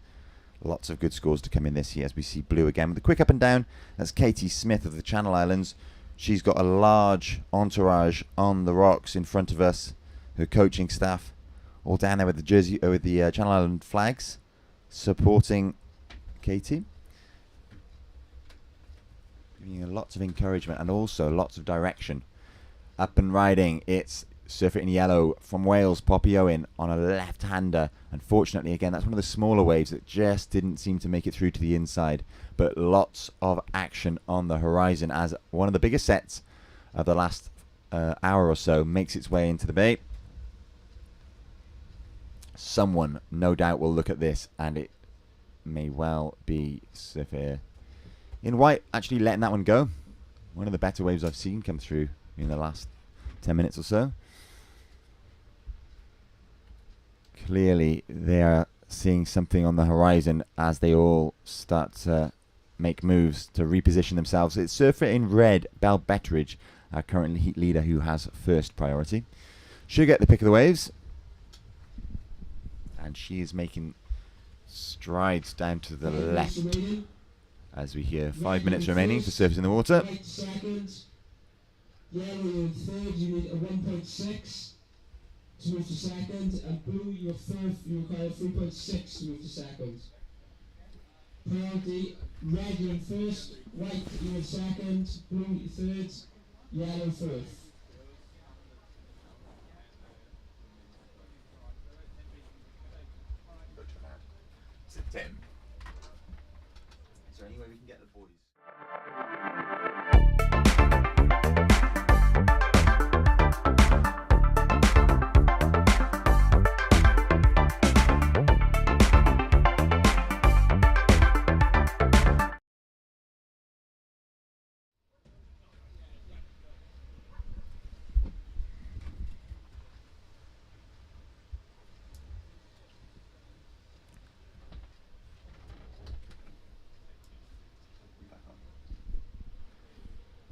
S2: lots of good scores to come in this year, as we see blue again with a quick up and down. That's Katie Smith of the Channel Islands. She's got a large entourage on the rocks in front of us. Her coaching staff all down there with the jersey, with the Channel Island flags, supporting Katie. Giving her lots of encouragement and also lots of direction. Up and riding, it's Surfer in Yellow from Wales, Poppy Owen, on a left-hander. Unfortunately, again, that's one of the smaller waves that just didn't seem to make it through to the inside. But lots of action on the horizon as one of the biggest sets of the last hour or so makes its way into the bay. Someone, no doubt, will look at this, and it may well be Surfer in White actually letting that one go. One of the better waves I've seen come through in the last 10 minutes or so. Clearly, they are seeing something on the horizon as they all start to make moves to reposition themselves. It's Surfer in Red, Belle Betteridge, our current heat leader, who has first priority. She'll get the pick of the waves. And she is making strides down to the left. As we hear 5 minutes remaining for surfers in the water.
S5: Yellow, you're in third, you need a 1.6 to move to second, and blue, you're third, you require 3.6 to move to second. Penalty, red, you're in first, white, you're in second, blue, third, yellow, fourth.
S2: So Tim, is there any way we can get the boys?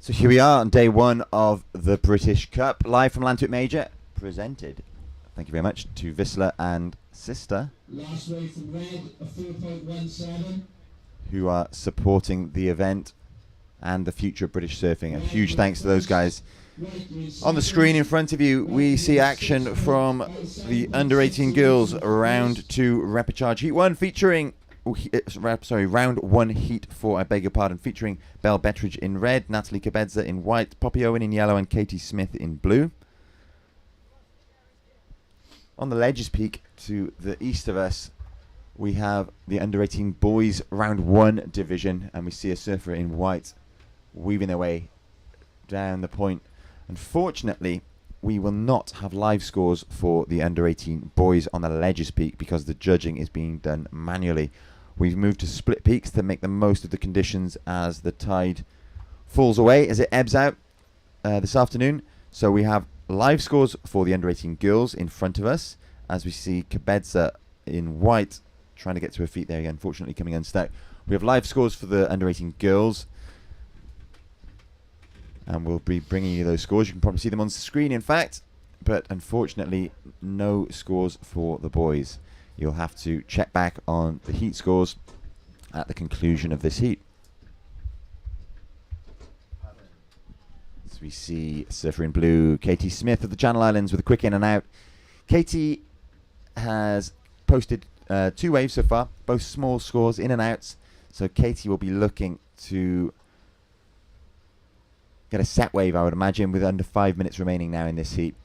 S2: So here we are on day one of the British Cup, live from Llantuit Major, presented, thank you very much, to Vissla and Sister.
S5: Last wave from red, a 4.17.
S2: Who are supporting the event and the future of British surfing. A huge thanks to those guys. On the screen in front of you, we see action from the under-18 girls round 2 repechage heat 1 featuring... round 1 heat 4, I beg your pardon, featuring Belle Betteridge in red, Natalie Cabedza in white, Poppy Owen in yellow, and Katie Smith in blue. On the Ledges Peak to the east of us, we have the under-18 boys round 1 division, and we see a surfer in white weaving their way down the point. Unfortunately, we will not have live scores for the under-18 boys on the Ledges Peak because the judging is being done manually. We've moved to split peaks to make the most of the conditions as the tide falls away, as it ebbs out this afternoon. So we have live scores for the under-18 girls in front of us, as we see Cabedza in white trying to get to her feet there again, unfortunately coming unstuck. We have live scores for the under-18 girls, and we'll be bringing you those scores. You can probably see them on the screen, in fact, but unfortunately no scores for the boys. You'll have to check back on the heat scores at the conclusion of this heat. As we see surfer in blue, Katie Smith of the Channel Islands with a quick in and out. Katie has posted 2 waves so far, both small scores, in and outs. So Katie will be looking to get a set wave, I would imagine, with under 5 minutes remaining now in this heat.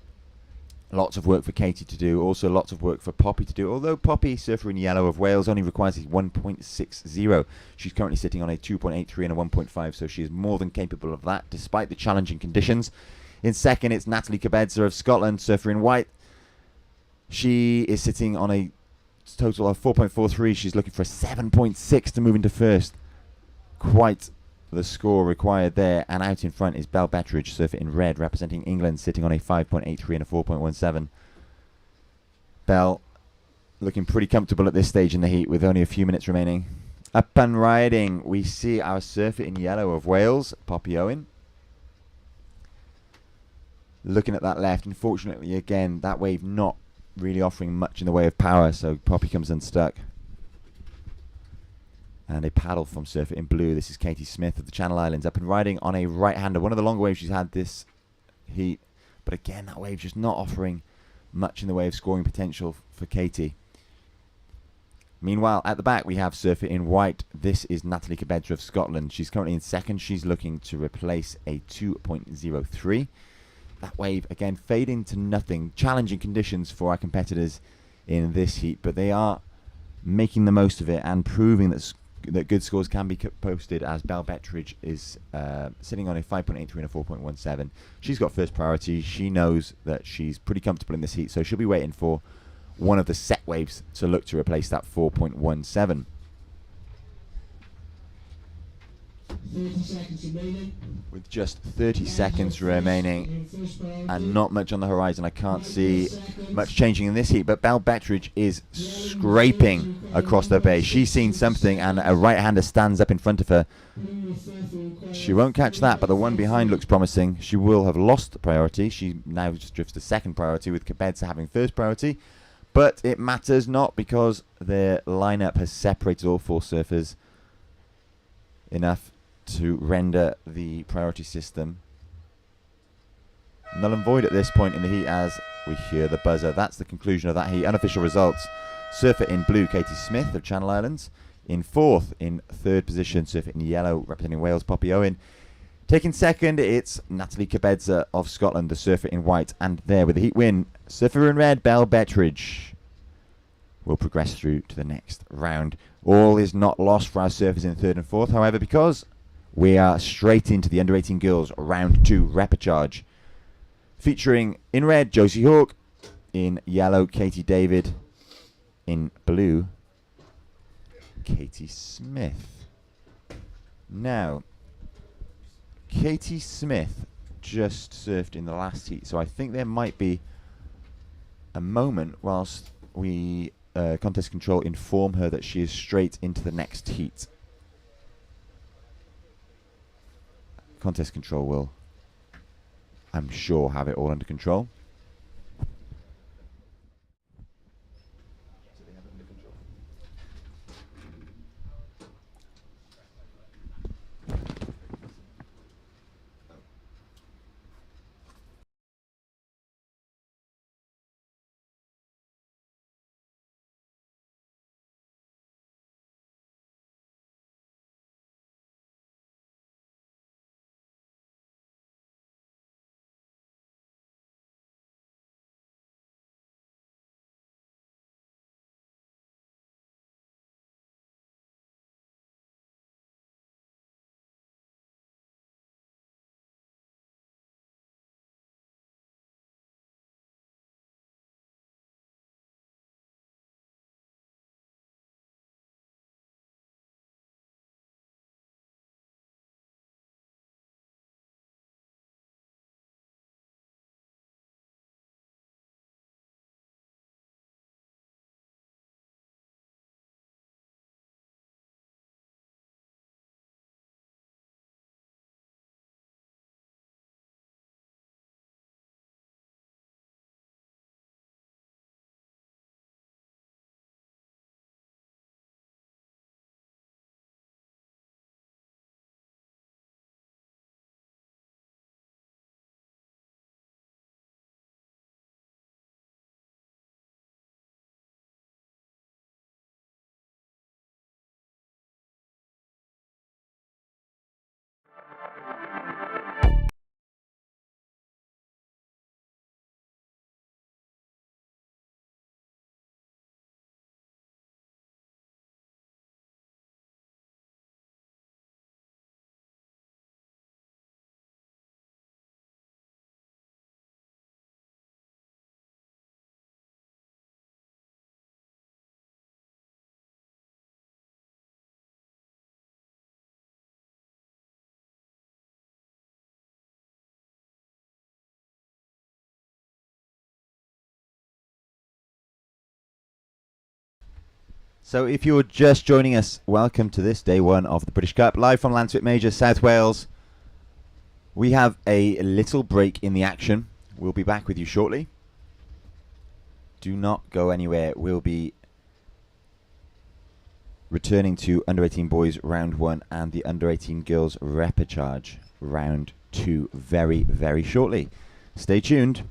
S2: Lots of work for Katie to do, also lots of work for Poppy to do, although Poppy, surfer in yellow of Wales, only requires a 1.60. She's currently sitting on a 2.83 and a 1.5, so she is more than capable of that, despite the challenging conditions. In second, it's Natalie Cabedza of Scotland, surfer in white. She is sitting on a total of 4.43. She's looking for a 7.6 to move into first. Quite the score required there, and out in front is Belle Betteridge, surfer in red, representing England, sitting on a 5.83 and a 4.17. Belle looking pretty comfortable at this stage in the heat with only a few minutes remaining. Up and riding, we see our surfer in yellow of Wales, Poppy Owen. looking at that left. Unfortunately, again, that wave not really offering much in the way of power, so Poppy comes unstuck. And a paddle from Surfer in Blue. This is Katie Smith of the Channel Islands, up and riding on a right-hander. One of the longer waves she's had this heat. But again, that wave just not offering much in the way of scoring potential for Katie. Meanwhile, at the back, we have Surfer in White. This is Natalie Cabedra of Scotland. She's currently in second. She's looking to replace a 2.03. That wave, again, fading to nothing. Challenging conditions for our competitors in this heat, but they are making the most of it and proving that good scores can be posted, as Belle Bettridge is sitting on a 5.83 and a 4.17. She's got first priority. She knows that she's pretty comfortable in this heat, so she'll be waiting for one of the set waves to look to replace that 4.17.
S5: 30 seconds remaining.
S2: With just 30 seconds remaining and not much on the horizon, I can't see much changing in this heat, but Belle Bettridge is scraping across the base. She's seen something and a right-hander stands up in front of her. She won't catch that, but the one behind looks promising. She will have lost priority. She now just drifts to second priority, with Cabedza having first priority. But it matters not, because their lineup has separated all four surfers enough to render the priority system null and void at this point in the heat, as we hear the buzzer. That's the conclusion of that heat. Unofficial results: Surfer in Blue, Katie Smith of Channel Islands. In fourth, in third position, Surfer in Yellow, representing Wales, Poppy Owen. Taking second, it's Natalie Cabedza of Scotland, the Surfer in White. And there, with the heat win, Surfer in Red, Belle Bettridge will progress through to the next round. All is not lost for our surfers in third and fourth, however, because we are straight into the under-18 girls round 2 repechage, featuring in red Josie Hawke, in yellow Katie David, in blue Katie Smith. Now, Katie Smith just surfed in the last heat, so I think there might be a moment whilst we contest control inform her that she is straight into the next heat. Contest control will, I'm sure, have it all under control. So if you're just joining us, welcome to this day one of the British Cup, live from Llanthwit Major, South Wales. We have a little break in the action We'll be back with you shortly. Do not go anywhere. We'll be returning to under 18 boys round 1 and the under 18 girls repechage round 2 very, very shortly. Stay tuned.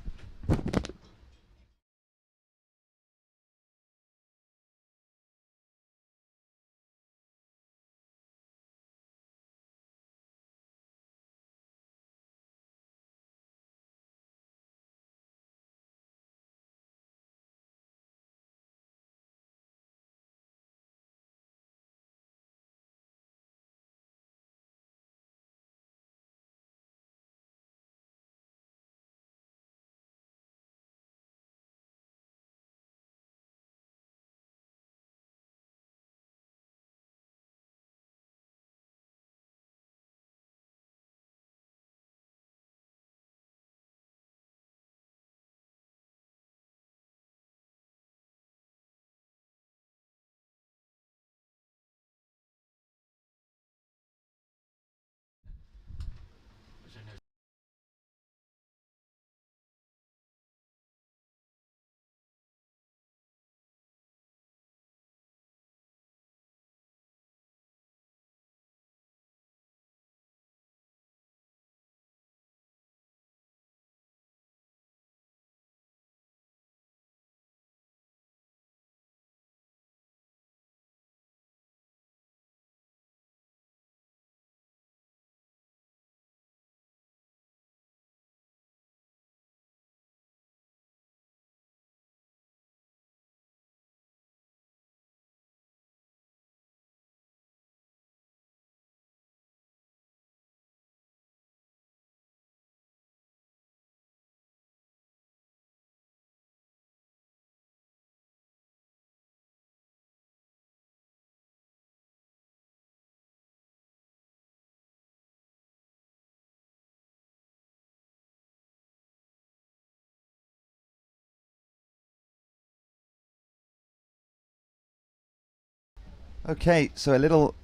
S2: Okay, so a little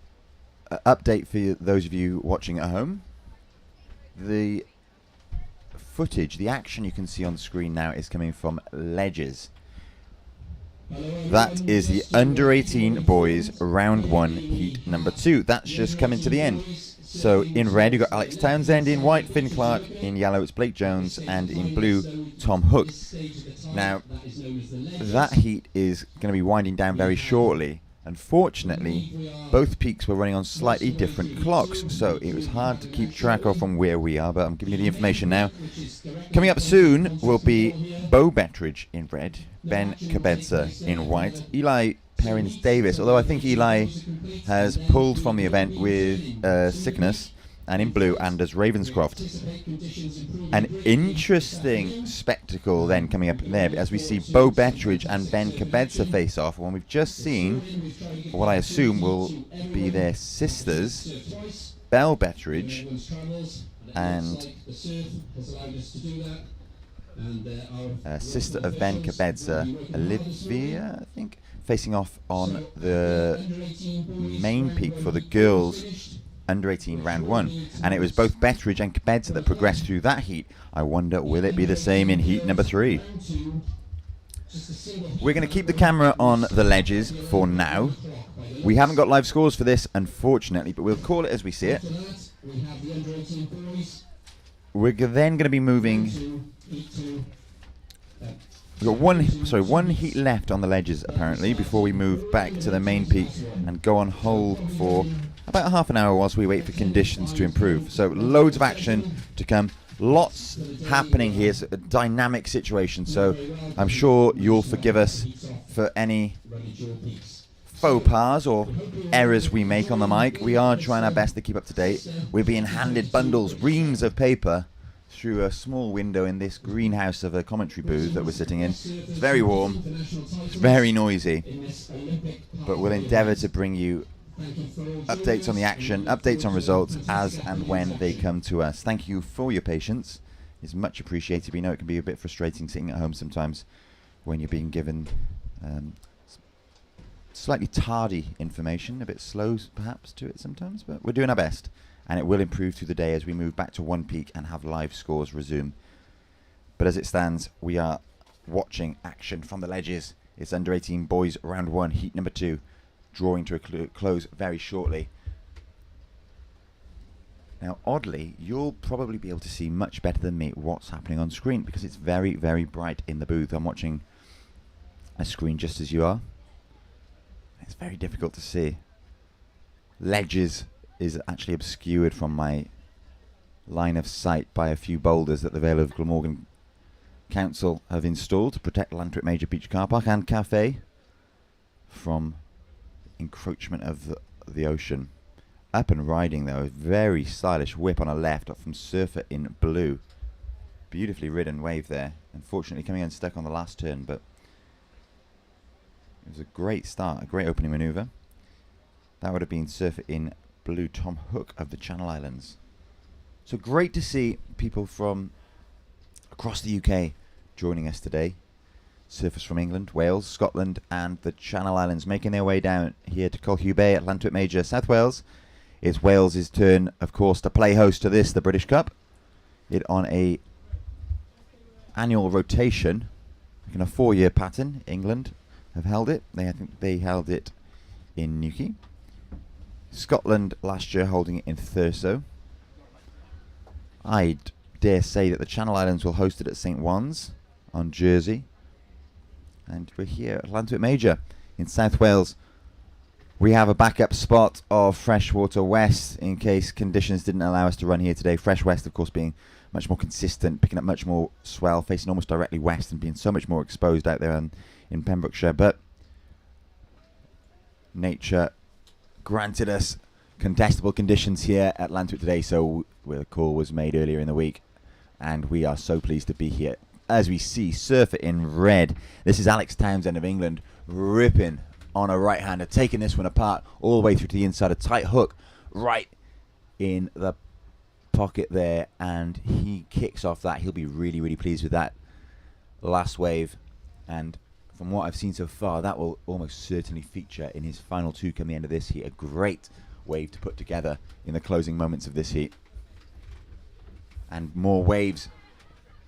S2: update for those of you watching at home. The footage, the action you can see on the screen now is coming from Ledges. That is the under 18 boys round 1 heat number 2. That's just coming to the end. So in red you've got Alex Townsend, in white Finn Clark, in yellow it's Blake Jones, and in blue Tom Hook. Now that heat is going to be winding down very shortly. Unfortunately, both peaks were running on slightly different clocks, so it was hard to keep track of from where we are, but I'm giving you the information now. Coming up soon will be Bo Bettridge in red, Ben Cabeza in white, Eli Perrins-Davis, although I think Eli has pulled from the event with sickness, and in blue Anders Ravenscroft. An interesting spectacle then coming up there as we see Bo Bettridge and Ben Cabeza face off when we've just seen what I assume will be their sisters, Belle Bettridge and sister of Ben Cabeza, Olivia, I think, facing off on the main peak for the girls under 18 round 1, and it was both Bettridge and Cabeza that progressed through that heat. I wonder, will it be the same in heat number 3? We're going to keep the camera on the Ledges for now. We haven't got live scores for this, unfortunately, but we'll call it as we see it. We're then going to be moving. We've got one heat left on the Ledges apparently before we move back to the main peak and go on hold for about half an hour whilst we wait for conditions to improve. So loads of action to come, lots happening here. It's a dynamic situation, so I'm sure you'll forgive us for any faux pas or errors we make on the mic. We are trying our best to keep up to date. We're being handed bundles, reams of paper through a small window in this greenhouse of a commentary booth that we're sitting in. It's very warm, it's very noisy, but we'll endeavour to bring you updates on the action, updates on results as and when they come to us. Thank you for your patience. It's much appreciated. We know it can be a bit frustrating sitting at home sometimes when you're being given slightly tardy information, a bit slow perhaps to it sometimes, but we're doing our best, and it will improve through the day as we move back to one peak and have live scores resume. But as it stands, we are watching action from the ledges. It's under 18 boys round 1, heat number 2, drawing to a close very shortly. Now, oddly, you'll probably be able to see much better than me what's happening on screen because it's very, very bright in the booth. I'm watching a screen just as you are. It's very difficult to see. Ledges is actually obscured from my line of sight by a few boulders that the Vale of Glamorgan Council have installed to protect Lantwick Major Beach Car Park and Cafe from encroachment of the ocean. Up and riding though, a very stylish whip on a left up from Surfer in blue. Beautifully ridden wave there. Unfortunately coming unstuck on the last turn, but it was a great start, a great opening manoeuvre. That would have been Surfer in blue, Tom Hook of the Channel Islands. So great to see people from across the UK joining us today. Surfers from England, Wales, Scotland and the Channel Islands making their way down here to Colhew Bay at Lantwick Major, South Wales. It's Wales' turn, of course, to play host to this, the British Cup. It on a annual rotation, in a 4-year pattern. England have held it. I think they held it in Newquay. Scotland last year holding it in Thurso. I'd dare say that the Channel Islands will host it at St. Wands on Jersey. And we're here at Lantwick Major in South Wales. We have a backup spot of Freshwater West in case conditions didn't allow us to run here today. Fresh West, of course, being much more consistent, picking up much more swell, facing almost directly west and being so much more exposed out there in Pembrokeshire. But nature granted us contestable conditions here at Lantwick today, so the call was made earlier in the week, and we are so pleased to be here. As we see Surfer in red, this is Alex Townsend of England ripping on a right-hander, taking this one apart all the way through to the inside. A tight hook right in the pocket there, and he kicks off that. He'll be really, really pleased with that last wave. And from what I've seen so far, that will almost certainly feature in his final 2 come the end of this heat. A great wave to put together in the closing moments of this heat. And more waves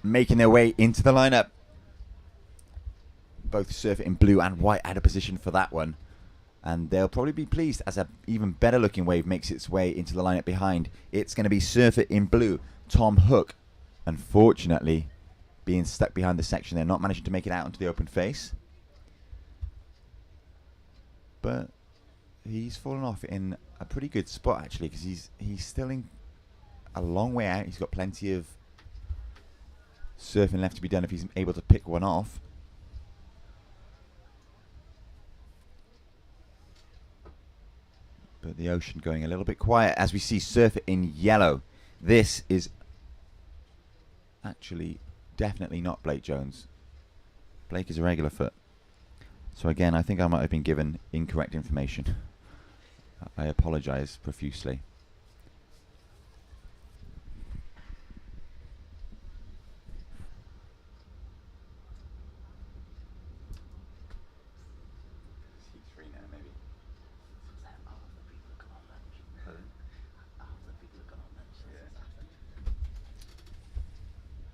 S2: making their way into the lineup. Both Surfer in blue and white out of position for that one. And they'll probably be pleased as an even better looking wave makes its way into the lineup behind. It's going to be Surfer in blue, Tom Hook. Unfortunately, being stuck behind the section there, not managing to make it out onto the open face. But he's fallen off in a pretty good spot actually, because he's still in a long way out. He's got plenty of surfing left to be done if he's able to pick one off. But the ocean going a little bit quiet as we see Surfer in yellow. This is actually definitely not Blake Jones. Blake is a regular foot. So again, I think I might have been given incorrect information. I apologise profusely.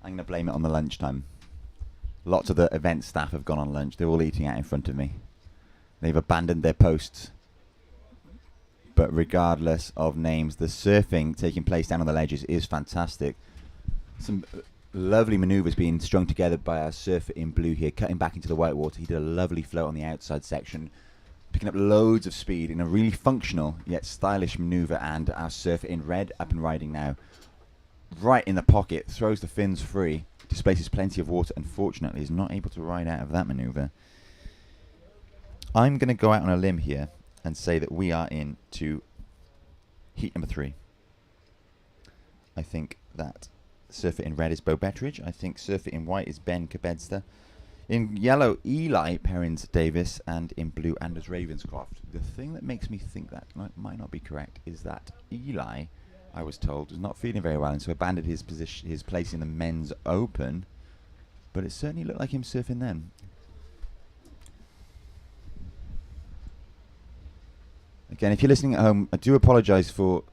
S2: I'm going to blame it on the lunchtime. Lots of the event staff have gone on lunch. They're all eating out in front of me. They've abandoned their posts. But regardless of names, the surfing taking place down on the ledges is fantastic. Some lovely manoeuvres being strung together by our Surfer in blue here, cutting back into the white water. He did a lovely float on the outside section, picking up loads of speed in a really functional yet stylish manoeuvre. And our Surfer in red up and riding now. Right in the pocket, throws the fins free, displaces plenty of water. Unfortunately, is not able to ride out of that manoeuvre. I'm going to go out on a limb here and say that we are into heat number 3. I think that Surfer in red is Bo Betteridge. I think Surfer in white is Ben Kabedster. In yellow, Eli Perrins Davis, and in blue, Anders Ravenscroft. The thing that makes me think that might not be correct is that Eli, I was told, was not feeling very well, and so abandoned his place in the men's open. But it certainly looked like him surfing then. Again, if you're listening at home, I do apologise for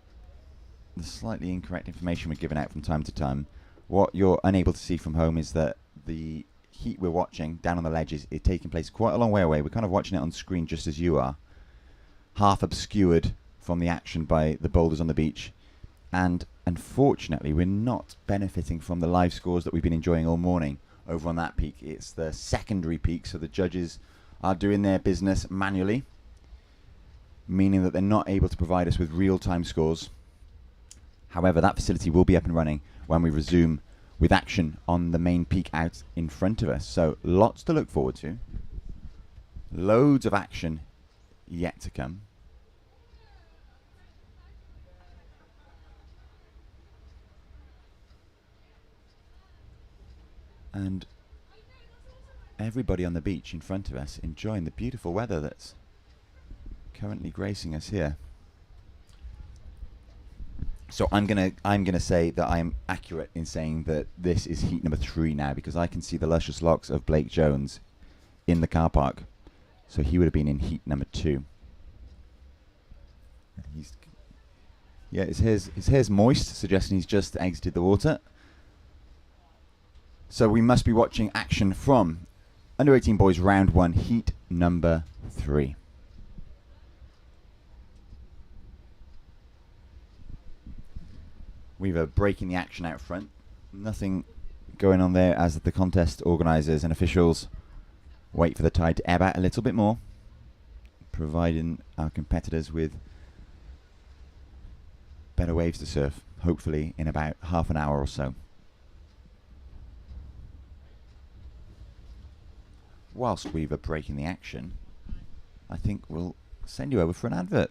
S2: the slightly incorrect information we're giving out from time to time. What you're unable to see from home is that the heat we're watching down on the ledges is taking place quite a long way away. We're kind of watching it on screen just as you are, half obscured from the action by the boulders on the beach. And unfortunately, we're not benefiting from the live scores that we've been enjoying all morning over on that peak. It's the secondary peak, so the judges are doing their business manually, meaning that they're not able to provide us with real-time scores. However, that facility will be up and running when we resume with action on the main peak out in front of us. So lots to look forward to. Loads of action yet to come. And everybody on the beach in front of us enjoying the beautiful weather that's currently gracing us here. So I'm gonna say that I'm accurate in saying that this is heat number 3 now, because I can see the luscious locks of Blake Jones in the car park. So he would have been in heat number 2. His hair's moist, suggesting he's just exited the water. So we must be watching action from Under 18 Boys Round 1, heat number 3. Weaver breaking the action out front. Nothing going on there as the contest organisers and officials wait for the tide to ebb out a little bit more, providing our competitors with better waves to surf, hopefully in about half an hour or so. Whilst Weaver breaking the action, I think we'll send you over for an advert.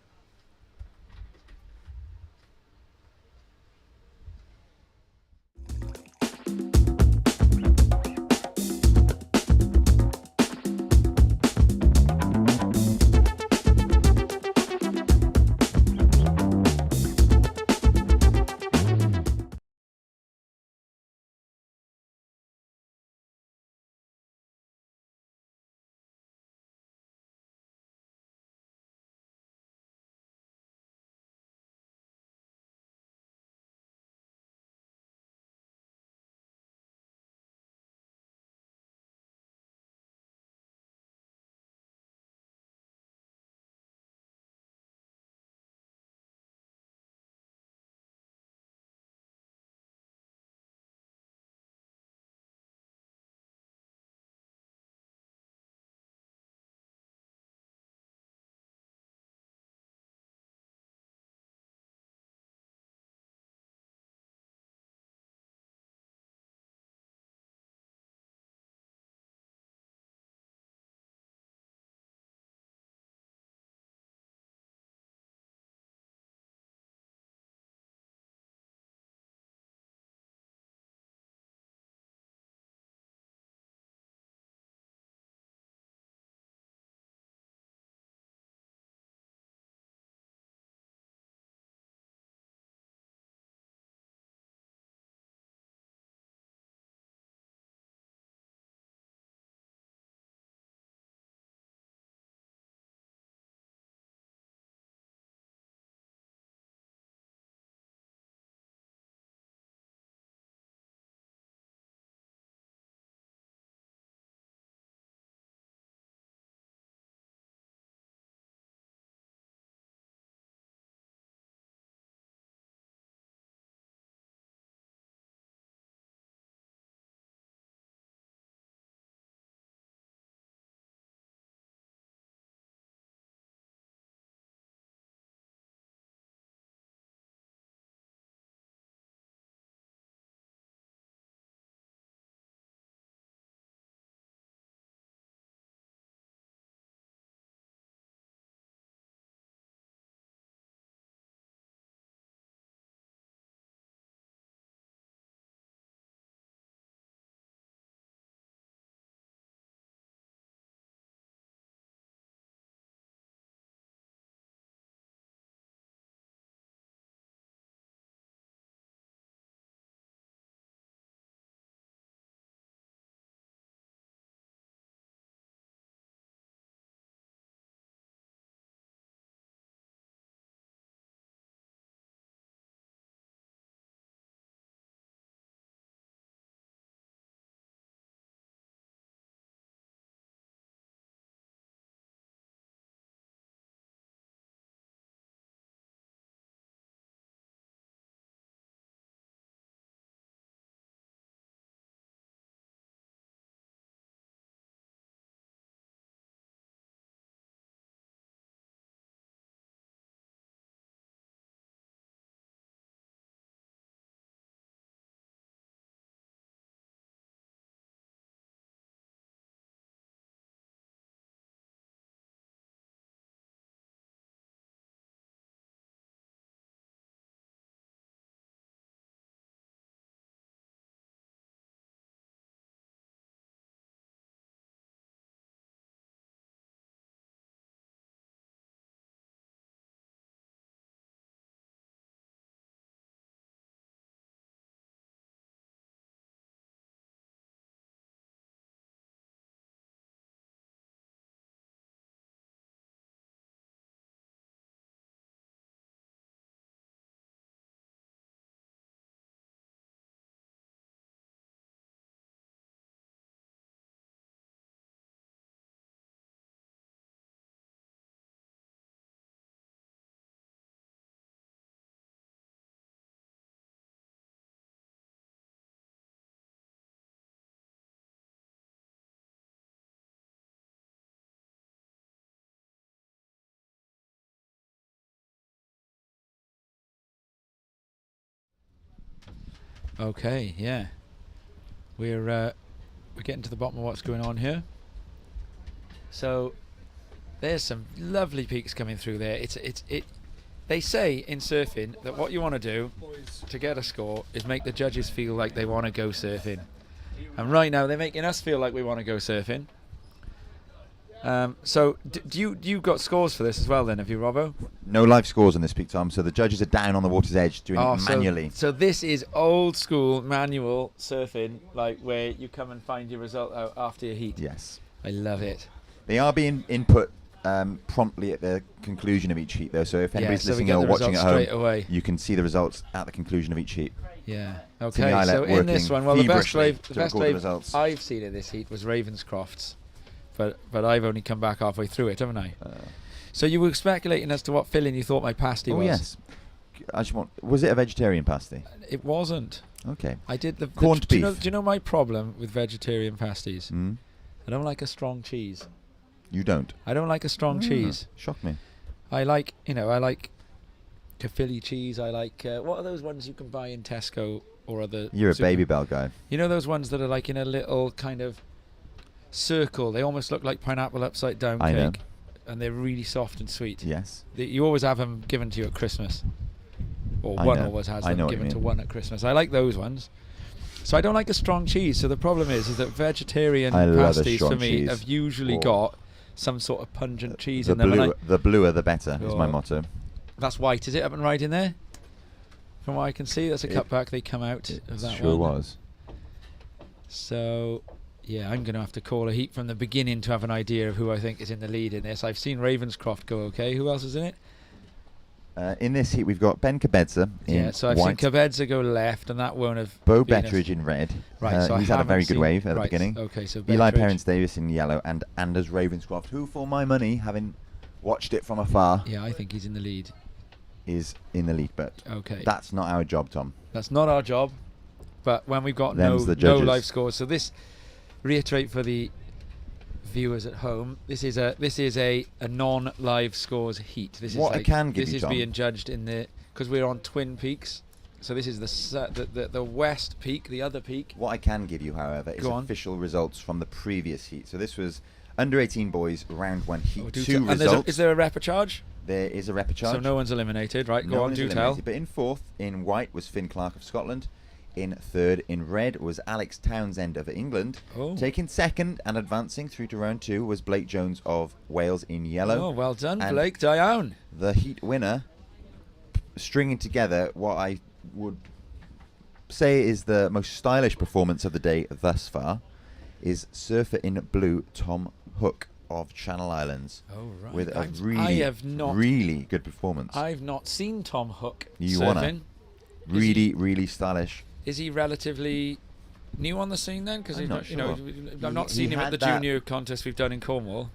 S1: Okay, yeah. We're getting to the bottom of what's going on here. So there's some lovely peaks coming through there. They say in surfing that what you want to do to get a score is make the judges feel like they want to go surfing. And right now they're making us feel like we want to go surfing. So do you got scores for this as well then, have you, Robbo?
S2: No live scores on this peak, Tom. So the judges are down on the water's edge doing it manually.
S1: So this is old school manual surfing, like where you come and find your result out after your heat.
S2: Yes.
S1: I love it.
S2: They are being input promptly at the conclusion of each heat, though. So if anybody's listening or watching at home,
S1: away.
S2: you can see the results at the conclusion of each heat.
S1: Yeah.
S2: Timmy
S1: Okay.
S2: Eilert
S1: So in this one, well, the best
S2: feverishly
S1: wave,
S2: to record the results.
S1: I've seen in this heat was Ravenscroft's, but I've only come back halfway through it, haven't I? So you were speculating as to what filling you thought my pasty was.
S2: Oh yes. Was it a vegetarian pasty?
S1: It wasn't.
S2: Okay.
S1: I did the
S2: Corned
S1: do
S2: beef.
S1: you know my problem with vegetarian pasties?
S2: Mm?
S1: I don't like a strong cheese.
S2: You don't?
S1: I don't like a strong cheese.
S2: Shock me.
S1: I like Philly cheese. I like what are those ones you can buy in Tesco or other?
S2: You're a Baby Bell guy.
S1: You know those ones that are like in a little kind of circle. They almost look like pineapple upside down
S2: I
S1: cake,
S2: know.
S1: and they're really soft and sweet.
S2: Yes.
S1: You always have them given to you at Christmas, or
S2: I
S1: one
S2: know.
S1: always has
S2: I
S1: them
S2: know what you
S1: given to
S2: mean.
S1: one at Christmas. I like those ones. So I don't like a strong cheese. So the problem is that vegetarian
S2: I love a
S1: pasties for
S2: strong
S1: me
S2: cheese.
S1: have usually
S2: Or
S1: got some sort of pungent cheese
S2: The
S1: in them. and
S2: the bluer the better is my
S1: Oh.
S2: motto.
S1: that's white, is it? Up and right in there? From what I can see, that's a
S2: It-
S1: cutback. They come out
S2: It
S1: of that
S2: sure
S1: one.
S2: was.
S1: So, yeah, I'm going to have to call a heat from the beginning to have an idea of who I think is in the lead in this. I've seen Ravenscroft go okay. Who else is in it?
S2: In this heat, we've got Ben Kabedza in
S1: Yeah, so I've
S2: white,
S1: seen Kabedza go left, and that won't have
S2: Bo
S1: been a-
S2: Betteridge in red.
S1: Right, so I
S2: he's had a
S1: haven't
S2: very good
S1: seen-
S2: wave at the
S1: right,
S2: beginning.
S1: Okay, so
S2: Eli
S1: Betteridge.
S2: Perrins Davis in yellow, and Anders Ravenscroft, who, for my money, having watched it from afar,
S1: Yeah, I think he's in the lead.
S2: is in the lead. But
S1: Okay.
S2: that's not our job, Tom.
S1: That's not our job, but when we've got
S2: Them's the
S1: no
S2: judges.
S1: live scores, so this reiterate for the viewers at home. This is a non-live scores heat. This
S2: What
S1: is
S2: I
S1: like,
S2: can give
S1: this
S2: you,
S1: is
S2: Tom-
S1: being judged in the because we're on Twin Peaks, so this is the west peak, the other peak.
S2: What I can give you, however, is
S1: Go on.
S2: official results from the previous heat. So this was under 18 boys, round one, heat
S1: Oh, do
S2: 2
S1: tell- and
S2: results.
S1: is there a repechage?
S2: There is a repechage.
S1: So no one's eliminated, right?
S2: No
S1: Go
S2: one
S1: on,
S2: is
S1: do
S2: eliminated,
S1: tell.
S2: But in fourth, in white, was Finn Clark of Scotland. In third, in red, was Alex Townsend of England.
S1: Oh.
S2: Taking second and advancing through to round 2 was Blake Jones of Wales in yellow.
S1: Oh, well done,
S2: And
S1: Blake Dionne.
S2: The heat winner, stringing together what I would say is the most stylish performance of the day thus far, is surfer in blue Tom Hook of Channel Islands.
S1: Oh, right.
S2: With a
S1: I
S2: really,
S1: have not.
S2: really good performance.
S1: I've not seen Tom Hook
S2: You
S1: surfing.
S2: wanna? Really, really stylish.
S1: Is he relatively new on the scene then? Because
S2: I'm not
S1: you know,
S2: sure.
S1: I've not
S2: He
S1: seen him at
S2: had
S1: the
S2: that-
S1: junior contest we've done in Cornwall.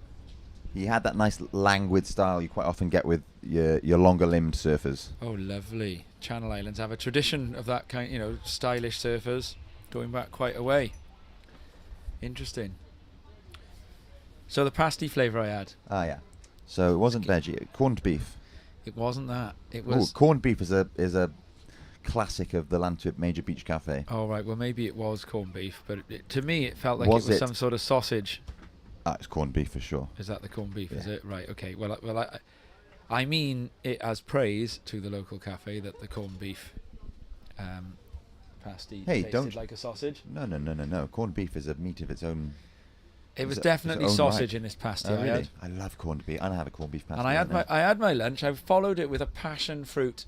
S2: He had that nice languid style you quite often get with your longer limbed surfers.
S1: Oh, lovely. Channel Islands have a tradition of that kind, you know, stylish surfers going back quite a way. Interesting. So the pasty flavour I had,
S2: Ah, yeah. So it wasn't veggie, corned beef.
S1: it wasn't that. It
S2: Oh,
S1: was.
S2: corned beef is a classic of the Lantwip Major Beach Cafe.
S1: Oh, right. Well, maybe it was corned beef, but to me it felt like
S2: Was
S1: it was
S2: it?
S1: some sort of sausage.
S2: Ah, it's corned beef for sure.
S1: Is that the corned beef? Is
S2: Yeah.
S1: it right? Okay. Well, I mean it as praise to the local cafe that the corned beef pasty
S2: Hey,
S1: tasted
S2: don't-
S1: like a sausage.
S2: No. Corned beef is a meat of its own.
S1: It was
S2: It's
S1: definitely
S2: own
S1: sausage
S2: right.
S1: in this pasty
S2: Oh,
S1: I
S2: really?
S1: had,
S2: I love corned beef. I have a corned beef pasty.
S1: and I had
S2: right now.
S1: I had my lunch. I followed it with a passion fruit.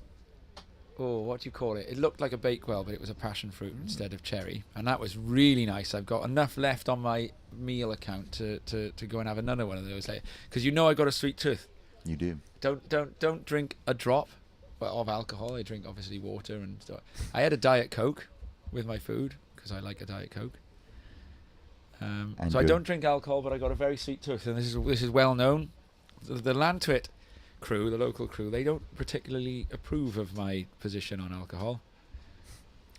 S1: Oh, what do you call it? It looked like a Bakewell, but it was a passion fruit instead of cherry, and that was really nice. I've got enough left on my meal account to go and have another one of those later, because you know I got a sweet tooth.
S2: You do.
S1: Don't drink a drop of alcohol. I drink obviously water and stuff. I had a Diet Coke with my food because I like a Diet Coke.
S2: And
S1: So I
S2: good.
S1: don't drink alcohol, but I got a very sweet tooth, and this is well known. The Lantwit crew, the local crew, they don't particularly approve of my position on alcohol.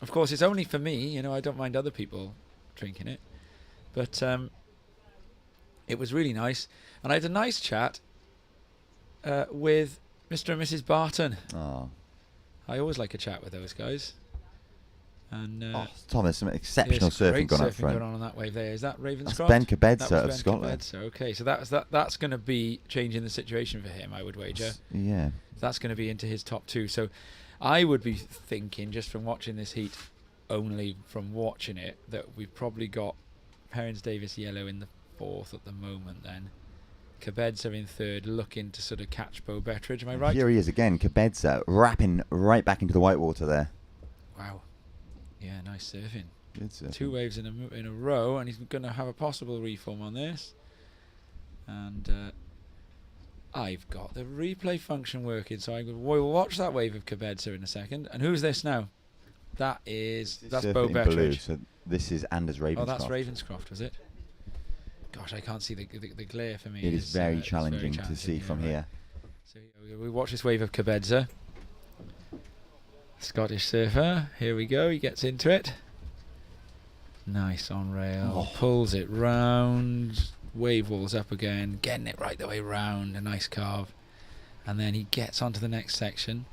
S1: Of course, it's only for me. You know, I don't mind other people drinking it, but it was really nice, and I had a nice chat with Mr. and Mrs. Barton.
S2: Oh,
S1: I always like a chat with those guys. And
S2: Tom, there's some exceptional
S1: there's
S2: surfing
S1: great
S2: going up
S1: surfing
S2: front.
S1: going on that wave there. Is that
S2: That's
S1: Ravenscroft?
S2: Ben
S1: That
S2: Cabedza
S1: was
S2: of
S1: Ben
S2: Scotland.
S1: Cabedza. Okay, so that's going to be changing the situation for him, I would wager.
S2: Yeah.
S1: That's going to be into his top 2. So I would be thinking, just from watching this heat, only from watching it, that we've probably got Perrins Davis yellow in the 4th at the moment then. Cabedza in 3rd, looking to sort of catch Bo Betteridge, am I right?
S2: Here he is again, Cabedza, wrapping right back into the whitewater there.
S1: Wow. Yeah, nice surfing.
S2: Good surfing.
S1: 2 waves in a row, and he's going to have a possible reform on this. And I've got the replay function working, so we'll watch that wave of Cabedza in a second. And who's this now? That's
S2: Surfing
S1: Bo
S2: in
S1: Betteridge.
S2: blue, so this is Anders Ravenscroft.
S1: Oh, that's Ravenscroft, was it? Gosh, I can't see the glare for me.
S2: It is very
S1: it's
S2: challenging to see
S1: yeah,
S2: from
S1: right.
S2: here.
S1: So we watch this wave of Cabedza. Scottish surfer. Here we go. He gets into it. Nice on rail.
S2: Oh.
S1: Pulls it round. Wave walls up again. Getting it right the way round. A nice carve. And then he gets onto the next section.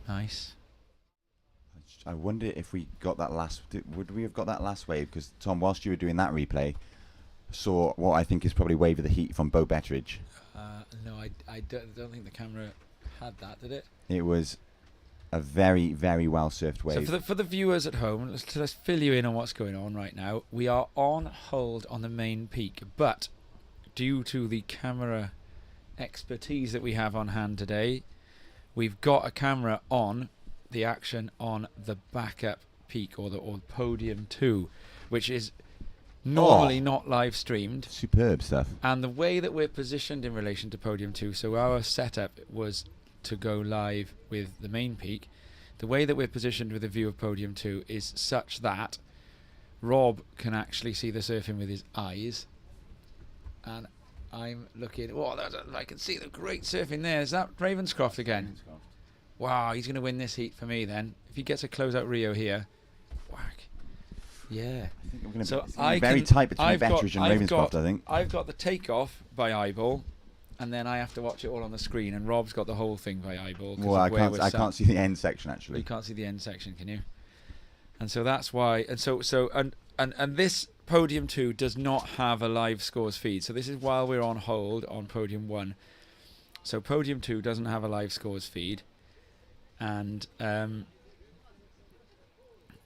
S1: Nice.
S2: I wonder if we got that last... Would we have got that last wave? Because, Tom, whilst you were doing that replay, saw what I think is probably wave of the heat from Bo Betteridge.
S1: No, I don't think the camera had that, did it?
S2: It was a very, very well surfed wave.
S1: So for the viewers at home, let's fill you in on what's going on right now. We are on hold on the main peak, but due to the camera expertise that we have on hand today, we've got a camera on the action on the backup peak, or podium 2, which is normally not live streamed.
S2: Superb stuff.
S1: And the way that we're positioned in relation to podium 2, so our setup was to go live with the main peak. The way that we're positioned with a view of podium 2 is such that Rob can actually see the surfing with his eyes, and I'm looking. Oh, I can see the great surfing there. Is that Ravenscroft again? Wow, he's going to win this heat for me then. If he gets a closeout Rio here, whack. Yeah.
S2: I think I'm gonna
S1: So
S2: it's gonna be very tight between Betteridge and Ravenscroft, I think.
S1: I've got the takeoff by eyeball, and then I have to watch it all on the screen, and Rob's got the whole thing by eyeball.
S2: Well, I can't see the end section, actually.
S1: You can't see the end section, can you? And so that's why. And this podium 2 does not have a live scores feed. So this is while we're on hold on podium 1. So podium 2 doesn't have a live scores feed, and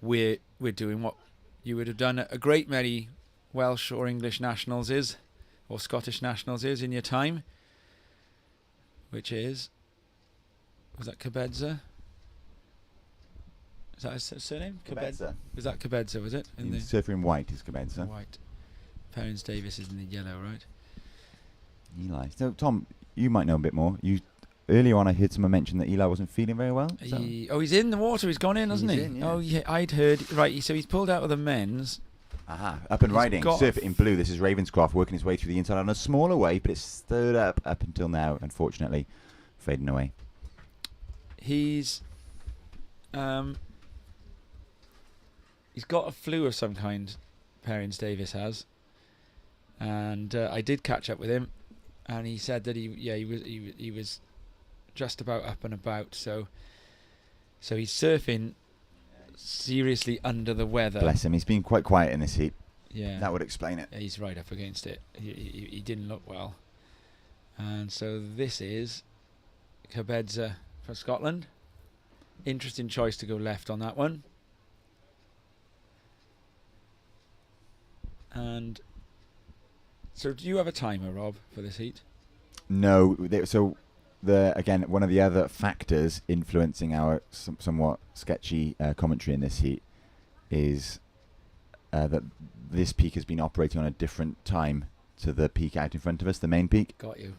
S1: we're doing what you would have done at a great many Welsh or English nationals or Scottish nationals in your time, which is, was that Cabedza? Is that his surname?
S2: Cabedza.
S1: Was that Cabedza, was it?
S2: The surfer in white is Cabedza.
S1: White. Perrins Davis is in the yellow, right?
S2: Eli. So, Tom, you might know a bit more. Earlier on, I heard someone mention that Eli wasn't feeling very well.
S1: He's in the water. He's gone in, hasn't he?
S2: In, yeah.
S1: Oh, yeah. I'd heard. Right, so he's pulled out of the men's.
S2: Aha, up and riding. Surfer in blue. This is Ravenscroft working his way through the inside on a smaller wave, but it's stirred up until now, unfortunately, fading away.
S1: He's got a flu of some kind, Perrins Davis has, and I did catch up with him, and he said that he was just about up and about, so he's surfing seriously under the weather.
S2: Bless him, he's been quite quiet in this heat.
S1: Yeah,
S2: that would explain it.
S1: He's right up against it. He didn't look well, and so this is Cabedza for Scotland. Interesting choice to go left on that one. And so, do you have a timer, Rob, for this heat?
S2: No. Again, one of the other factors influencing our somewhat sketchy commentary in this heat is that this peak has been operating on a different time to the peak out in front of us, the main peak.
S1: Got you.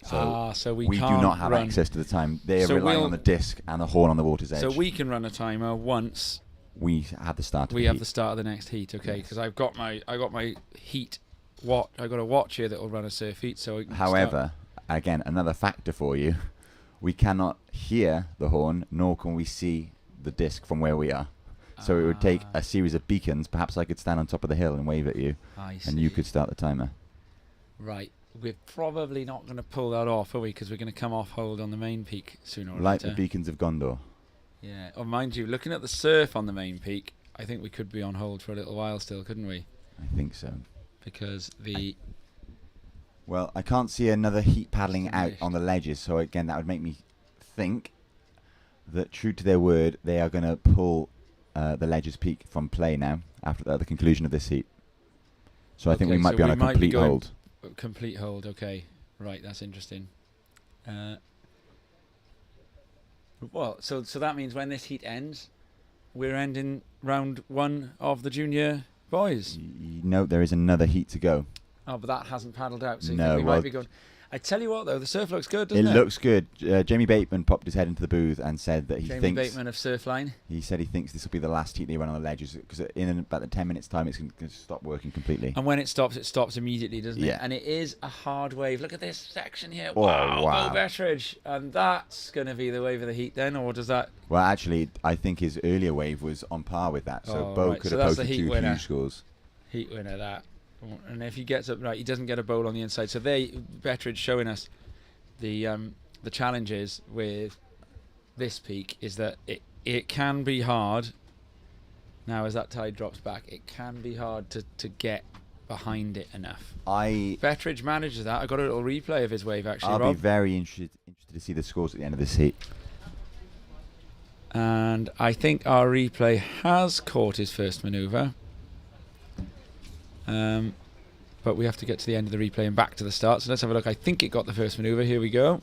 S2: So
S1: we
S2: do
S1: can't
S2: not have
S1: run
S2: access to the time. They are
S1: So
S2: relying
S1: we'll-
S2: on the disc and the horn on the water's edge.
S1: So we can run a timer once
S2: we have the start. Of
S1: we
S2: the
S1: have
S2: heat.
S1: the start of the next heat, okay?
S2: Yes.
S1: Because I got my heat. I got a watch here that will run a surf heat. So, we can
S2: However, again, another factor for you: we cannot hear the horn, nor can we see the disc from where we are. So it would take a series of beacons. Perhaps I could stand on top of the hill and wave at you, and you could start the timer.
S1: Right. We're probably not going to pull that off, are we? Because we're going to come off hold on the main peak sooner or
S2: Like
S1: later.
S2: the beacons of Gondor.
S1: Yeah. Oh, mind you, looking at the surf on the main peak, I think we could be on hold for a little while still, couldn't we?
S2: I think so.
S1: Because the
S2: Well, I can't see another heat paddling out
S1: Finished.
S2: on the ledges, so again, that would make me think that, true to their word, they are going to pull the ledges peak from play now after the conclusion of this heat. So I think we
S1: Okay,
S2: might
S1: so
S2: be on
S1: we
S2: a
S1: might be
S2: complete
S1: going-
S2: hold.
S1: complete hold. Okay, right. That's interesting. Well, so that means when this heat ends, we're ending round 1 of the junior boys.
S2: No, there is another heat to go.
S1: Oh, but that hasn't paddled out, so you
S2: No,
S1: think we
S2: well-
S1: might be going. I tell you what, though, the surf looks good, doesn't
S2: It
S1: it?
S2: looks good. Jamie Bateman popped his head into the booth and said that he
S1: Jamie
S2: thinks
S1: Bateman of Surfline.
S2: he thinks this will be the last heat they run on the ledges, because in about the 10 minutes time it's going to stop working completely.
S1: And when it stops immediately, doesn't
S2: Yeah.
S1: it? And it is a hard wave. Look at this section here.
S2: Oh,
S1: Wow,
S2: wow.
S1: Bo Betteridge. And that's going to be the wave of the heat then, or does that...
S2: Well, actually, I think his earlier wave was on par with that, so
S1: Oh,
S2: Bo
S1: right.
S2: could
S1: So
S2: have
S1: that's the
S2: posted
S1: heat
S2: 2
S1: winner.
S2: huge scores.
S1: Heat winner, that. And if he gets up right, he doesn't get a bowl on the inside. So Betteridge showing us the challenges with this peak is that it can be hard. Now, as that tide drops back, it can be hard to get behind it enough. Betteridge manages that. I got a little replay of his wave actually,
S2: I'll
S1: Rob.
S2: be very interested to see the scores at the end of this heat.
S1: And I think our replay has caught his first manoeuvre. But we have to get to the end of the replay and back to the start. So let's have a look. I think it got the first manoeuvre. Here we go.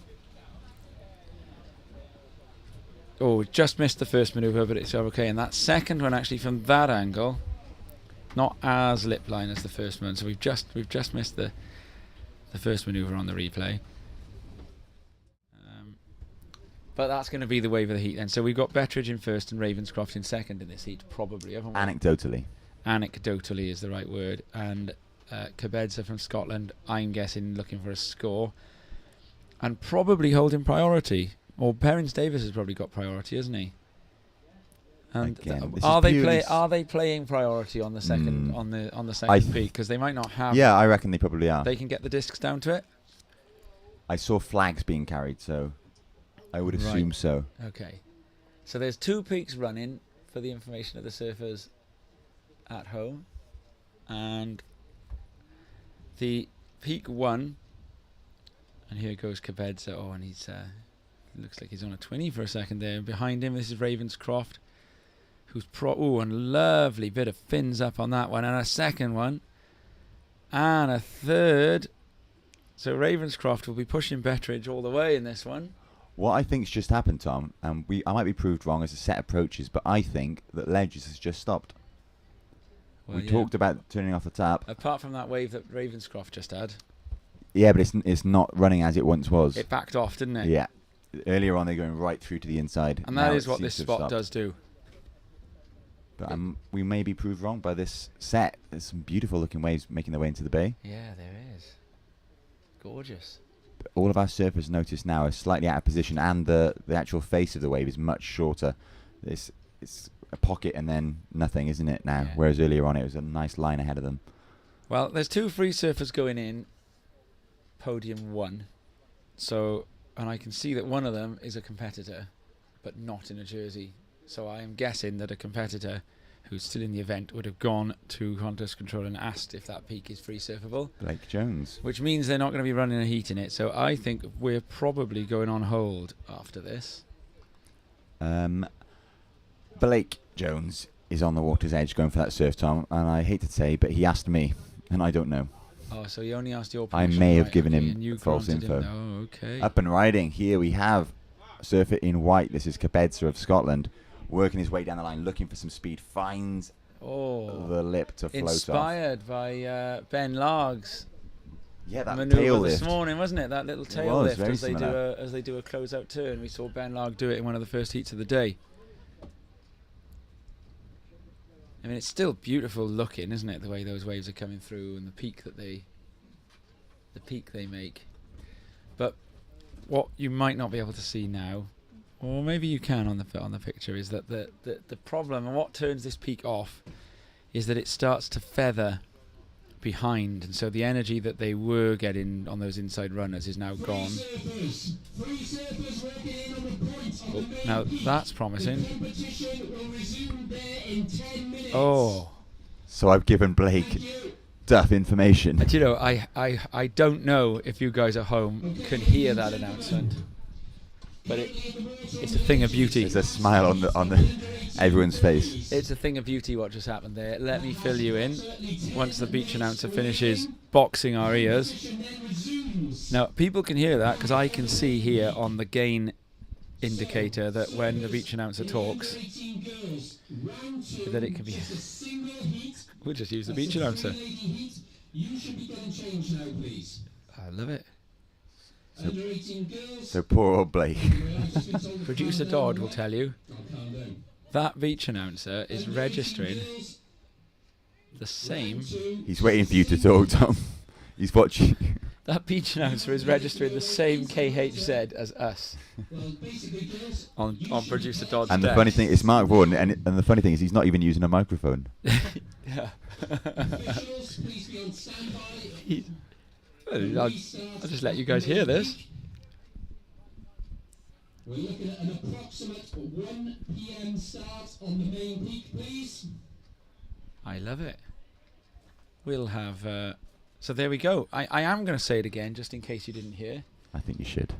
S1: Oh, just missed the first manoeuvre, but it's okay. And that second one, actually, from that angle, not as lip line as the first one. So we've just missed the first manoeuvre on the replay. But that's going to be the wave of the heat then. So we've got Betteridge in first and Ravenscroft in second in this heat, probably, haven't we?
S2: Anecdotally.
S1: Anecdotally is the right word. And Cabedza from Scotland, I'm guessing, looking for a score. And probably holding priority. Or Perrins Davis has probably got priority, hasn't he? And
S2: Again, this
S1: are
S2: is
S1: they
S2: purely
S1: playing priority on the second on the second peak? Because they might not have.
S2: Yeah, I reckon they probably are.
S1: They can get the discs down to it.
S2: I saw flags being carried, so I would
S1: Right.
S2: assume so.
S1: Okay. So there's 2 peaks running for the information of the surfers at home. And the peak 1, and here goes Cabedza. Oh, and he's looks like he's on a 20 for a second there. And behind him, this is Ravenscroft, who's and a lovely bit of fins up on that one, and a second one, and a third. So Ravenscroft will be pushing Betteridge all the way in this one.
S2: What I think's just happened, Tom, and I might be proved wrong as the set approaches, but I think that ledges has just stopped.
S1: Well,
S2: we
S1: yeah.
S2: talked about turning off the tap.
S1: Apart from that wave that Ravenscroft just had,
S2: Yeah, but it's not running as it once was.
S1: it backed off, didn't it?
S2: Yeah. Earlier on, they're going right through to the inside.
S1: And
S2: Now
S1: that
S2: it
S1: is what
S2: seems
S1: this
S2: to have
S1: spot
S2: stopped.
S1: does do.
S2: But we may be proved wrong by this set. There's some beautiful looking waves making their way into the bay.
S1: Yeah, there is. Gorgeous.
S2: But all of our surfers notice now are slightly out of position, and the actual face of the wave is much shorter. It's a pocket and then nothing, isn't it, now?
S1: Yeah.
S2: Whereas earlier on, it was a nice line ahead of them.
S1: Well, there's 2 free surfers going in, podium 1. So, and I can see that one of them is a competitor, but not in a jersey. So I am guessing that a competitor who's still in the event would have gone to contest control and asked if that peak is free surfable,
S2: Blake Jones.
S1: which means they're not going to be running a heat in it. So I think we're probably going on hold after this.
S2: Blake Jones is on the water's edge going for that surf, Tom, and I hate to say, but he asked me, and I don't know.
S1: Oh, so he only asked your
S2: I
S1: permission.
S2: may have
S1: right,
S2: given
S1: okay,
S2: him
S1: and you
S2: false
S1: granted him-
S2: info.
S1: Oh, okay.
S2: Up and riding. Here we have a surfer in white. This is Cabedza of Scotland, working his way down the line, looking for some speed. Finds
S1: Oh,
S2: the lip to float off.
S1: inspired by Ben Larg's
S2: Yeah, that
S1: manoeuvre
S2: tail
S1: this
S2: lift.
S1: morning, wasn't it? That little tail
S2: was,
S1: lift
S2: very
S1: as
S2: similar.
S1: they do a close-out turn. We saw Ben Larg do it in one of the first heats of the day. I mean, it's still beautiful looking, isn't it? The way those waves are coming through and the peak they make. But what you might not be able to see now, or maybe you can on the picture, is that the problem and what turns this peak off is that it starts to feather behind, and so the energy that they were getting on those inside runners is now gone. Oh, now that's promising. Oh,
S2: So I've given Blake duff information.
S1: do you know, I don't know if you guys at home can hear that announcement, but it's a thing of beauty.
S2: There's a smile on the everyone's face.
S1: It's a thing of beauty what just happened there. Let me fill you in once the beach announcer finishes boxing our ears. Now, people can hear that because I can see here on the gain indicator that when the beach announcer talks, that it can be... We'll just use the beach announcer. I love it.
S2: So poor old Blake.
S1: Producer Dodd will tell you that beach announcer is registering the same.
S2: He's waiting for you to talk, Tom. He's watching.
S1: That beach announcer is registering the same KHZ as us on producer Dodd's
S2: And the
S1: desk.
S2: funny thing is, Mark Vaughan, and the funny thing is, he's not even using a microphone.
S1: Yeah. Well, I'll just let you guys hear this.
S5: We're looking at an approximate 1 p.m. start on the main peak, please.
S1: I love it. We'll have... so there we go. I am going to say it again, just in case you didn't hear.
S2: I think you should.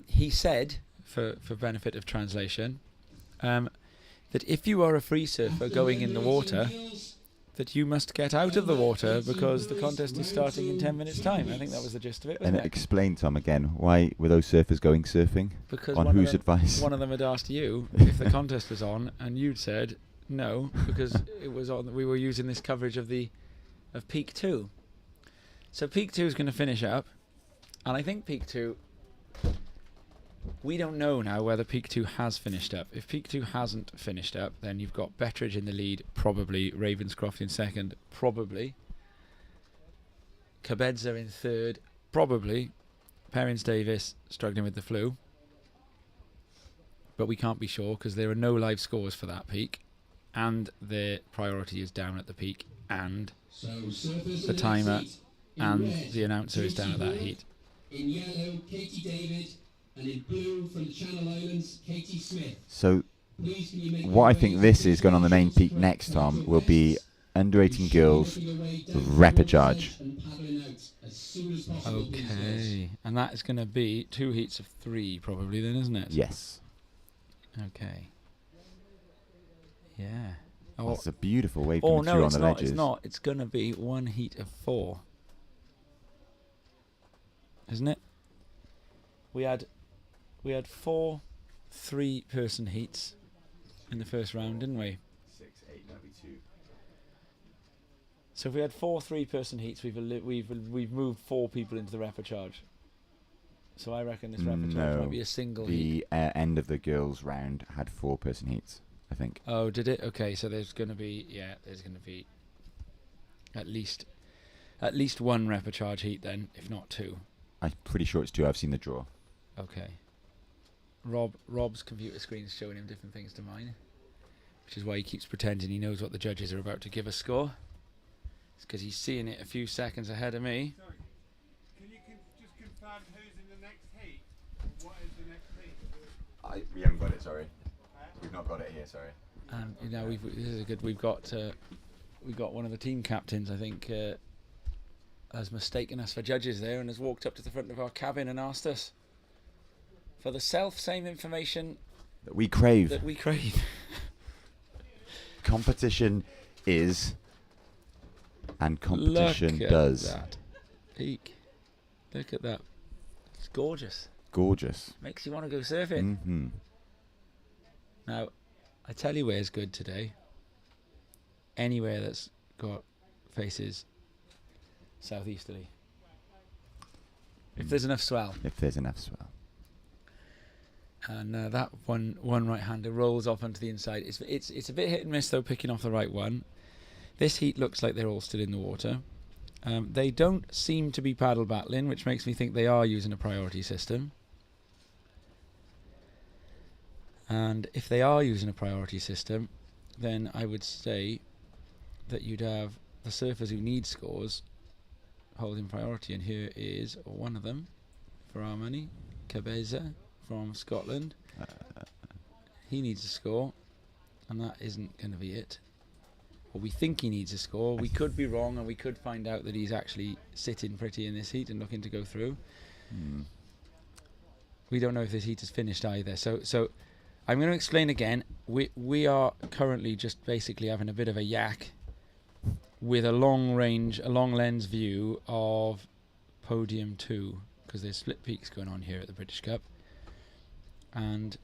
S1: He said, for benefit of translation, that if you are a free surfer going in the water, that you must get out of the water because the contest is starting in 10 minutes' time. I think that was the gist of it,
S2: And
S1: wasn't it?
S2: explain, Tom, again, why were those surfers going surfing?
S1: Because
S2: On
S1: one of
S2: whose
S1: them-
S2: advice?
S1: One of them had asked you if the contest was on, and you'd said no because it was on. We were using this coverage of Peak 2. So Peak 2 is going to finish up, and I think Peak 2. We don't know now whether Peak 2 has finished up. If Peak 2 hasn't finished up, then you've got Bettridge in the lead, probably. Ravenscroft in second, probably. Cabedza in third, probably. Perrins Davis struggling with the flu. But we can't be sure because there are no live scores for that peak. And their priority is down at the peak. And the timer and the announcer is down at that heat.
S5: In yellow, Katie David, and in blue from the Channel Islands, Katie Smith.
S2: So
S5: Please can you make
S2: what I
S5: your
S2: think
S5: way
S2: this
S5: to
S2: is going on the main peak
S5: front
S2: next, Tom,
S5: back
S2: will be
S5: west.
S2: under 18 girls
S5: Making your way down
S2: repechage.
S5: and paddling out as soon as possible, please, girls.
S1: Okay. And that is going to be 2 heats of 3 probably then, isn't it?
S2: Yes.
S1: Okay. Yeah.
S2: Oh, it's a beautiful wave
S1: Oh
S2: coming
S1: no,
S2: through on
S1: it's
S2: the
S1: not.
S2: ledges.
S1: It's not. It's going to be 1 heat of 4. Isn't it? We had 4 3-person heats in the first round, didn't we?
S2: 6, 8, that'd be 2.
S1: So if we had 4 3-person heats, we've moved 4 people into the repechage. So I reckon this repechage
S2: No,
S1: might be a single heat.
S2: The end of the girls' round had 4-person heats, I think.
S1: Oh, did it? Okay, so there's going to be at least 1 repechage heat then, if not 2.
S2: I'm pretty sure it's 2. I've seen the draw.
S1: Okay. Rob's computer screen is showing him different things to mine, which is why he keeps pretending he knows what the judges are about to give a score. It's because he's seeing it a few seconds ahead of me.
S8: Sorry, can you just confirm who's in the next heat? What is the next heat?
S2: We haven't got it, sorry. We've not got it here, sorry.
S1: And you know, this is good. We've got one of the team captains, I think, has mistaken us for judges there and has walked up to the front of our cabin and asked us for the same information
S2: That we crave.
S1: that we crave.
S2: Competition is, and competition
S1: Look
S2: does.
S1: at that peak. Look at that. It's gorgeous.
S2: Gorgeous.
S1: Makes you want to go surfing.
S2: Mm-hmm.
S1: Now, I tell you where's good today. Anywhere that's got faces southeasterly. If there's enough swell.
S2: If there's enough swell.
S1: And that one right-hander rolls off onto the inside. It's a bit hit and miss though, picking off the right one. This heat looks like they're all still in the water. They don't seem to be paddle battling, which makes me think they are using a priority system. And if they are using a priority system, then I would say that you'd have the surfers who need scores holding priority, and here is one of them for our money, Cabeza from Scotland. He needs a score, and that isn't going to be it. Well, we think he needs a score. We could be wrong, and we could find out that he's actually sitting pretty in this heat and looking to go through. We don't know if this heat is finished either. So I'm going to explain again. We are currently just basically having a bit of a yak with a long lens view of podium 2, because there's split peaks going on here at the British Cup, and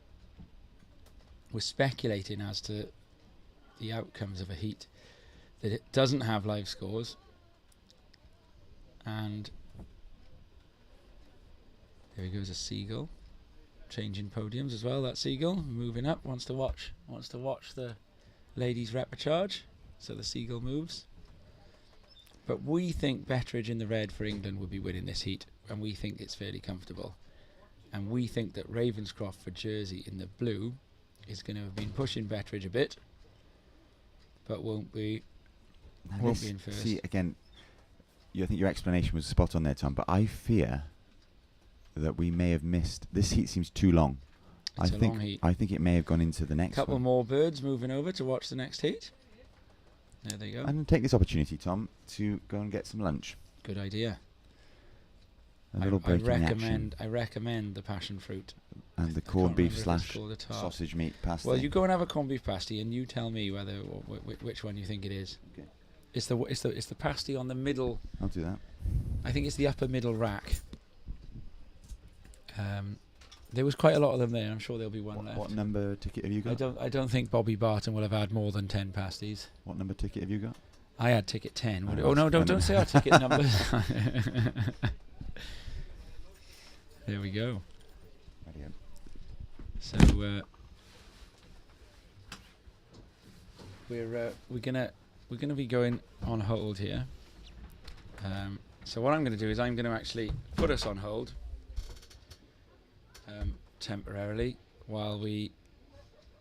S1: we're speculating as to the outcomes of a heat that it doesn't have live scores. And there goes a seagull changing podiums as well. That seagull moving up, wants to watch the ladies' repechage, so the seagull moves. But we think Betteridge in the red for England would be winning this heat, and we think it's fairly comfortable. And we think that Ravenscroft for Jersey in the blue is going to have been pushing Betteridge a bit, but won't be in first.
S2: See, again, I think your explanation was spot on there, Tom, but I fear that we may have missed. This heat seems too long.
S1: It's a long heat.
S2: I think it may have gone into the next
S1: Couple
S2: one.
S1: more birds moving over to watch the next heat. There they go.
S2: I'm going to take this opportunity, Tom, to go and get some lunch.
S1: Good idea.
S2: A little break in the action.
S1: I recommend the passion fruit
S2: And the
S1: I
S2: corned
S1: can't
S2: beef
S1: remember if it's
S2: slash
S1: called a tart.
S2: sausage meat pasty.
S1: Well, you go and have a corned beef pasty, and you tell me whether which one you think it is.
S2: Okay.
S1: It's the pasty on the middle.
S2: I'll do that.
S1: I think it's the upper middle rack. There was quite a lot of them there. I'm sure there'll be one left.
S2: What number ticket have you got?
S1: I don't think Bobby Barton will have had more than 10 pasties.
S2: What number ticket have you got?
S1: I had ticket 10.
S2: Oh,
S1: Oh no,
S2: that's
S1: don't say our ticket numbers. There we go.
S2: Radio.
S1: So we're gonna be going on hold here. So what I'm going to do is I'm going to actually put us on hold temporarily while we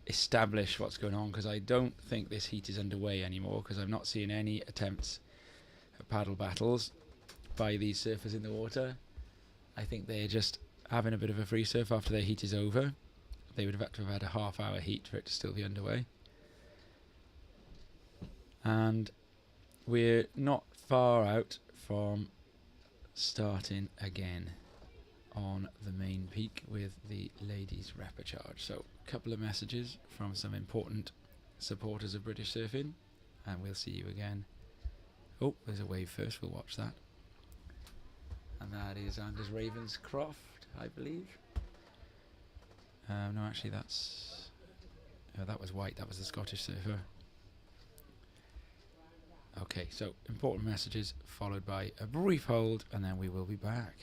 S1: establish what's going on, because I don't think this heat is underway anymore, because I'm not seeing any attempts at paddle battles by these surfers in the water. I think they're just having a bit of a free surf after their heat is over. They would have had to have had a half-hour heat for it to still be underway. And we're not far out from starting again on the main peak with the ladies' repechage. So a couple of messages from some important supporters of British surfing, and we'll see you again. Oh, there's a wave first, we'll watch that. And that is Anders Ravenscroft, I believe. No, actually that's... that was White, that was the Scottish surfer. Okay, so important messages followed by a brief hold, and then we will be back.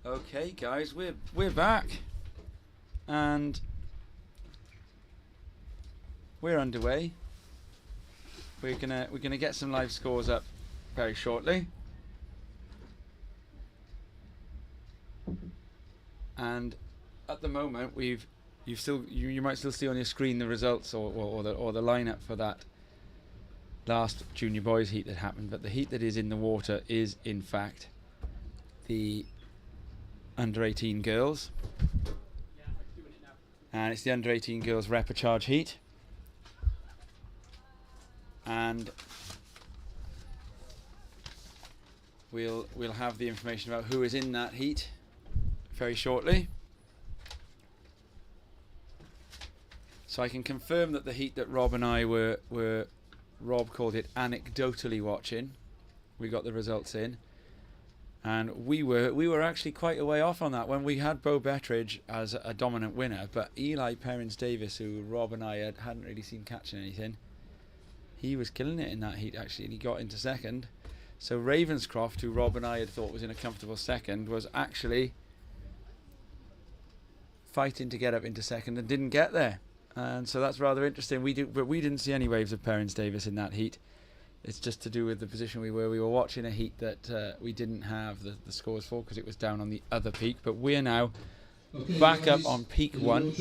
S1: Okay, guys, we're back, and we're underway. We're gonna get some live scores up very shortly, and at the moment you might still see on your screen the results or the lineup for that last junior boys heat that happened. But the heat that is in the water is in fact the under 18 girls, and it's the under 18 girls repechage heat, and we'll have the information about who is in that heat very shortly. So I can confirm that the heat that Rob and I were Rob called it anecdotally watching, we got the results in. And we were actually quite a way off on that when we had Bo Bettridge as a dominant winner, but Eli Perrins-Davis, who Rob and I hadn't really seen catching anything, he was killing it in that heat actually, and he got into second. So Ravenscroft, who Rob and I had thought was in a comfortable second, was actually fighting to get up into second and didn't get there. And so that's rather interesting. We didn't see any waves of Perrins-Davis in that heat. It's just to do with the position we were. We were watching a heat that we didn't have the scores for because it was down on the other peak. But we're now back up on peak 1,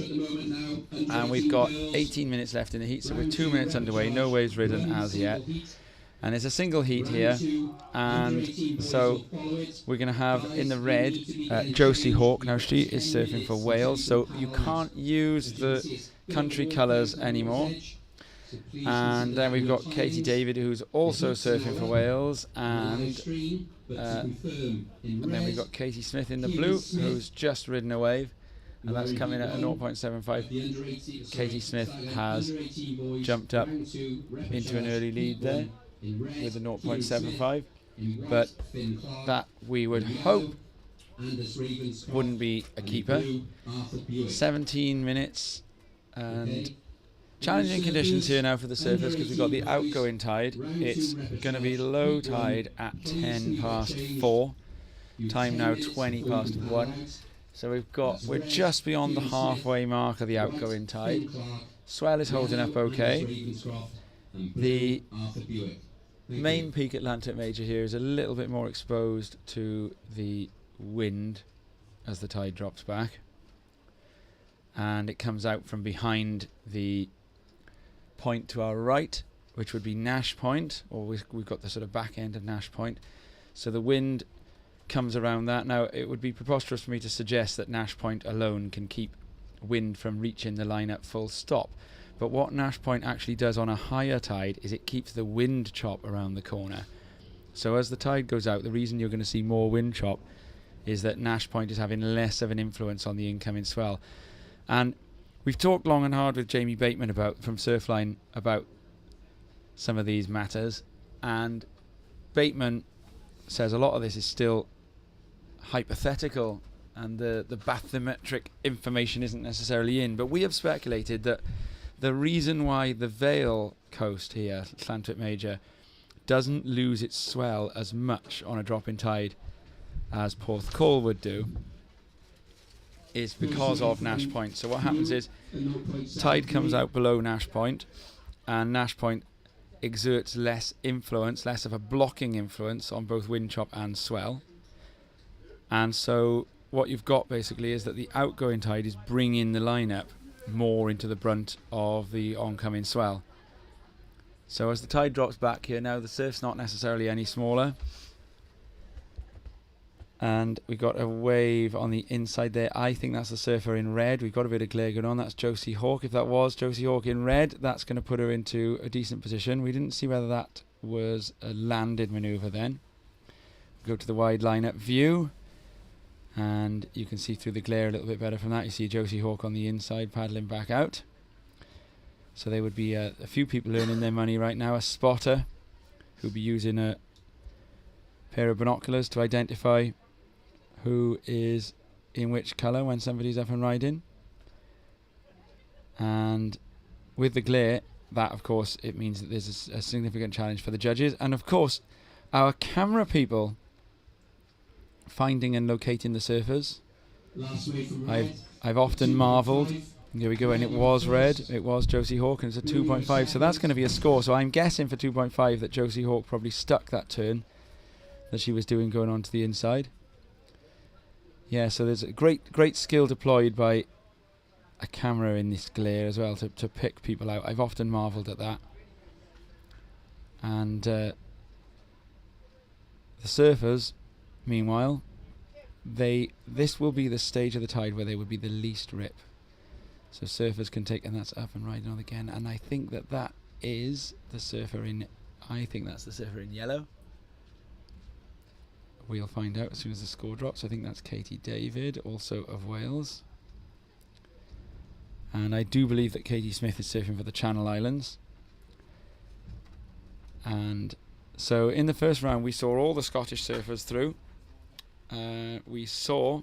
S1: and we've got 18 minutes left in the heat, so we're 2 minutes underway. No waves ridden as yet, and it's a single heat here. And so we're going to have in the red Josie Hawke. Now she is surfing for Wales, so you can't use the country colours anymore. And then we've got Katie David, who's also surfing for Wales, and then we've got Katie Smith in the blue, who's just ridden a wave, and that's coming at a 0.75. Katie Smith has jumped up into an early lead there with a 0.75, but that we would hope wouldn't be a keeper. 17 minutes and challenging conditions here now for the surfers because we've got the outgoing tide. It's going to be low tide at 10 past 4. Time now 20 past 1. So we're just beyond the halfway mark of the outgoing tide. Swell is holding up okay. The main peak Atlantic Major here is a little bit more exposed to the wind as the tide drops back. And it comes out from behind the point to our right, which would be Nash Point, or we've got the sort of back end of Nash Point. So the wind comes around that. Now, it would be preposterous for me to suggest that Nash Point alone can keep wind from reaching the lineup full stop. But what Nash Point actually does on a higher tide is it keeps the wind chop around the corner. So as the tide goes out, the reason you're going to see more wind chop is that Nash Point is having less of an influence on the incoming swell. And we've talked long and hard with Jamie Bateman from Surfline about some of these matters, and Bateman says a lot of this is still hypothetical and the bathymetric information isn't necessarily in, but we have speculated that the reason why the Vale coast here, Llantuit Major, doesn't lose its swell as much on a drop in tide as Porthcawl would do is because of Nash Point. So what happens is tide comes out below Nash Point, and Nash Point exerts less influence, less of a blocking influence on both wind chop and swell. And so what you've got basically is that the outgoing tide is bringing the lineup more into the brunt of the oncoming swell. So as the tide drops back here now, the surf's not necessarily any smaller. And we got a wave on the inside there. I think that's the surfer in red. We've got a bit of glare going on. That's Josie Hawke. If that was Josie Hawke in red, that's going to put her into a decent position. We didn't see whether that was a landed manoeuvre then. Go to the wide lineup view, and you can see through the glare a little bit better from that. You see Josie Hawke on the inside paddling back out. So there would be a few people earning their money right now. A spotter who'll be using a pair of binoculars to identify who is in which colour when somebody's up and riding. And with the glare, that of course it means that there's a significant challenge for the judges. And of course our camera people finding and locating the surfers.
S5: Last wave from red.
S1: I've often marvelled. Here we go, and it was red. It was Josie Hawk, and it's a 2.5. So that's going to be a score. So I'm guessing for 2.5 that Josie Hawk probably stuck that turn that she was doing going on to the inside. Yeah, so there's a great skill deployed by a camera in this glare as well to pick people out. I've often marvelled at that. And the surfers, meanwhile, this will be the stage of the tide where they would be the least rip. So surfers can take, and that's up and riding on again. And I think that is the surfer in. I think that's the surfer in yellow. We'll find out as soon as the score drops. I think that's Katie David, also of Wales. And I do believe that Katie Smith is surfing for the Channel Islands. And so in the first round, we saw all the Scottish surfers through. We saw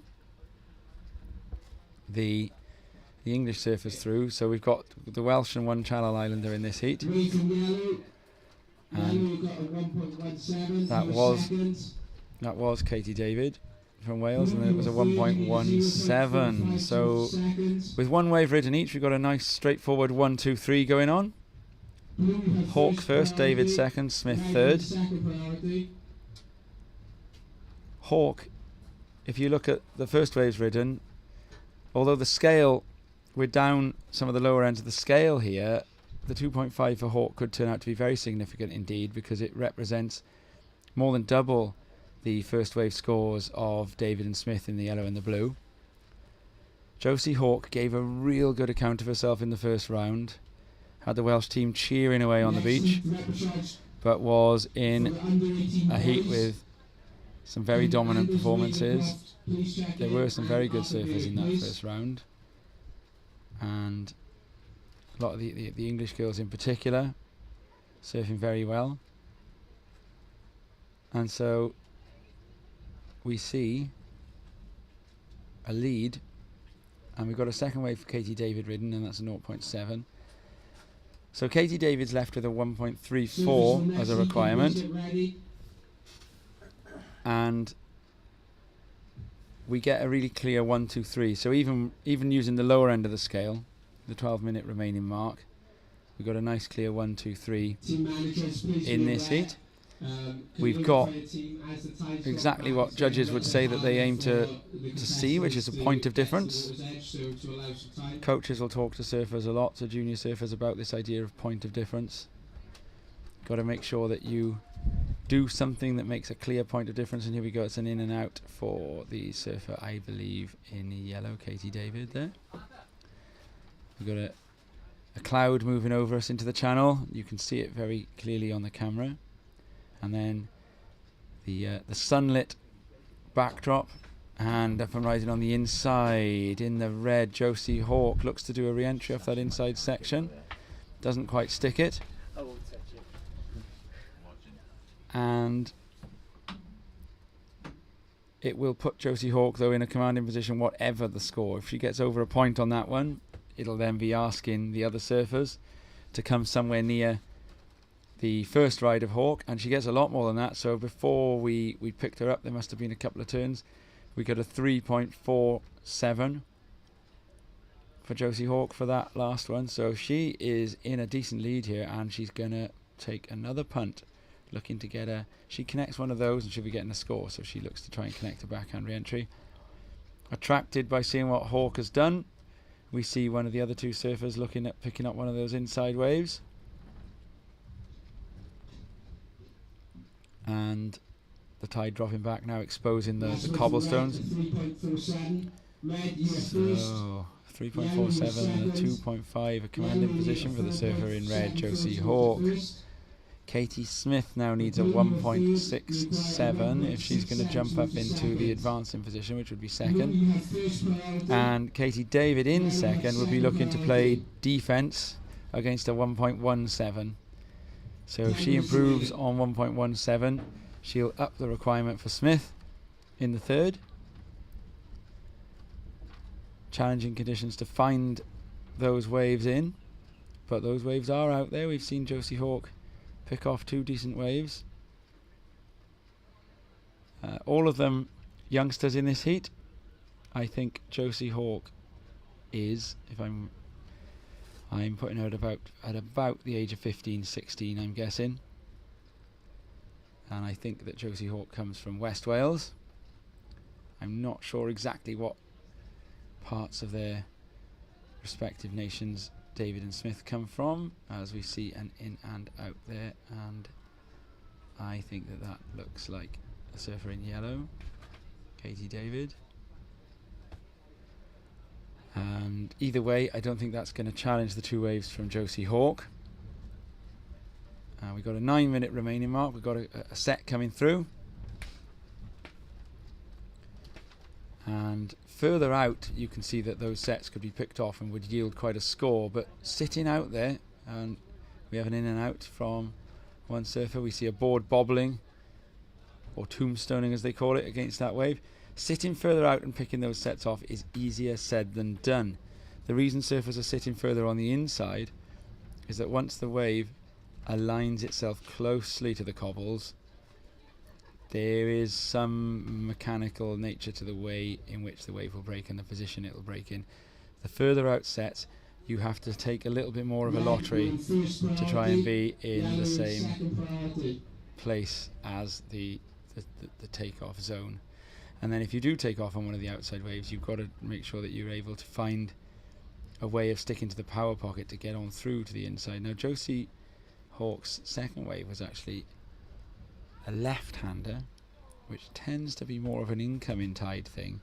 S1: the English surfers through. So we've got the Welsh and one Channel Islander in this heat.
S5: Green from yellow.
S1: And
S5: Yellow got a 1.17
S1: that
S5: for
S1: was
S5: second.
S1: that was Katie David from Wales, and then it was a 1.17. So with one wave ridden each, we've got a nice straightforward 1, 2, 3 going on. Hawk first, David second, Smith third. Hawk, if you look at the first waves ridden, although the scale, we're down some of the lower ends of the scale here, the 2.5 for Hawk could turn out to be very significant indeed, because it represents more than double the first wave scores of David and Smith in the yellow and the blue. Josie Hawk gave a real good account of herself in the first round, had the Welsh team cheering away on the beach, but was in a heat with some very dominant performances. There were some very good surfers in that first round, and a lot of the English girls in particular surfing very well. And so we see a lead, and we've got a second wave for Katie David ridden, and that's a 0.7. So Katie David's left with a 1.34 as a requirement, and we get a really clear 1, 2, 3. So even using the lower end of the scale, the 12-minute remaining mark, we've got a nice clear 1, 2, 3 in this heat. We've got exactly what judges would say that they aim to see, which is a point of difference. Coaches will talk to surfers a lot, to junior surfers, about this idea of point of difference. Got to make sure that you do something that makes a clear point of difference. And here we go, it's an in and out for the surfer, I believe, in yellow, Katie David there. We've got a cloud moving over us into the channel. You can see it very clearly on the camera. And then the sunlit backdrop, and up and rising on the inside in the red, Josie Hawk looks to do a re-entry off that inside section. Doesn't quite stick it. And it will put Josie Hawk, though, in a commanding position whatever the score. If she gets over a point on that one, it'll then be asking the other surfers to come somewhere near the first ride of Hawk, and she gets a lot more than that. So before we picked her up, there must have been a couple of turns. We got a 3.47 for Josie Hawk for that last one. So she is in a decent lead here, and she's going to take another punt, looking to get a... She connects one of those and she'll be getting a score, so she looks to try and connect a backhand re-entry. Attracted by seeing what Hawk has done, we see one of the other two surfers looking at picking up one of those inside waves. And the tide dropping back now, exposing the cobblestones. So 3.47 and a 2.5, a commanding position for the surfer in red, Josie Hawk. Katie Smith now needs a 1.67 if she's going to jump up into the advancing position, which would be second. And Katie David in second would be looking to play defence against a 1.17. So if she improves on 1.17, she'll up the requirement for Smith in the third. Challenging conditions to find those waves in, but those waves are out there. We've seen Josie Hawk pick off two decent waves. All of them youngsters in this heat. I think Josie Hawke is, if I'm putting her at about the age of 15, 16, I'm guessing. And I think that Josie Hawke comes from West Wales. I'm not sure exactly what parts of their respective nations David and Smith come from, as we see an in and out there, and I think that looks like a surfer in yellow, Katie David. And either way, I don't think that's going to challenge the two waves from Josie Hawke. We've got a 9-minute remaining mark. We've got a set coming through. And further out, you can see that those sets could be picked off and would yield quite a score. But sitting out there, and we have an in and out from one surfer. We see a board bobbling, or tombstoning as they call it, against that wave. Sitting further out and picking those sets off is easier said than done. The reason surfers are sitting further on the inside is that once the wave aligns itself closely to the cobbles, there is some mechanical nature to the way in which the wave will break and the position it will break in. The further out sets, you have to take a little bit more of a lottery to try and be in the same place as the takeoff zone. And then if you do take off on one of the outside waves, you've got to make sure that you're able to find a way of sticking to the power pocket to get on through to the inside. Now, Josie Hawke's second wave was actually a left-hander, which tends to be more of an incoming tide thing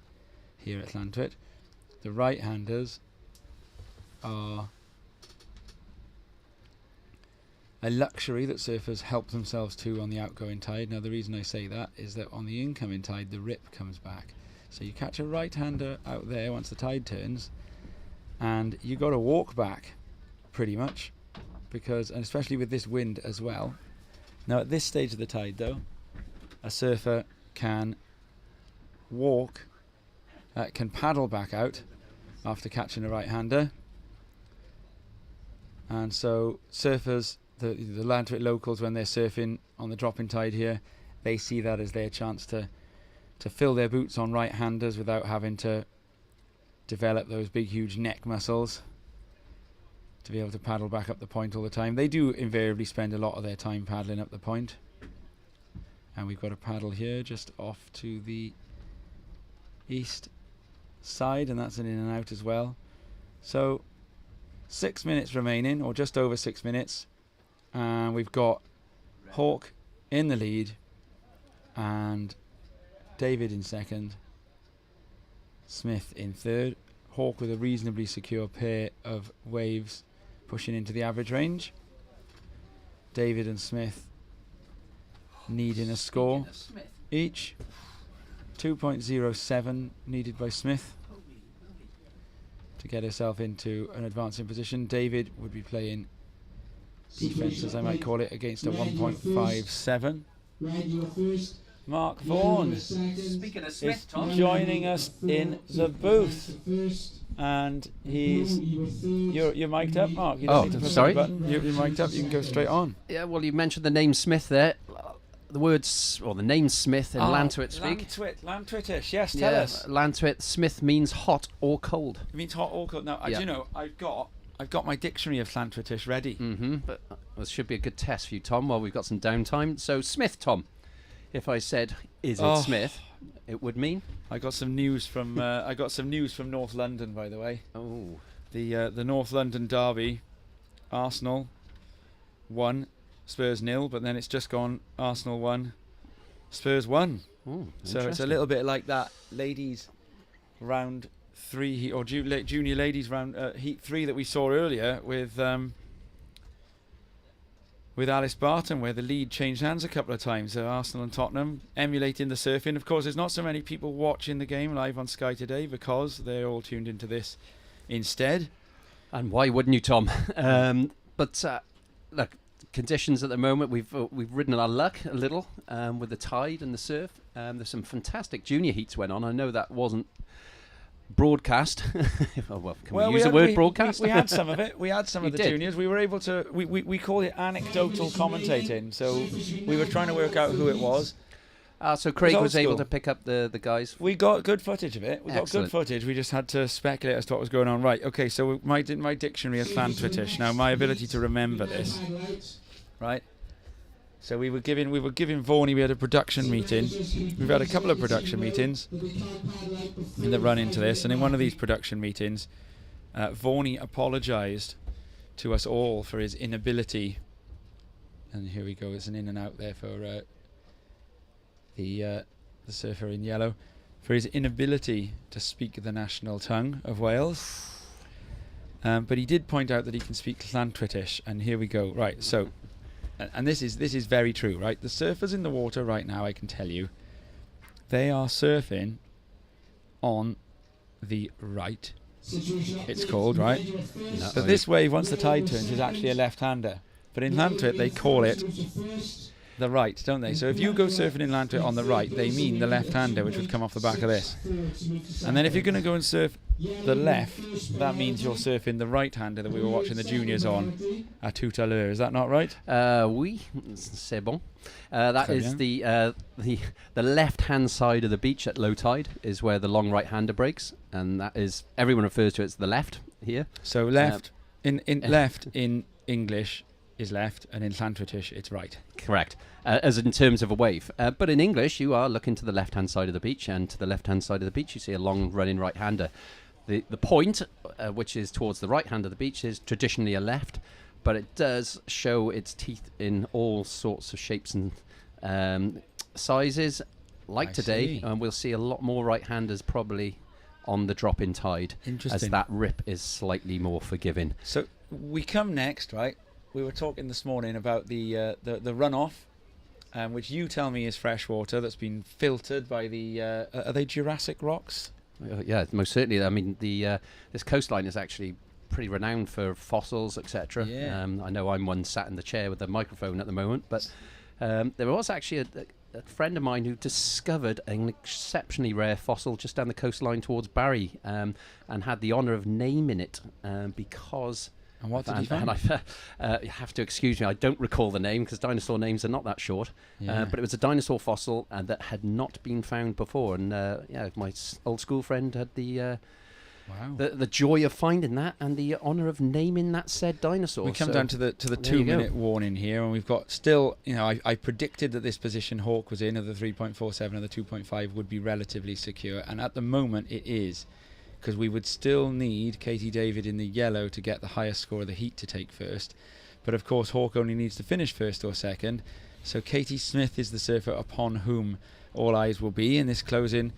S1: here at Llantwit. The right-handers are a luxury that surfers help themselves to on the outgoing tide. Now, the reason I say that is that on the incoming tide, the rip comes back. So you catch a right-hander out there once the tide turns, and you got to walk back, pretty much, because, and especially with this wind as well. Now, at this stage of the tide, though, a surfer can walk, can paddle back out after catching a right-hander, and so surfers, the Llantwit locals, when they're surfing on the dropping tide here, they see that as their chance to fill their boots on right-handers without having to develop those big, huge neck muscles to be able to paddle back up the point all the time. They do invariably spend a lot of their time paddling up the point. And we've got a paddle here just off to the east side, and that's an in and out as well. So 6 minutes remaining, or just over 6 minutes, and we've got Hawke in the lead and David in second, Smith in third. Hawke with a reasonably secure pair of waves pushing into the average range. David and Smith needing a score each. 2.07 needed by Smith to get herself into an advancing position. David would be playing defence, as I might call it, against a 1.57. Mark Vaughan
S3: Speaking of Smith, Tom,
S1: joining us in the booth, and you're mic'd up, Mark. You don't need to press
S3: sorry.
S1: the button. You're mic'd up. You can go straight on.
S3: Yeah, well, you mentioned the name Smith there. The words, or the name Smith in Llantwit speak.
S1: Llantwitish. Yes, tell us.
S3: Llantwit, Smith means hot or cold.
S1: It means hot or cold. Now,
S3: Yeah.
S1: you know, I've got my dictionary of Llantwitish ready.
S3: But this should be a good test for you, Tom, while we've got some downtime. So, Smith, Tom, if I said, is it Smith, it would mean?
S1: I got some news from North London, by the way.
S3: Oh.
S1: The North London derby, Arsenal won, Spurs 0, but then it's just gone Arsenal 1, Spurs 1.
S3: Ooh,
S1: So it's a little bit like that ladies round 3 heat, or junior ladies round heat 3 that we saw earlier with Alice Barton, where the lead changed hands a couple of times. Arsenal and Tottenham emulating the surfing. Of course, there's not so many people watching the game live on Sky today because they're all tuned into this instead.
S3: And why wouldn't you, Tom? But look, conditions at the moment, we've ridden our luck a little with the tide and the surf. There's some fantastic junior heats went on. I know that wasn't broadcast. Can we use the word broadcast?
S1: We had some of it. We had some of the
S3: did.
S1: juniors. We were able to. We call it anecdotal commentating. So we were trying to work out who it was.
S3: So Craig
S1: old
S3: was able
S1: school.
S3: to pick up the guys.
S1: We got good footage of it. We got
S3: Excellent.
S1: good footage. We just had to speculate as to what was going on. Right. Okay. So my dictionary is Llantritish. Now my ability to remember this. Right. So we were giving Vaughan. We had a production meeting. We've had a couple of production meetings in the run into this, and in one of these production meetings, Vaughan apologised to us all for his inability. And here we go. It's an in and out there for the surfer in yellow, for his inability to speak the national tongue of Wales. But he did point out that he can speak Llantritish, and here we go. Right. So. And this is very true, right? The surfers in the water right now, I can tell you, they are surfing on the right. It's called, right?
S3: No,
S1: But this wave, once the tide turns, is actually a left-hander. But in Llantwit, they call it the right, don't they? So if you go surfing in Llantwit on the right, they mean the left-hander, which would come off the back of this. And then if you're going to go and surf the left, that means you're surfing the right-hander that we were watching the juniors on at tout à l'heure. Is that not right?
S3: Oui, c'est bon. That
S1: Très
S3: is
S1: bien.
S3: the left-hand side of the beach at low tide is where the long right-hander breaks, and that is, everyone refers to it as the left here.
S1: So left left in English is left, and in Llantritish it's right.
S3: Correct, as in terms of a wave. But in English, you are looking to the left-hand side of the beach, and to the left-hand side of the beach, you see a long running right-hander. The point, which is towards the right hand of the beach, is traditionally a left, but it does show its teeth in all sorts of shapes and sizes. Like
S1: I
S3: today,
S1: see.
S3: we'll see a lot more right-handers probably on the drop-in tide, as
S1: Interesting.
S3: that rip is slightly more forgiving.
S1: So we come next, right? We were talking this morning about the runoff, which you tell me is fresh water that's been filtered by the are they Jurassic rocks?
S3: Yeah, most certainly. I mean, this coastline is actually pretty renowned for fossils, etc.
S1: Yeah.
S3: I know I'm one sat in the chair with a microphone at the moment, but there was actually a friend of mine who discovered an exceptionally rare fossil just down the coastline towards Barry, and had the honour of naming it because...
S1: And what did he find?
S3: You have to excuse me, I don't recall the name because dinosaur names are not that short.
S1: Yeah.
S3: But it was a dinosaur fossil that had not been found before. And my old school friend had
S1: Wow.
S3: the joy of finding that and the honour of naming that said dinosaur.
S1: We come
S3: So
S1: down to the
S3: there you go.
S1: 2-minute warning here, and we've got still, I predicted that this position Hawk was in of the 3.47 and the 2.5 would be relatively secure, and at the moment it is, because we would still need Katie David in the yellow to get the highest score of the heat to take first. But of course Hawk only needs to finish first or second, so Katie Smith is the surfer upon whom all eyes will be in this closing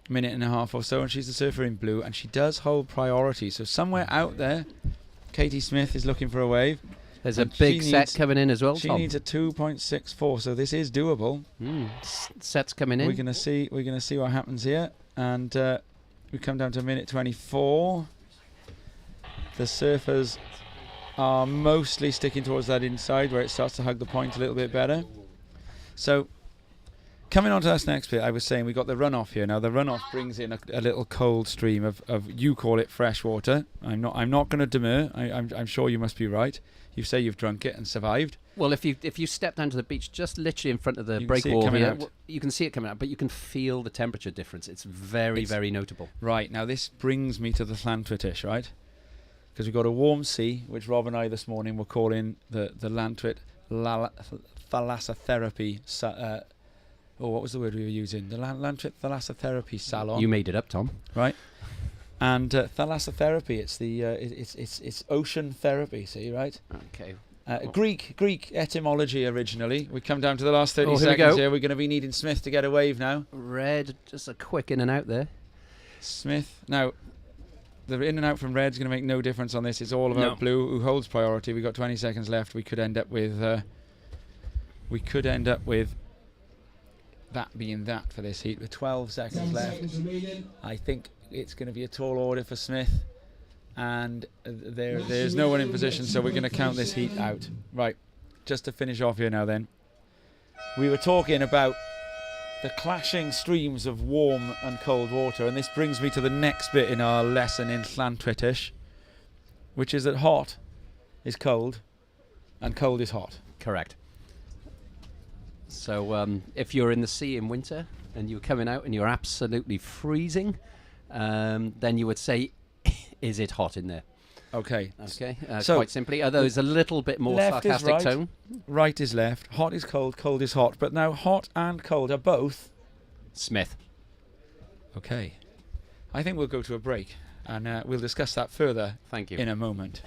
S1: minute and a half or so, and she's the surfer in blue, and she does hold priority. So somewhere out there, Katie Smith is looking for a wave.
S3: There's a
S1: And
S3: big
S1: she
S3: set
S1: needs-
S3: coming in as well,
S1: She
S3: Tom.
S1: needs a 2.64, so this is doable.
S3: Set's coming in.
S1: We're gonna see what happens here, and we come down to minute 24. The surfers are mostly sticking towards that inside where it starts to hug the point a little bit better. So coming on to this next bit, I was saying we got the runoff here. Now the runoff brings in a little cold stream of you call it fresh water. I'm not going to demur. I'm sure you must be right. You say you've drunk it and survived.
S3: Well, if you step down to the beach, just literally in front of the
S1: You can see it
S3: breakwall
S1: coming
S3: here,
S1: out.
S3: you can see it coming out, but you can feel the temperature difference. It's very notable.
S1: Right, now this brings me to the Llantritish, right? Because we've got a warm sea, which Rob and I this morning were calling the Llantwit Thalassotherapy. What was the word we were using? The Llantwit Thalassotherapy Salon.
S3: You made it up, Tom.
S1: Right. And thalassotherapy, it's the it's ocean therapy. See, right?
S3: Okay.
S1: Greek etymology originally. We come down to the last 30
S3: Oh, here we
S1: seconds
S3: go.
S1: here. We're going to be needing Smith to get a wave now.
S3: Red, just a quick in and out there.
S1: Smith. Now, the in and out from red's going to make no difference on this. It's all about
S3: No.
S1: blue, who holds priority. We've got 20 seconds left. We could end up with that being that for this heat with 12 seconds left. I think it's going to be a tall order for Smith, and there's no one in position, so we're going to count this heat out. Right, just to finish off here now then. We were talking about the clashing streams of warm and cold water, and this brings me to the next bit in our lesson in Llantritish, which is that hot is cold and cold is hot.
S3: Correct. So if you're in the sea in winter and you're coming out and you're absolutely freezing, then you would say, is it hot in there?
S1: Okay.
S3: Okay,
S1: So,
S3: quite simply. Although it's a little bit more
S1: left is
S3: sarcastic
S1: right.
S3: tone.
S1: Right is left, hot is cold, cold is hot. But now hot and cold are both.
S3: Smith.
S1: Okay. I think we'll go to a break, and we'll discuss that further
S3: Thank you.
S1: in a moment.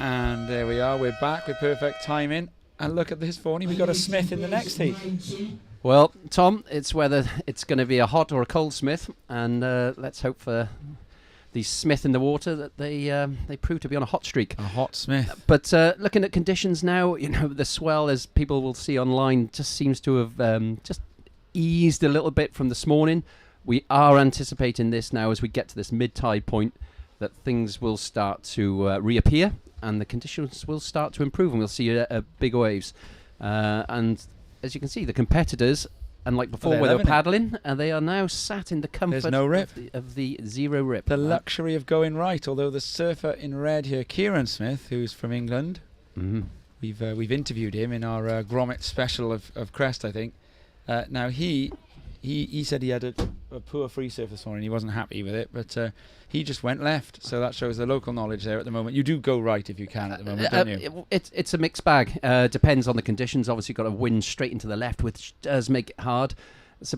S1: And there we are, we're back with perfect timing. And look at this, Fawney, we've got a Smith in the next heat.
S3: Well, Tom, it's whether it's going to be a hot or a cold Smith, and let's hope for the Smith in the water that they prove to be on a hot streak.
S1: A hot Smith.
S3: But looking at conditions now, the swell, as people will see online, just seems to have just eased a little bit from this morning. We are anticipating this now as we get to this mid-tide point, that things will start to reappear and the conditions will start to improve, and we'll see big waves. And as you can see, the competitors, unlike before where they were paddling, they are now sat in the comfort
S1: There's no rip.
S3: of the zero rip.
S1: The luxury of going right, although the surfer in red here, Kieran Smith, who's from England, we've interviewed him in our Grommet special of Crest, I think. Now he said he had a poor free surf this morning. He wasn't happy with it, but he just went left. So that shows the local knowledge there at the moment. You do go right if you can at the moment, don't you?
S3: It's a mixed bag. Depends on the conditions. Obviously, you've got a wind straight into the left, which does make it hard.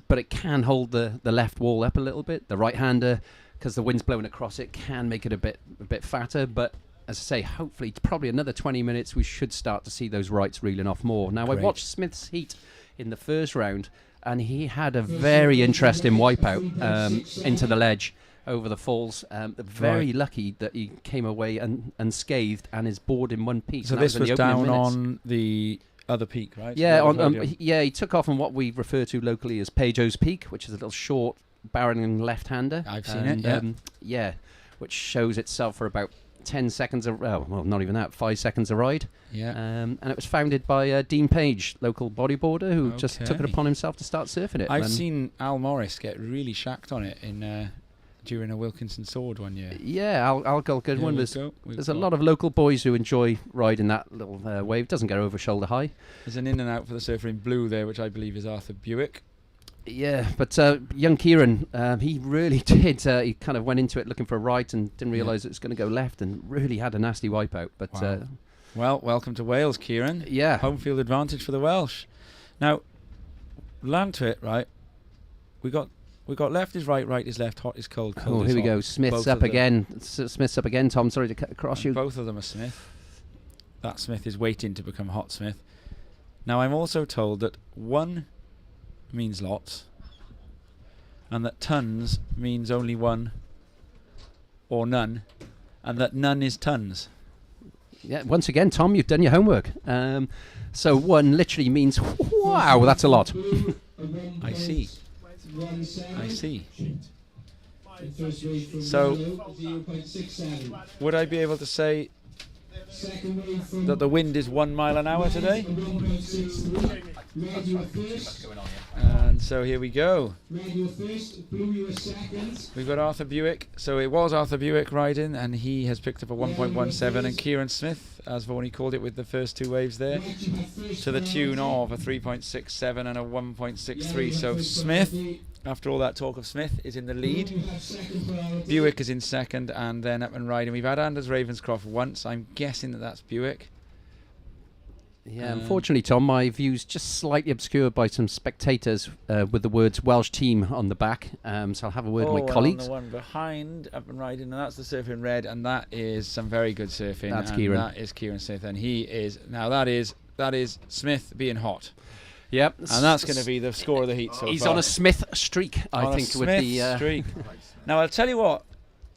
S3: But it can hold the left wall up a little bit. The right-hander, because the wind's blowing across it, can make it a bit fatter. But as I say, hopefully, probably another 20 minutes, we should start to see those rights reeling off more. Now, I watched Smith's heat in the first round, and he had a very interesting wipeout into the ledge over the falls. Very lucky that he came away unscathed and is bored in one piece.
S1: So this was down on the other peak, right?
S3: Yeah, he took off on what we refer to locally as Pejo's Peak, which is a little short barreling left-hander.
S1: I've seen it,
S3: yeah, which shows itself for about 10 seconds, not even that, 5 seconds a ride.
S1: Yeah.
S3: And it was founded by Dean Page, local bodyboarder, who just took it upon himself to start surfing it.
S1: I've seen Al Morris get really shacked on it during a Wilkinson Sword one year.
S3: Yeah, Al got a good one. There's a lot of local boys who enjoy riding that little wave. Doesn't go over shoulder high.
S1: There's an in and out for the surfer in blue there, which I believe is Arthur Buick.
S3: Yeah, but young Kieran, he really did. He kind of went into it looking for a right and didn't realise it was going to go left, and really had a nasty wipeout. But
S1: wow. Well, welcome to Wales, Kieran.
S3: Yeah,
S1: home field advantage for the Welsh. Now, land to it, right? We got left is right, right is left, hot is cold, cold is
S3: here we
S1: hot.
S3: go. Smith's up again. Smith's up again. Tom, sorry to cut across you.
S1: Both of them are Smith. That Smith is waiting to become hot Smith. Now, I'm also told that one means lots, and that tons means only one or none, and that none is tons.
S3: Yeah, once again, Tom, you've done your homework. So one literally means, wow, that's a lot.
S1: I see. So, would I be able to say that the wind is 1 mile an hour today? And so here we go. We've got Arthur Buick. So it was Arthur Buick riding, and he has picked up a 1.17, and Kieran Smith, as Vaughan called it with the first two waves there, to the tune of a 3.67 and a 1.63. So Smith, after all that talk of Smith, is in the lead. Buick is in second, and then up and riding. We've had Anders Ravenscroft once. I'm guessing that that's Buick.
S3: Yeah, unfortunately, Tom, my view's just slightly obscured by some spectators with the words Welsh team on the back. So I'll have a word with my colleagues.
S1: The one behind, up and riding, and that's the surfer in red, and that is some very good surfing.
S3: That's Kieran.
S1: That is Kieran Smith, and he is now. That is Smith being hot.
S3: Yep,
S1: and that's going to be the score of the heat. So
S3: he's
S1: far.
S3: On a Smith streak, I think.
S1: Smith streak. Now I'll tell you what.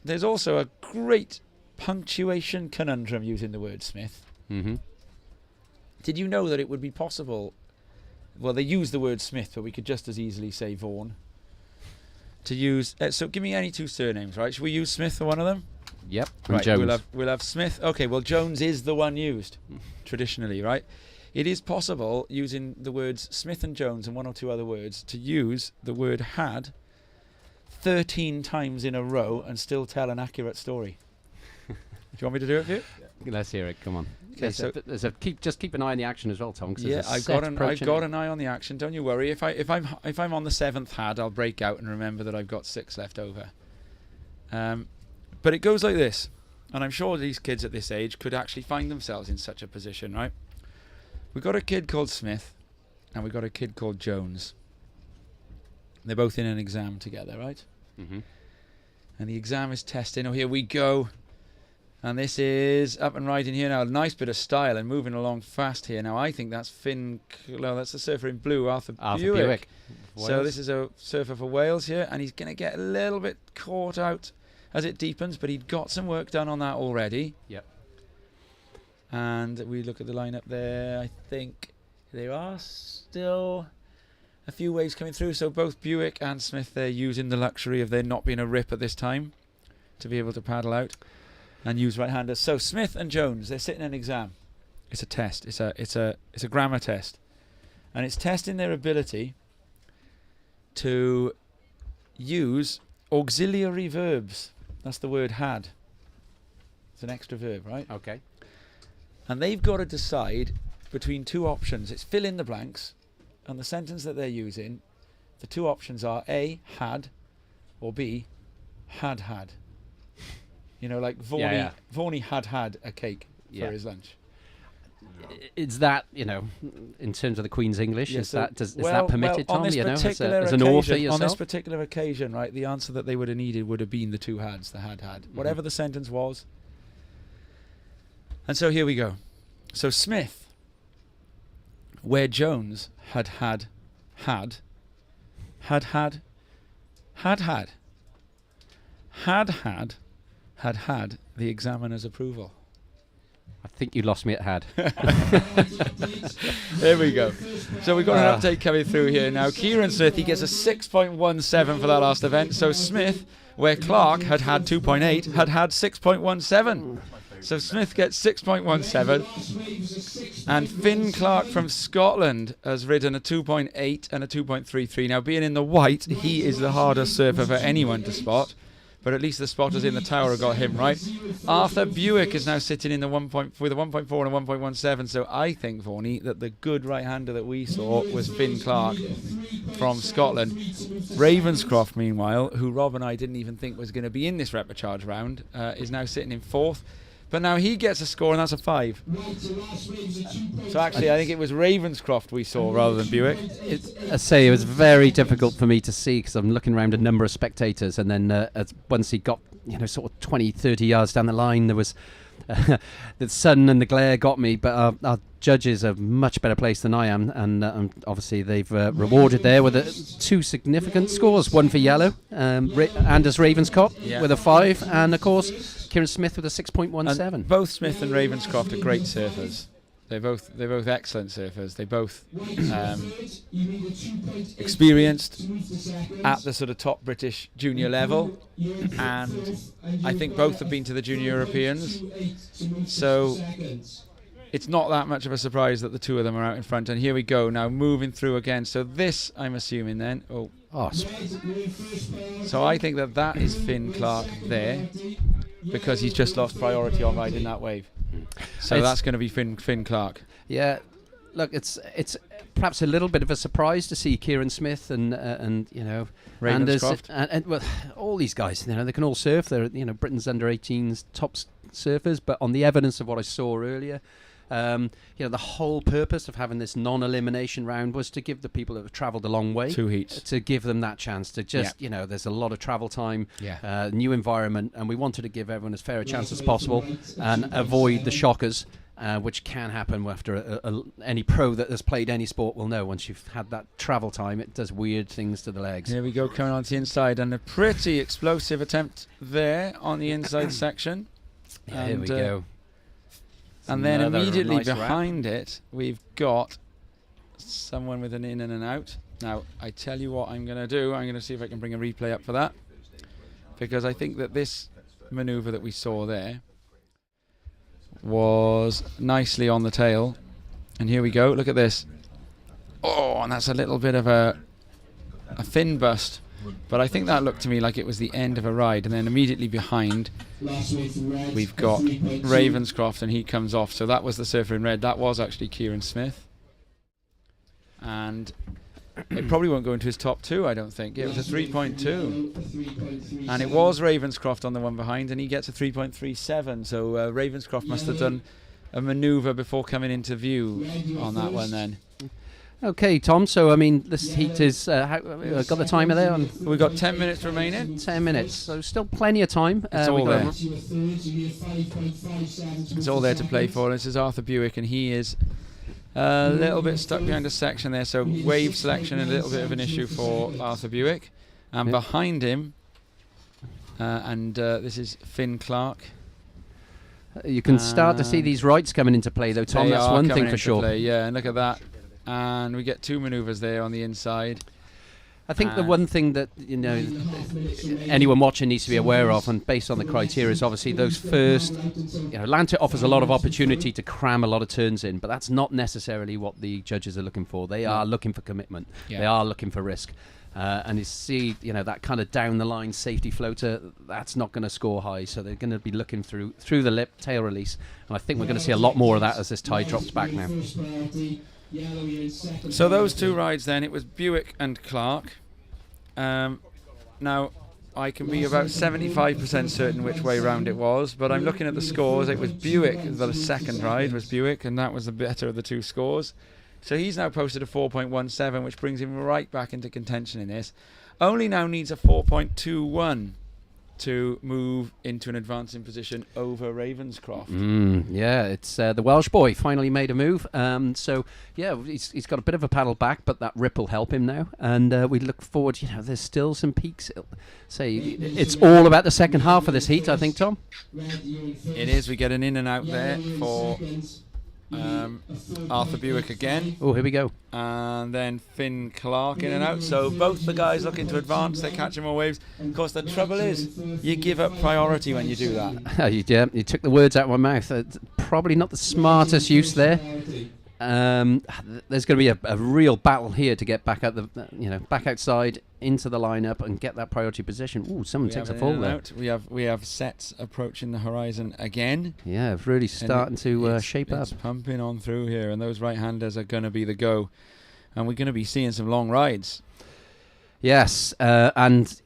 S1: There's also a great punctuation conundrum using the word Smith.
S3: Mm-hmm.
S1: Did you know that it would be possible? Well, they use the word Smith, but we could just as easily say Vaughan. To use, so give me any two surnames, right? Should we use Smith for one of them?
S3: Yep. And
S1: Right,
S3: Jones.
S1: we'll have Smith. Okay, well, Jones is the one used traditionally, right? It is possible, using the words Smith and Jones and one or two other words, to use the word had 13 times in a row and still tell an accurate story. Do you want me to do it for you?
S3: Let's hear it. Come on.
S1: Okay, so
S3: just keep an eye on the action as well, Tom. 'cause
S1: yeah,
S3: there's a
S1: I've
S3: set
S1: got
S3: approaching it.
S1: an eye on the action. Don't you worry. If I'm on the 7th had, I'll break out and remember that I've got 6 left over. But it goes like this, and I'm sure these kids at this age could actually find themselves in such a position, right? We've got a kid called Smith, and we've got a kid called Jones. They're both in an exam together, right?
S3: Mm-hmm.
S1: And the exam is testing. Oh, here we go. And this is up and riding here now. A nice bit of style and moving along fast here. Now, I think that's that's the surfer in blue, Arthur Buick. So
S3: Wales.
S1: this is a surfer for Wales here, and he's going to get a little bit caught out as it deepens, but he'd got some work done on that already.
S3: Yep.
S1: And we look at the lineup there. I think there are still a few waves coming through. So both Buick and Smith, they're using the luxury of there not being a rip at this time to be able to paddle out and use right-handers. So Smith and Jones, they're sitting an exam. It's a test. It's a grammar test, and it's testing their ability to use auxiliary verbs. That's the word had. It's an extra verb, right?
S3: Okay.
S1: And they've got to decide between two options. It's fill in the blanks, and the sentence that they're using, the two options are A, had, or B, had had. You know, like Vorney had a cake for his lunch.
S3: Is that, in terms of the Queen's English,
S1: Yeah,
S3: is
S1: so-
S3: that permitted,
S1: on
S3: Tom?
S1: this
S3: As
S1: particular
S3: an author yourself?
S1: on this particular occasion, right, the answer that they would have needed would have been the two hads, the had. Whatever the sentence was. And so here we go. So Smith, where Jones had the examiner's approval.
S3: I think you lost me at had.
S1: There we go. So we've got an update coming through here now. Kieran Smith, he gets a 6.17 for that last event. So Smith, where Clark had 2.8, had 6.17. So Smith gets 6.17. And Finn Clark from Scotland has ridden a 2.8 and a 2.33. Now, being in the white, he is the hardest surfer for anyone to spot. But at least the spotters in the tower have got him right. Arthur Buick is now sitting in the with a 1.4 and a 1.17. So I think, Vorney, that the good right-hander that we saw was Finn Clark from Scotland. Ravenscroft, meanwhile, who Rob and I didn't even think was going to be in this repechage round, is now sitting in 4th. But now he gets a score, and that's a 5. So actually, I think it was Ravenscroft we saw rather than Buick.
S3: I say it was very difficult for me to see because I'm looking around a number of spectators, and then once he got sort of 20, 30 yards down the line, there was the sun and the glare got me. But our judges are much better placed than I am, and obviously they've rewarded there with 2 significant scores. One for yellow, Anders Ravenscroft with a 5, and of course Kieran Smith with a 6.17.
S1: And both Smith and Ravenscroft are great surfers. They're both excellent surfers. They both experienced at the sort of top British junior level, and I think both have been to the Junior Europeans. So it's not that much of a surprise that the two of them are out in front. And here we go now, moving through again. So this, I'm assuming then. So I think that is Finn Clark there, because he's just lost priority on riding that wave. So that's going to be Finn Clark.
S3: Yeah, look, it's perhaps a little bit of a surprise to see Kieran Smith and
S1: Ravenscroft.
S3: and well, all these guys. They can all surf. They're Britain's under 18s top surfers. But on the evidence of what I saw earlier, the whole purpose of having this non-elimination round was to give the people that have travelled a long way
S1: 2 heats,
S3: to give them that chance to just there's a lot of travel time, new environment, and we wanted to give everyone as fair a chance as possible and avoid the shockers, which can happen after any pro that has played any sport will know. Once you've had that travel time, it does weird things to the legs.
S1: Here we go, coming on to the inside, and a pretty explosive attempt there on the inside section.
S3: Here we go.
S1: And then
S3: Another
S1: immediately
S3: nice
S1: behind it, we've got someone with an in and an out. Now, I tell you what I'm going to do. I'm going to see if I can bring a replay up for that, because I think that this manoeuvre that we saw there was nicely on the tail. And here we go. Look at this. Oh, and that's a little bit of a fin bust. But I think that looked to me like it was the end of a ride. And then immediately behind, we've got Ravenscroft, and he comes off. So that was the surfer in red. That was actually Kieran Smith. And it probably won't go into his top 2, I don't think. It was a 3.2. And it was Ravenscroft on the one behind, and he gets a 3.37. So Ravenscroft must have done a manoeuvre before coming into view on that one then.
S3: Okay, Tom, so I mean, this heat is, got the timer there?
S1: We've got 10 minutes remaining.
S3: 10 minutes, so still plenty of time.
S1: It's all there. It's all there to play for. This is Arthur Buick, and he is a little bit stuck behind a section there, so wave selection a little bit of an issue for Arthur Buick. And behind him, this is Finn Clark.
S3: You can start to see these rights coming into play, though, Tom. That's one thing for sure.
S1: Play, yeah, and look at that. And we get 2 manoeuvres there on the inside.
S3: I think the one thing that anyone watching needs to be aware of, and based on the criteria, is obviously those first. Lantit offers a lot of opportunity to cram a lot of turns in, but that's not necessarily what the judges are looking for. They are looking for commitment. Yeah. They are looking for risk. And you see, that kind of down the line safety floater, that's not going to score high. So they're going to be looking through the lip, tail release, and I think we're going to see a lot more of that as this tide drops back now.
S1: So those 2 rides then, it was Buick and Clark. Now, I can be about 75% certain which way round it was, but I'm looking at the scores. It was Buick, the second ride was Buick, and that was the better of the 2 scores. So he's now posted a 4.17, which brings him right back into contention in this. Only now needs a 4.21 to move into an advancing position over Ravenscroft.
S3: It's the Welsh boy finally made a move. He's got a bit of a paddle back, but that rip will help him now. And we look forward, there's still some peaks. It's all about the second half of this heat, I think, Tom.
S1: It is. We get an in and out there for Arthur Buick again.
S3: Oh, here we go.
S1: And then Finn Clark in and out. So both the guys looking to advance. They're catching more waves. Of course, the trouble is you give up priority when you do that.
S3: You took the words out of my mouth. Probably not the smartest use there. There's going to be a real battle here to get back out back outside into the lineup and get that priority position. Ooh, someone takes a fall there.
S1: We have sets approaching the horizon again.
S3: Yeah, really starting to shape up.
S1: It's pumping on through here, and those right-handers are going to be the go, and we're going to be seeing some long rides.
S3: Yes, and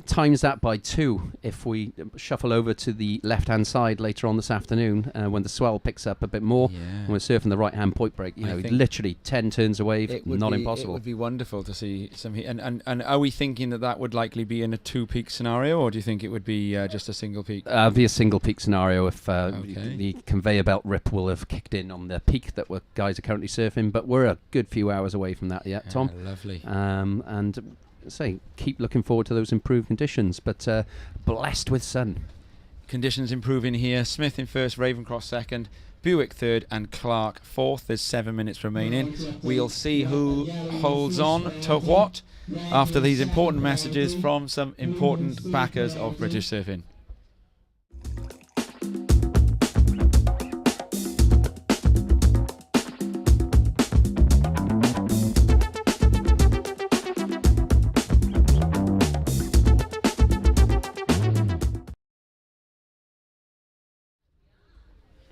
S3: times that by 2 if we shuffle over to the left-hand side later on this afternoon when the swell picks up a bit more and we're surfing the right-hand point break. Literally 10 turns a wave, not impossible.
S1: It would be wonderful to see some heat. And are we thinking that would likely be in a 2-peak scenario, or do you think it would be just a single peak?
S3: Be a single peak scenario if the conveyor belt rip will have kicked in on the peak that guys are currently surfing, but we're a good few hours away from that yet, Tom.
S1: Lovely.
S3: And keep looking forward to those improved conditions, but blessed with sun.
S1: Conditions improving here. Smith in first, Ravenscroft second, Buick third, and Clark fourth. There's 7 minutes remaining. We'll see who holds on to what after these important messages from some important backers of British surfing.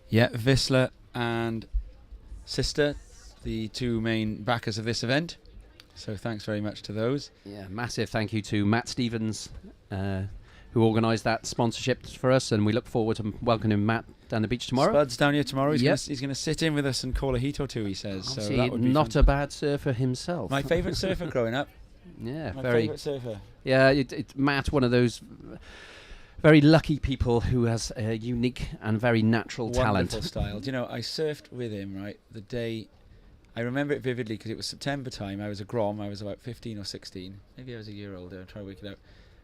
S1: Yeah, Whistler and Sister, the 2 main backers of this event. So thanks very much to those.
S3: Yeah, massive thank you to Matt Stevens, who organised that sponsorship for us, and we look forward to welcoming Matt down the beach tomorrow.
S1: Spud's down here tomorrow. He's going to sit in with us and call a heat or 2, he says.
S3: So that would be not a bad surfer himself.
S1: My favourite surfer growing up.
S3: Yeah,
S1: my favourite surfer.
S3: Yeah, Matt, one of those very lucky people who has a unique and very natural talent.
S1: Wonderful style. Do you know, I surfed with him, right, the day... I remember it vividly because it was September time. I was a Grom. I was about 15 or 16. Maybe I was a year older. I'm trying to work it out.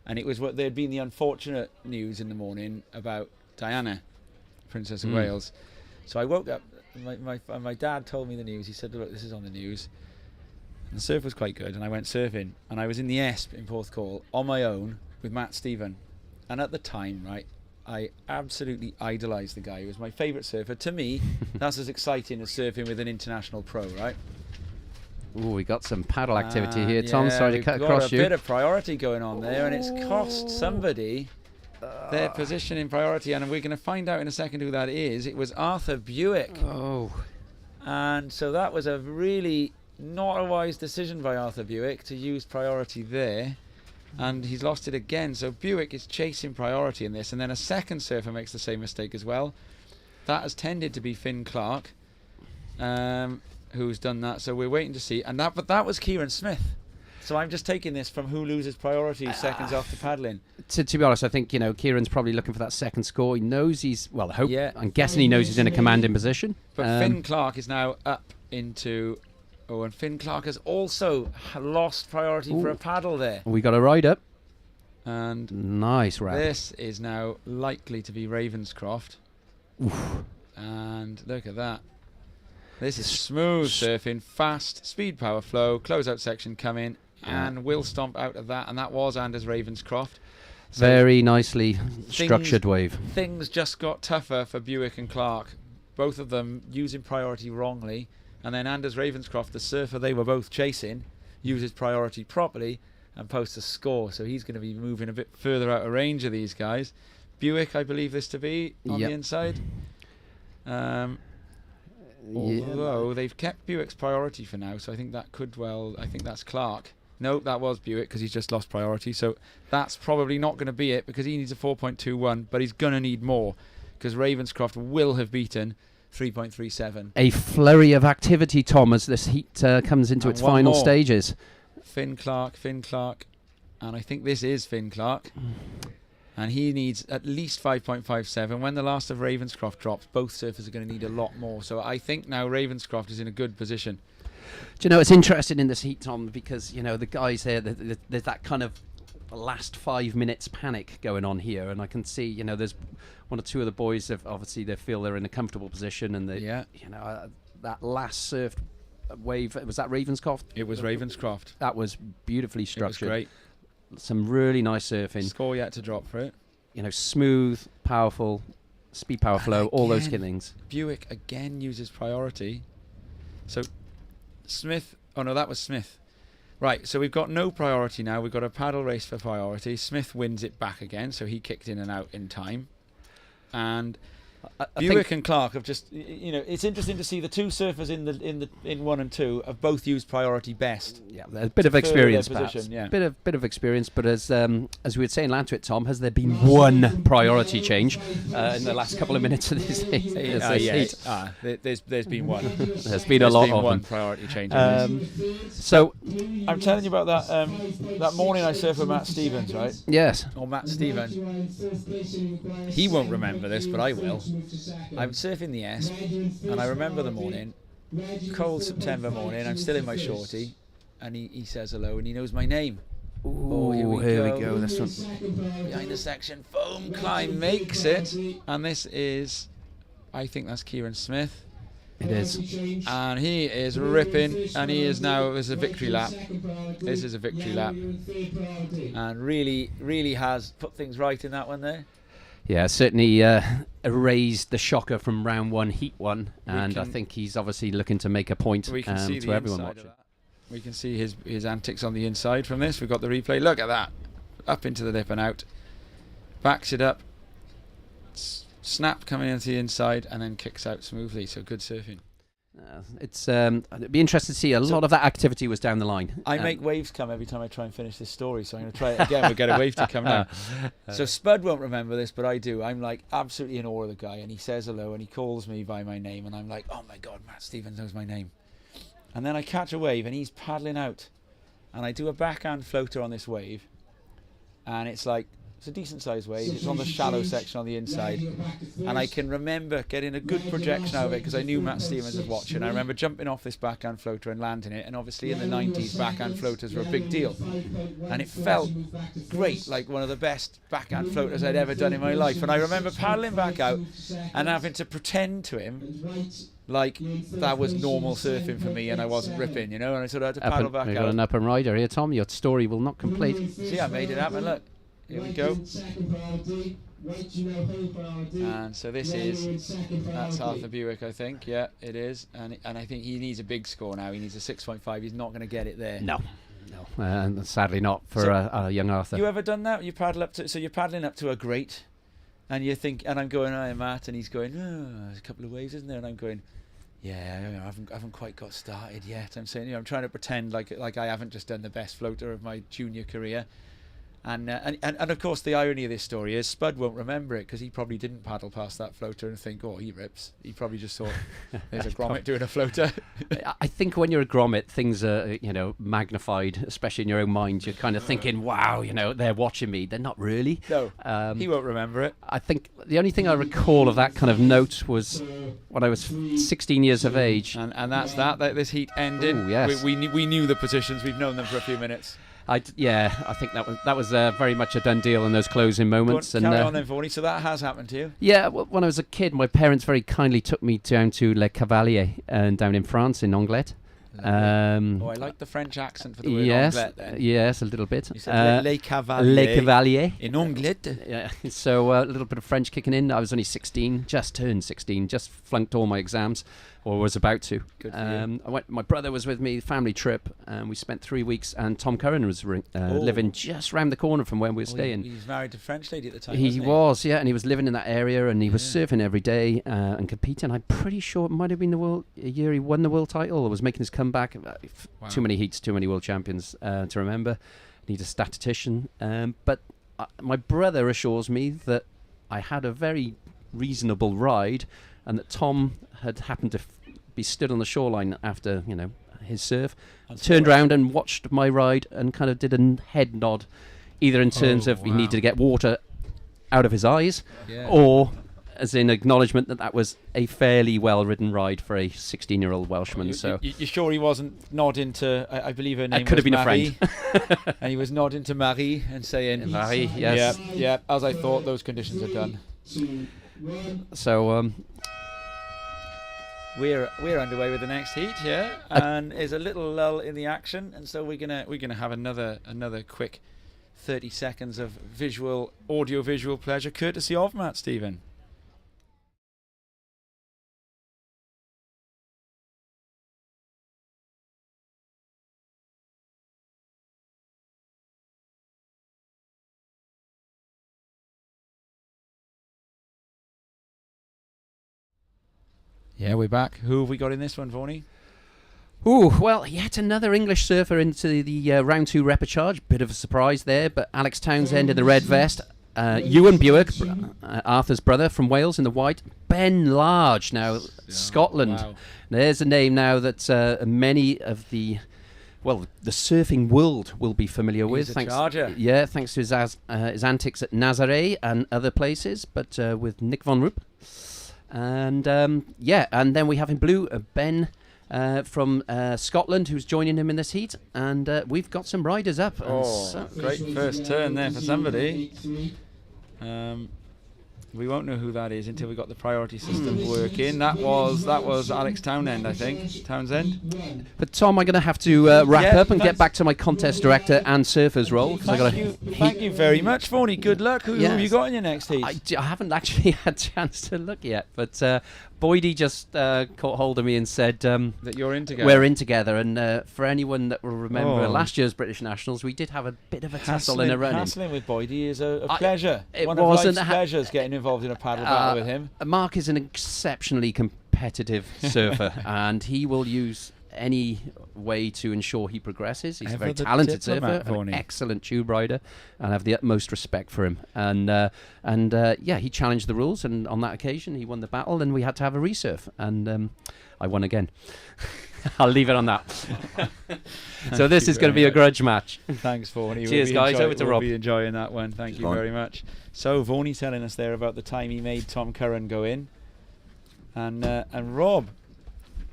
S1: And it was what there had been the unfortunate news in the morning about Diana, Princess of Wales. So I woke up. My dad told me the news. He said, "Look, this is on the news." And the surf was quite good. And I went surfing. And I was in the Esp in Porthcawl on my own with Matt Stephen. And at the time, right, I absolutely idolised the guy. He was my favourite surfer. To me, that's as exciting as surfing with an international pro, right?
S3: Ooh, we got some paddle activity here, Tom. Sorry to cut
S1: we've
S3: across
S1: got a
S3: you.
S1: bit of priority going on there, and it's cost somebody their position in priority. And we're going to find out in a second who that is. It was Arthur Buick.
S3: Oh.
S1: And so that was a really not a wise decision by Arthur Buick to use priority there. And he's lost it again. So Buick is chasing priority in this. And then a second surfer makes the same mistake as well. That has tended to be Finn Clark, who's done that. So we're waiting to see. But that was Kieran Smith. So I'm just taking this from who loses priority seconds after paddling.
S3: To be honest, I think, Kieran's probably looking for that second score. He knows
S1: Yeah.
S3: I'm guessing he knows he's in a commanding position.
S1: But Finn Clark is now up into... Oh, and Finn Clark has also lost priority for a paddle there.
S3: We got a ride up.
S1: And
S3: nice wrap.
S1: This is now likely to be Ravenscroft.
S3: Oof.
S1: And look at that. This is smooth surfing, fast, speed, power, flow, closeout section coming, and will stomp out of that. And that was Anders Ravenscroft. So
S3: very nicely structured wave.
S1: Things just got tougher for Buick and Clark. Both of them using priority wrongly. And then Anders Ravenscroft, the surfer they were both chasing, uses priority properly and posts a score. So he's going to be moving a bit further out of range of these guys. Buick, I believe this to be on the inside. Although they've kept Buick's priority for now, so I think that could I think that's Clark. No, that was Buick because he's just lost priority. So that's probably not going to be it because he needs a 4.21, but he's going to need more because Ravenscroft will have beaten 3.37.
S3: A flurry of activity, Tom, as this heat comes into its final stages.
S1: Finn Clark, and I think this is Finn Clark. And he needs at least 5.57. When the last of Ravenscroft drops, both surfers are going to need a lot more. So I think now Ravenscroft is in a good position.
S3: Do you know, it's interesting in this heat, Tom, because, the guys here, there's that kind of last 5 minutes panic going on here. And I can see, there's one or two of the boys have obviously they feel they're in a comfortable position, and that last surf wave, was that Ravenscroft?
S1: It was Ravenscroft.
S3: That was beautifully structured.
S1: It was great.
S3: Some really nice surfing.
S1: Score yet to drop for it.
S3: Smooth, powerful, speed, power, flow, all those things.
S1: Buick again uses priority. So Smith, oh no, that was Smith. Right, so we've got no priority now. We've got a paddle race for priority. Smith wins it back again, so he kicked in and out in time. And Buick and Clark have just, it's interesting to see the two surfers in 1 and 2 have both used priority best.
S3: Yeah, a bit of experience, perhaps.
S1: Yeah.
S3: Bit of experience, but as we would say in Lantuit, Tom, has there been one priority change in the last couple of minutes of this heat?
S1: There's been one.
S3: There's been a lot of
S1: one
S3: them.
S1: priority change.
S3: So
S1: I'm telling you about that morning I surfed with Matt Stevens, right?
S3: Yes.
S1: Or Matt Stevens. He won't remember this, but I will. I'm surfing the S, and I remember the morning, cold September morning. I'm still in my shorty, and he says hello, and he knows my name.
S3: Ooh, here we go. This one
S1: behind the section, foam climb makes it, and this is, I think that's Kieran Smith.
S3: It is,
S1: and he is ripping, and he is now. This is a victory lap. This is a victory lap, and really has put things right in that one there.
S3: Yeah, certainly erased the shocker from round 1, heat 1, and I think he's obviously looking to make a point to everyone watching.
S1: We can see his antics on the inside from this. We've got the replay. Look at that. Up into the lip and out. Backs it up. Snap coming into the inside and then kicks out smoothly. So good surfing.
S3: It'd be interesting to see. A lot of that activity was down the line.
S1: I make waves come every time I try and finish this story, so I'm going to try it again. We'll get a wave to come now. So Spud won't remember this, but I do. I'm like absolutely in awe of the guy, and he says hello, and he calls me by my name, and I'm like, oh my God, Matt Stevens knows my name. And then I catch a wave, and he's paddling out, and I do a backhand floater on this wave, and it's like, it's a decent sized wave. It's on the shallow section on the inside, and I can remember getting a good projection out of it because I knew Matt Stevens was watching. I remember jumping off this backhand floater and landing it, and obviously in the 90s backhand floaters were a big deal, and it felt great, like one of the best backhand floaters I'd ever done in my life. And I remember paddling back out and having to pretend to him like that was normal surfing for me and I wasn't ripping, and I sort of had to paddle back out.
S3: We've got an up and rider here, Tom. Your story will not complete.
S1: See, I made it happen, look. Here we
S5: White
S1: go.
S5: in second for RD. White, you know, hold for RD.
S1: And so this
S5: Red
S1: is,
S5: in second for
S1: that's
S5: RD.
S1: Arthur Buick, I think. Yeah, it is. And I think he needs a big score now. He needs a 6.5. He's not going to get it there.
S3: No. Sadly not for
S1: So
S3: young Arthur.
S1: You ever done that? You paddle up to, so you're paddling up to a grate, and you think, and I'm going, hi Matt, and he's going, oh, there's a couple of waves, isn't there? And I'm going, yeah, I haven't quite got started yet. I'm saying, I'm trying to pretend like I haven't just done the best floater of my junior career. And of course the irony of this story is Spud won't remember it because he probably didn't paddle past that floater and think, oh, he rips. He probably just thought, there's a grommet doing a floater.
S3: I think when you're a grommet, things are, magnified, especially in your own mind. You're kind of thinking, wow, they're watching me. They're not really.
S1: No, he won't remember it.
S3: I think the only thing I recall of that kind of note was when I was 16 years of age.
S1: And that's that. This heat ended.
S3: Ooh, yes.
S1: We knew the positions. We've known them for a few minutes.
S3: I think that was very much a done deal in those closing moments.
S1: Carry on then, Vaughan. So that has happened to you?
S3: Yeah, when I was a kid, my parents very kindly took me down to Le Cavalier down in France, in Anglet.
S1: I like the French accent for the word
S3: yes,
S1: Anglet then.
S3: Yes, a little bit.
S1: You said Le Cavalier.
S3: Le Cavalier.
S1: In Anglet.
S3: Yeah, so a little bit of French kicking in. I was only 16, just turned 16, just flunked all my exams, or was about to.
S1: Good for you.
S3: My brother was with me, family trip, and we spent 3 weeks, and Tom Curran was living just round the corner from where we were staying.
S1: He was married to a French lady at the time,
S3: He
S1: wasn't
S3: was, yeah, and he was living in that area, and he was surfing every day and competing. I'm pretty sure it might have been the year he won the world title, or was making his comeback.
S1: Wow.
S3: Too many heats, too many world champions to remember. Need a statistician. But my brother assures me that I had a very reasonable ride, and that Tom had happened to be stood on the shoreline after his surf, turned round and watched my ride and kind of did a head nod, either in terms of he needed to get water out of his eyes, or as in acknowledgement that was a fairly well-ridden ride for a 16-year-old Welshman.
S1: You sure he wasn't nodding to, I believe her name
S3: could have
S1: was
S3: been
S1: Marie,
S3: a friend.
S1: and he was nodding to Marie and saying,
S3: Marie, yes.
S1: Yeah, as I thought, those conditions are done.
S3: So
S1: we're underway with the next heat, and there's a little lull in the action, and so we're gonna have another quick 30 seconds of audio-visual pleasure, courtesy of Matt Stephen. Yeah, we're back. Who have we got in this one, Vaughnie?
S3: Ooh, well, yet another English surfer into the round 2 repechage. Bit of a surprise there, but Alex Townsend in the red vest. Ewan Buick, Arthur's brother from Wales, in the white. Ben Large, now Scotland.
S1: Wow.
S3: There's a name now that many of the surfing world will be familiar with.
S1: He's a charger.
S3: Yeah, thanks to his antics at Nazaré and other places, but with Nick Von Roop. And and then we have in blue Ben from Scotland, who's joining him in this heat, and we've got some riders up.
S1: Great first turn there for somebody. We won't know who that is until we got the priority system working. That was Alex Townsend, I think. Townsend.
S3: But Tom, I'm going to have to wrap up and get back to my contest director and surfers role.
S1: Thank you very much, Vaughnie. Good luck. Who have you got in your next heat?
S3: I haven't actually had a chance to look yet, but Boydie just caught hold of me and said
S1: that you're in together.
S3: We're in together, and for anyone that will remember last year's British Nationals, we did have a bit of a tussle in a run-in.
S1: Hassling with Boydie is a pleasure.
S3: It
S1: One
S3: wasn't
S1: of life's pleasures getting involved in a paddle battle with him.
S3: Mark is an exceptionally competitive surfer, and he will use any way to ensure he progresses. He's a very talented surfer, an excellent tube rider, and I have the utmost respect for him. And he challenged the rules, and on that occasion he won the battle, and we had to have a resurf, and I won again. I'll leave it on that. So this is going to be a grudge match.
S1: Thanks, Vaughnie.
S3: Cheers, guys. Over to Rob.
S1: We'll be enjoying that one. Thank you very much. So Vaughnie telling us there about the time he made Tom Curran go in, and Rob,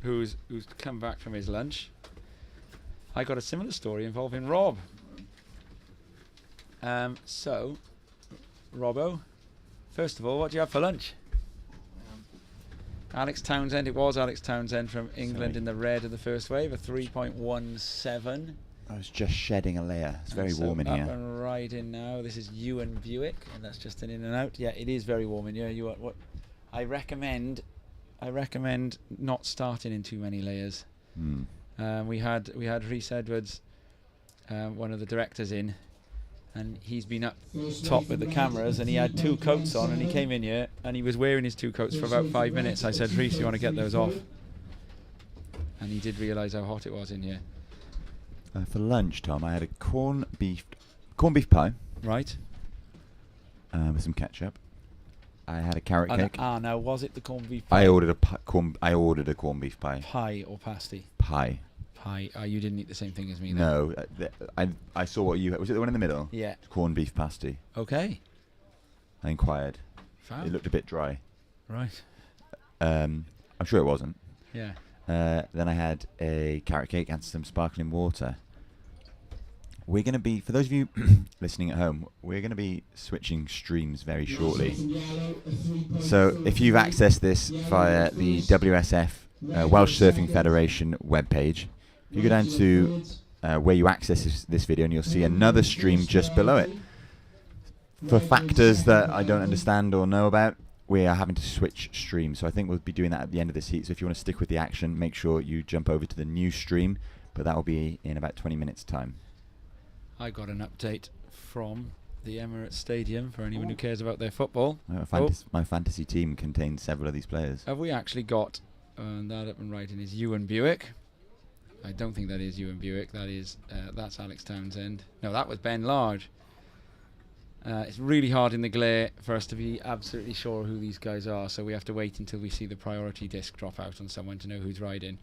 S1: who's come back from his lunch. I got a similar story involving Rob. So, Robbo, first of all, what do you have for lunch? Alex Townsend. It was Alex Townsend from England in the red of the first wave, a 3.17.
S2: I was just shedding a layer. It's very warm in here.
S1: Up and ride in now. This is Ewan Buick, and that's just an in and out. Yeah, it is very warm in here. What I recommend not starting in too many layers. We had Rhys Edwards, one of the directors, in, and he's been up top with the cameras, and he had 2 coats on, and he came in here and he was wearing his 2 coats for about 5 minutes. I said, Rhys, you want to get those off? And he did realise how hot it was in here.
S2: For lunch, Tom, I had a corned beef pie.
S1: Right.
S2: With some ketchup. I had a carrot cake.
S1: Now was it the corned beef pie?
S2: I ordered a corned beef pie.
S1: Pie or pasty?
S2: Pie.
S1: Pie. You didn't eat the same thing as me then?
S2: No, I saw what you had. Was it the one in the middle?
S1: Yeah.
S2: Corned beef pasty.
S1: Okay.
S2: I inquired.
S1: Fab.
S2: It looked a bit dry.
S1: Right.
S2: I'm sure it wasn't.
S1: Yeah.
S2: Then I had a carrot cake and some sparkling water. We're going to be, for those of you listening at home, we're going to be switching streams very shortly. So if you've accessed this via the WSF, Welsh Surfing Federation webpage, if you go down to where you access this video, and you'll see another stream just below it. For factors that I don't understand or know about, we are having to switch streams. So I think we'll be doing that at the end of this heat. So if you want to stick with the action, make sure you jump over to the new stream, but that will be in about 20 minutes time.
S1: I got an update from the Emirates Stadium for anyone who cares about their football.
S2: My fantasy team contains several of these players.
S1: Have we actually got that up and writing is Ewan Buick? I don't think that is Ewan Buick. That's Alex Townsend. No, that was Ben Large. It's really hard in the glare for us to be absolutely sure who these guys are, so we have to wait until we see the priority disc drop out on someone to know who's riding.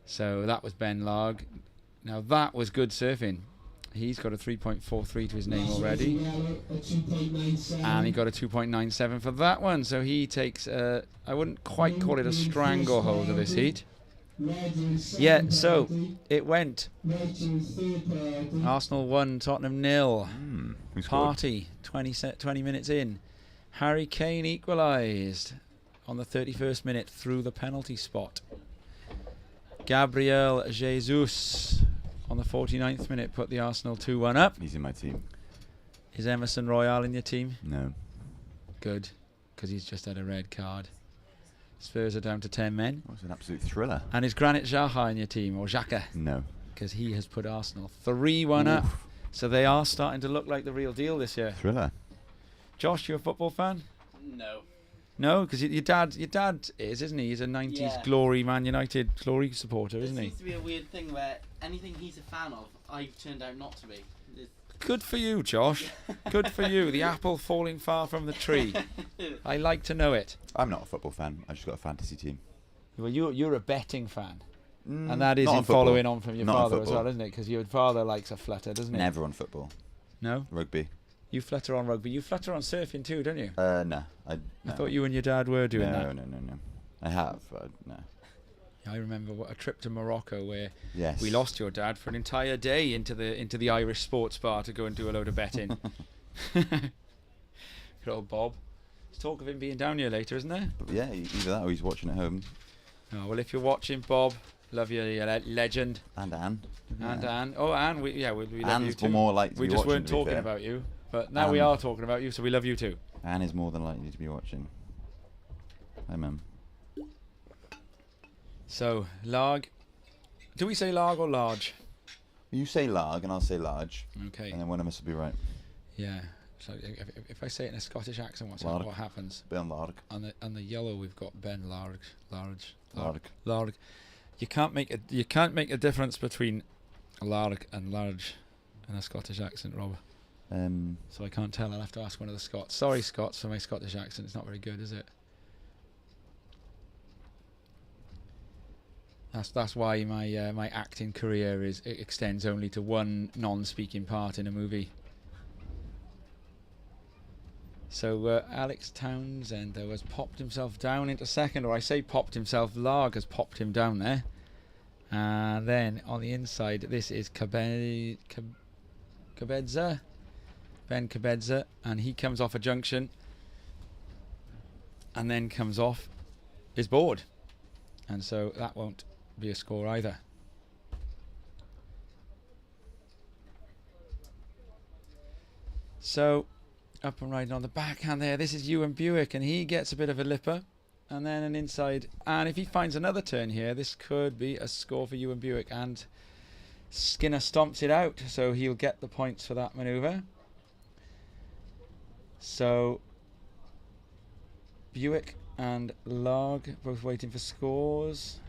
S1: So that was Ben Larg. Now that was good surfing. He's got a 3.43 to his name already, and he got a 2.97 for that one. So he takes I wouldn't quite call it a stranglehold of this heat. Yeah, so it went. Arsenal 1, Tottenham 0. Party 20 minutes in. Harry Kane equalised on the 31st minute through the penalty spot. Gabriel Jesus on the 49th minute put the Arsenal 2-1 up.
S2: He's in my team.
S1: Is Emerson Royale in your team?
S2: No.
S1: Good, because he's just had a red card. Spurs are down to 10 men.
S2: That was an absolute thriller.
S1: And is Granit Xhaka in your team, or Xhaka?
S2: No.
S1: Because he has put Arsenal 3-1 up. So they are starting to look like the real deal this year.
S2: Thriller.
S1: Josh, you a football fan?
S7: No.
S1: No, because your dad is, isn't he? He's a 90s glory Man United glory supporter, isn't he?
S7: It seems to be a weird thing where anything he's a fan of, I've turned out not to be.
S1: Good for you, Josh. Good for you. The apple falling far from the tree. I like to know it.
S2: I'm not a football fan. I've just got a fantasy team.
S1: Well, you're a betting fan. And that is
S2: not
S1: in
S2: on football.
S1: following on from your
S2: Not on
S1: father as
S2: football.
S1: well, isn't it? Because your father likes a flutter, doesn't he?
S2: Never on football.
S1: No?
S2: Rugby.
S1: You flutter on rugby. You flutter on surfing too, don't you?
S2: No.
S1: I thought you and your dad were doing that.
S2: No. I have, no.
S1: I remember a trip to Morocco where
S2: Yes.
S1: we lost your dad for an entire day into the Irish sports bar to go and do a load of betting. Good old Bob. There's talk of him being down here later, isn't there?
S2: But yeah, either that or he's watching at home.
S1: Oh, well, if you're watching, Bob, love you, you legend.
S2: And Anne.
S1: And Anne. Oh, Anne, we love you
S2: Anne's
S1: too.
S2: more likely to
S1: We
S2: be
S1: just
S2: watching,
S1: weren't
S2: to be
S1: talking
S2: fair.
S1: about you, but now we are talking about you, so we love you too.
S2: Anne is more than likely to be watching. Hi, Mum.
S1: So, Larg. Do we say Larg or Large?
S2: You say larg and I'll say large.
S1: Okay.
S2: And then one of us will be right.
S1: Yeah. So if I say it in a Scottish accent,
S2: Larg.
S1: what happens?
S2: Ben larg.
S1: On the yellow we've got Ben Larg.
S2: Larg.
S1: You can't make a difference between Larg and large in a Scottish accent, Rob. So I can't tell. I'll have to ask one of the Scots. Sorry, Scots, for my Scottish accent. It's not very good, is it? That's why my acting career extends only to one non-speaking part in a movie. So Alex Townsend though has popped himself down into second, or I say popped himself. Larg has popped him down there, and then on the inside this is Cabedza, Ben Cabedza, and he comes off a junction, and then comes off his board, and so that won't be a score either. So, up and riding on the backhand there. This is Ewan Buick, and he gets a bit of a lipper. And then an inside. And if he finds another turn here, this could be a score for Ewan Buick. And Skinner stomps it out, so he'll get the points for that manoeuvre. So, Buick and Larg both waiting for scores.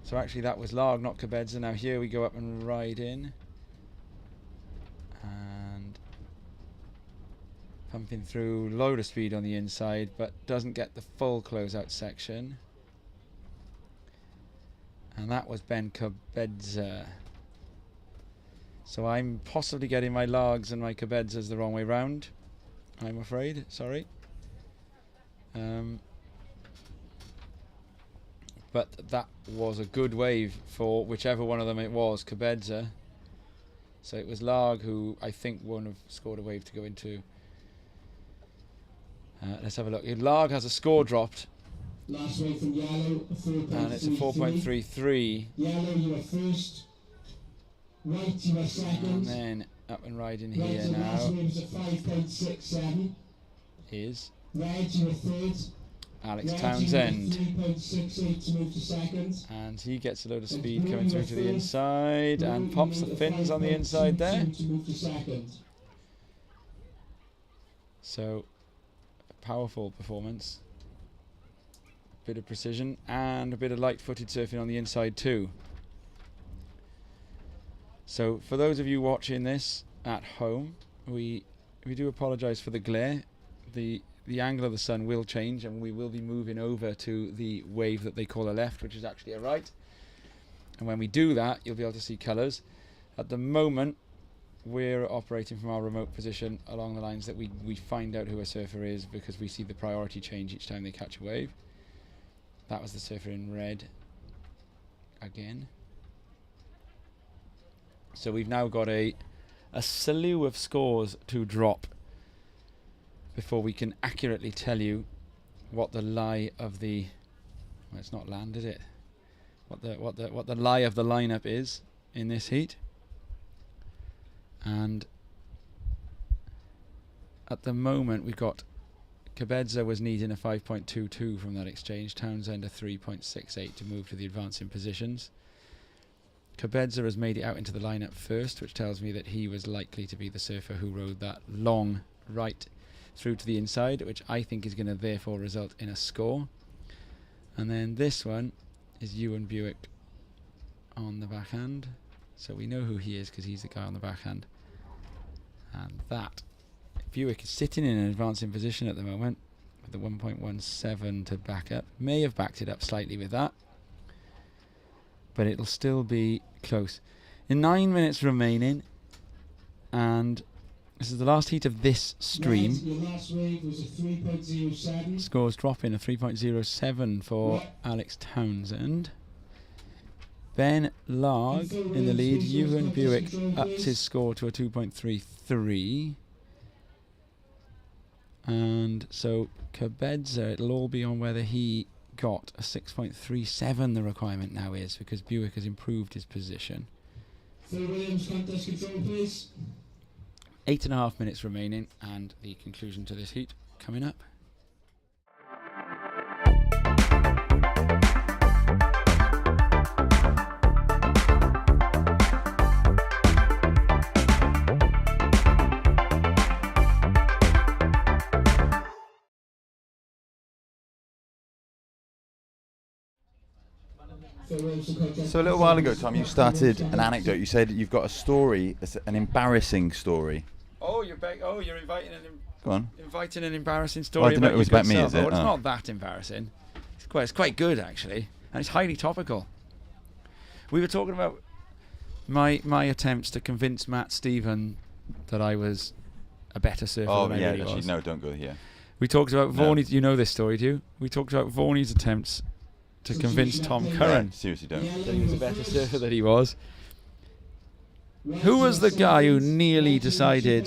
S1: So actually that was Larg, not Cabedza. Now here we go up and ride in. And pumping through, load of speed on the inside, but doesn't get the full closeout section. And that was Ben Cabedza. So I'm possibly getting my Largs and my Cabedzas the wrong way round, I'm afraid. Sorry. But that was a good wave for whichever one of them it was, Cabedza. So it was Larg who I think wouldn't have scored a wave to go into. Let's have a look. Larg has a score dropped.
S5: Last wave from Yellow, a 4.33.
S1: And it's a 4.33.
S5: Yellow, you are first. White, you are second.
S1: And then up and riding
S5: Red,
S1: here
S5: the last
S1: now
S5: wave is at 5.67.
S1: is
S5: Red, you are third.
S1: Alex
S5: Red,
S1: Townsend.
S5: You are 3.68 to move to second.
S1: And he gets a load of
S5: And
S1: speed
S5: blue,
S1: coming
S5: you are
S1: through to the
S5: first.
S1: inside
S5: Blue,
S1: and
S5: you
S1: pops the
S5: made a
S1: fins on the inside there.
S5: 5.22 to move to second.
S1: So, a powerful performance. Bit of precision and a bit of light-footed surfing on the inside too. So, for those of you watching this at home, we do apologise for the glare. The angle of the sun will change, and we will be moving over to the wave that they call a left, which is actually a right. And when we do that, you'll be able to see colours. At the moment, we're operating from our remote position along the lines that we find out who a surfer is, because we see the priority change each time they catch a wave. That was the surfer in red again. So we've now got a slew of scores to drop before we can accurately tell you what the lie of the, well, it's not land, is it? What the lie of the lineup is in this heat. And at the moment we've got Cabedza was needing a 5.22 from that exchange, Townsend a 3.68 to move to the advancing positions. Cabedza has made it out into the lineup first, which tells me that he was likely to be the surfer who rode that long right through to the inside, which I think is going to therefore result in a score. And then this one is Ewan Buick on the backhand. So we know who he is because he's the guy on the backhand. And that Buick is sitting in an advancing position at the moment with the 1.17 to back up. May have backed it up slightly with that, but it'll still be close. In 9 minutes remaining, and this is the last heat of this stream.
S5: Red, your last wave was a 3.07.
S1: Scores dropping, a 3.07 for Alex Townsend. Ben Larg in the lead. Ewan Buick ups his score to a 2.33. And so Cabedza, it'll all be on whether he got a 6.37 the requirement now is, because Buick has improved his position.
S5: Phil Williams, contest control, please.
S1: 8.5 minutes remaining, and the conclusion to this heat coming up.
S2: So a little while ago, Tom, you started an anecdote. You said you've got a story, an embarrassing story.
S1: Oh, you're back. Oh, you're inviting
S2: Go on.
S1: an embarrassing
S2: Oh,
S1: story.
S2: I didn't know it was about me, is it?
S1: Oh, it's
S2: Oh.
S1: not that embarrassing. It's quite good actually, and it's highly topical. We were talking about my attempts to convince Matt Stephen that I was a better surfer
S2: Oh,
S1: than I
S2: yeah,
S1: really
S2: actually,
S1: was.
S2: no, don't go here.
S1: We talked about
S2: No.
S1: Vaughan's. You know this story, do you? We talked about Vaughan's attempts to convince Tom Curran
S2: Seriously, don't.
S1: that he was a better surfer than he was. Who was the guy who nearly decided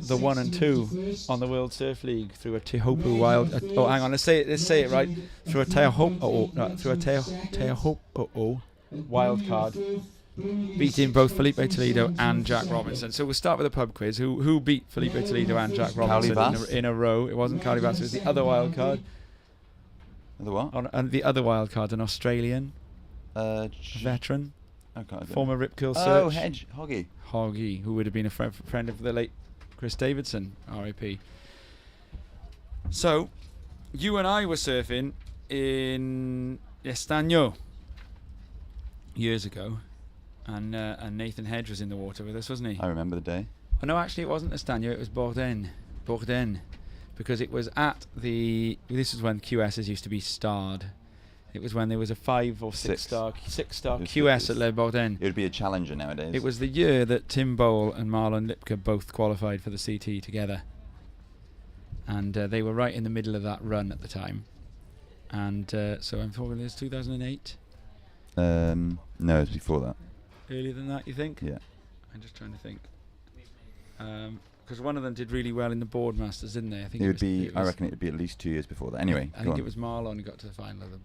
S1: the 1 and 2 on the World Surf League through a Teahupo'o wild? Oh, hang on, let's say it right. Through a Teahupo'o wild card beating both Felipe Toledo and Jack Robinson. So we'll start with a pub quiz. Who beat Felipe Toledo and Jack Robinson in a row? It wasn't Carly Bass, it was the other wild card.
S2: The what?
S1: And the other wild card, an Australian veteran, former Rip Curl Search.
S2: Oh, Hoggy,
S1: who would have been a friend of the late Chris Davidson, R.I.P. So, you and I were surfing in Estaño years ago, and Nathan Hedge was in the water with us, wasn't he?
S2: I remember the day.
S1: Oh, no, actually it wasn't Estaño, it was Bourdain, because it was at this is when QSs used to be starred. It was when there was a 5 or 6 star QS at Le Bourdain.
S2: It would be a challenger nowadays.
S1: It was the year that Tim Bowl and Marlon Lipka both qualified for the CT together, and they were right in the middle of that run at the time. And so I'm talking this 2008.
S2: No, it was before that.
S1: Earlier than that, you think?
S2: Yeah.
S1: I'm just trying to think. Because one of them did really well in the Boardmasters, didn't they? I think
S2: I reckon it would be at least 2 years before that. Anyway,
S1: I think it was Marlon who got to the final of the.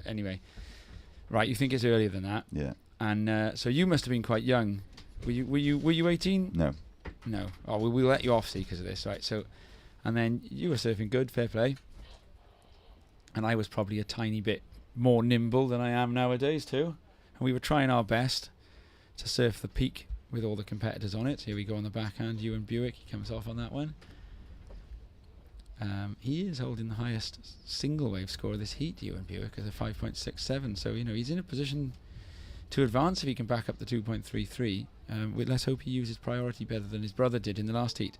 S1: Anyway, right? You think it's earlier than that?
S2: Yeah.
S1: And so you must have been quite young. Were you 18?
S2: No.
S1: No. Oh, we'll let you off, see, because of this, right? So, and then you were surfing good, fair play. And I was probably a tiny bit more nimble than I am nowadays too. And we were trying our best to surf the peak with all the competitors on it. Here we go on the backhand, Ewan Buick, he comes off on that one. He is holding the highest single wave score of this heat, Ewan Buick, as a 5.67. So, he's in a position to advance if he can back up the 2.33. Let's hope he uses priority better than his brother did in the last heat.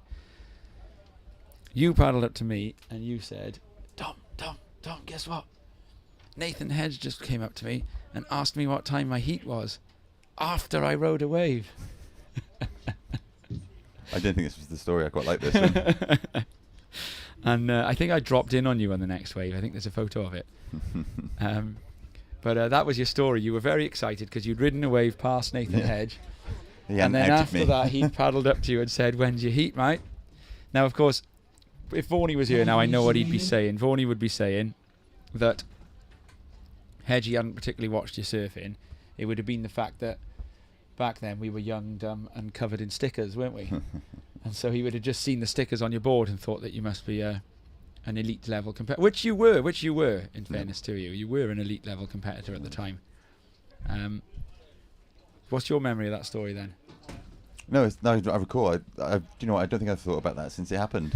S1: You paddled up to me and you said, Tom, guess what? Nathan Hedge just came up to me and asked me what time my heat was after I rode a wave.
S2: I didn't think this was the story. I quite like this one.
S1: And I think I dropped in on you on the next wave. I think there's a photo of it. But that was your story. You were very excited because you'd ridden a wave past Nathan Hedge. And then after that, he paddled up to you and said, "When's your heat, mate?" Now, of course, if Vaughney was here now, I know what he'd be saying. Vaughney would be saying that Hedgie hadn't particularly watched you surfing. It would have been the fact that back then we were young, dumb, and covered in stickers, weren't we? And so he would have just seen the stickers on your board and thought that you must be an elite level competitor, which you were, in fairness to you. You were an elite level competitor at the time. What's your memory of that story then?
S2: No, I recall. I don't think I've thought about that since it happened.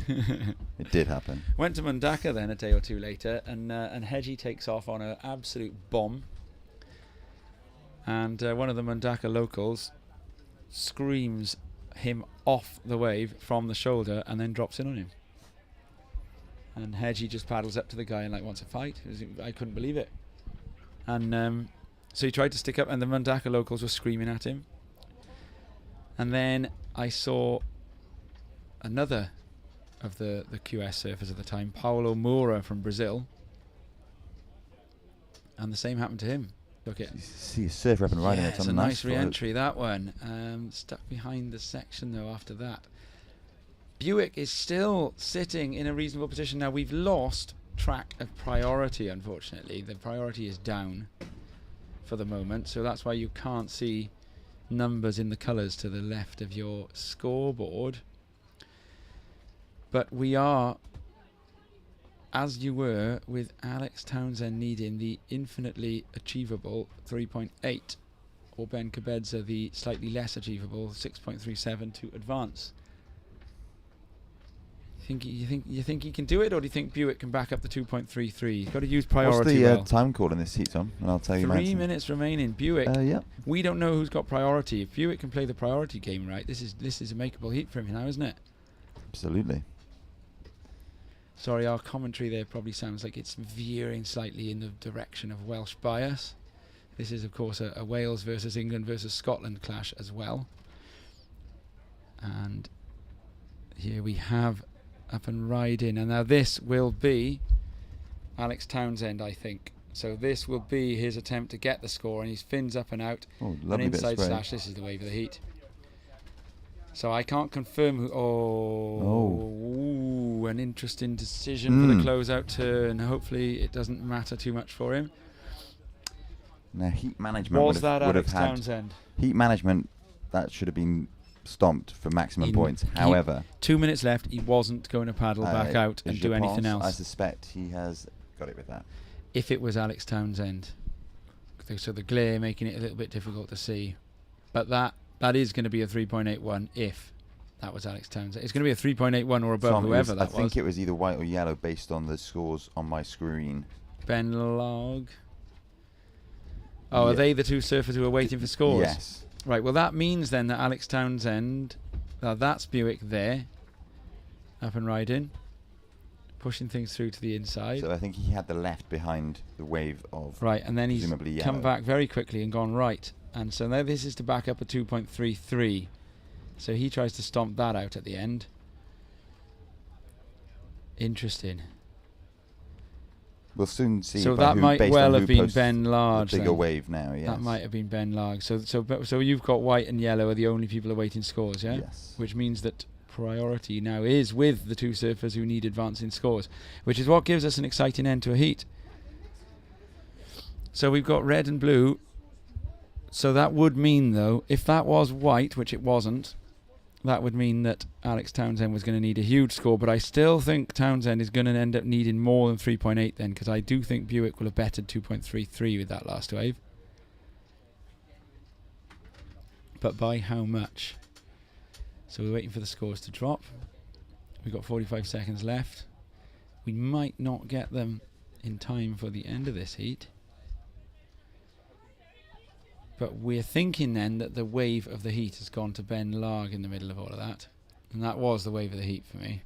S2: It did happen.
S1: Went to Mundaka then a day or two later, and Hedgie takes off on an absolute bomb. And one of the Mundaka locals screams him off the wave from the shoulder and then drops in on him. And Hedgie just paddles up to the guy and wants a fight. I couldn't believe it. And so he tried to stick up, and the Mundaka locals were screaming at him. And then I saw another of the QS surfers at the time, Paulo Moura from Brazil, and the same happened to him. Look at,
S2: you see a surfer up and riding.
S1: It's a nice re-entry, that one. Stuck behind the section though after that. Buick is still sitting in a reasonable position. Now we've lost track of priority, unfortunately. The priority is down for the moment, so that's why you can't see numbers in the colours to the left of your scoreboard. But we are, as you were, with Alex Townsend needing the infinitely achievable 3.8, or Ben Kabedza the slightly less achievable 6.37 to advance. You think he can do it, or do you think Buick can back up the 2.33? He's got to use priority.
S2: What's the time call in this heat, Tom? And I'll tell you.
S1: 3 minutes remaining. Buick.
S2: Yeah.
S1: We don't know who's got priority. If Buick can play the priority game right, this is a makeable heat for him now, isn't it?
S2: Absolutely.
S1: Sorry, our commentary there probably sounds like it's veering slightly in the direction of Welsh bias. This is, of course, a Wales versus England versus Scotland clash as well. And here we have up and riding, and now this will be Alex Townsend, I think. So this will be his attempt to get the score, and he's fins up and out.
S2: Oh,
S1: an
S2: lovely
S1: inside
S2: bit of
S1: slash. This is the wave of the heat. So I can't confirm who. Ooh, an interesting decision for the closeout turn. Hopefully it doesn't matter too much for him.
S2: Now, heat management
S1: Was that
S2: would have
S1: Alex
S2: had
S1: Townsend?
S2: heat management. That should have been stomped for maximum
S1: He-
S2: points.
S1: he-
S2: However,
S1: 2 minutes left. He wasn't going to paddle back out and
S2: je
S1: do anything
S2: pense, I
S1: else.
S2: suspect he has got it with that.
S1: If it was Alex Townsend. So the glare making it a little bit difficult to see. But that is going to be a 3.81 if that was Alex Townsend. It's going to be a 3.81 or above
S2: Tom,
S1: whoever
S2: I
S1: that was.
S2: think it was either white or yellow based on the scores on my screen.
S1: Ben Log. Oh, are
S2: Yeah.
S1: they the two surfers who are waiting for scores?
S2: Yes.
S1: Right, well that means then that Alex Townsend, that's Buick there, up and riding, pushing things through to the inside.
S2: So I think he had the left behind the wave of
S1: Right, and then he's
S2: presumably
S1: come
S2: yellow.
S1: back very quickly and gone right. And so now this is to back up a 2.33. So he tries to stomp that out at the end. Interesting.
S2: We'll soon see.
S1: So
S2: by
S1: that
S2: who,
S1: might
S2: based
S1: well
S2: on
S1: have
S2: who
S1: been
S2: posts
S1: Ben Large.
S2: the bigger
S1: then.
S2: wave now. Yes.
S1: That might have been Ben Large. So you've got white and yellow are the only people awaiting scores, yeah?
S2: Yes.
S1: Which means that priority now is with the two surfers who need advancing scores, which is what gives us an exciting end to a heat. So we've got red and blue. So that would mean, though, if that was white, which it wasn't, that would mean that Alex Townsend was going to need a huge score. But I still think Townsend is going to end up needing more than 3.8 then, because I do think Buick will have bettered 2.33 with that last wave. But by how much? So we're waiting for the scores to drop. We've got 45 seconds left. We might not get them in time for the end of this heat. But we're thinking then that the wave of the heat has gone to Ben Larg in the middle of all of that. And that was the wave of the heat for me.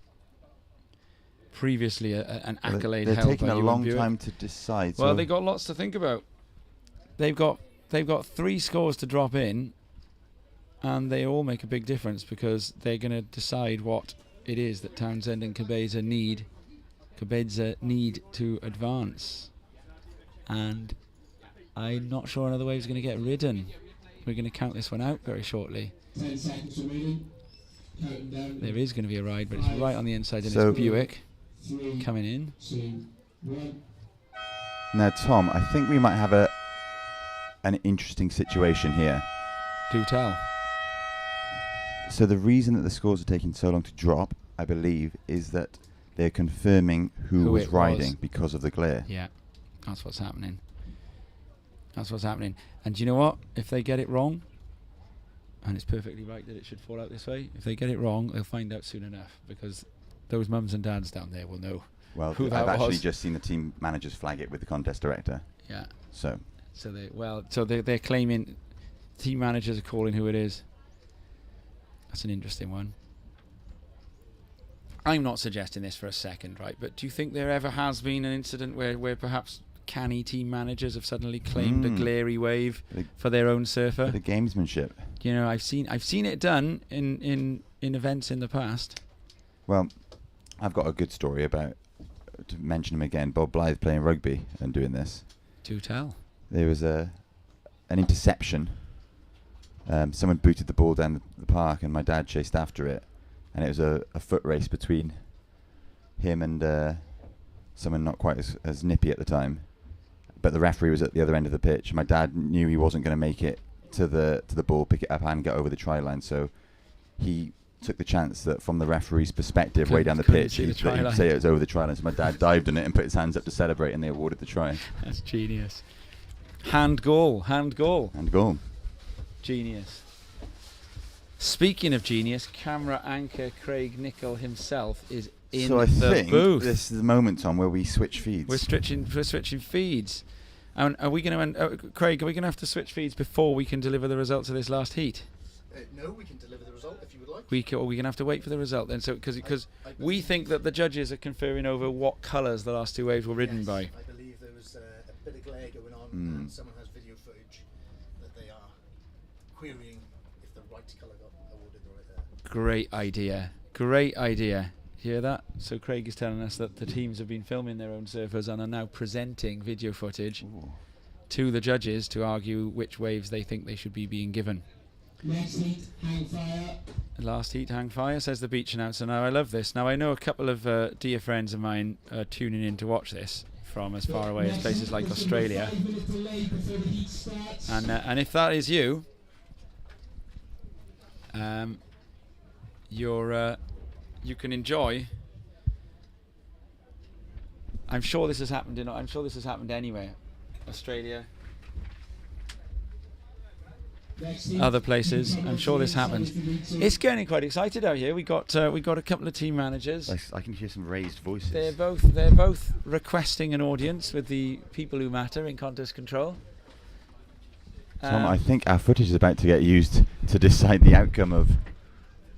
S1: Previously an
S2: Well,
S1: accolade
S2: they're
S1: held
S2: taking
S1: by
S2: a
S1: Ewan
S2: long
S1: Buick.
S2: time to decide.
S1: Well,
S2: so
S1: they got lots to think about. They've got 3 scores to drop in, and they all make a big difference because they're going to decide what it is that Townsend and Cabeza need to advance. And I'm not sure another wave's going to get ridden. We're going to count this one out very shortly.
S5: 10 seconds remaining. Counting down.
S1: There is going to be a ride, but it's right on the inside, and
S2: So-
S1: it's Buick
S5: 3,
S1: coming in.
S5: 2, 1.
S2: now, Tom, I think we might have an interesting situation here.
S1: Do tell.
S2: So the reason that the scores are taking so long to drop, I believe, is that they're confirming who was
S1: it
S2: riding
S1: was.
S2: because of the glare.
S1: Yeah, that's what's happening. That's what's happening. And do you know what? If they get it wrong, and it's perfectly right that it should fall out this way, if they get it wrong, they'll find out soon enough, because those mums and dads down there will know.
S2: Well,
S1: Who
S2: I've
S1: that
S2: actually
S1: was.
S2: just seen the team managers flag it with the contest director.
S1: Yeah.
S2: So
S1: So they're claiming, team managers are calling who it is. That's an interesting one. I'm not suggesting this for a second, right? But do you think there ever has been an incident where perhaps canny team managers have suddenly claimed a glary wave
S2: Bit
S1: for their own surfer?
S2: the gamesmanship.
S1: You know, I've seen it done in events in the past.
S2: Well, I've got a good story about, to mention him again, Bob Blythe playing rugby and doing this.
S1: Do tell.
S2: There was an interception. Someone booted the ball down the park, and my dad chased after it, and it was a foot race between him and someone not quite as nippy at the time. But the referee was at the other end of the pitch. My dad knew he wasn't going to make it to the ball, pick it up, and get over the try line. So he took the chance that, from the referee's perspective, way down the
S1: Couldn't
S2: pitch,
S1: see the
S2: he'd
S1: try line.
S2: say it was over the try line. So my dad dived on it and put his hands up to celebrate, and they awarded the try
S1: That's genius. Hand goal.
S2: and goal.
S1: Genius. Speaking of genius, camera anchor Craig Nichol himself is in
S2: So I
S1: the
S2: think
S1: booth.
S2: this is the moment, Tom, where we switch feeds.
S1: We're switching feeds. And are we going to, Craig? Are we going to have to switch feeds before we can deliver the results of this last heat?
S4: No, we can deliver the result if you would like.
S1: Or we can have to wait for the result then. So because
S4: I
S1: we
S4: believe-
S1: think that the judges are conferring over what colours the last 2 waves were ridden
S4: Yes,
S1: by.
S4: I believe there was a bit of glare going on, and someone has video footage that they are querying if the right colour got awarded the right there.
S1: Great idea. Great idea. Hear that? So Craig is telling us that the teams have been filming their own surfers and are now presenting video footage to the judges to argue which waves they think they should be being given.
S5: Next heat, hang fire.
S1: Last heat, hang fire, says the beach announcer. Now, I love this. Now, I know a couple of dear friends of mine are tuning in to watch this from as far away as places like Australia. And if that is you, you can enjoy. I'm sure this has happened anywhere. Australia, other places. I'm sure this happens. It's getting quite excited out here. We got a couple of team managers.
S2: I can hear some raised voices.
S1: They're both requesting an audience with the people who matter in contest control.
S2: Tom, I think our footage is about to get used to decide the outcome of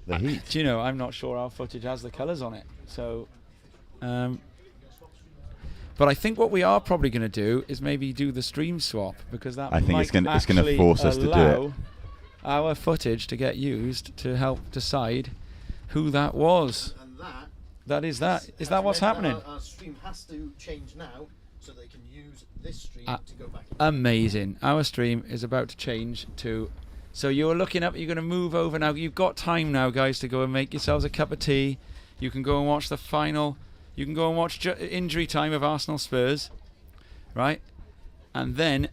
S2: the heat.
S1: Do you know? I'm not sure our footage has the colours on it. So, but I think what we are probably going to do is maybe do the stream swap, because that
S2: I think
S1: might
S2: it's going
S1: actually
S2: to force us to do it.
S1: allow our footage to get used to help decide who that was.
S9: And that
S1: That is that. Is that what's happening?
S9: Our stream has to change now so they can use this stream to go back.
S1: Amazing. Our stream is about to change to. So you're looking up. You're going to move over now. You've got time now, guys, to go and make yourselves a cup of tea. You can go and watch the final. You can go and watch injury time of Arsenal Spurs, right? And then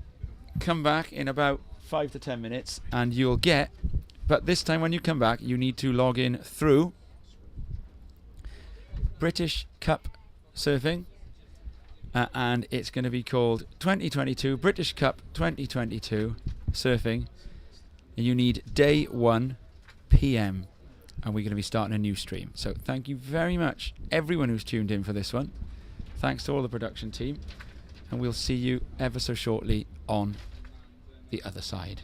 S1: come back in about 5 to 10 minutes, and you'll get. But this time, when you come back, you need to log in through British Cup Surfing, and it's going to be called 2022 British Cup 2022 Surfing. And you need day 1 p.m. and we're going to be starting a new stream. So thank you very much, everyone who's tuned in for this one. Thanks to all the production team, and we'll see you ever so shortly on the other side.